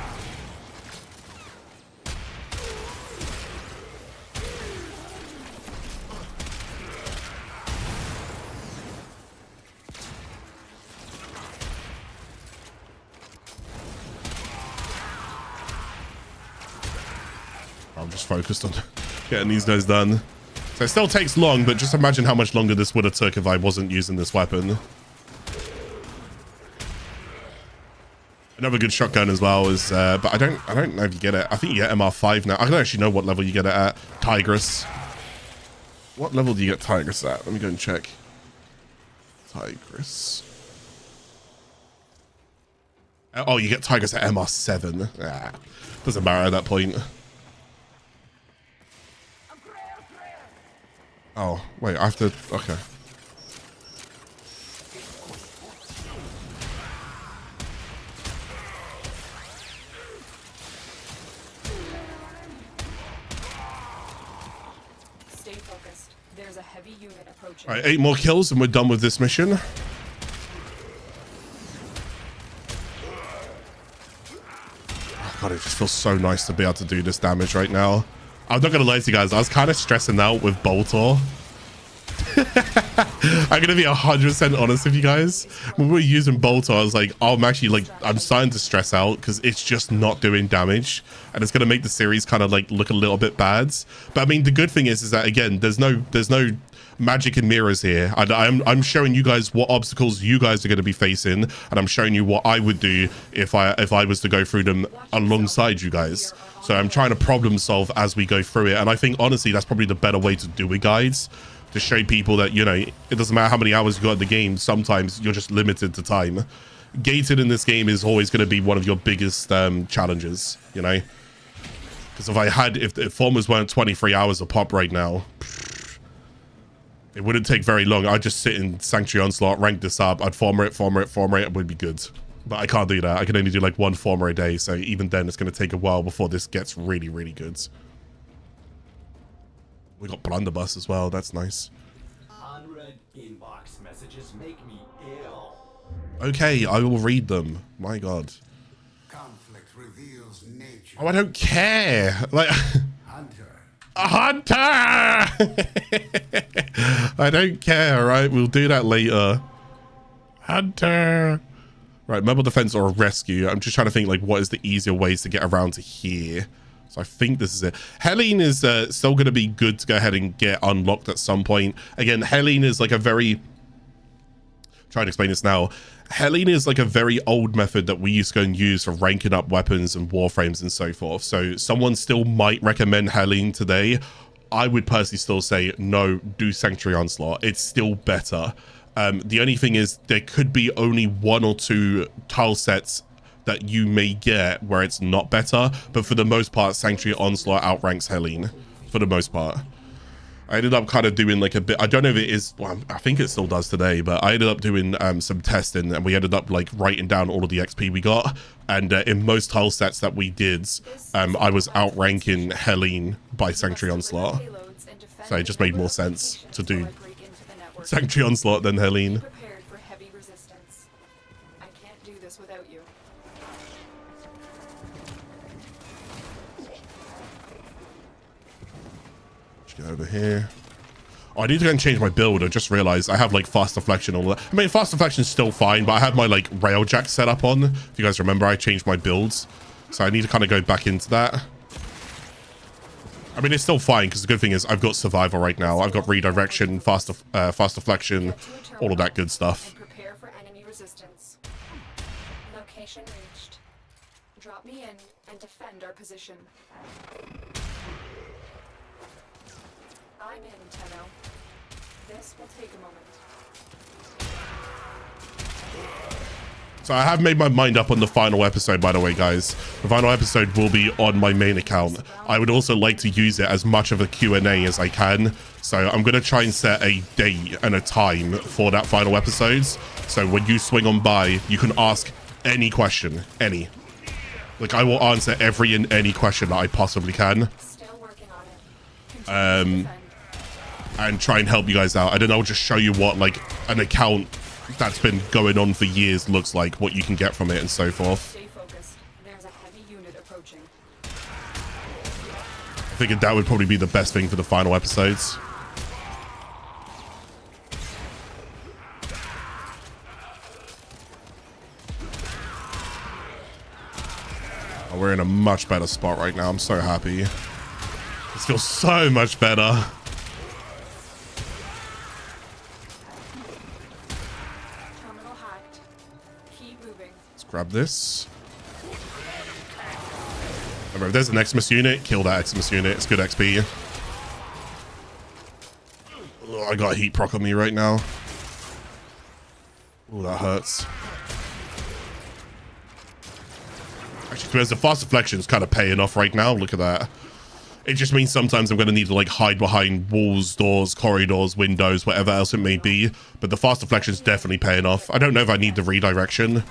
I'm just focused on getting these guys done. So it still takes long, but just imagine how much longer this would have took if I wasn't using this weapon. Another good shotgun as well is, but I don't know if you get it. I think you get MR5 now. I don't actually know what level you get it at. Tigress. What level do you get Tigress at? Let me go and check. Tigress. Oh, you get Tigress at MR7. Ah, doesn't matter at that point. Oh, wait, I have to... Okay. Stay focused. There's a heavy unit approaching. All right, 8 more kills and we're done with this mission. Oh, God, it just feels so nice to be able to do this damage right now. I'm not gonna lie to you guys, I was kind of stressing out with Bolter. I'm gonna be 100% honest with you guys. When we were using Bolter, I was like, oh, I'm starting to stress out because it's just not doing damage, and it's gonna make the series kind of like look a little bit bad. But I mean, the good thing is that again, there's no magic and mirrors here. I'm showing you guys what obstacles you guys are going to be facing, and I'm showing you what I would do if I was to go through them alongside you guys. So I'm trying to problem solve as we go through it, and I think honestly that's probably the better way to do it, guys, to show people that, you know, it doesn't matter how many hours you got in the game, sometimes you're just limited to time. Gated in this game is always going to be one of your biggest challenges, you know, because if Formas weren't 23 hours a pop right now, it wouldn't take very long. I'd just sit in Sanctuary Onslaught, rank this up, I'd former it, and would be good. But I can't do that. I can only do like 1 former a day, so even then it's going to take a while before this gets really, really good. We got Blunderbuss as well, that's nice. Unread inbox messages make me ill. Okay, I will read them. My God. Conflict reveals nature. Oh, I don't care. Like... Hunter. A hunter! I don't care, right? We'll do that later. Hunter! Right, mobile defense or a rescue. I'm just trying to think, like, what is the easier ways to get around to here? So I think this is it. Helene is still going to be good to go ahead and get unlocked at some point. Again, Helene is like a very... Trying to explain this now. Helene is like a very old method that we used to go and use for ranking up weapons and warframes and so forth. So someone still might recommend Helene today. I would personally still say, no, do Sanctuary Onslaught. It's still better. The only thing is there could be only 1 or 2 tile sets that you may get where it's not better. But for the most part, Sanctuary Onslaught outranks Helene for the most part. I ended up kind of doing like a bit, I don't know if it is, well, I think it still does today, but I ended up doing some testing, and we ended up like writing down all of the XP we got. And in most tile sets that we did, I was outranking Helene by Sanctuary Onslaught. So it just made more sense to do Sanctuary Onslaught than Helene. Prepared for heavy resistance. I can't do this without you. Get over here. Oh, I need to go and change my build. I just realized I have like fast deflection and all that. I mean, fast deflection is still fine, but I have my like railjack set up on. If you guys remember, I changed my builds, so I need to kind of go back into that. I mean, it's still fine because the good thing is I've got survival right now. I've got redirection, fast deflection, all of that good stuff. And prepare for enemy resistance. Location reached. Drop me in and defend our position. I'm in, Tenno. This will take a moment. So I have made my mind up on the final episode, by the way, guys. The final episode will be on my main account. I would also like to use it as much of a Q&A as I can. So I'm going to try and set a date and a time for that final episode. So when you swing on by, you can ask any question, any. Like, I will answer every and any question that I possibly can. Still working on it. Continue to defend. And try and help you guys out. I don't know, I'll just show you what, like, an account that's been going on for years looks like, what you can get from it and so forth. Stay focused. There's a heavy unit approaching. I figured that would probably be the best thing for the final episodes. Oh, we're in a much better spot right now. I'm so happy. This feels so much better. Grab this. Remember, if there's an Xmas unit, kill that Xmas unit. It's good XP. Oh, I got a heat proc on me right now. Oh, that hurts. Actually, because the fast deflection is kind of paying off right now. Look at that. It just means sometimes I'm going to need to like hide behind walls, doors, corridors, windows, whatever else it may be. But the fast deflection is definitely paying off. I don't know if I need the redirection.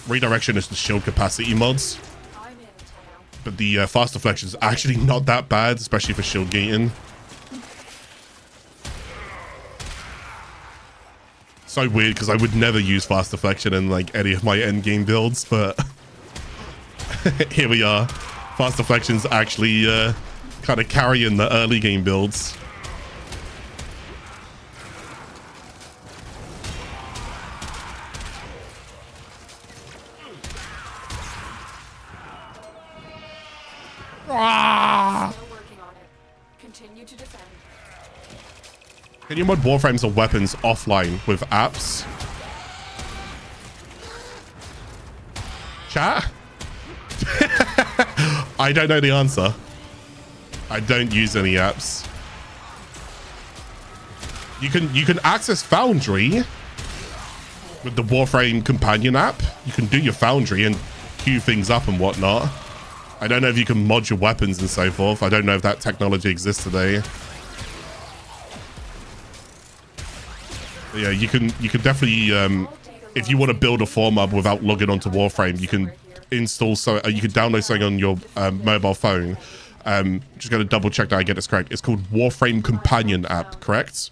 Redirection is the shield capacity mods, but the fast deflection is actually not that bad, especially for shield gating. So weird, because I would never use fast deflection in like any of my end game builds, but here we are. Fast deflection's actually kind of carrying the early game builds. Still working on it. Continue to defend. Can you mod Warframes or weapons offline with apps? Chat? I don't know the answer. I don't use any apps. You can access Foundry with the Warframe companion app. You can do your Foundry and queue things up and whatnot. I don't know if you can mod your weapons and so forth. I don't know if that technology exists today. But yeah, you can definitely, if you want to build a Forma without logging onto Warframe, you can install, so you can download something on your mobile phone. Just going to double check that I get this correct. It's called Warframe Companion app, correct?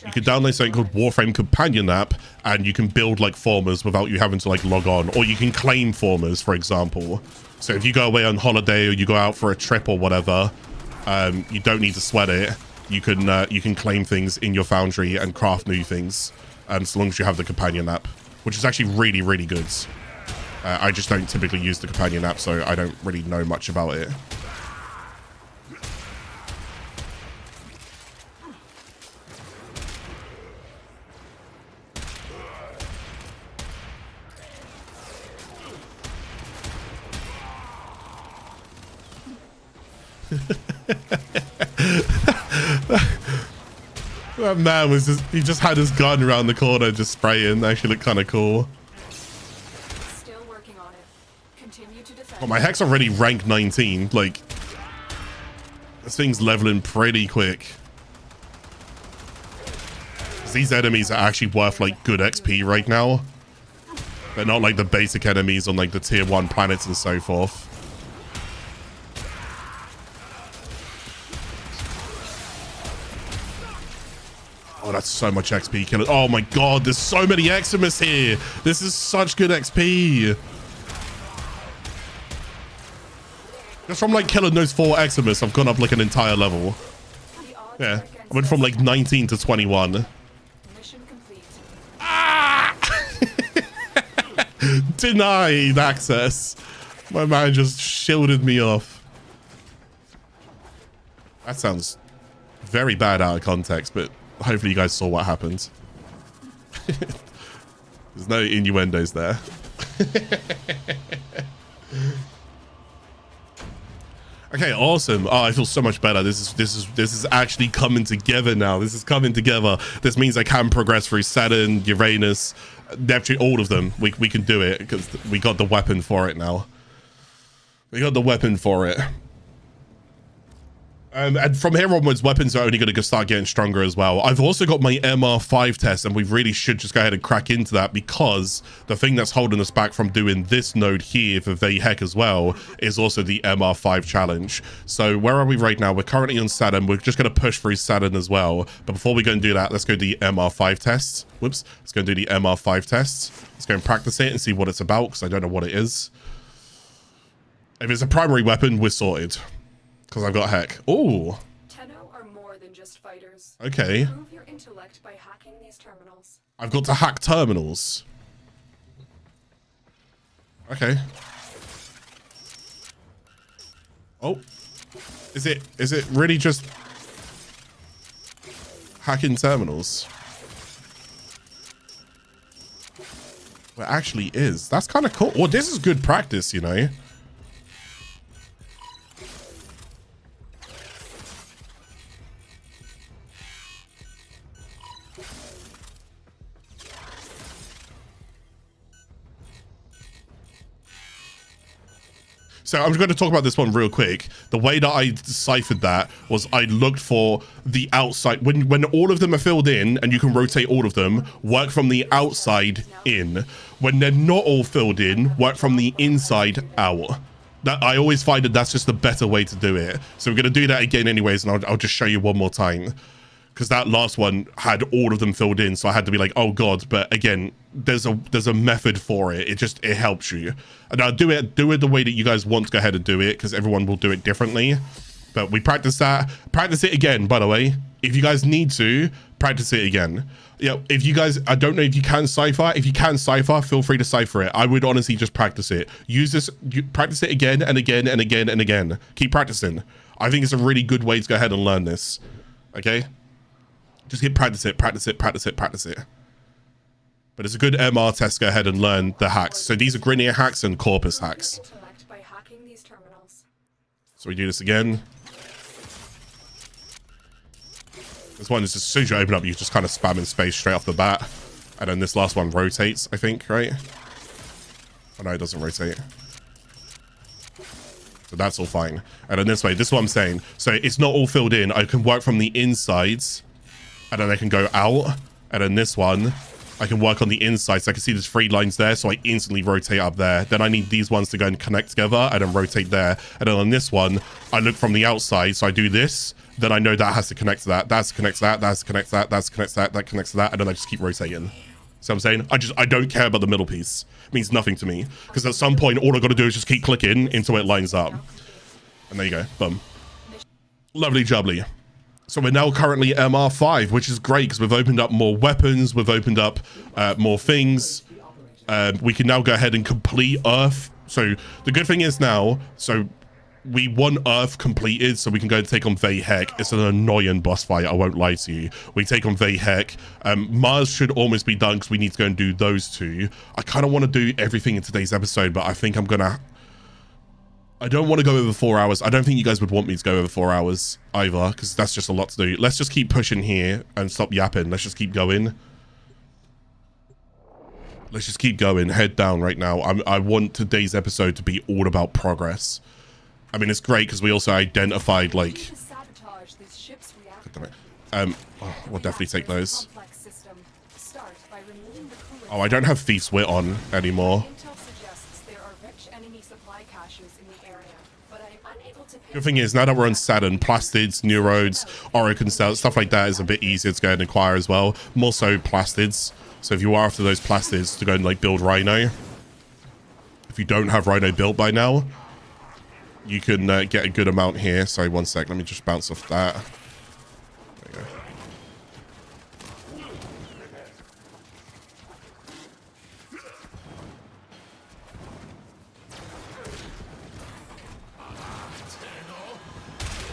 You can download something called Warframe Companion app, and you can build like Formas without you having to like log on, or you can claim Formas, for example. So if you go away on holiday or you go out for a trip or whatever, you don't need to sweat it. You can claim things in your Foundry and craft new things, so long as you have the Companion app, which is actually really, really good. I just don't typically use the Companion app, so I don't really know much about it. That man was he just had his gun around the corner just spraying. That actually looked kind of cool. Still working on it. Continue to defend. Oh, my Hex already rank 19. Like, this thing's leveling pretty quick. These enemies are actually worth like good XP right now. They're not like the basic enemies on like the tier 1 planets and so forth. Oh, that's so much XP killing. Oh my god, there's so many Eximus here. This is such good XP. Just from like killing those 4 Eximus, I've gone up like an entire level. Yeah, I went from like 19 to 21. Mission complete. Ah! Denied access. My man just shielded me off. That sounds very bad out of context, but hopefully you guys saw what happened. There's no innuendos there. Okay, awesome. Oh, I feel so much better. This is actually coming together now. This is coming together. This means I can progress through Saturn, Uranus, Neptune, all of them. We can do it because we got the weapon for it now. We got the weapon for it. And from here onwards, weapons are only going to start getting stronger as well. I've also got my MR5 test, and we really should just go ahead and crack into that, because the thing that's holding us back from doing this node here for Hijack as well is also the MR5 challenge. So where are we right now? We're currently on Saturn. We're just going to push through Saturn as well. But before we go and do that, let's go do the MR5 test. Whoops. Let's go and do the MR5 test. Let's go and practice it and see what it's about, because I don't know what it is. If it's a primary weapon, we're sorted. Because I've got hack. Oh. Tenno are more than just fighters. Okay. Improve your intellect by hacking these terminals. I've got to hack terminals. Okay. Oh. Is it really just hacking terminals? Well, it actually is. That's kind of cool. Well, this is good practice, you know. So I'm just going to talk about this one real quick. The way that I deciphered that was I looked for the outside. When all of them are filled in and you can rotate all of them, work from the outside in. When they're not all filled in, work from the inside out. That I always find that that's just the better way to do it. So we're going to do that again anyways, and I'll just show you one more time. Because that last one had all of them filled in, so I had to be like, oh god. But again, there's a method for it. It helps you. And I'll do it the way that you guys want to go ahead and do it, because everyone will do it differently. But we practice that. Practice it again, by the way. If you guys need to, practice it again. Yeah, if you guys, I don't know if you can cipher. If you can cipher, feel free to cipher it. I would honestly just practice it. Practice it again and again and again and again. Keep practicing. I think it's a really good way to go ahead and learn this. Okay? Just keep practice it. But it's a good MR test. Go ahead and learn the hacks. So these are Grenier hacks and Corpus hacks. So we do this again. This one is just, as soon as you open up, you just kind of spam in space straight off the bat. And then this last one rotates, I think, right? Oh no, it doesn't rotate. So that's all fine. And then this way, this is what I'm saying. So it's not all filled in. I can work from the insides. And then I can go out. And then this one, I can work on the inside. So I can see there's 3 lines there. So I instantly rotate up there. Then I need these ones to go and connect together and then rotate there. And then on this one, I look from the outside. So I do this. Then I know that has to connect to that. That's connects that. That's connects that. That's connects that. That connects to that. And then I just keep rotating. See what I'm saying? I don't care about the middle piece. It means nothing to me. Because at some point, all I got to do is just keep clicking until it lines up. And there you go. Boom. Lovely jubbly. So we're now currently MR5, which is great because we've opened up more weapons. We've opened up more things. We can now go ahead and complete Earth. So the good thing is now, so we want Earth completed so we can go and take on Hijack. It's an annoying boss fight, I won't lie to you. We take on Hijack. Mars should almost be done because we need to go and do those 2. I kind of want to do everything in today's episode, but I think I don't want to go over 4 hours. I don't think you guys would want me to go over 4 hours either, because that's just a lot to do. Let's just keep pushing here and stop yapping. Let's just keep going. Let's just keep going. Head down right now. I want today's episode to be all about progress. I mean, it's great because we also identified, like... we'll definitely take those. Oh, I don't have Thief's Wit on anymore. Good thing is, now that we're on Saturn, plastids, neurodes, Orokin cells, stuff like that is a bit easier to go and acquire as well. More so plastids. So if you are after those plastids to go and like build Rhino, if you don't have Rhino built by now, you can get a good amount here. Sorry, one sec. Let me just bounce off that. There you go.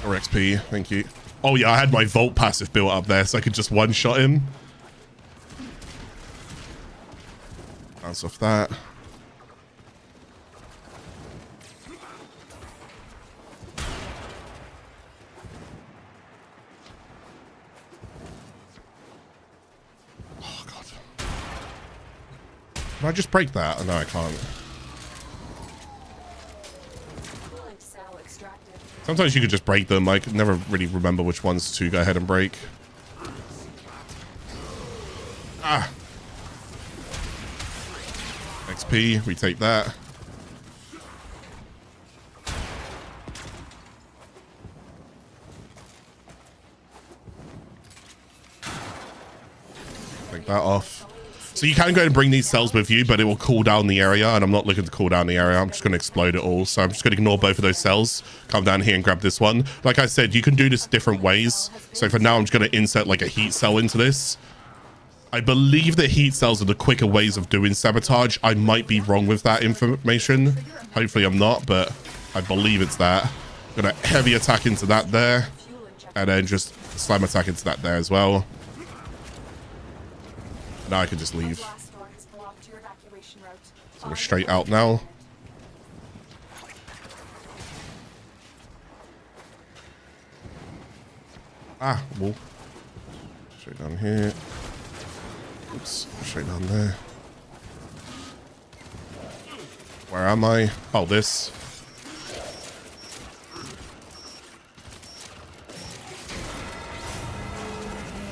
Or XP, thank you. Oh yeah, I had my Volt passive built up there so I could just one-shot him. Bounce off that. Can I just break that? Oh, no, I can't. Sometimes you could just break them. I could never really remember which ones to go ahead and break. Ah. XP, we take that. Take that off. So you can go and bring these cells with you, but it will cool down the area, and I'm not looking to cool down the area. I'm just going to explode it all. So I'm just going to ignore both of those cells, come down here and grab this one. Like I said, you can do this different ways. So for now, I'm just going to insert like a heat cell into this. I believe that heat cells are the quicker ways of doing sabotage. I might be wrong with that information. Hopefully I'm not, but I believe it's that. I'm going to heavy attack into that there, and then just slam attack into that there as well. Now I can just leave. So we're straight out now. Ah, well. Straight down here. Oops, straight down there. Where am I? Oh, this.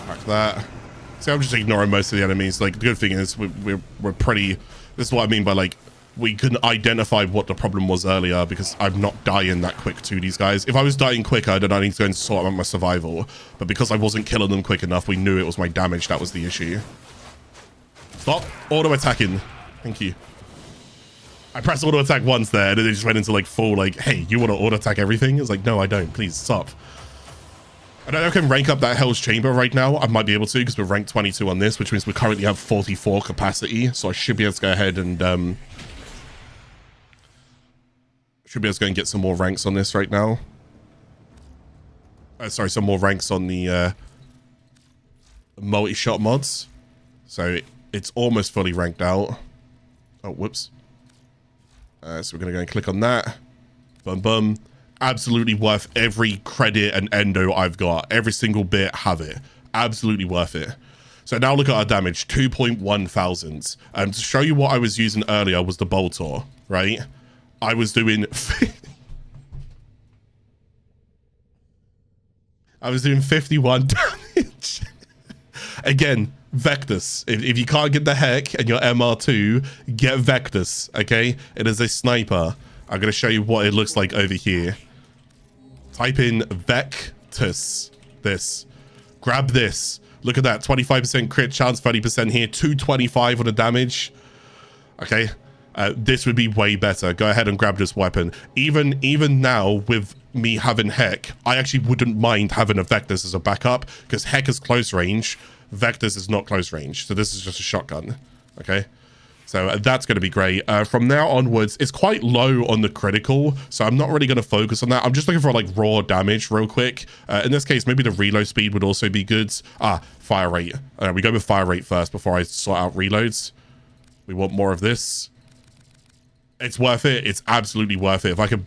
Crack that. See, I'm just ignoring most of the enemies. Like, the good thing is we're pretty... This is what I mean by, like, we can identify what the problem was earlier because I'm not dying that quick to these guys. If I was dying quicker, then I need to go and sort out my survival. But because I wasn't killing them quick enough, we knew it was my damage that was the issue. Stop auto-attacking. Thank you. I pressed auto-attack once there, and then it just went into, like, full, like, hey, you want to auto-attack everything? It's like, no, I don't. Please, stop. I don't know if I can rank up that Hell's Chamber right now. I might be able to because we're ranked 22 on this, which means we currently have 44 capacity. So I should be able to go ahead and should be able to go and get some more ranks on this right now. Sorry, some more ranks on the multi-shot mods. So it's almost fully ranked out. Oh, whoops. So we're going to go and click on that. Boom, boom. Absolutely worth every credit and endo I've got. Every single bit, have it. Absolutely worth it. So now look at our damage, 2.1 thousands. To show you what I was using earlier was the Boltor, right? I was doing... I was doing 51 damage. Again, Vectus. If you can't get the heck and you're MR2, get Vectus, okay? It is a sniper. I'm going to show you what it looks like over here. Type in Vectus. This. Grab this. Look at that. 25% crit chance, 30% here. 225 on the damage. Okay. This would be way better. Go ahead and grab this weapon. Even now, with me having Heck, I actually wouldn't mind having a Vectus as a backup, because Heck is close range. Vectus is not close range. So this is just a shotgun. Okay. So that's going to be great. From now onwards, it's quite low on the critical, so I'm not really going to focus on that. I'm just looking for like raw damage real quick. In this case, maybe the reload speed would also be good. Fire rate. We go with fire rate first before I sort out reloads. We want more of this. It's worth it. It's absolutely worth it. If I could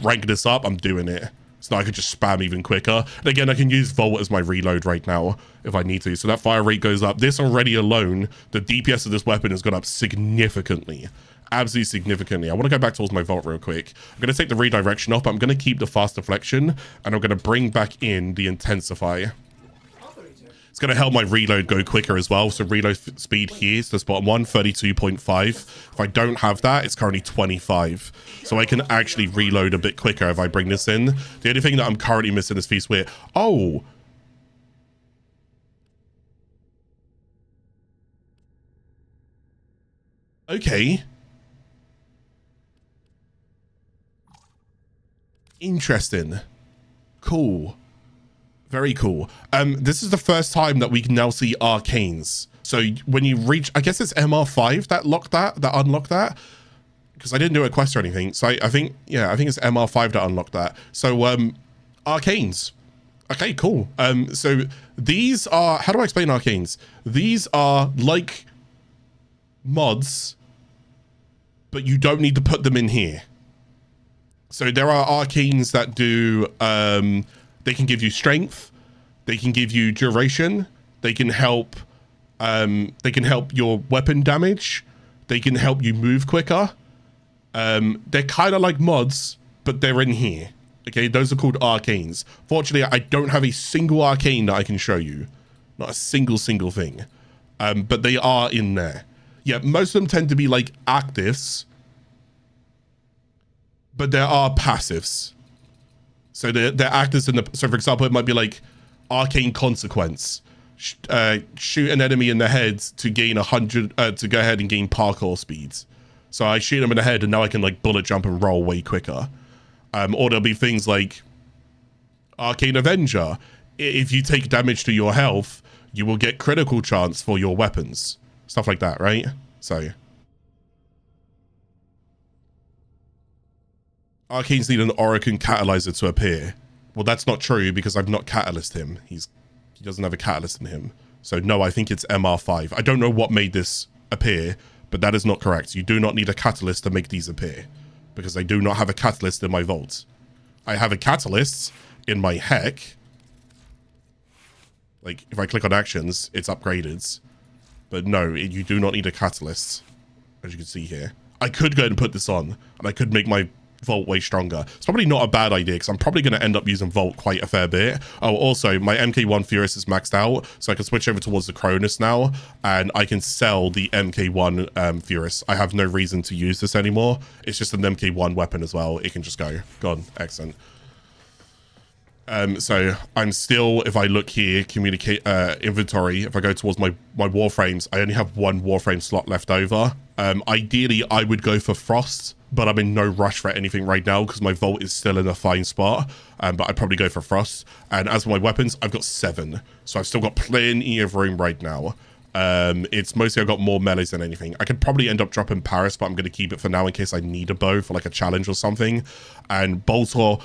rank this up, I'm doing it. So I could just spam even quicker. And again, I can use Volt as my reload right now if I need to. So that fire rate goes up. This already alone, the DPS of this weapon has gone up significantly. Absolutely significantly. I want to go back towards my Volt real quick. I'm going to take the redirection off, but I'm going to keep the fast deflection. And I'm going to bring back in the intensify. It's going to help my reload go quicker as well. So reload speed here is the bottom one, 32.5. If I don't have that, it's currently 25. So I can actually reload a bit quicker if I bring this in. The only thing that I'm currently missing is Feast Wit. Oh! Okay. Interesting. Cool. Very cool. This is the first time that we can now see Arcanes. So when you reach, I guess it's MR5 that unlocked that. Because I didn't do a quest or anything. So I think it's MR5 that unlocked that. So Arcanes. Okay, cool. So these are, how do I explain Arcanes? These are like mods, but you don't need to put them in here. So there are Arcanes that do, they can give you strength, they can give you duration, they can help your weapon damage, they can help you move quicker. They're kind of like mods, but they're in here. Okay, those are called Arcanes. Fortunately, I don't have a single Arcane that I can show you. Not a single thing. But they are in there. Yeah, most of them tend to be like actives. But there are passives. So they're actives in the... So for example, it might be like Arcane Consequence. Shoot an enemy in the head to gain 100... to go ahead and gain parkour speeds. So I shoot them in the head and now I can like bullet jump and roll way quicker. Or there'll be things like Arcane Avenger. If you take damage to your health, you will get critical chance for your weapons. Stuff like that, right? So Arcanes need an Orokin catalyzer to appear. Well, that's not true because I've not catalyzed him. He doesn't have a catalyst in him. So no, I think it's MR5. I don't know what made this appear, but that is not correct. You do not need a catalyst to make these appear because I do not have a catalyst in my vault. I have a catalyst in my heck. Like if I click on actions, it's upgraded. But no, you do not need a catalyst, as you can see here. I could go and put this on, and I could make my Vault way stronger. It's probably not a bad idea, because I'm probably going to end up using Vault quite a fair bit. Oh, also, my MK1 Furious is maxed out, so I can switch over towards the Cronus now, and I can sell the MK1 Furious. I have no reason to use this anymore. It's just an MK1 weapon as well. It can just go. Gone. Excellent. So I'm still, if I look here, communicate inventory, if I go towards my Warframes, I only have one Warframe slot left over. Ideally, I would go for Frost, but I'm in no rush for anything right now because my Vault is still in a fine spot. But I'd probably go for Frost. And as for my weapons, I've got 7. So I've still got plenty of room right now. It's mostly I've got more melees than anything. I could probably end up dropping Paris, but I'm going to keep it for now in case I need a bow for like a challenge or something. And Boltor,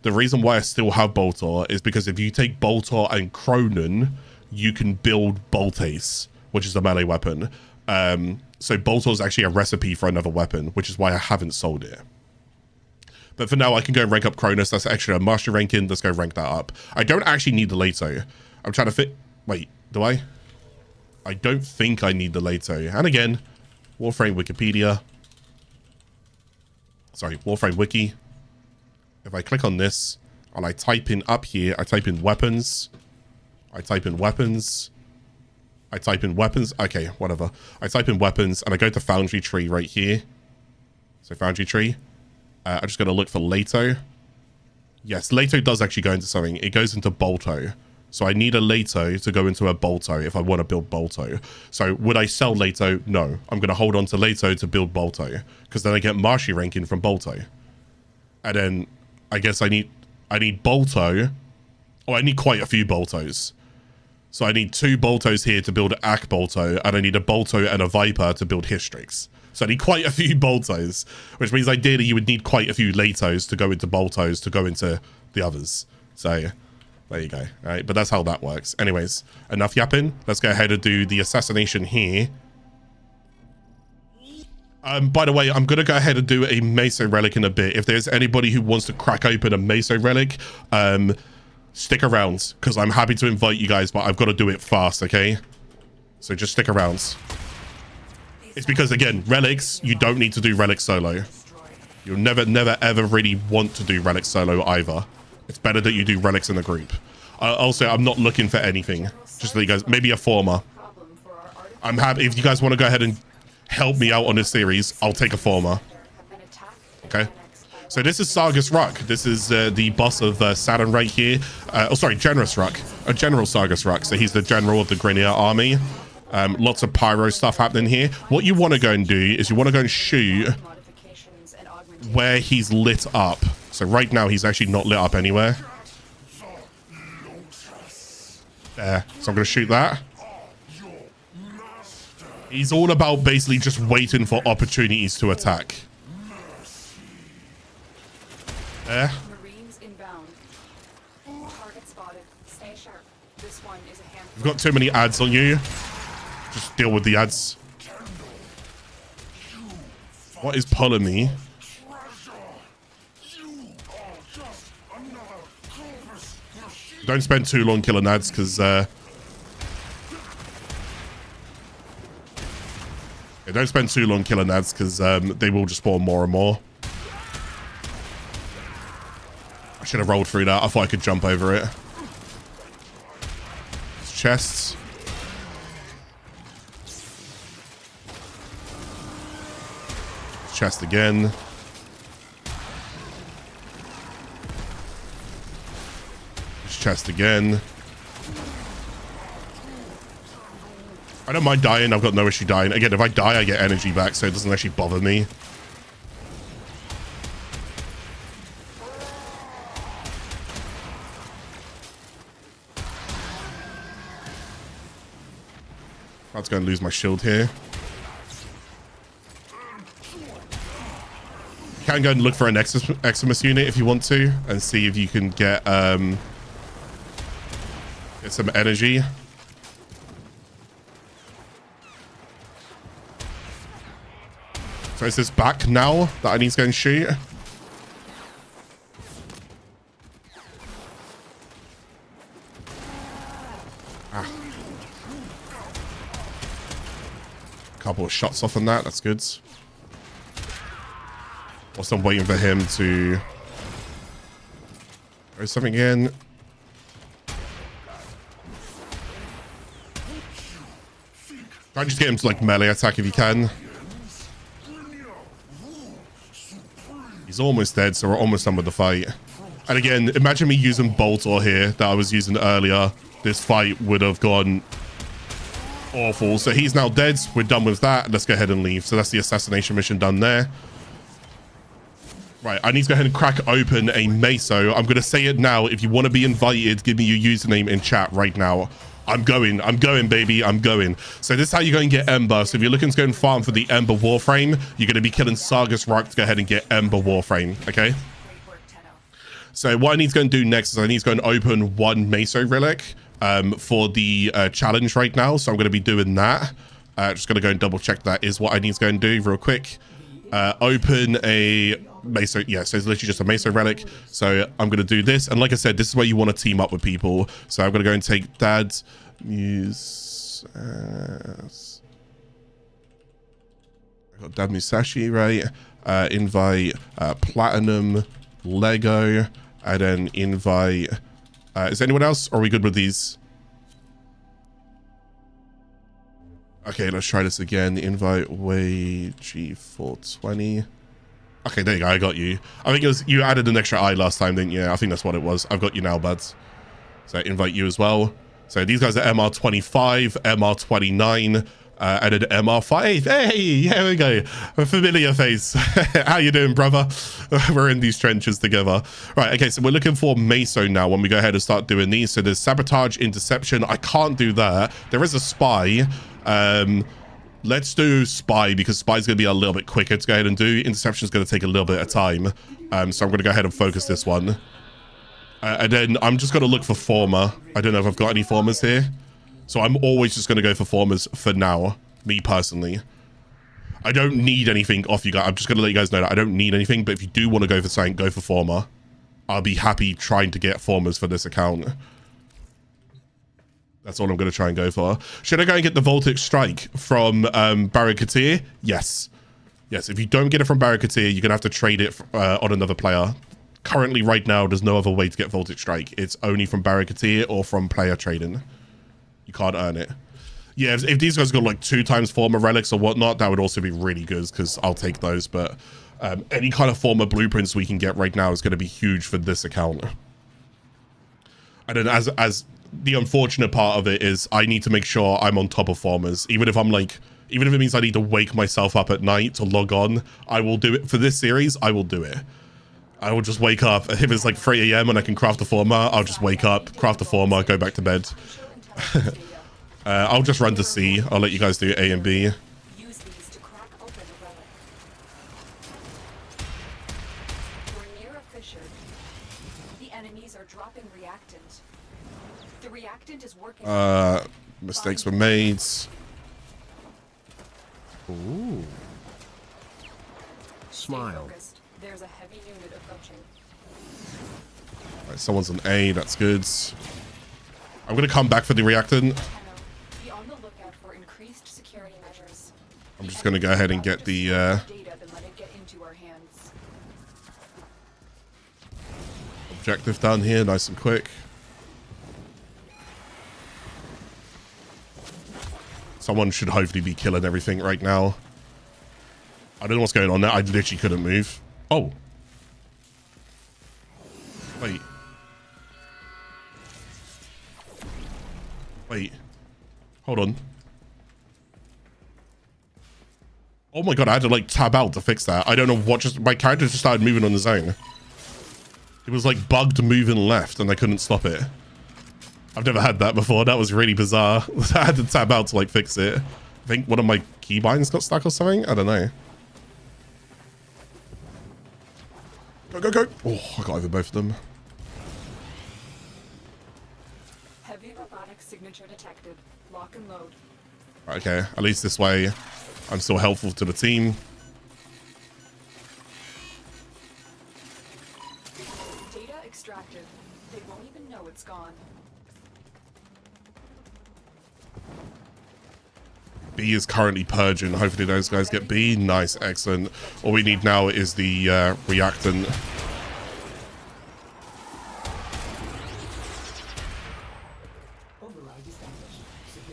the reason why I still have Boltor is because if you take Boltor and Cronin, you can build Boltace, which is a melee weapon. So Boltor is actually a recipe for another weapon, which is why I haven't sold it. But for now, I can go and rank up Cronus. That's extra mastery ranking. Let's go rank that up. I don't actually need the Leto. I'm trying to fit... Wait, do I? I don't think I need the Leto. And again, Warframe Wikipedia. Sorry, Warframe Wiki. If I click on this and I type in up here, I type in weapons. I type in weapons. I type in weapons. Okay, whatever. I type in weapons and I go to Foundry Tree right here. So Foundry Tree. I'm just going to look for Leto. Yes, Leto does actually go into something. It goes into Bolto. So I need a Leto to go into a Bolto if I want to build Bolto. So would I sell Leto? No. I'm going to hold on to Leto to build Bolto. Because then I get mastery ranking from Bolto. And then I guess I need Bolto. Oh, I need quite a few Boltos. So I need 2 Boltos here to build Ak Bolto. And I need a Bolto and a Viper to build Hystrix. So I need quite a few Boltos. Which means ideally you would need quite a few Letos to go into Boltos to go into the others. So... there you go. All right, but that's how that works. Anyways, enough yapping. Let's go ahead and do the assassination here. By the way, I'm going to go ahead and do a Meso relic in a bit. If there's anybody who wants to crack open a Meso relic, stick around because I'm happy to invite you guys, but I've got to do it fast, okay? So just stick around. It's because, again, relics, you don't need to do relic solo. You'll never, ever really want to do relic solo either. It's better that you do relics in a group. Also, I'm not looking for anything. Just so you guys, maybe a Forma. I'm happy if you guys want to go ahead and help me out on this series. I'll take a Forma. Okay. So this is Sargas Ruck. This is the boss of Saturn right here. Oh, sorry, Generous Ruck. General Sargas Ruck. So he's the general of the Grineer army. Lots of pyro stuff happening here. What you want to go and do is you want to go and shoot where he's lit up. So right now, he's actually not lit up anywhere. There. So I'm going to shoot that. He's all about basically just waiting for opportunities to attack. There. You've got too many ads on you. Just deal with the ads. What is pulling me? Don't spend too long killing ads because Yeah, don't spend too long killing ads because they will just spawn more and more. I should have rolled through that. I thought I could jump over it. It's chests. Chest again. Chest again. I don't mind dying. I've got no issue dying. Again, if I die, I get energy back, so it doesn't actually bother me. About to go and lose my shield here. You can go and look for an Eximus unit if you want to, and see if you can get some energy. So is this back now that I need to go and shoot? Ah. Couple of shots off on that. That's good. Also, I'm waiting for him to... There's something in. Try and just get him to like melee attack if you can. He's almost dead, so we're almost done with the fight. And again, imagine me using Boltor here that I was using earlier. This fight would have gone awful. So he's now dead. We're done with that. Let's go ahead and leave. So that's the assassination mission done there. Right, I need to go ahead and crack open a Meso. I'm going to say it now. If you want to be invited, give me your username in chat right now. I'm going, baby. I'm going. So this is how you're going to get Ember. So if you're looking to go and farm for the Ember Warframe, you're going to be killing Sargas Rock to go ahead and get Ember Warframe, okay? So what I need to go and do next is I need to go and open one Meso Relic for the challenge right now. So I'm going to be doing that. Just going to go and double check that is what I need to go and do real quick. Open a Meso. Yeah, so it's literally just a Meso Relic. So I'm going to do this. And like I said, this is where you want to team up with people. So I'm going to go and take Dad's Mus... I got Dad Musashi, right? Invite Platinum, Lego, and then invite... is anyone else? Or are we good with these? Okay, let's try this again. Invite Way G420. Okay, there you go. I got you. I think it was you added an extra I last time, didn't you? I think that's what it was. I've got you now, buds. So invite you as well. So these guys are MR25, MR29, and then MR5. Hey, here we go. A familiar face. How you doing, brother? We're in these trenches together. Right, okay, so we're looking for Meso now when we go ahead and start doing these. So there's Sabotage, Interception. I can't do that. There is a Spy. Let's do Spy because Spy's going to be a little bit quicker to go ahead and do. Interception is going to take a little bit of time. So I'm going to go ahead and focus this one. And then I'm just going to look for Forma. I don't know if I've got any Formas here. So I'm always just going to go for Formas for now. Me personally. I don't need anything off you guys. I'm just going to let you guys know that I don't need anything. But if you do want to go for something, go for Forma. I'll be happy trying to get Formas for this account. That's all I'm going to try and go for. Should I go and get the Voltic Strike from Baro? Yes. Yes, if you don't get it from Baro, you're going to have to trade it on another player. Currently, right now, there's no other way to get Voltic Strike. It's only from Baro or from player trading. You can't earn it. Yeah, if these guys got like 2 times Forma Relics or whatnot, that would also be really good because I'll take those. But any kind of Forma blueprints we can get right now is going to be huge for this account. And then as the unfortunate part of it is I need to make sure I'm on top of Formas. Even if it means I need to wake myself up at night to log on, I will do it. For this series, I will do it. I will just wake up. If it's like 3 a.m. and I can craft a Forma, I'll just wake up, craft a Forma, go back to bed. I'll just run to C. I'll let you guys do A and B. Use these to crack open a relic. We're near a fissure. The enemies are dropping reactant. The reactant is working. Mistakes were made. Ooh. Smile. There's a heavy unit approaching. Right, someone's on A. That's good. I'm gonna come back for the reactant. Be on the lookout for increased security measures. I'm just going to go ahead and get the data than let it get into our hands. objective down here, nice and quick. Someone should hopefully be killing everything right now. I don't know what's going on there. I literally couldn't move. Oh. Wait. Wait. Hold on. Oh my god, I had to like tab out to fix that. I don't know what just... My character just started moving on his own. It was like bugged moving left and I couldn't stop it. I've never had that before. That was really bizarre. I had to tab out to like fix it. I think one of my keybinds got stuck or something. I don't know. Go, go, go. Oh, I got over both of them. Heavy robotic signature detected. Lock and load. Okay, at least this way I'm still helpful to the team. Data extracted. They won't even know it's gone. B is currently purging. Hopefully those guys get B. Nice, excellent. All we need now is the reactant.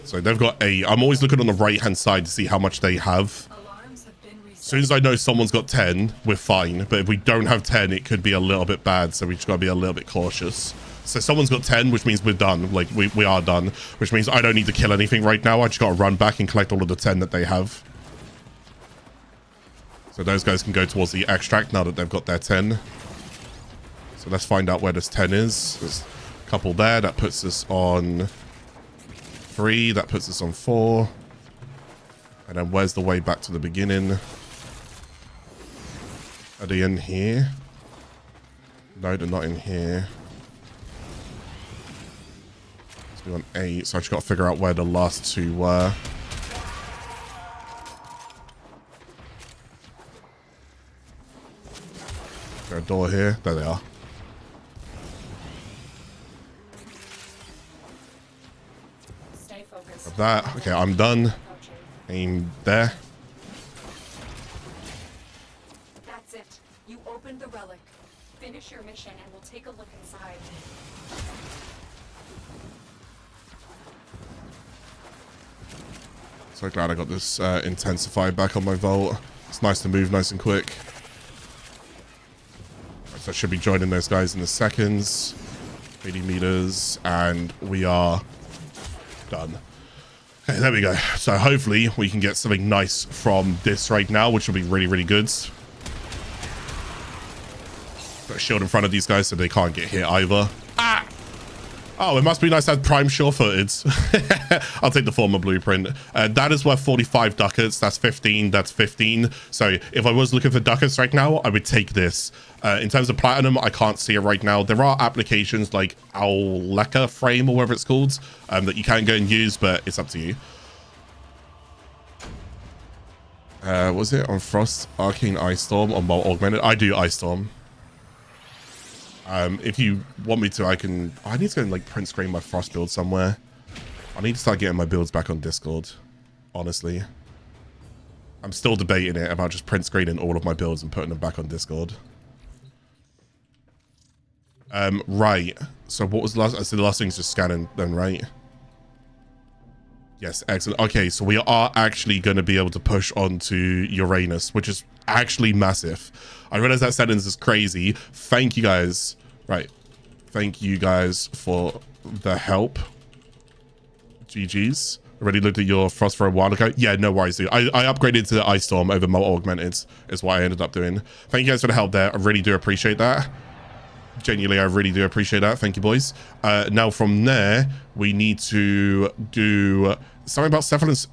So they've got A. I'm always looking on the right-hand side to see how much they have. Alarms have been reset. As soon as I know someone's got 10, we're fine. But if we don't have 10, it could be a little bit bad. So we just got to be a little bit cautious. So someone's got 10, which means we're done. Like, we are done. Which means I don't need to kill anything right now. I just got to run back and collect all of the 10 that they have. So those guys can go towards the extract now that they've got their 10. So let's find out where this 10 is. There's a couple there. That puts us on 3. That puts us on 4. And then where's the way back to the beginning? Are they in here? No, they're not in here. So we want 8. So I just got to figure out where the last 2 were. Is there a door here? There they are. Stay focused. Of that. Okay, I'm done. Aim there. That's it. You opened the relic. Finish your mission and we'll take a look inside. So glad I got this intensified back on my vault. It's nice to move nice and quick. So I should be joining those guys in the seconds. 80 meters, and we are done. Okay, there we go. So hopefully we can get something nice from this right now, which will be really, really good. Put a shield in front of these guys so they can't get hit either. Ah! Oh, it must be nice to have prime sure-footed. I'll take the Forma blueprint. That is worth 45 ducats. That's 15. That's 15. So if I was looking for ducats right now, I would take this. In terms of platinum, I can't see it right now. There are applications like Warframe or whatever it's called that you can go and use, but it's up to you. Was it on Frost, Arcane, Ice Storm, or Molt Augmented? I do Ice Storm. If you want me to, I can... I need to go and like print screen my Frost build somewhere. I need to start getting my builds back on Discord, honestly. I'm still debating it about just print screening all of my builds and putting them back on Discord. Right. So what was the last... So the last thing's just scanning then, right? Yes, excellent. Okay, so we are actually going to be able to push onto Uranus, which is actually massive. I realize that sentence is crazy. Thank you guys. Right. Thank you guys for the help. GG's. Already looked at your Frost for a while ago. Yeah, no worries, dude. I upgraded to the Ice Storm over Molt Augmented is what I ended up doing. Thank you guys for the help there. I really do appreciate that. Genuinely, I really do appreciate that. Thank you, boys. Now from there, we need to do something about Cephalon's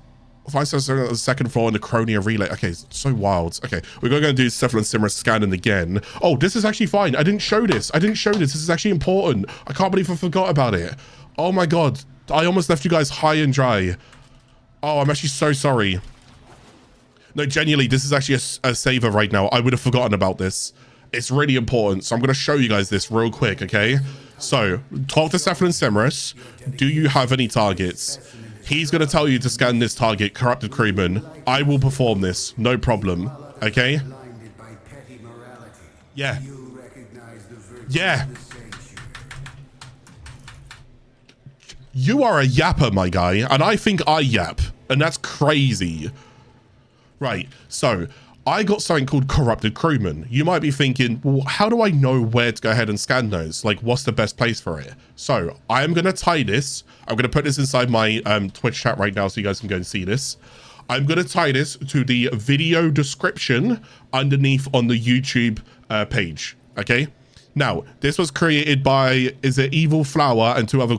5 stars on the second floor in the Chronia relay. Okay, so wild. Okay, we're going to do Cephalon Simaris scanning again. Oh, this is actually fine. I didn't show this. This is actually important. I can't believe I forgot about it. Oh my god. I almost left you guys high and dry. Oh, I'm actually so sorry. No, genuinely, this is actually a saver right now. I would have forgotten about this. It's really important. So I'm going to show you guys this real quick, okay? So, talk to Cephalon Simaris. Do you have any targets? He's going to tell you to scan this target, corrupted crewman. I will perform this, no problem. Okay? Yeah. Yeah. You are a yapper, my guy, and I think I yap, and that's crazy. Right, so I got something called corrupted crewman. You might be thinking, well, how do I know where to go ahead and scan those? Like, what's the best place for it? So I am going to tie this. I'm going to put this inside my Twitch chat right now so you guys can go and see this. I'm going to tie this to the video description underneath on the YouTube page. Okay. Now, this was created by, is it Evil Flower and two other,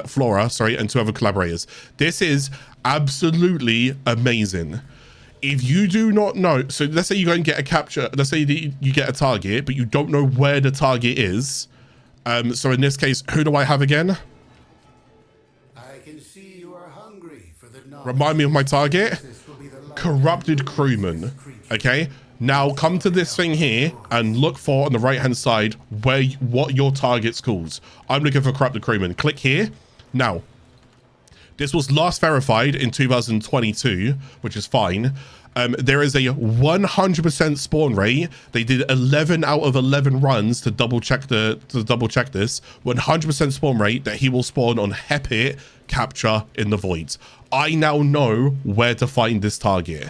Flora, sorry, and two other collaborators. This is absolutely amazing. If you do not know, so let's say you go and get a capture, let's say you get a target, but you don't know where the target is. So in this case, who do I have again? I can see you are hungry for the Remind me of my target. Corrupted crewman. Okay. Now come to this thing here and look for on the right hand side what your target's called. I'm looking for corrupted crewman. Click here. Now, this was last verified in 2022, which is fine. There is a 100% spawn rate. They did 11 out of 11 runs to double check this. 100% spawn rate that he will spawn on Hepit capture in the voids. I now know where to find this target.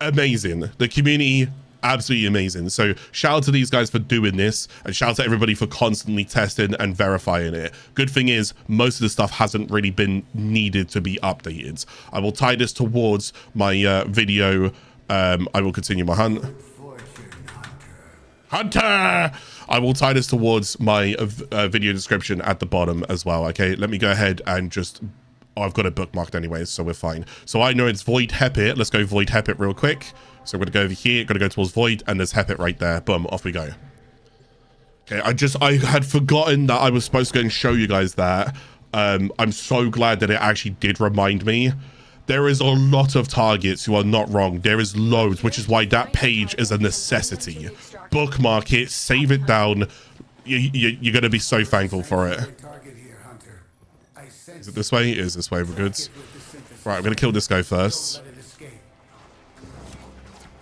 Amazing. The community, absolutely amazing. So shout out to these guys for doing this, and shout out to everybody for constantly testing and verifying it. Good thing is most of the stuff hasn't really been needed to be updated. I will tie this towards my video. I will continue my hunt. Hunter! I will tie this towards my video description at the bottom as well. Okay, let me go ahead and just... Oh, I've got it bookmarked anyways, so we're fine. So I know it's Void Hepit. Let's go Void Hepit real quick. So we're going to go over here, going to go towards Void, and there's Hepit right there. Boom, off we go. Okay, I had forgotten that I was supposed to go and show you guys that. I'm so glad that it actually did remind me. There is a lot of targets, you are not wrong. There is loads, which is why that page is a necessity. Bookmark it, save it down. You're going to be so thankful for it. Is it this way? It is this way. We're good. Right, I'm going to kill this guy first.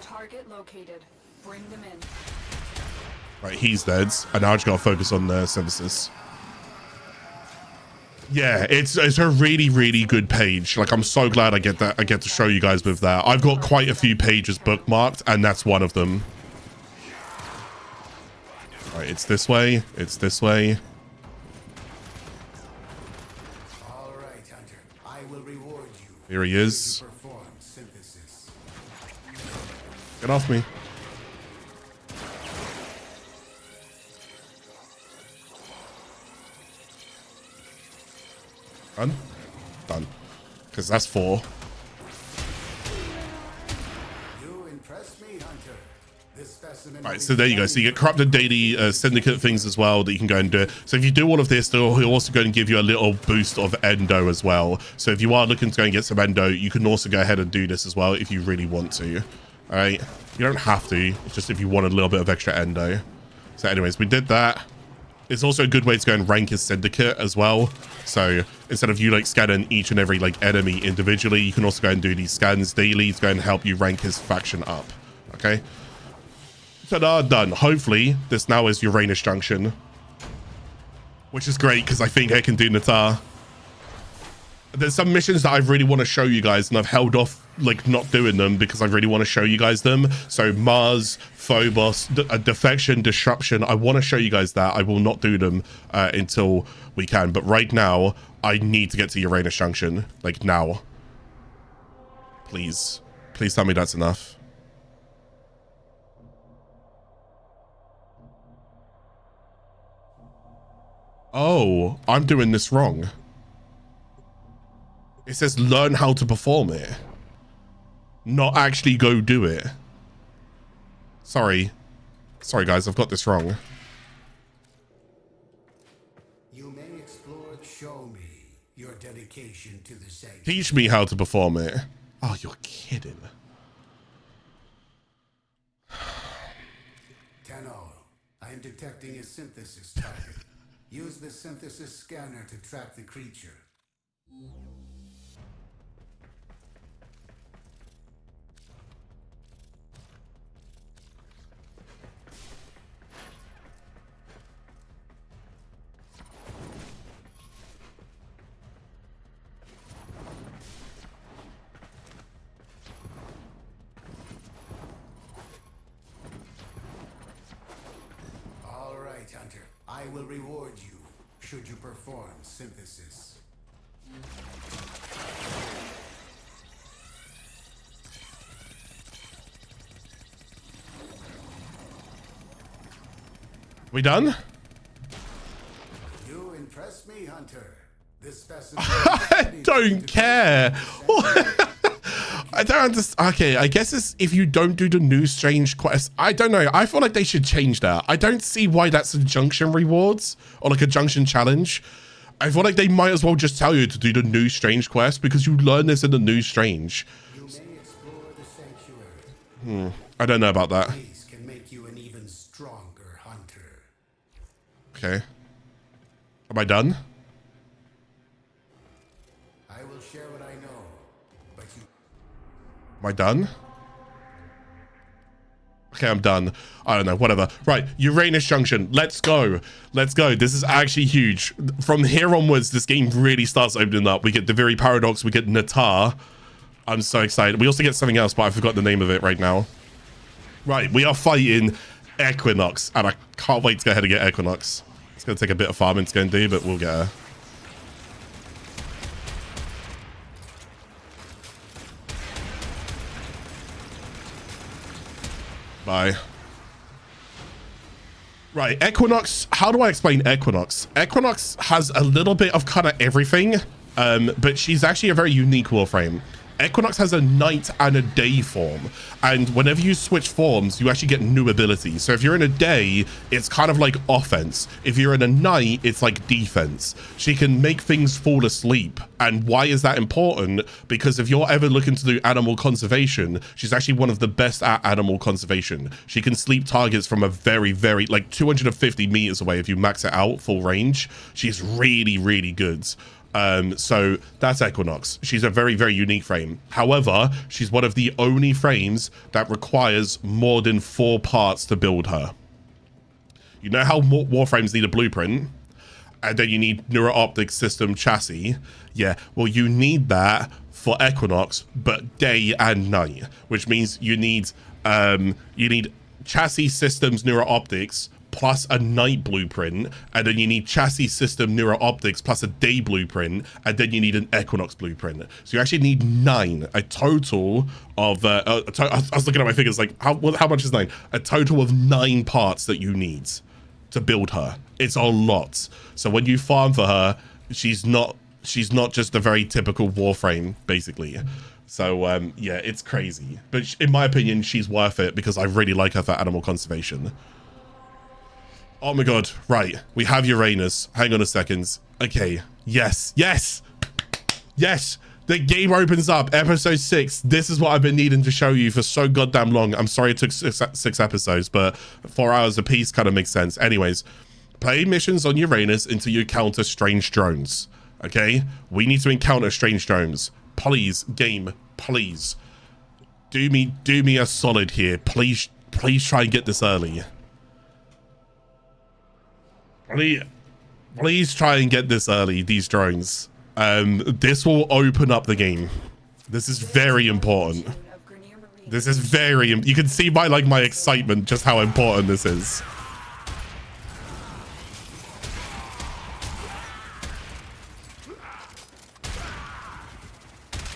Target located. Bring them in. Right, he's dead. And now I just got to focus on the synthesis. Yeah, it's a really, really good page. Like, I'm so glad I get to show you guys with that. I've got quite a few pages bookmarked, and that's one of them. Right, it's this way. It's this way. Here he is. Get off me. Done? Done. Because that's 4. You impress me, Hunter. This specimen. Right, so there you go. So you get corrupted daily syndicate things as well that you can go and do. So if you do all of this, he'll also go and give you a little boost of endo as well. So if you are looking to go and get some endo, you can also go ahead and do this as well if you really want to. All right, you don't have to. It's just if you want a little bit of extra endo. So anyways, we did that. It's also a good way to go and rank his syndicate as well. So instead of you like scanning each and every like enemy individually, you can also go and do these scans daily to go and help you rank his faction up. Okay. Ta-da, done. Hopefully this now is Uranus Junction, which is great because I think I can do Natah. There's some missions that I really want to show you guys, and I've held off like not doing them because I really want to show you guys them. So Mars, Phobos, Defection, Disruption, I want to show you guys that. I will not do them until we can, but right now I need to get to Uranus Junction, like now. Please tell me that's enough. Oh, I'm doing this wrong. It says learn how to perform it, not actually go do it. Sorry guys, I've got this wrong. You may explore. Show me your dedication to the sanctuary. Teach me how to perform it. Oh, you're kidding. Tenno, I am detecting a synthesis target. Use the synthesis scanner to track the creature. All right, Hunter. I will reward you should you perform synthesis. We done? You impress me, Hunter. This specimen. I don't care. I don't understand. Okay, I guess it's if you don't do the new strange quest. I don't know. I feel like they should change that. I don't see why that's a Junction rewards or like a Junction challenge. I feel like they might as well just tell you to do the new strange quest because you learn this in the new strange. You may explore the sanctuary. I don't know about that. These can make you an even stronger hunter. Okay. Am I done? I will share what I know, but you. Am I done? Okay, I'm done. I don't know, whatever. Right, Uranus Junction. Let's go. Let's go. This is actually huge. From here onwards, this game really starts opening up. We get the very paradox. We get Natah. I'm so excited. We also get something else, but I forgot the name of it right now. Right, we are fighting Equinox, and I can't wait to go ahead and get Equinox. It's going to take a bit of farming to go and do, but we'll get her. Bye. Right, Equinox. How do I explain Equinox? Equinox has a little bit of kind of everything, but she's actually a very unique Warframe. Equinox has a night and a day form, and whenever you switch forms, you actually get new abilities. So if you're in a day, it's kind of like offense. If you're in a night, it's like defense. She can make things fall asleep. And why is that important? Because if you're ever looking to do animal conservation, she's actually one of the best at animal conservation. She can sleep targets from a very, very, like 250 meters away if you max it out full range. She's really, really good. So that's Equinox. She's a very, very unique frame. However, she's one of the only frames that requires more than 4 parts to build her. You know how Warframes need a blueprint, and then you need neuro-optic system chassis? Yeah, well, you need that for Equinox, but day and night, which means you need chassis systems neuro-optics plus a night blueprint, and then you need chassis system neuro-optics plus a day blueprint, and then you need an Equinox blueprint. So you actually need 9, a total of I was looking at my figures like how much is 9? A total of 9 parts that you need to build her. It's a lot. So when you farm for her, she's not just a very typical Warframe, basically. So yeah, it's crazy, but in my opinion, she's worth it because I really like her for animal conservation. Oh my god, right. We have Uranus. Hang on a second. Okay. Yes. Yes. Yes. The game opens up. Episode 6. This is what I've been needing to show you for so goddamn long. I'm sorry it took 6 episodes, but 4 hours a piece kind of makes sense. Anyways, play missions on Uranus until you encounter strange drones. Okay? We need to encounter strange drones. Please, game. Please. Do me a solid here. Please try and get this early. Please try and get this early, these drones. This will open up the game. This is very important. This is very, you can see by like my excitement just how important this is.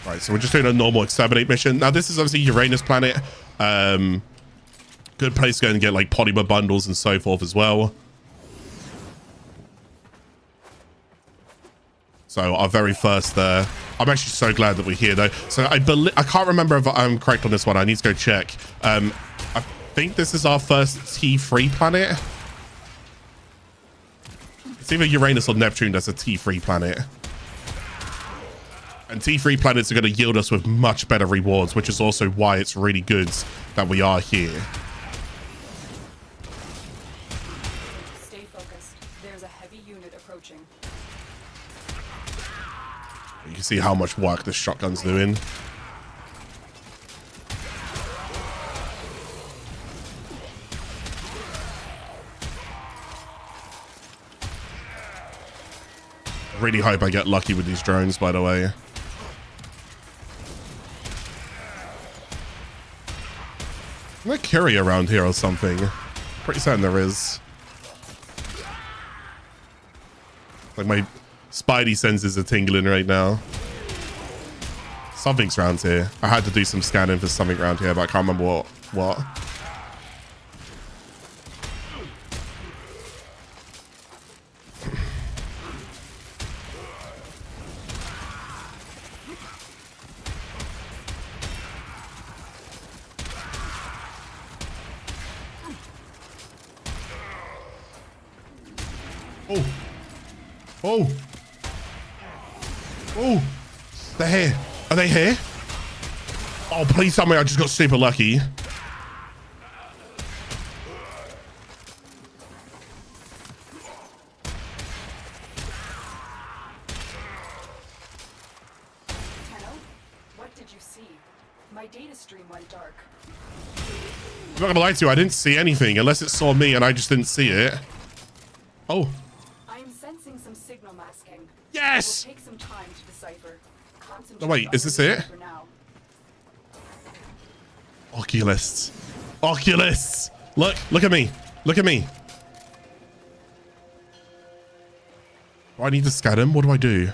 Right, so we're just doing a normal Exterminate mission. Now this is obviously Uranus planet. Good place to go and get like polymer bundles and so forth as well. So our very first I'm actually so glad that we're here though. So I can't remember if I'm correct on this one. I need to go check. I think this is our first T3 planet. It's either Uranus or Neptune that's a T3 planet. And T3 planets are going to yield us with much better rewards, which is also why it's really good that we are here. Stay focused. There's a heavy unit approaching. You can see how much work this shotgun's doing. Really hope I get lucky with these drones, by the way. Is there a Curie around here or something? Pretty certain there is. Like my spidey senses are tingling right now. Something's around here. I had to do some scanning for something around here, but I can't remember what. Oh. Oh. Oh. They're here. Are they here? Oh, please tell me I just got super lucky. What did you see? My data stream went dark. I'm not gonna lie to you, I didn't see anything unless it saw me and I just didn't see it. Oh. I am sensing some signal masking. Yes! It will take some time to decipher. Oh wait, is this it? Oculists. Oculists! Look at me. Look at me. Do I need to scan him? What do I do?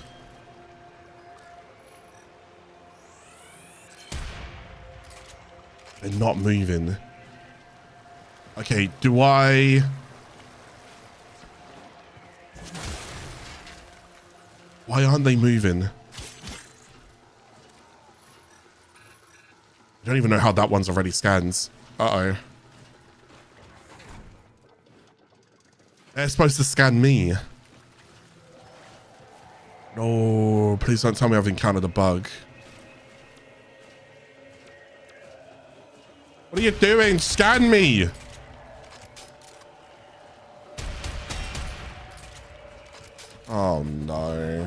They're not moving. Okay, do I... Why aren't they moving? I don't even know how that one's already scans. Uh-oh. They're supposed to scan me. No, please don't tell me I've encountered a bug. What are you doing? Scan me! Oh no.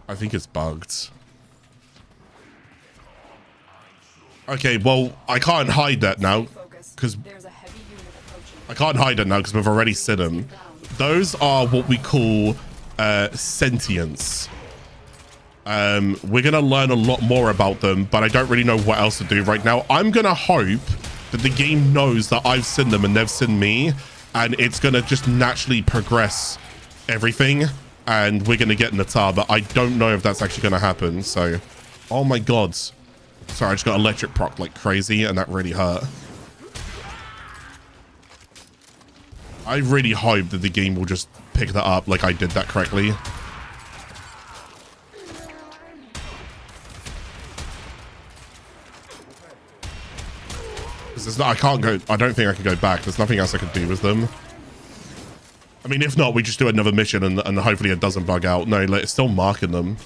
I think it's bugged. Okay, well, I can't hide that now. Because I can't hide it now because we've already seen them. Those are what we call sentience. We're going to learn a lot more about them, but I don't really know what else to do right now. I'm going to hope that the game knows that I've seen them and they've seen me, and it's going to just naturally progress everything, and we're going to get Natah, but I don't know if that's actually going to happen. So, oh my god. Sorry, I just got electric proc like crazy, and that really hurt. I really hope that the game will just pick that up like I did that correctly. I can't go. I don't think I can go back. There's nothing else I can do with them. I mean, if not, we just do another mission and hopefully it doesn't bug out. No, like, it's still marking them.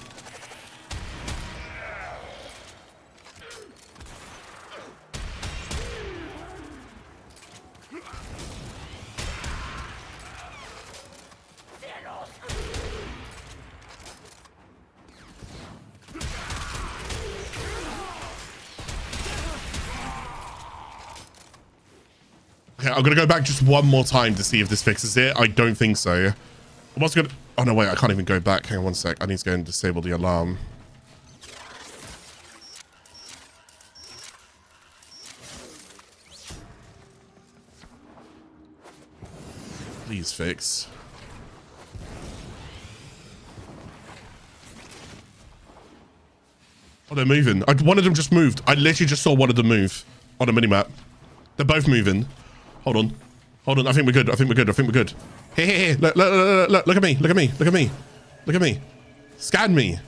Okay, I'm gonna go back just one more time to see if this fixes it. I don't think so. I'm also gonna... Oh no, wait, I can't even go back. Hang on one sec. I need to go and disable the alarm. Please fix. Oh, they're moving. One of them just moved. I literally just saw one of them move on a minimap. They're both moving. Hold on. Hold on. I think we're good. I think we're good. I think we're good. Here, here, here. Look, look, look, look, look at me. Look at me. Look at me. Look at me. Scan me.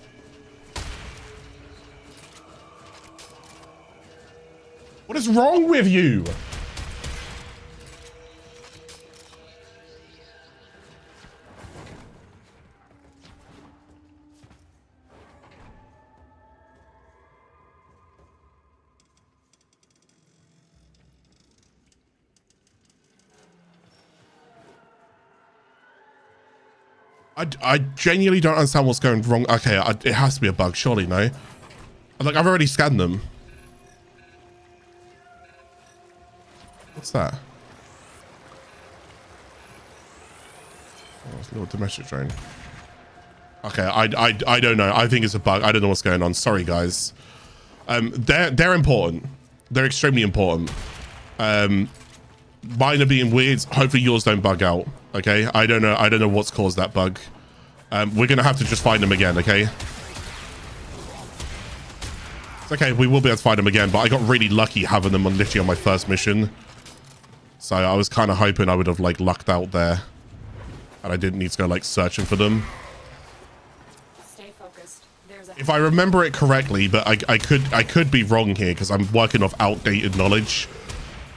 What is wrong with you? I genuinely don't understand what's going wrong. Okay, it has to be a bug, surely, no? Like, I've already scanned them. What's that? Oh, it's a little domestic drone. Okay, I don't know. I think it's a bug. I don't know what's going on. Sorry, guys. They're important. They're extremely important. Mine are being weird. Hopefully yours don't bug out. Okay, I don't know what's caused that bug. We're gonna have to just find them again. Okay, it's okay, we will be able to find them again, but I got really lucky having them on literally on my first mission, so I was kind of hoping I would have like lucked out there and I didn't need to go like searching for them. Stay focused. There's a... If I remember it correctly, but I could be wrong here because I'm working off outdated knowledge.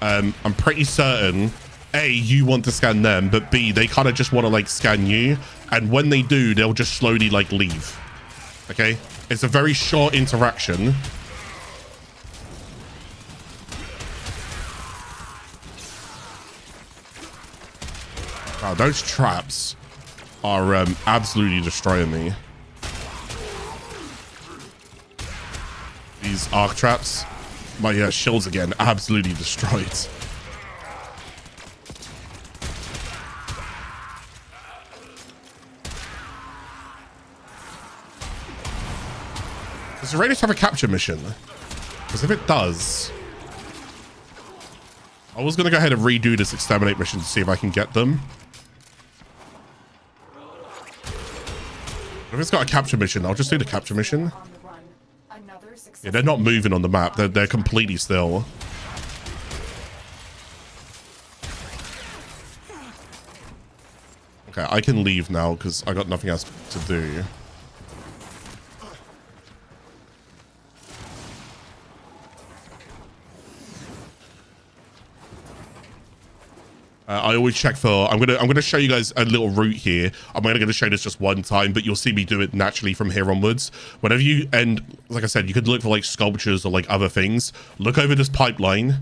I'm pretty certain A, you want to scan them, but B, they kind of just want to like scan you, and when they do, they'll just slowly like leave. Okay, it's a very short interaction. Wow, those traps are absolutely destroying me. These arc traps, my shields again, absolutely destroyed. Does Uranus have a capture mission? Because if it does, I was going to go ahead and redo this Exterminate mission to see if I can get them. If it's got a capture mission, I'll just do the capture mission. Yeah, they're not moving on the map. They're completely still. Okay, I can leave now because I got nothing else to do. I always check for. I'm gonna show you guys a little route here. I'm only gonna show this just one time, but you'll see me do it naturally from here onwards. Whenever you end, like I said, you could look for like sculptures or like other things. Look over this pipeline,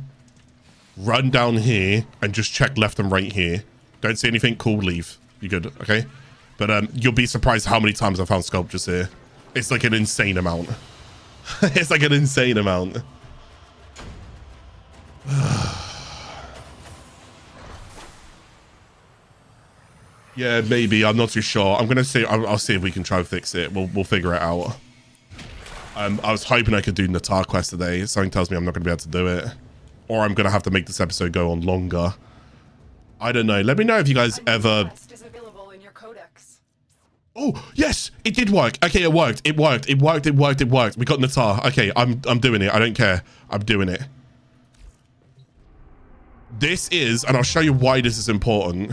run down here, and just check left and right here. Don't see anything cool, leave. You good? Okay. But you'll be surprised how many times I found sculptures here. It's like an insane amount. It's like an insane amount. Yeah, maybe. I'm not too sure. I'm gonna see. I'll see if we can try and fix it. We'll figure it out. I was hoping I could do Natah quest today. Something tells me I'm not gonna be able to do it, or I'm gonna have to make this episode go on longer. I don't know. Let me know if you guys ever. Is available in your Codex. Oh yes, it did work. Okay, it worked. It worked. It worked. It worked. It worked. We got Natah. Okay, I'm doing it. I don't care. I'm doing it. This is, and I'll show you why this is important.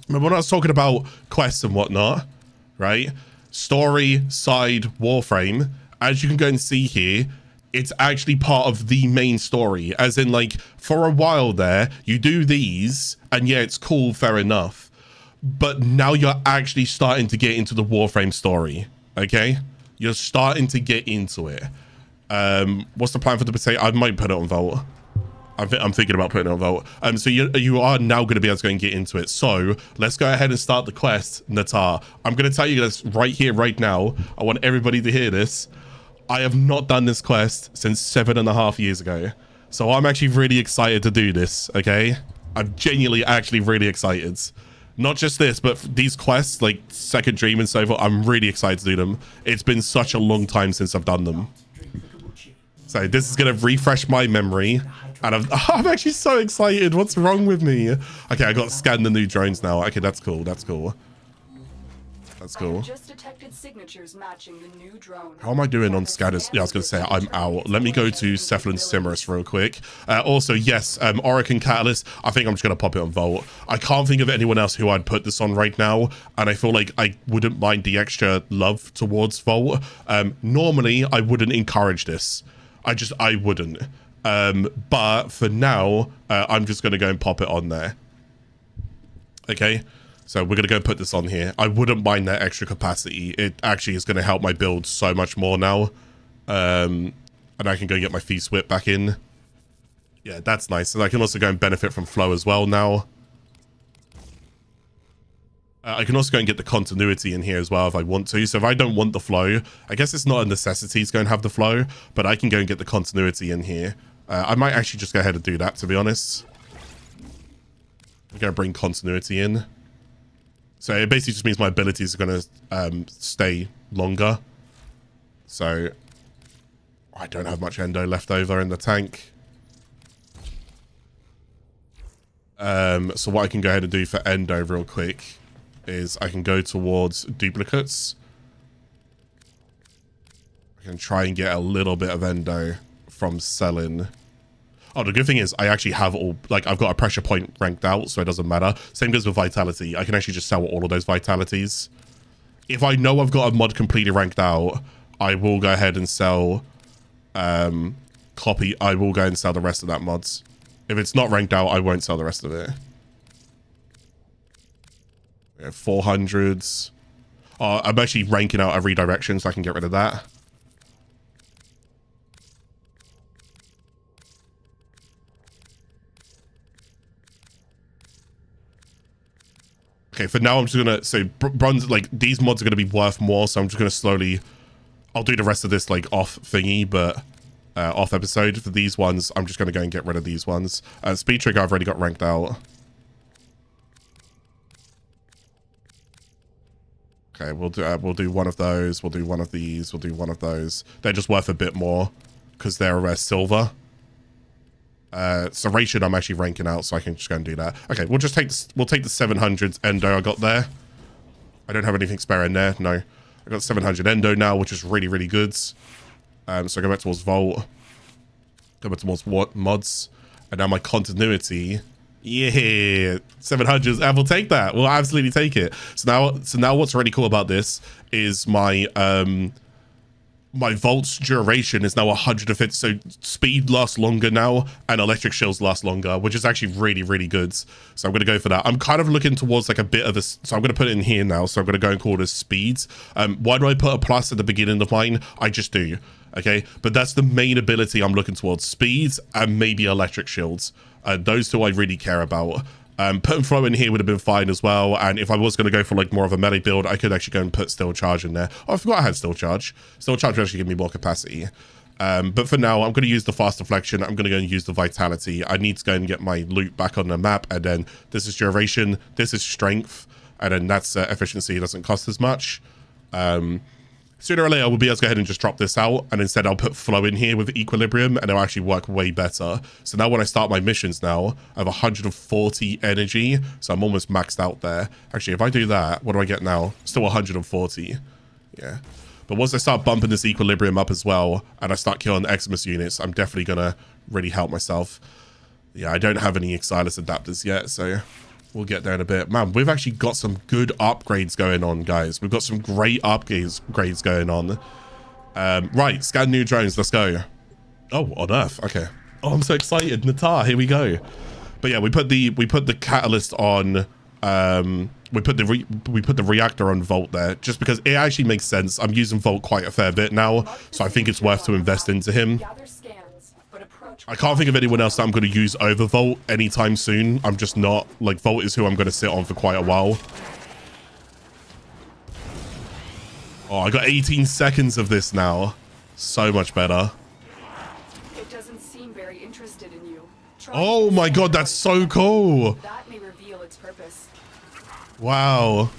Remember when I was talking about quests and whatnot, right? Story, side, Warframe. As you can go and see here, it's actually part of the main story. As in, like, for a while there, you do these, and yeah, it's cool, fair enough. But now you're actually starting to get into the Warframe story, okay? You're starting to get into it. What's the plan for the potato? I might put it on Vault. I'm thinking about putting it on Vault. So you are now going to be able to go and get into it. So let's go ahead and start the quest, Natah. I'm going to tell you this right here, right now. I want everybody to hear this. I have not done this quest since 7.5 years ago. So I'm actually really excited to do this, okay? I'm genuinely actually really excited. Not just this, but these quests, like Second Dream and so forth, I'm really excited to do them. It's been such a long time since I've done them. So this is going to refresh my memory. And I'm actually so excited. What's wrong with me? Okay, I got to scan the new drones now. Okay, that's cool. That's cool. That's cool. Just detected signatures matching the new drone. How am I doing on scanners? Yeah, I was going to say I'm out. Let me go to Cephalon Simaris real quick. Also, yes, Orokin Catalyst. I think I'm just going to pop it on Vault. I can't think of anyone else who I'd put this on right now. And I feel like I wouldn't mind the extra love towards Vault. Normally, I wouldn't encourage this. I wouldn't. But for now, I'm just going to go and pop it on there. Okay, so we're going to go and put this on here. I wouldn't mind that extra capacity. It actually is going to help my build so much more now. And I can go get my Feast Whip back in. Yeah, that's nice. And I can also go and benefit from flow as well now. I can also go and get the continuity in here as well if I want to. So if I don't want the flow, I guess it's not a necessity to go and have the flow, but I can go and get the continuity in here. I might actually just go ahead and do that, to be honest. I'm going to bring continuity in. So it basically just means my abilities are going to stay longer. So I don't have much endo left over in the tank. So what I can go ahead and do for endo real quick is I can go towards duplicates. I can try and get a little bit of endo from selling. Oh, the good thing is I actually have all, like, I've got a pressure point ranked out, so it doesn't matter. Same goes with vitality. I can actually just sell all of those vitalities. If I know I've got a mod completely ranked out, I will go ahead and sell copy. I will go and sell the rest of that mods. If it's not ranked out, I won't sell the rest of it. We have 400s. Oh, I'm actually ranking out every direction, so I can get rid of that. Okay, for now, I'm just gonna, so bronze, like, these mods are gonna be worth more, so I'm just gonna slowly, I'll do the rest of this, like, off thingy, but off episode. For these ones, I'm just gonna go and get rid of these ones. Speed trigger, I've already got ranked out. Okay, we'll do one of those. We'll do one of these. We'll do one of those. They're just worth a bit more because they're silver. Serration, I'm actually ranking out, so I can just go and do that. Okay, we'll just take this, we'll take the 700 endo I got there. I don't have anything spare in there. No, I got 700 endo now, which is really, really good. So I go back towards Vault. Go back towards mods, and now my continuity. Yeah, 700s. I will take that. We'll absolutely take it. So now what's really cool about this is my my Vault's duration is now 150. So speed lasts longer now, and electric shields last longer, which is actually really, really good. So I'm going to go for that. I'm kind of looking towards like a bit of a, so I'm going to put it in here now. So I'm going to go and call this speeds. Why do I put a plus at the beginning of mine? I just do. Okay, but that's the main ability I'm looking towards: speeds and maybe electric shields. Those two I really care about. Putting flow in here would have been fine as well, and if I was going to go for like more of a melee build, I could actually go and put still charge in there. Oh, I forgot I had still charge. Still charge would actually give me more capacity. But for now, I'm going to use the fast deflection. I'm going to go and use the vitality. I need to go and get my loot back on the map, and then this is duration, this is strength, and then that's efficiency. It doesn't cost as much. Sooner or later, we'll be able to go ahead and just drop this out, and instead I'll put flow in here with equilibrium, and it'll actually work way better. So now when I start my missions now, I have 140 energy, so I'm almost maxed out there. Actually, if I do that, what do I get now? Still 140. Yeah. But once I start bumping this equilibrium up as well, and I start killing Eximus units, I'm definitely going to really help myself. Yeah, I don't have any Exilis adapters yet, so we'll get there in a bit. Man, we've actually got some good upgrades going on, guys. We've got some great upgrades going on. Right, scan new drones. Let's go. Oh, on Earth. Okay. Oh, I'm so excited. Natah, here we go. But yeah, we put the catalyst on. We put the reactor on Volt there, just because it actually makes sense. I'm using Volt quite a fair bit now, so I think it's worth to invest into him. I can't think of anyone else that I'm going to use over Volt anytime soon. I'm just not. Like, Volt is who I'm going to sit on for quite a while. Oh, I got 18 seconds of this now. So much better. It doesn't seem very interested in you. Oh my god, that's so cool. That may reveal its purpose. Wow.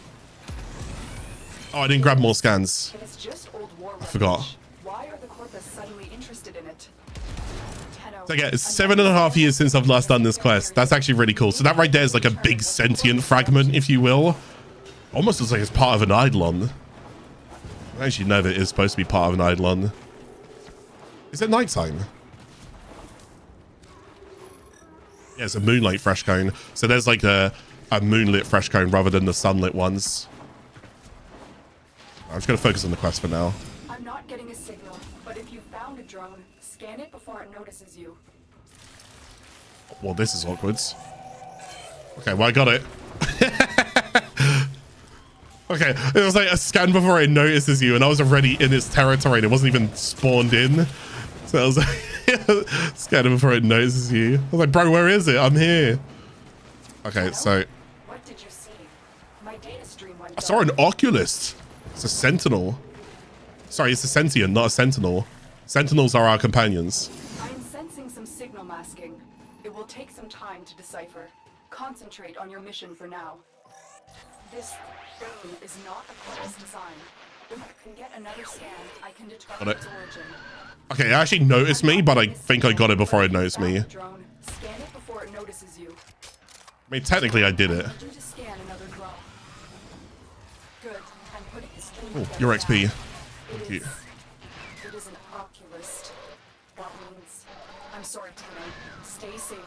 Oh, I didn't grab more scans. If it's just old war I forgot. Why are the Corpus suddenly interested in it? So yeah, it's 7.5 years since I've last done this quest. That's actually really cool. So that right there is like a big sentient fragment, if you will. Almost looks like it's part of an Eidolon. I actually know that it is supposed to be part of an Eidolon. Is it nighttime? Yeah, it's a moonlight fresh cone. So there's like a moonlit fresh cone rather than the sunlit ones. I'm just going to focus on the quest for now. I'm not getting a signal, but if you found a drone, scan it before it notices you. Well, this is awkward. Okay, well, I got it. Okay, it was like a scan before it notices you, and I was already in its territory, and it wasn't even spawned in. So I was like, scan it before it notices you. I was like, bro, where is it? I'm here. Okay, so... What did you see? My data stream went I saw an Oculus. It's a Sentinel. Sorry, it's a Sentient, not a Sentinel. Sentinels are our companions. I am sensing some signal masking. It will take some time to decipher. Concentrate on your mission for now. This thing is not a Codex design. If you can get another scan, I can determine its origin. Okay, it actually noticed me, but I think I got it before it noticed me. Drone. Scan it before it notices you. I mean, technically I did it. I need you to scan another drone. Good. I'm putting the stream Oh, together your now. XP. Thank you. It is an oculist. That means I'm sorry, Tenno. Stay safe.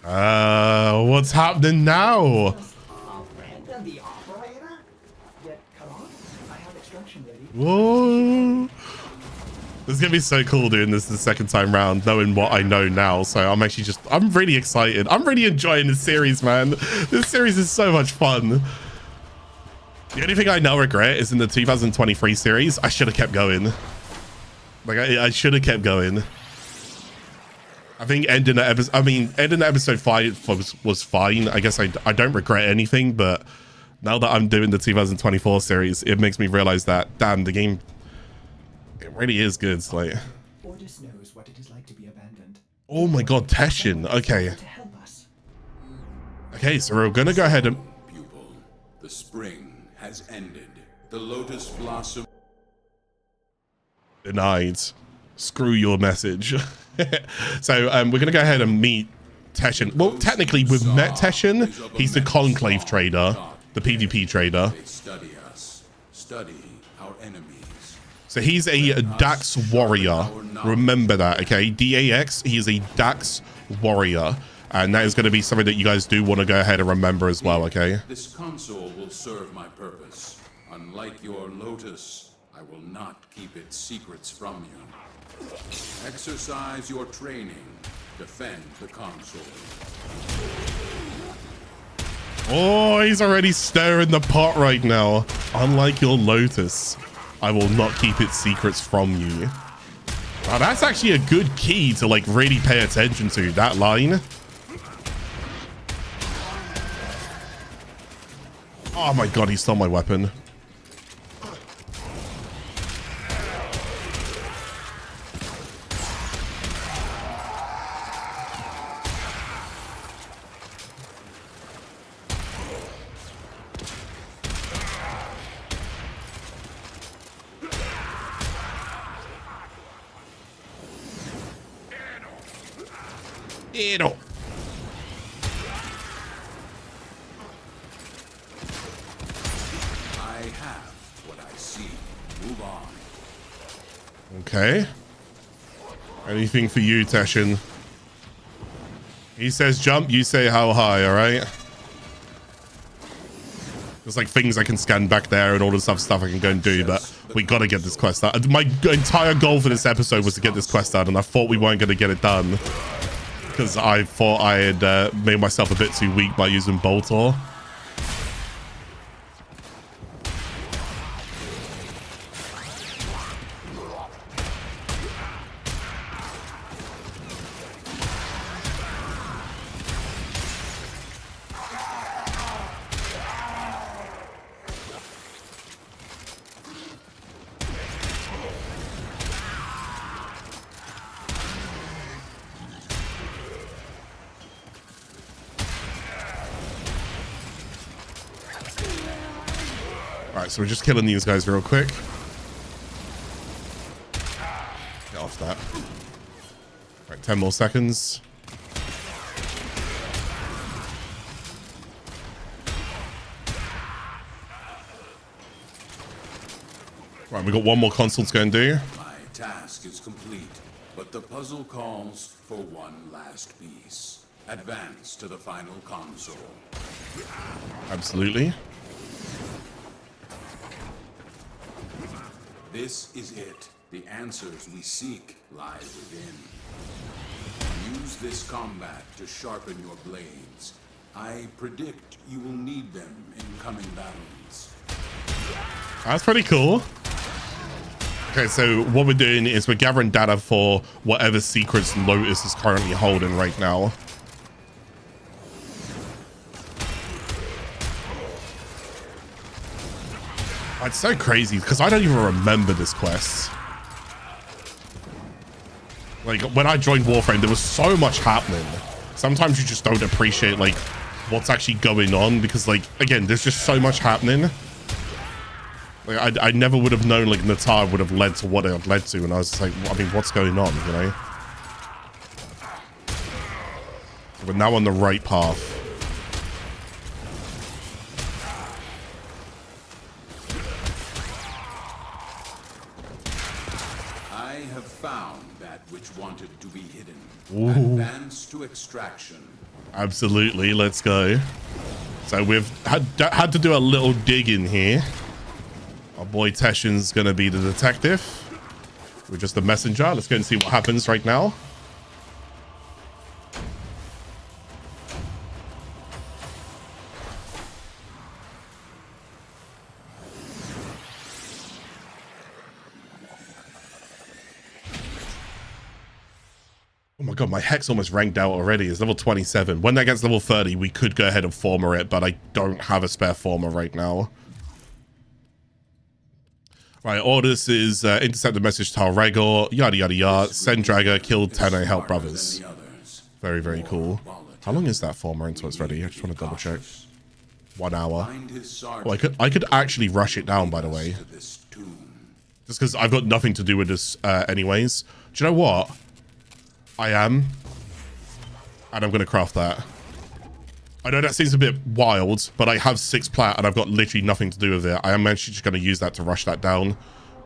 What's happening now? Brandon, the operator? Yet, come on. I have extraction ready. Whoa. This is gonna be so cool doing this the second time round, knowing what I know now. So I'm really excited. I'm really enjoying this series, man. This series is so much fun. The only thing I now regret is in the 2023 series, I should have kept going. Like, I should have kept going. I think ending episode 5 was fine. I guess I don't regret anything, but now that I'm doing the 2024 series, it makes me realize that, damn, the game, it really is good. It's like, Ordis knows what it is like to be abandoned. oh my god, Teshin. Okay. To help us. Okay, so we're gonna go ahead and... Pupil, the spring has ended. The lotus blossom... Denied. Screw your message. So we're gonna go ahead and meet Teshin. Well, technically we've met Teshin. He's the Conclave trader, the PvP trader. They study us, study our enemies. So he's a Dax warrior. Remember that, okay? DAX, he is a Dax warrior. And that is going to be something that you guys do want to go ahead and remember as well, okay? This console will serve my purpose. Unlike your lotus, I will not keep its secrets from you. Exercise your training. Defend the console. Oh, he's already stirring the pot right now. Unlike your lotus, I will not keep its secrets from you. Now, that's actually a good key to, like, really pay attention to, that line. Oh my god, he stole my weapon. Ew. I have what I see. Move on. Okay. Anything for you, Teshin? He says jump, you say how high, alright? There's like things I can scan back there and all this stuff I can go and do, but we gotta get this quest done. My entire goal for this episode was to get this quest done, and I thought we weren't gonna get it done because I thought I had made myself a bit too weak by using Boltor. Alright, so we're just killing these guys real quick. Get off that. Alright, 10 more seconds. Right, we got one more console to go and do. My task is complete, but the puzzle calls for one last piece. Advance to the final console. Absolutely. This is it. The answers we seek lie within. Use this combat to sharpen your blades. I predict you will need them in coming battles. That's pretty cool. Okay, so what we're doing is we're gathering data for whatever secrets Lotus is currently holding right now. It's so crazy because I don't even remember this quest. Like when I joined Warframe, there was so much happening. Sometimes you just don't appreciate like what's actually going on because like, again, there's just so much happening. Like I never would have known like Natah would have led to what it had led to. And I was just like, I mean, what's going on, you know? We're now on the right path. Found that which wanted to be hidden. Ooh. Advance to extraction. Absolutely, let's go. So we've had to do a little dig in here. Our boy Teshin's gonna be the detective. We're just the messenger. Let's go and see what happens right now. Oh my god, my Hex almost ranked out already. It's level 27. When that gets level 30, we could go ahead and Forma it, but I don't have a spare Forma right now. Right, orders is intercept the message to Regor, yada yada yada, send Dragger, kill Tenno, help brothers. Very, very cool. How long is that Forma until it's ready? I just want to double check. 1 hour. Oh, I could actually rush it down, by the way. Just because I've got nothing to do with this anyways. Do you know what? I am. And I'm going to craft that. I know that seems a bit wild, but I have 6 plat and I've got literally nothing to do with it. I am actually just going to use that to rush that down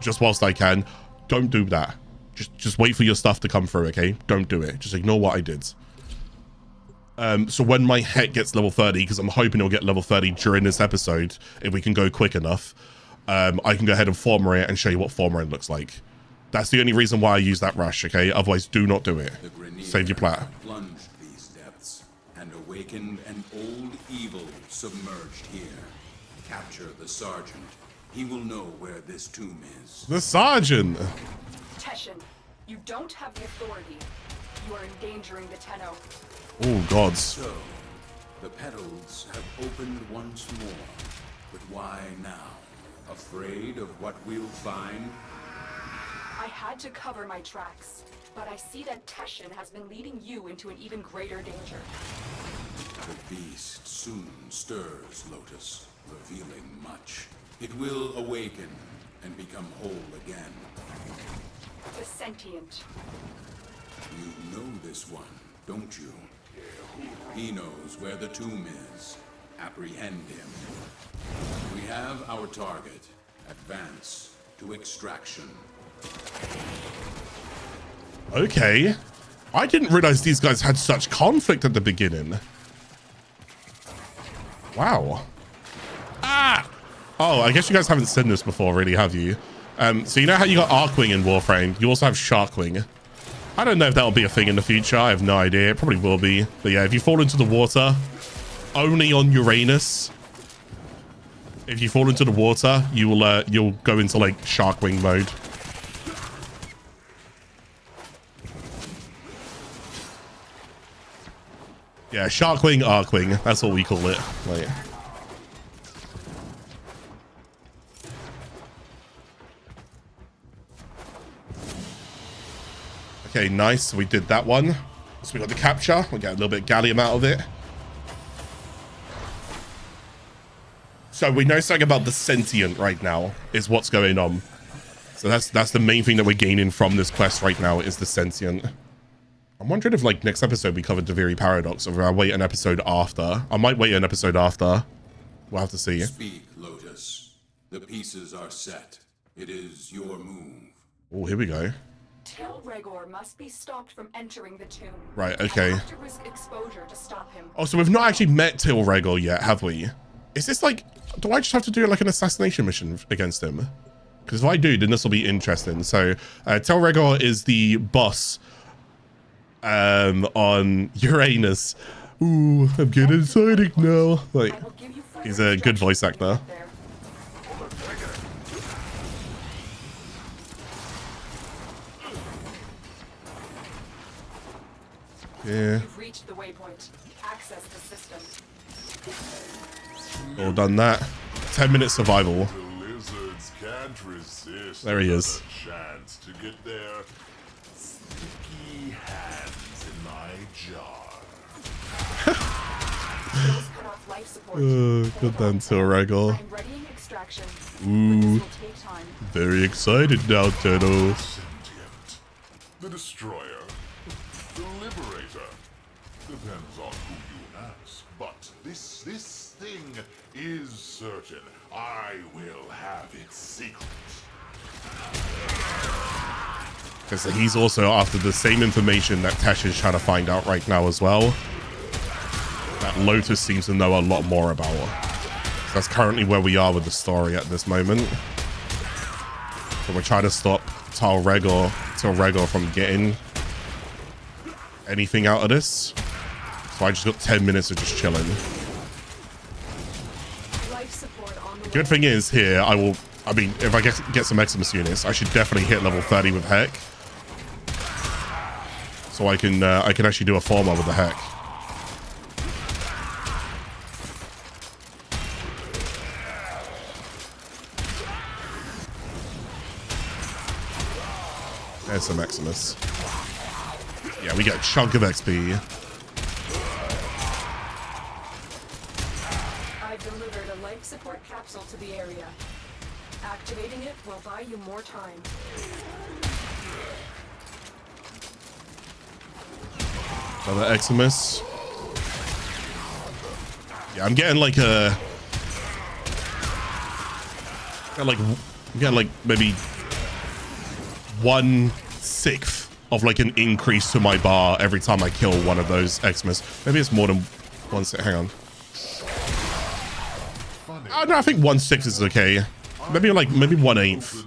just whilst I can. Don't do that. Just wait for your stuff to come through, okay? Don't do it. Just ignore what I did. So when my Heck gets level 30, because I'm hoping it'll get level 30 during this episode, if we can go quick enough, I can go ahead and Forma it and show you what Forma it looks like. That's the only reason why I use that rush, okay? Otherwise, do not do it. Save your plat. Plunged these depths and awakened an old evil submerged here. Capture the Sergeant. He will know where this tomb is. The Sergeant! Teshin, you don't have the authority. You are endangering the Tenno. Oh, gods. So, the petals have opened once more. But why now? Afraid of what we'll find? I had to cover my tracks, but I see that Teshin has been leading you into an even greater danger. The beast soon stirs, Lotus, revealing much. It will awaken and become whole again. The sentient. You know this one, don't you? He knows where the tomb is. Apprehend him. We have our target. Advance to extraction. Okay. I didn't realize these guys had such conflict at the beginning. Wow. Ah! Oh, I guess you guys haven't seen this before, really, have you? So you know how you got Arcwing in Warframe? You also have Sharkwing. I don't know if that'll be a thing in the future. I have no idea. It probably will be. But yeah, if you fall into the water, only on Uranus, if you fall into the water, you'll go into like Sharkwing mode. Yeah, Sharkwing, Arcwing. That's what we call it. Like, okay, nice. We did that one. So we got the capture. We get a little bit of gallium out of it. So we know something about the sentient right now is what's going on. So that's the main thing that we're gaining from this quest right now is the sentient. I'm wondering if like next episode we covered Deviri Paradox or if I wait an episode after. I might wait an episode after. We'll have to see. Speak, Lotus. The pieces are set. It is your move. Oh, here we go. Till Regor must be stopped from entering the tomb. Right, okay. I have to risk exposure to stop him. Oh, so we've not actually met Till Regor yet, have we? Is this like, do I just have to do like an assassination mission against him? Because if I do, then this will be interesting. So Till Regor is the boss on Uranus. Ooh, I'm getting excited now. Like, he's a good voice actor. Yeah. You've reached the waypoint. Access the system. All done that. 10-minute survival. The lizard There he is. Chance to get their sticky hands in my jar. Good then, Tilregor. I'm readying extraction. Ooh. This will take time. Very excited now, Tenno. Sentient. The destroyer. The liberator. Depends on who you ask. But this thing is certain. I will have its secret. Because he's also after the same information that Tesh is trying to find out right now as well. That Lotus seems to know a lot more about. So that's currently where we are with the story at this moment. So we're trying to stop Tilregor from getting anything out of this. So I just got 10 minutes of just chilling. Life support on the Good thing is here, I mean, if I get some Eximus units, I should definitely hit level 30 with Heck. So I can actually do a Forma with the Heck. There's some Eximus. Yeah, we get a chunk of XP. I've delivered a life support capsule to the area. Activating it will buy you more time. Another Eximus. Yeah, I'm getting like a... I'm getting like maybe 1/6 of like an increase to my bar every time I kill one of those Eximus. Maybe it's more than 1/6. Hang on. Oh, no, I think 1/6 is okay. Maybe 1/8.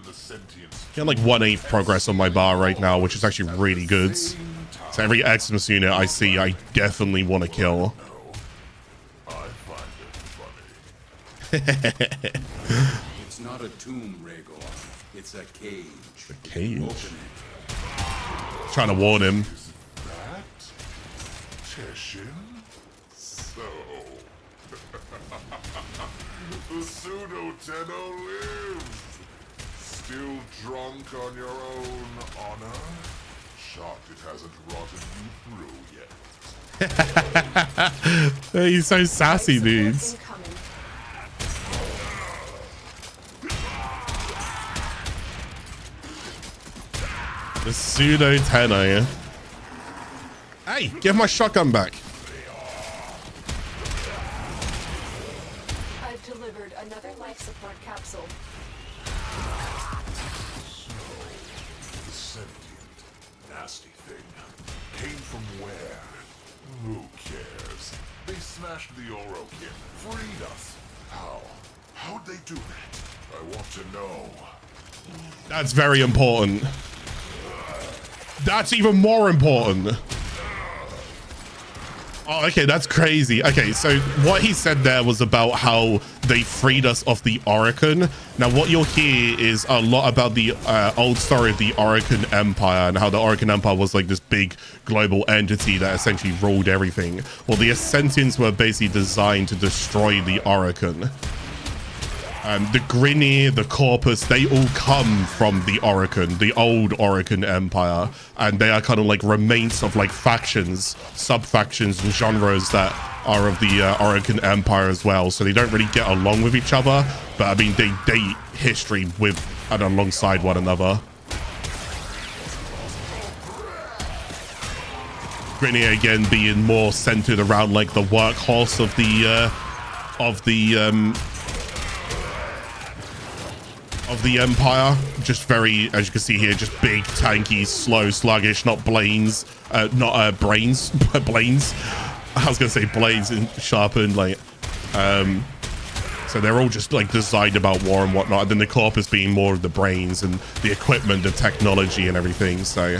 Getting like 1/8 progress on my bar right now, which is actually really good. So every Eximus unit I see, I definitely want to kill. I find it funny. It's not a tomb, Rhaegar. It's a cage. A cage? Open it. Trying to warn him. Is that Teshin? So the pseudo Tenno lives. Still drunk on your own honor? Shocked it hasn't rotten you through yet. He's so sassy, dudes. Incoming. The pseudo Tenno. Hey, give my shotgun back. I've delivered another life support capsule. The sentient, nasty thing came from where? Who cares? They smashed the Orokin, freed us. How? How'd they do that? I want to know. That's very important. That's even more important. Oh, okay, that's crazy. Okay, so what he said there was about how they freed us off the Orokin. Now, what you'll hear is a lot about the old story of the Orokin Empire and how the Orokin Empire was like this big global entity that essentially ruled everything. Well, the Ascensions were basically designed to destroy the Orokin. The Grineer, the Corpus, they all come from the Orokin, the old Orokin Empire, and they are kind of like remains of like factions, sub-factions and genres that are of the Orokin Empire as well. So they don't really get along with each other, but I mean, they date history with and alongside one another. Grineer again being more centered around like the workhorse of the Empire. Just very, as you can see here, just big, tanky, slow, sluggish, not brains, but Blaines. I was gonna say blades and sharpened, like, so they're all just like designed about war and whatnot. And then the Corpus being more of the brains and the equipment, the technology and everything. So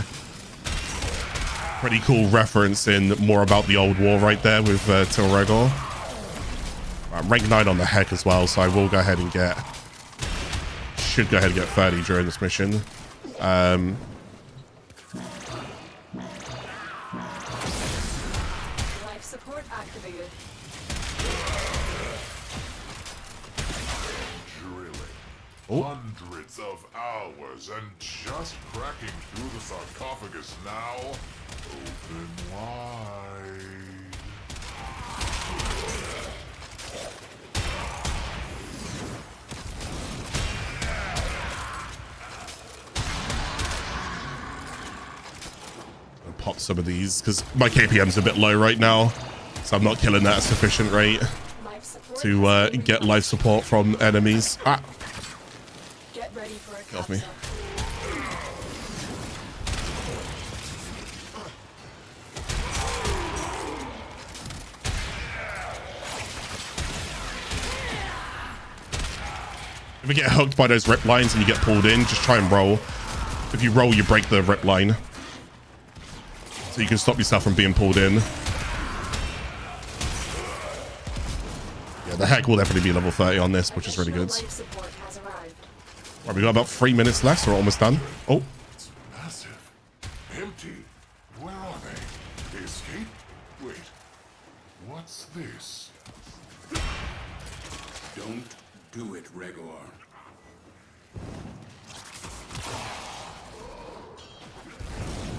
pretty cool reference in more about the old war right there with Tilregor. I'm rank 9 on the Heck as well, so I will go ahead and should go ahead and get 30 during this mission. Life support activated. Hundreds of hours and just cracking through the sarcophagus now. Open wide. I'll pop some of these because my KPM's a bit low right now, so I'm not killing that at a sufficient rate to get life support from enemies. Ah! Get ready for a Get off me. If you get hooked by those rip lines and you get pulled in, just try and roll. If you roll, you break the rip line. So you can stop yourself from being pulled in. Yeah, the heck will definitely be level 30 on this, which is really good. Right, we got about 3 minutes left, so we're almost done. Oh. It's massive. Empty. Where are they? They escaped? Wait. What's this? Don't do it, Regor.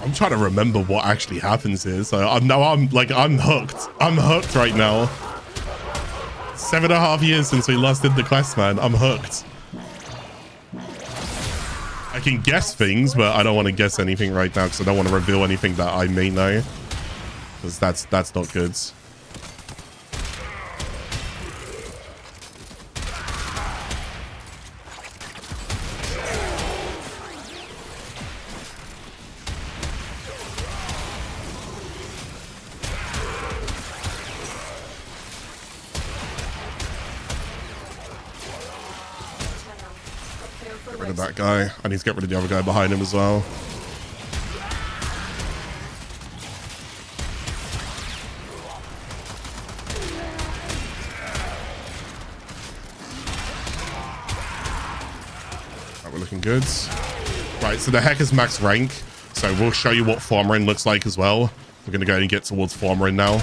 I'm trying to remember what actually happens here. So I'm hooked. I'm hooked right now. 7.5 years since we last did the quest, man. I'm hooked. I can guess things, but I don't want to guess anything right now because I don't want to reveal anything that I may know. Because that's not good. That guy. I need to get rid of the other guy behind him as well. Right, we're looking good. Right, so the heck is max rank, so we'll show you what Formarin looks like as well. We're going to go and get towards Formarin now.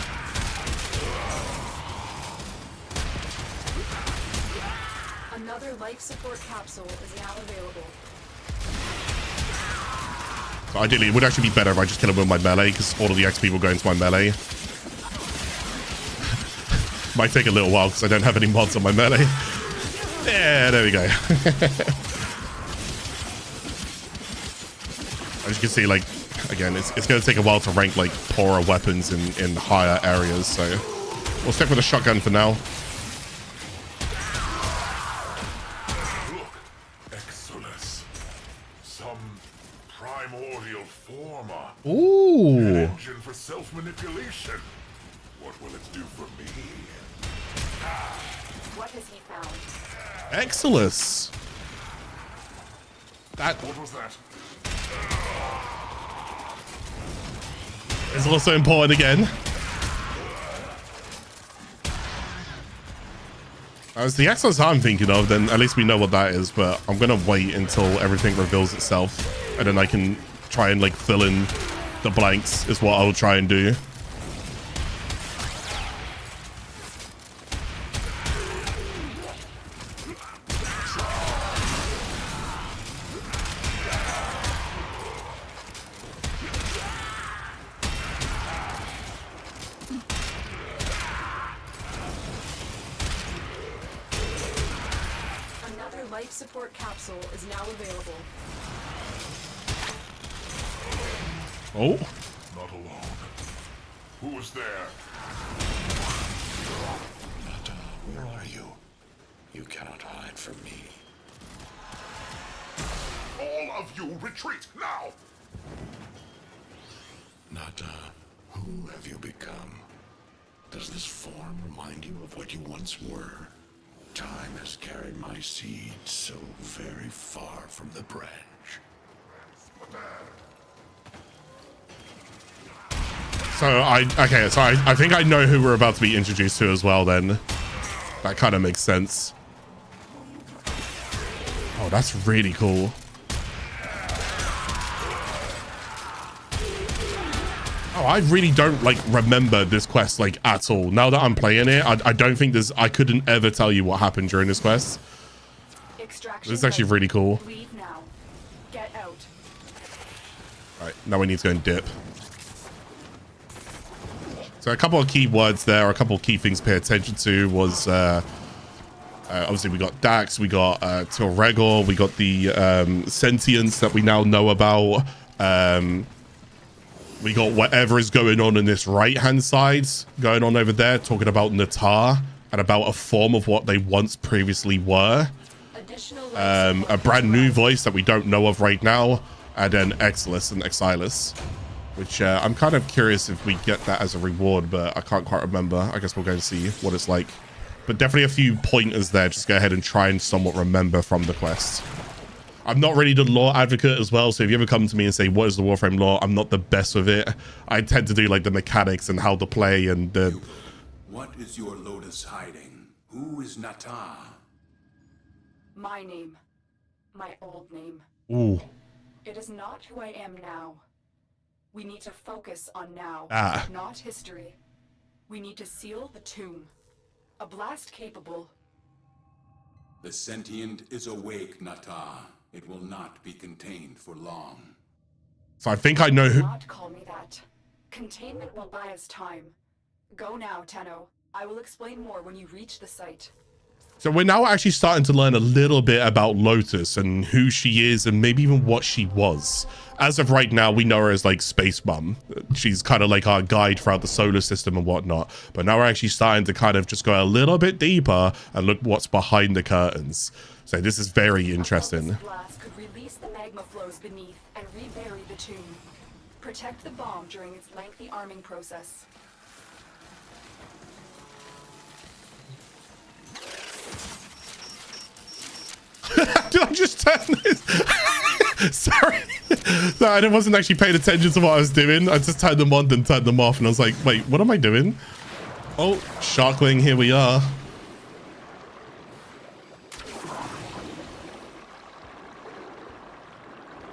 So ideally, it would actually be better if I just kill him with my melee, because all of the XP will go into my melee. Might take a little while, because I don't have any mods on my melee. Yeah, there we go. As you can see, like, again, it's going to take a while to rank, like, poorer weapons in higher areas, so we'll stick with a shotgun for now. Ooh. An engine for self-manipulation. What will it do for me? What has he found? Excellence. What was that? Is also important again. As the excellence I'm thinking of, then at least we know what that is, but I'm gonna wait until everything reveals itself, and then I can try and like fill in the blanks is what I'll try and do. Another life support capsule is now available. Oh. Not alone. Who was there? Natah, where are you? You cannot hide from me. All of you retreat now! Natah, who have you become? Does this form remind you of what you once were? Time has carried my seed so very far from the branch. So I think I know who we're about to be introduced to as well then. That kind of makes sense. Oh, that's really cool. Oh, I really don't like remember this quest like at all. Now that I'm playing it, I don't think I couldn't ever tell you what happened during this quest. Extraction. This is actually really cool. Leave now. Get out. Right, now we need to go and dip. So a couple of key words there, a couple of key things to pay attention to was obviously we got Dax, we got Tilregor, we got the sentience that we now know about. We got whatever is going on in this right-hand side going on over there, talking about Natah and about a form of what they once previously were. A brand new voice that we don't know of right now, and then Exilus and Exilus, which I'm kind of curious if we get that as a reward, but I can't quite remember. I guess we'll go and see what it's like. But definitely a few pointers there. Just go ahead and try and somewhat remember from the quest. I'm not really the lore advocate as well, so if you ever come to me and say, what is the Warframe lore? I'm not the best with it. I tend to do like the mechanics and how to play and the... What is your Lotus hiding? Who is Natah? My name. My old name. Ooh. It is not who I am now. We need to focus on now, not history. We need to seal the tomb. A blast capable. The sentient is awake, Natah. It will not be contained for long. So I think I know who... Do not call me that. Containment will buy us time. Go now, Tenno. I will explain more when you reach the site. So we're now actually starting to learn a little bit about Lotus and who she is and maybe even what she was. As of right now, we know her as like Space Mum. She's kind of like our guide throughout the solar system and whatnot. But now we're actually starting to kind of just go a little bit deeper and look what's behind the curtains. So this is very interesting. This blast could release the magma flows beneath and rebury the tomb. Protect the bomb during its lengthy arming process. Did I just turn this? Sorry. No, I wasn't actually paying attention to what I was doing. I just turned them on, then turned them off, and I was like, wait, what am I doing? Oh, Sharkling, here we are.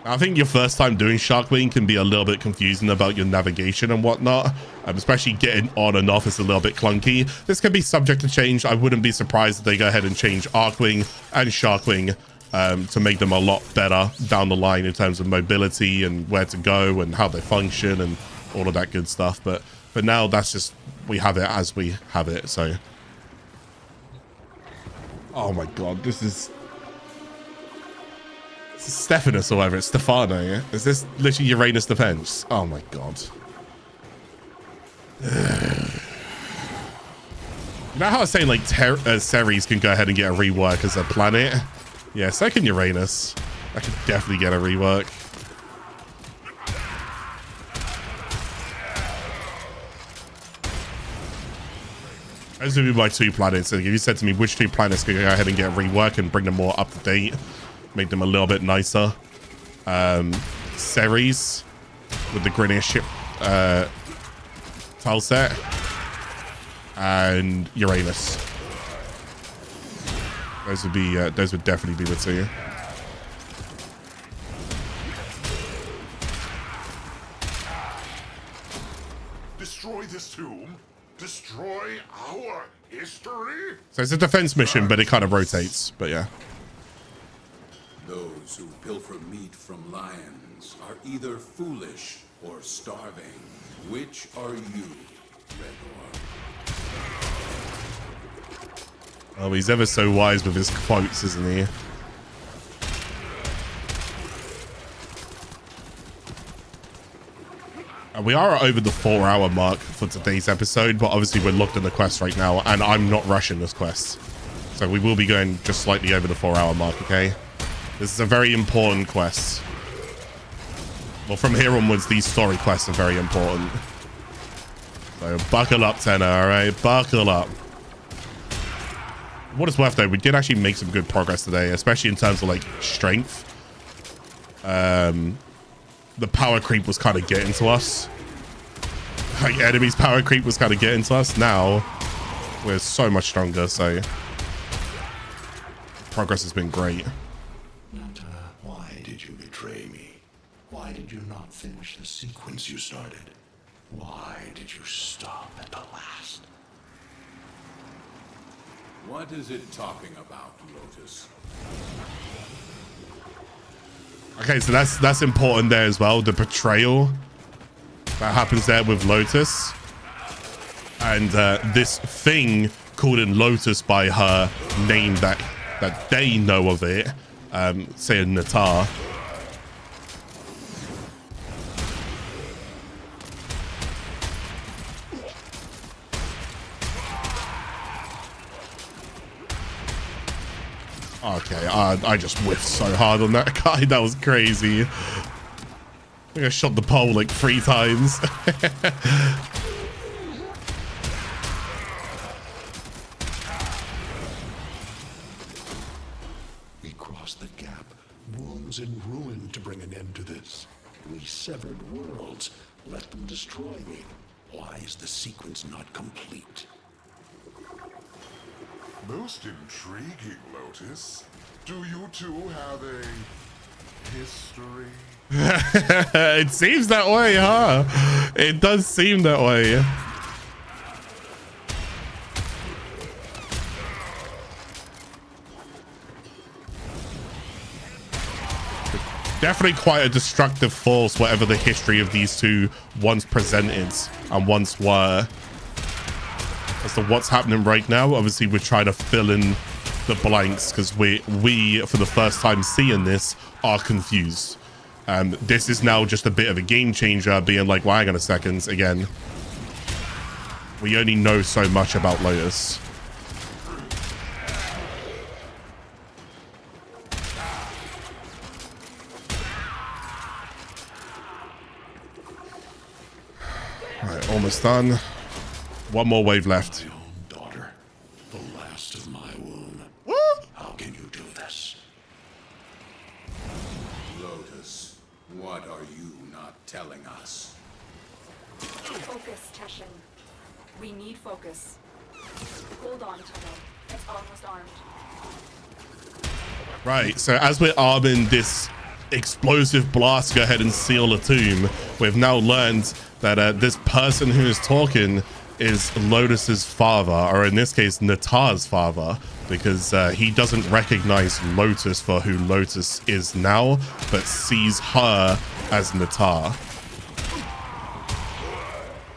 I think your first time doing Sharkling can be a little bit confusing about your navigation and whatnot. Especially getting on and off is a little bit clunky. This can be subject to change. I wouldn't be surprised if they go ahead and change Arcwing and Sharkwing to make them a lot better down the line in terms of mobility and where to go and how they function and all of that good stuff. But for now, that's just, we have it as we have it. So, oh my God, this is Stephanus or whatever. It's Stefano, yeah? Is this literally Uranus defense? Oh my God. You know how I was saying like Ceres can go ahead and get a rework as a planet? Yeah, so can Uranus. I could definitely get a rework. Those would be my two planets. If you said to me which two planets could go ahead and get a rework and bring them more up to date, make them a little bit nicer. Ceres with the Grenier ship tile set, and Uranus. Those would definitely be the two. Destroy this tomb? Destroy our history? So it's a defense mission, but it kind of rotates. But yeah. Those who pilfer meat from lions are either foolish or starving. Which are you, Redor? Oh, he's ever so wise with his quotes, isn't he? And we are over the 4-hour mark for today's episode, but obviously we're locked in the quest right now, and I'm not rushing this quest. So we will be going just slightly over the 4-hour mark, okay? This is a very important quest. Well, from here onwards, these story quests are very important. So buckle up, Tenno, all right? Buckle up. What it's worth, though, we did actually make some good progress today, especially in terms of, like, strength. The power creep was kind of getting to us. Like, enemies' power creep was kind of getting to us. Now, we're so much stronger, so progress has been great. Natah, why did you betray me? Why did you not finish the sequence you started? Why did you stop at the last? What is it talking about, Lotus? Okay, so that's important there as well. The betrayal that happens there with Lotus. And this thing called in Lotus by her name that they know of it, say Natah. Okay, I just whiffed so hard on that guy. That was crazy. I think I shot the pole like 3 times. We crossed the gap, wounds and ruin to bring an end to this. We severed worlds, let them destroy me. Why is the sequence not complete? Most intriguing, Lotus. Do you two have a history? It seems that way, huh? It does seem that way. Definitely quite a destructive force, whatever the history of these two once presented and once were. As to what's happening right now, obviously we're trying to fill in the blanks because we for the first time seeing this are confused. This is now just a bit of a game changer, being like, well, hang on a second, again, we only know so much about Lotus. All right, almost done. One more wave left. My own daughter, the last of my womb. How can you do this? Lotus, what are you not telling us? Focus, Teshin. We need focus. Hold on, Tenno. It's almost armed. Right, so as we're arming this explosive blast, go ahead and seal the tomb. We've now learned that this person who is talking is Lotus's father, or in this case, Natah's father, because he doesn't recognize Lotus for who Lotus is now, but sees her as Natah.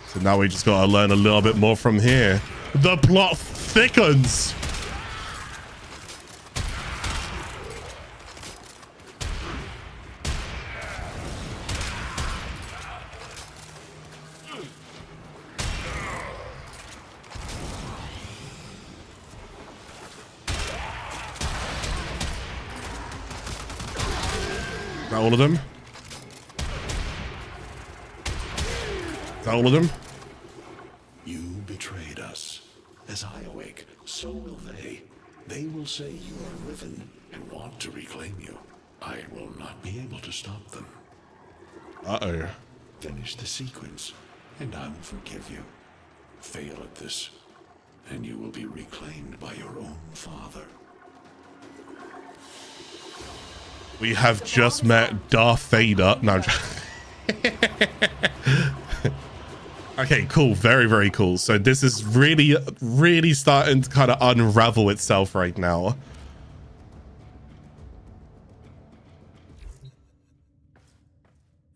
So now we just gotta learn a little bit more from here. The plot thickens. Is that all of them? Is that all of them? You betrayed us. As I awake, so will they. They will say you are Riven and want to reclaim you. I will not be able to stop them. Uh-oh. Finish the sequence, and I will forgive you. Fail at this, and you will be reclaimed by your own father. We have just met Darth Vader. No. Okay, cool. Very, very cool. So this is really, really starting to kind of unravel itself right now.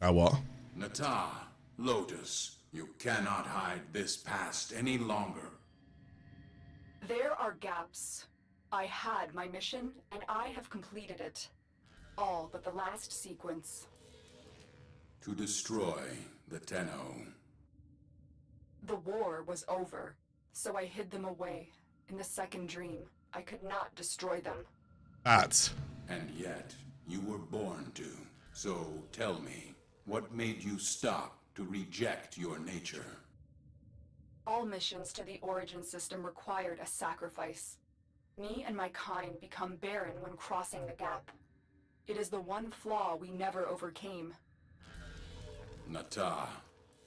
What? Natah, Lotus, you cannot hide this past any longer. There are gaps. I had my mission, and I have completed it. All but the last sequence. To destroy the Tenno. The war was over, so I hid them away. In the second dream, I could not destroy them. That. And yet, you were born to. So tell me, what made you stop to reject your nature? All missions to the Origin system required a sacrifice. Me and my kind become barren when crossing the gap. It is the one flaw we never overcame. Natah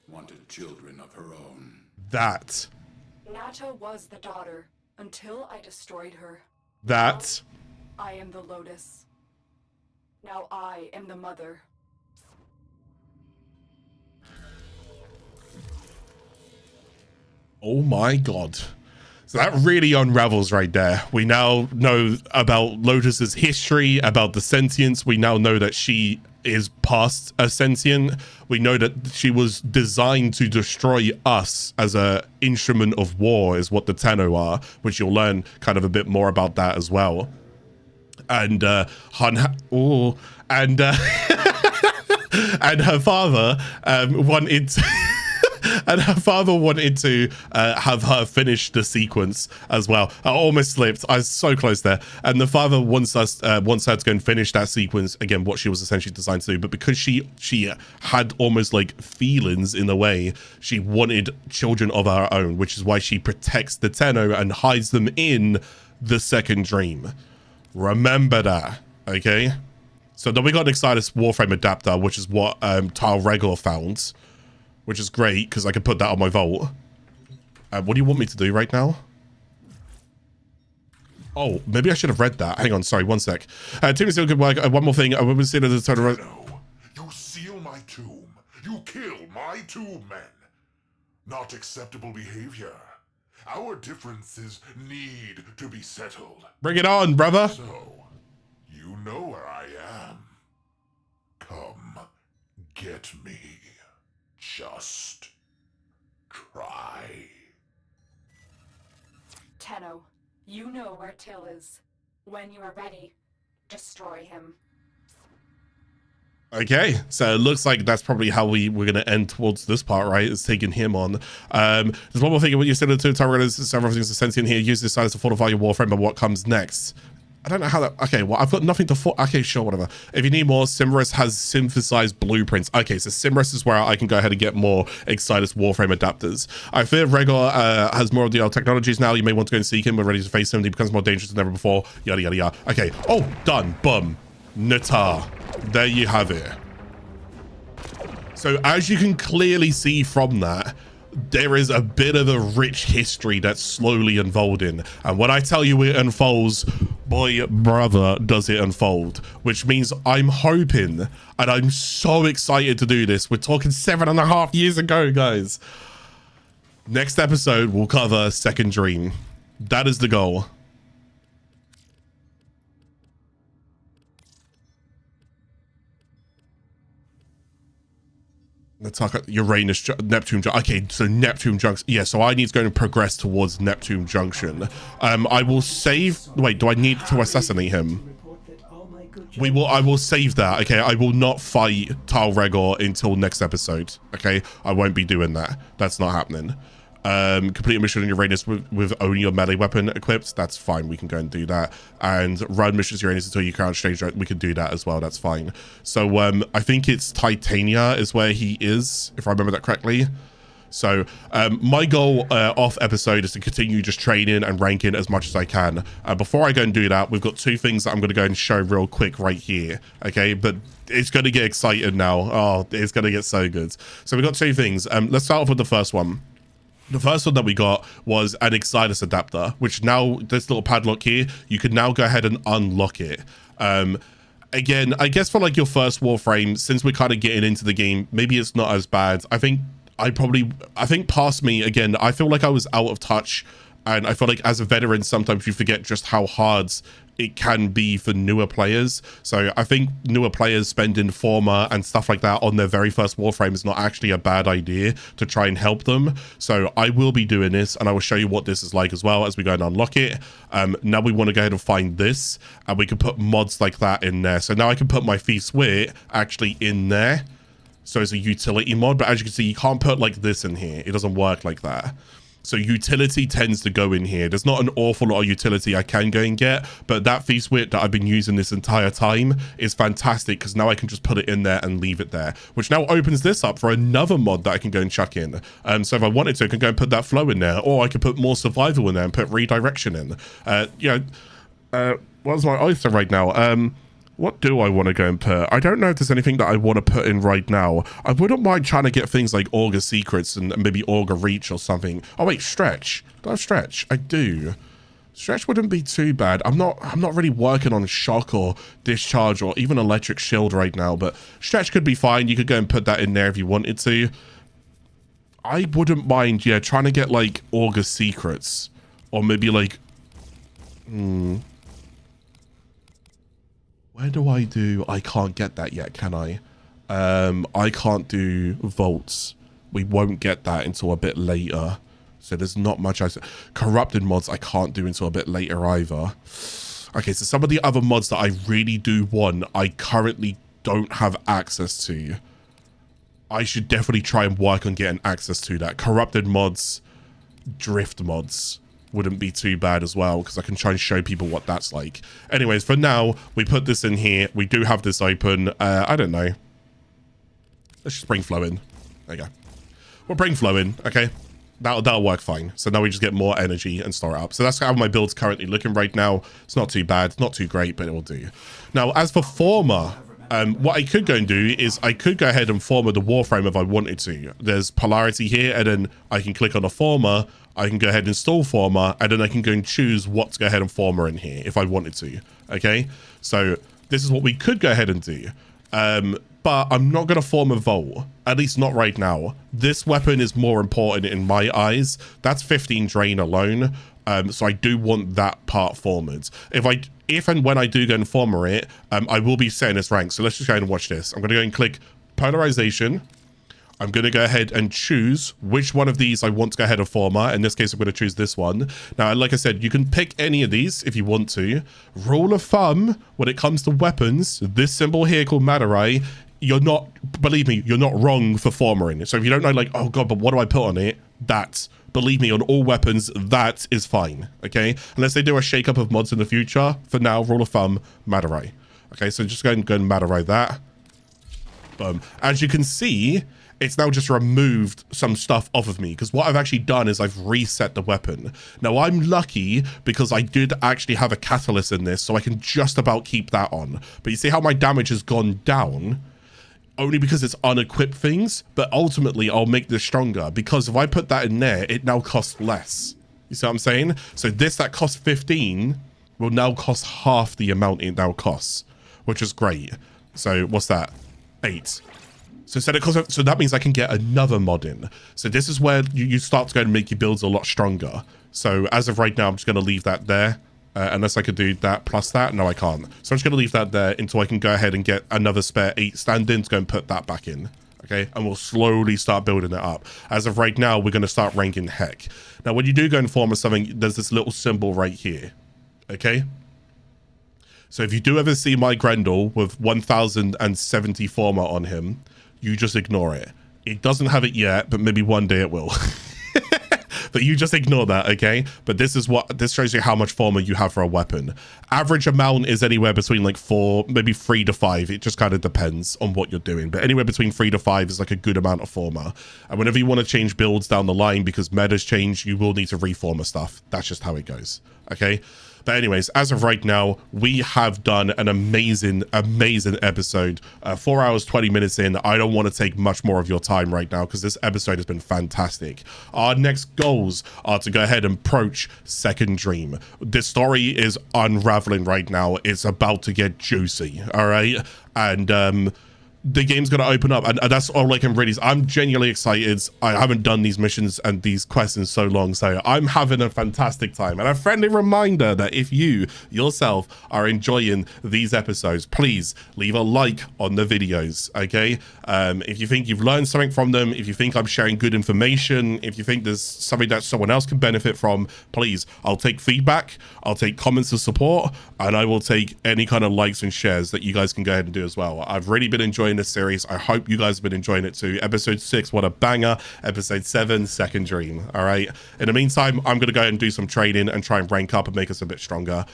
wanted children of her own. That. Natah was the daughter, until I destroyed her. That. I am the Lotus. Now I am the mother. Oh my god. So that really unravels right there. We now know about Lotus's history, about the sentience. We now know that she is past a sentient. We know that she was designed to destroy us as a instrument of war, is what the Tenno are, which you'll learn kind of a bit more about that as well. And and her father wanted and her father wanted to have her finish the sequence as well. I almost slipped. I was so close there. And the father wants her to go and finish that sequence, again, what she was essentially designed to do. But because she had almost like feelings in a way, she wanted children of her own, which is why she protects the Tenno and hides them in the second dream. Remember that, okay? So then we got an Excitus Warframe adapter, which is what Tal Regor found, which is great because I can put that on my vault. What do you want me to do right now? Oh, maybe I should have read that. Hang on, sorry, one sec. Team is still good work. One more thing. I will see the total. No, you seal my tomb. You kill my two men. Not acceptable behavior. Our differences need to be settled. Bring it on, brother. So, you know where I am. Come, get me. Just try. Tenno, you know where Till is. When you are ready, destroy him. Okay, so it looks like that's probably how we're going to end towards this part, right? Is taking him on. There's one more thing. What you said to Tyrell, several things are sentient here. Use this size to fortify your Warframe, but what comes next? I don't know how that... Okay, well, I've got nothing to... Okay, sure, whatever. If you need more, Simaris has synthesized blueprints. Okay, so Simaris is where I can go ahead and get more Excitus Warframe adapters. I fear Regor has more of the old technologies now. You may want to go and seek him. We're ready to face him. He becomes more dangerous than ever before. Yada, yada, yada. Okay. Oh, done. Boom. Natah. There you have it. So as you can clearly see from that, there is a bit of a rich history that's slowly unfolding. And when I tell you it unfolds, boy, brother, does it unfold. Which means I'm hoping, and I'm so excited to do this. We're talking 7.5 years ago, guys. Next episode, we'll cover Second Dream. That is the goal. Natah, Uranus, Neptune. Okay, so Neptune Junction. Yeah, so I need to go and progress towards Neptune Junction. I will save. Wait, do I need to assassinate him? I will save that. Okay, I will not fight Tal Regor until next episode. Okay, I won't be doing that. That's not happening. Complete a mission on Uranus with only your melee weapon equipped. That's fine. We can go and do that. And run missions Uranus until you can't change. We can do that as well. That's fine. So I think it's Titania is where he is, if I remember that correctly. So my goal off episode is to continue just training and ranking as much as I can. Before I go and do that, we've got two things that I'm going to go and show real quick right here. Okay, but it's going to get excited now. Oh, it's going to get so good. So we've got two things. Let's start off with the first one. The first one that we got was an Excitus adapter, which now, this little padlock here, you can now go ahead and unlock it. Again, I guess for like your first Warframe, since we're kind of getting into the game, maybe it's not as bad. I think past me, again, I feel like I was out of touch. And I feel like as a veteran, sometimes you forget just how hard it can be for newer players. So I think newer players spending Forma and stuff like that on their very first Warframe is not actually a bad idea to try and help them. So I will be doing this, and I will show you what this is like as well as we go and unlock it. Now we want to go ahead and find this, and we can put mods like that in there. So now I can put my Feast Wit actually in there. So it's a utility mod, but as you can see, you can't put like this in here. It doesn't work like that. So utility tends to go in here. There's not an awful lot of utility I can go and get, but that Feast Wit that I've been using this entire time is fantastic because now I can just put it in there and leave it there, which now opens this up for another mod that I can go and chuck in. So if I wanted to, I can go and put that flow in there, or I could put more survival in there and put redirection in. What's my oyster right now? What do I want to go and put? I don't know if there's anything that I want to put in right now. I wouldn't mind trying to get things like Augur Secrets and maybe Augur Reach or something. Oh wait, Stretch. Do I have Stretch? I do. Stretch wouldn't be too bad. I'm not really working on Shock or Discharge or even Electric Shield right now, but Stretch could be fine. You could go and put that in there if you wanted to. I wouldn't mind, yeah, trying to get like Augur Secrets. Or maybe like, where do I can't get that yet, can I? I can't do vaults. We won't get that until a bit later. So there's not much. Corrupted mods I can't do until a bit later either. Okay, so some of the other mods that I really do want, I currently don't have access to. I should definitely try and work on getting access to that. Corrupted mods, drift mods wouldn't be too bad as well, because I can try and show people what that's like. Anyways, for now, we put this in here. We do have this open. I don't know. Let's just bring flow in. There you go. We'll bring flow in, okay? That'll work fine. So now we just get more energy and store it up. So that's how my build's currently looking right now. It's not too bad, not too great, but it will do. Now, as for Forma, what I could go and do is I could go ahead and Forma the Warframe if I wanted to. There's polarity here, and then I can click on a Forma. I can go ahead and install Forma, and then I can go and choose what to go ahead and Forma in here if I wanted to. Okay, so this is what we could go ahead and do. But I'm not going to form a vault, at least not right now. This weapon is more important in my eyes. That's 15 drain alone. So I do want that part formed. If and when I do go and former it, I will be setting this rank. So let's just go ahead and watch this. I'm going to go and click polarization. I'm going to go ahead and choose which one of these I want to go ahead and former. In this case, I'm going to choose this one. Now, like I said, you can pick any of these if you want to. Rule of thumb, when it comes to weapons, this symbol here called Madarai, you're not, believe me, you're not wrong for formering it. So if you don't know, like, oh God, but what do I put on it? That, believe me, on all weapons, that is fine, okay? Unless they do a shake-up of mods in the future. For now, rule of thumb, Madarai. Okay, so just go and Madarai that. Boom. As you can see, it's now just removed some stuff off of me, because what I've actually done is I've reset the weapon. Now, I'm lucky because I did actually have a catalyst in this, so I can just about keep that on. But you see how my damage has gone down? Only because it's unequipped things, but ultimately I'll make this stronger, because if I put that in there, it now costs less. You see what I'm saying? So this that costs 15 will now cost half the amount it now costs, which is great. So what's that? 8. So that means I can get another mod in. So this is where you start to go and make your builds a lot stronger. So as of right now, I'm just going to leave that there. Unless I could do that plus that. No, I can't. So I'm just going to leave that there until I can go ahead and get another spare 8 stand-in to go and put that back in. Okay, and we'll slowly start building it up. As of right now, we're going to start ranking Heck. Now, when you do go and form something, there's this little symbol right here. Okay? So if you do ever see my Grendel with 1070 Forma on him, you just ignore it. It doesn't have it yet, but maybe one day it will. But you just ignore that, okay? But this shows you how much Forma you have for a weapon. Average amount is anywhere between like 4, maybe 3 to 5. It just kind of depends on what you're doing. But anywhere between 3 to 5 is like a good amount of Forma. And whenever you want to change builds down the line because meta's changed, you will need to reformer stuff. That's just how it goes, okay? But anyways, as of right now, we have done an amazing episode. 4 hours, 20 minutes in. I don't want to take much more of your time right now because this episode has been fantastic. Our next goals are to go ahead and approach Second Dream. This story is unraveling right now. It's about to get juicy, all right? And the game's going to open up, and that's all I can really say. I'm genuinely excited. I haven't done these missions and these quests in so long, so I'm having a fantastic time. And a friendly reminder that if you yourself are enjoying these episodes, please leave a like on the videos, okay? If you think you've learned something from them, if you think I'm sharing good information, if you think there's something that someone else can benefit from, please, I'll take feedback, I'll take comments of support, and I will take any kind of likes and shares that you guys can go ahead and do as well. I've really been enjoying this series. I hope you guys have been enjoying it too. Episode 6, what a banger. Episode 7, Second Dream. All right. In the meantime, I'm going to go ahead and do some training and try and rank up and make us a bit stronger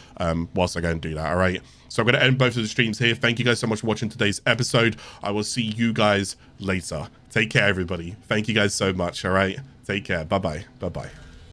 whilst I go and do that. All right. So I'm going to end both of the streams here. Thank you guys so much for watching today's episode. I will see you guys later. Take care, everybody. Thank you guys so much. All right. Take care. Bye-bye. Bye-bye.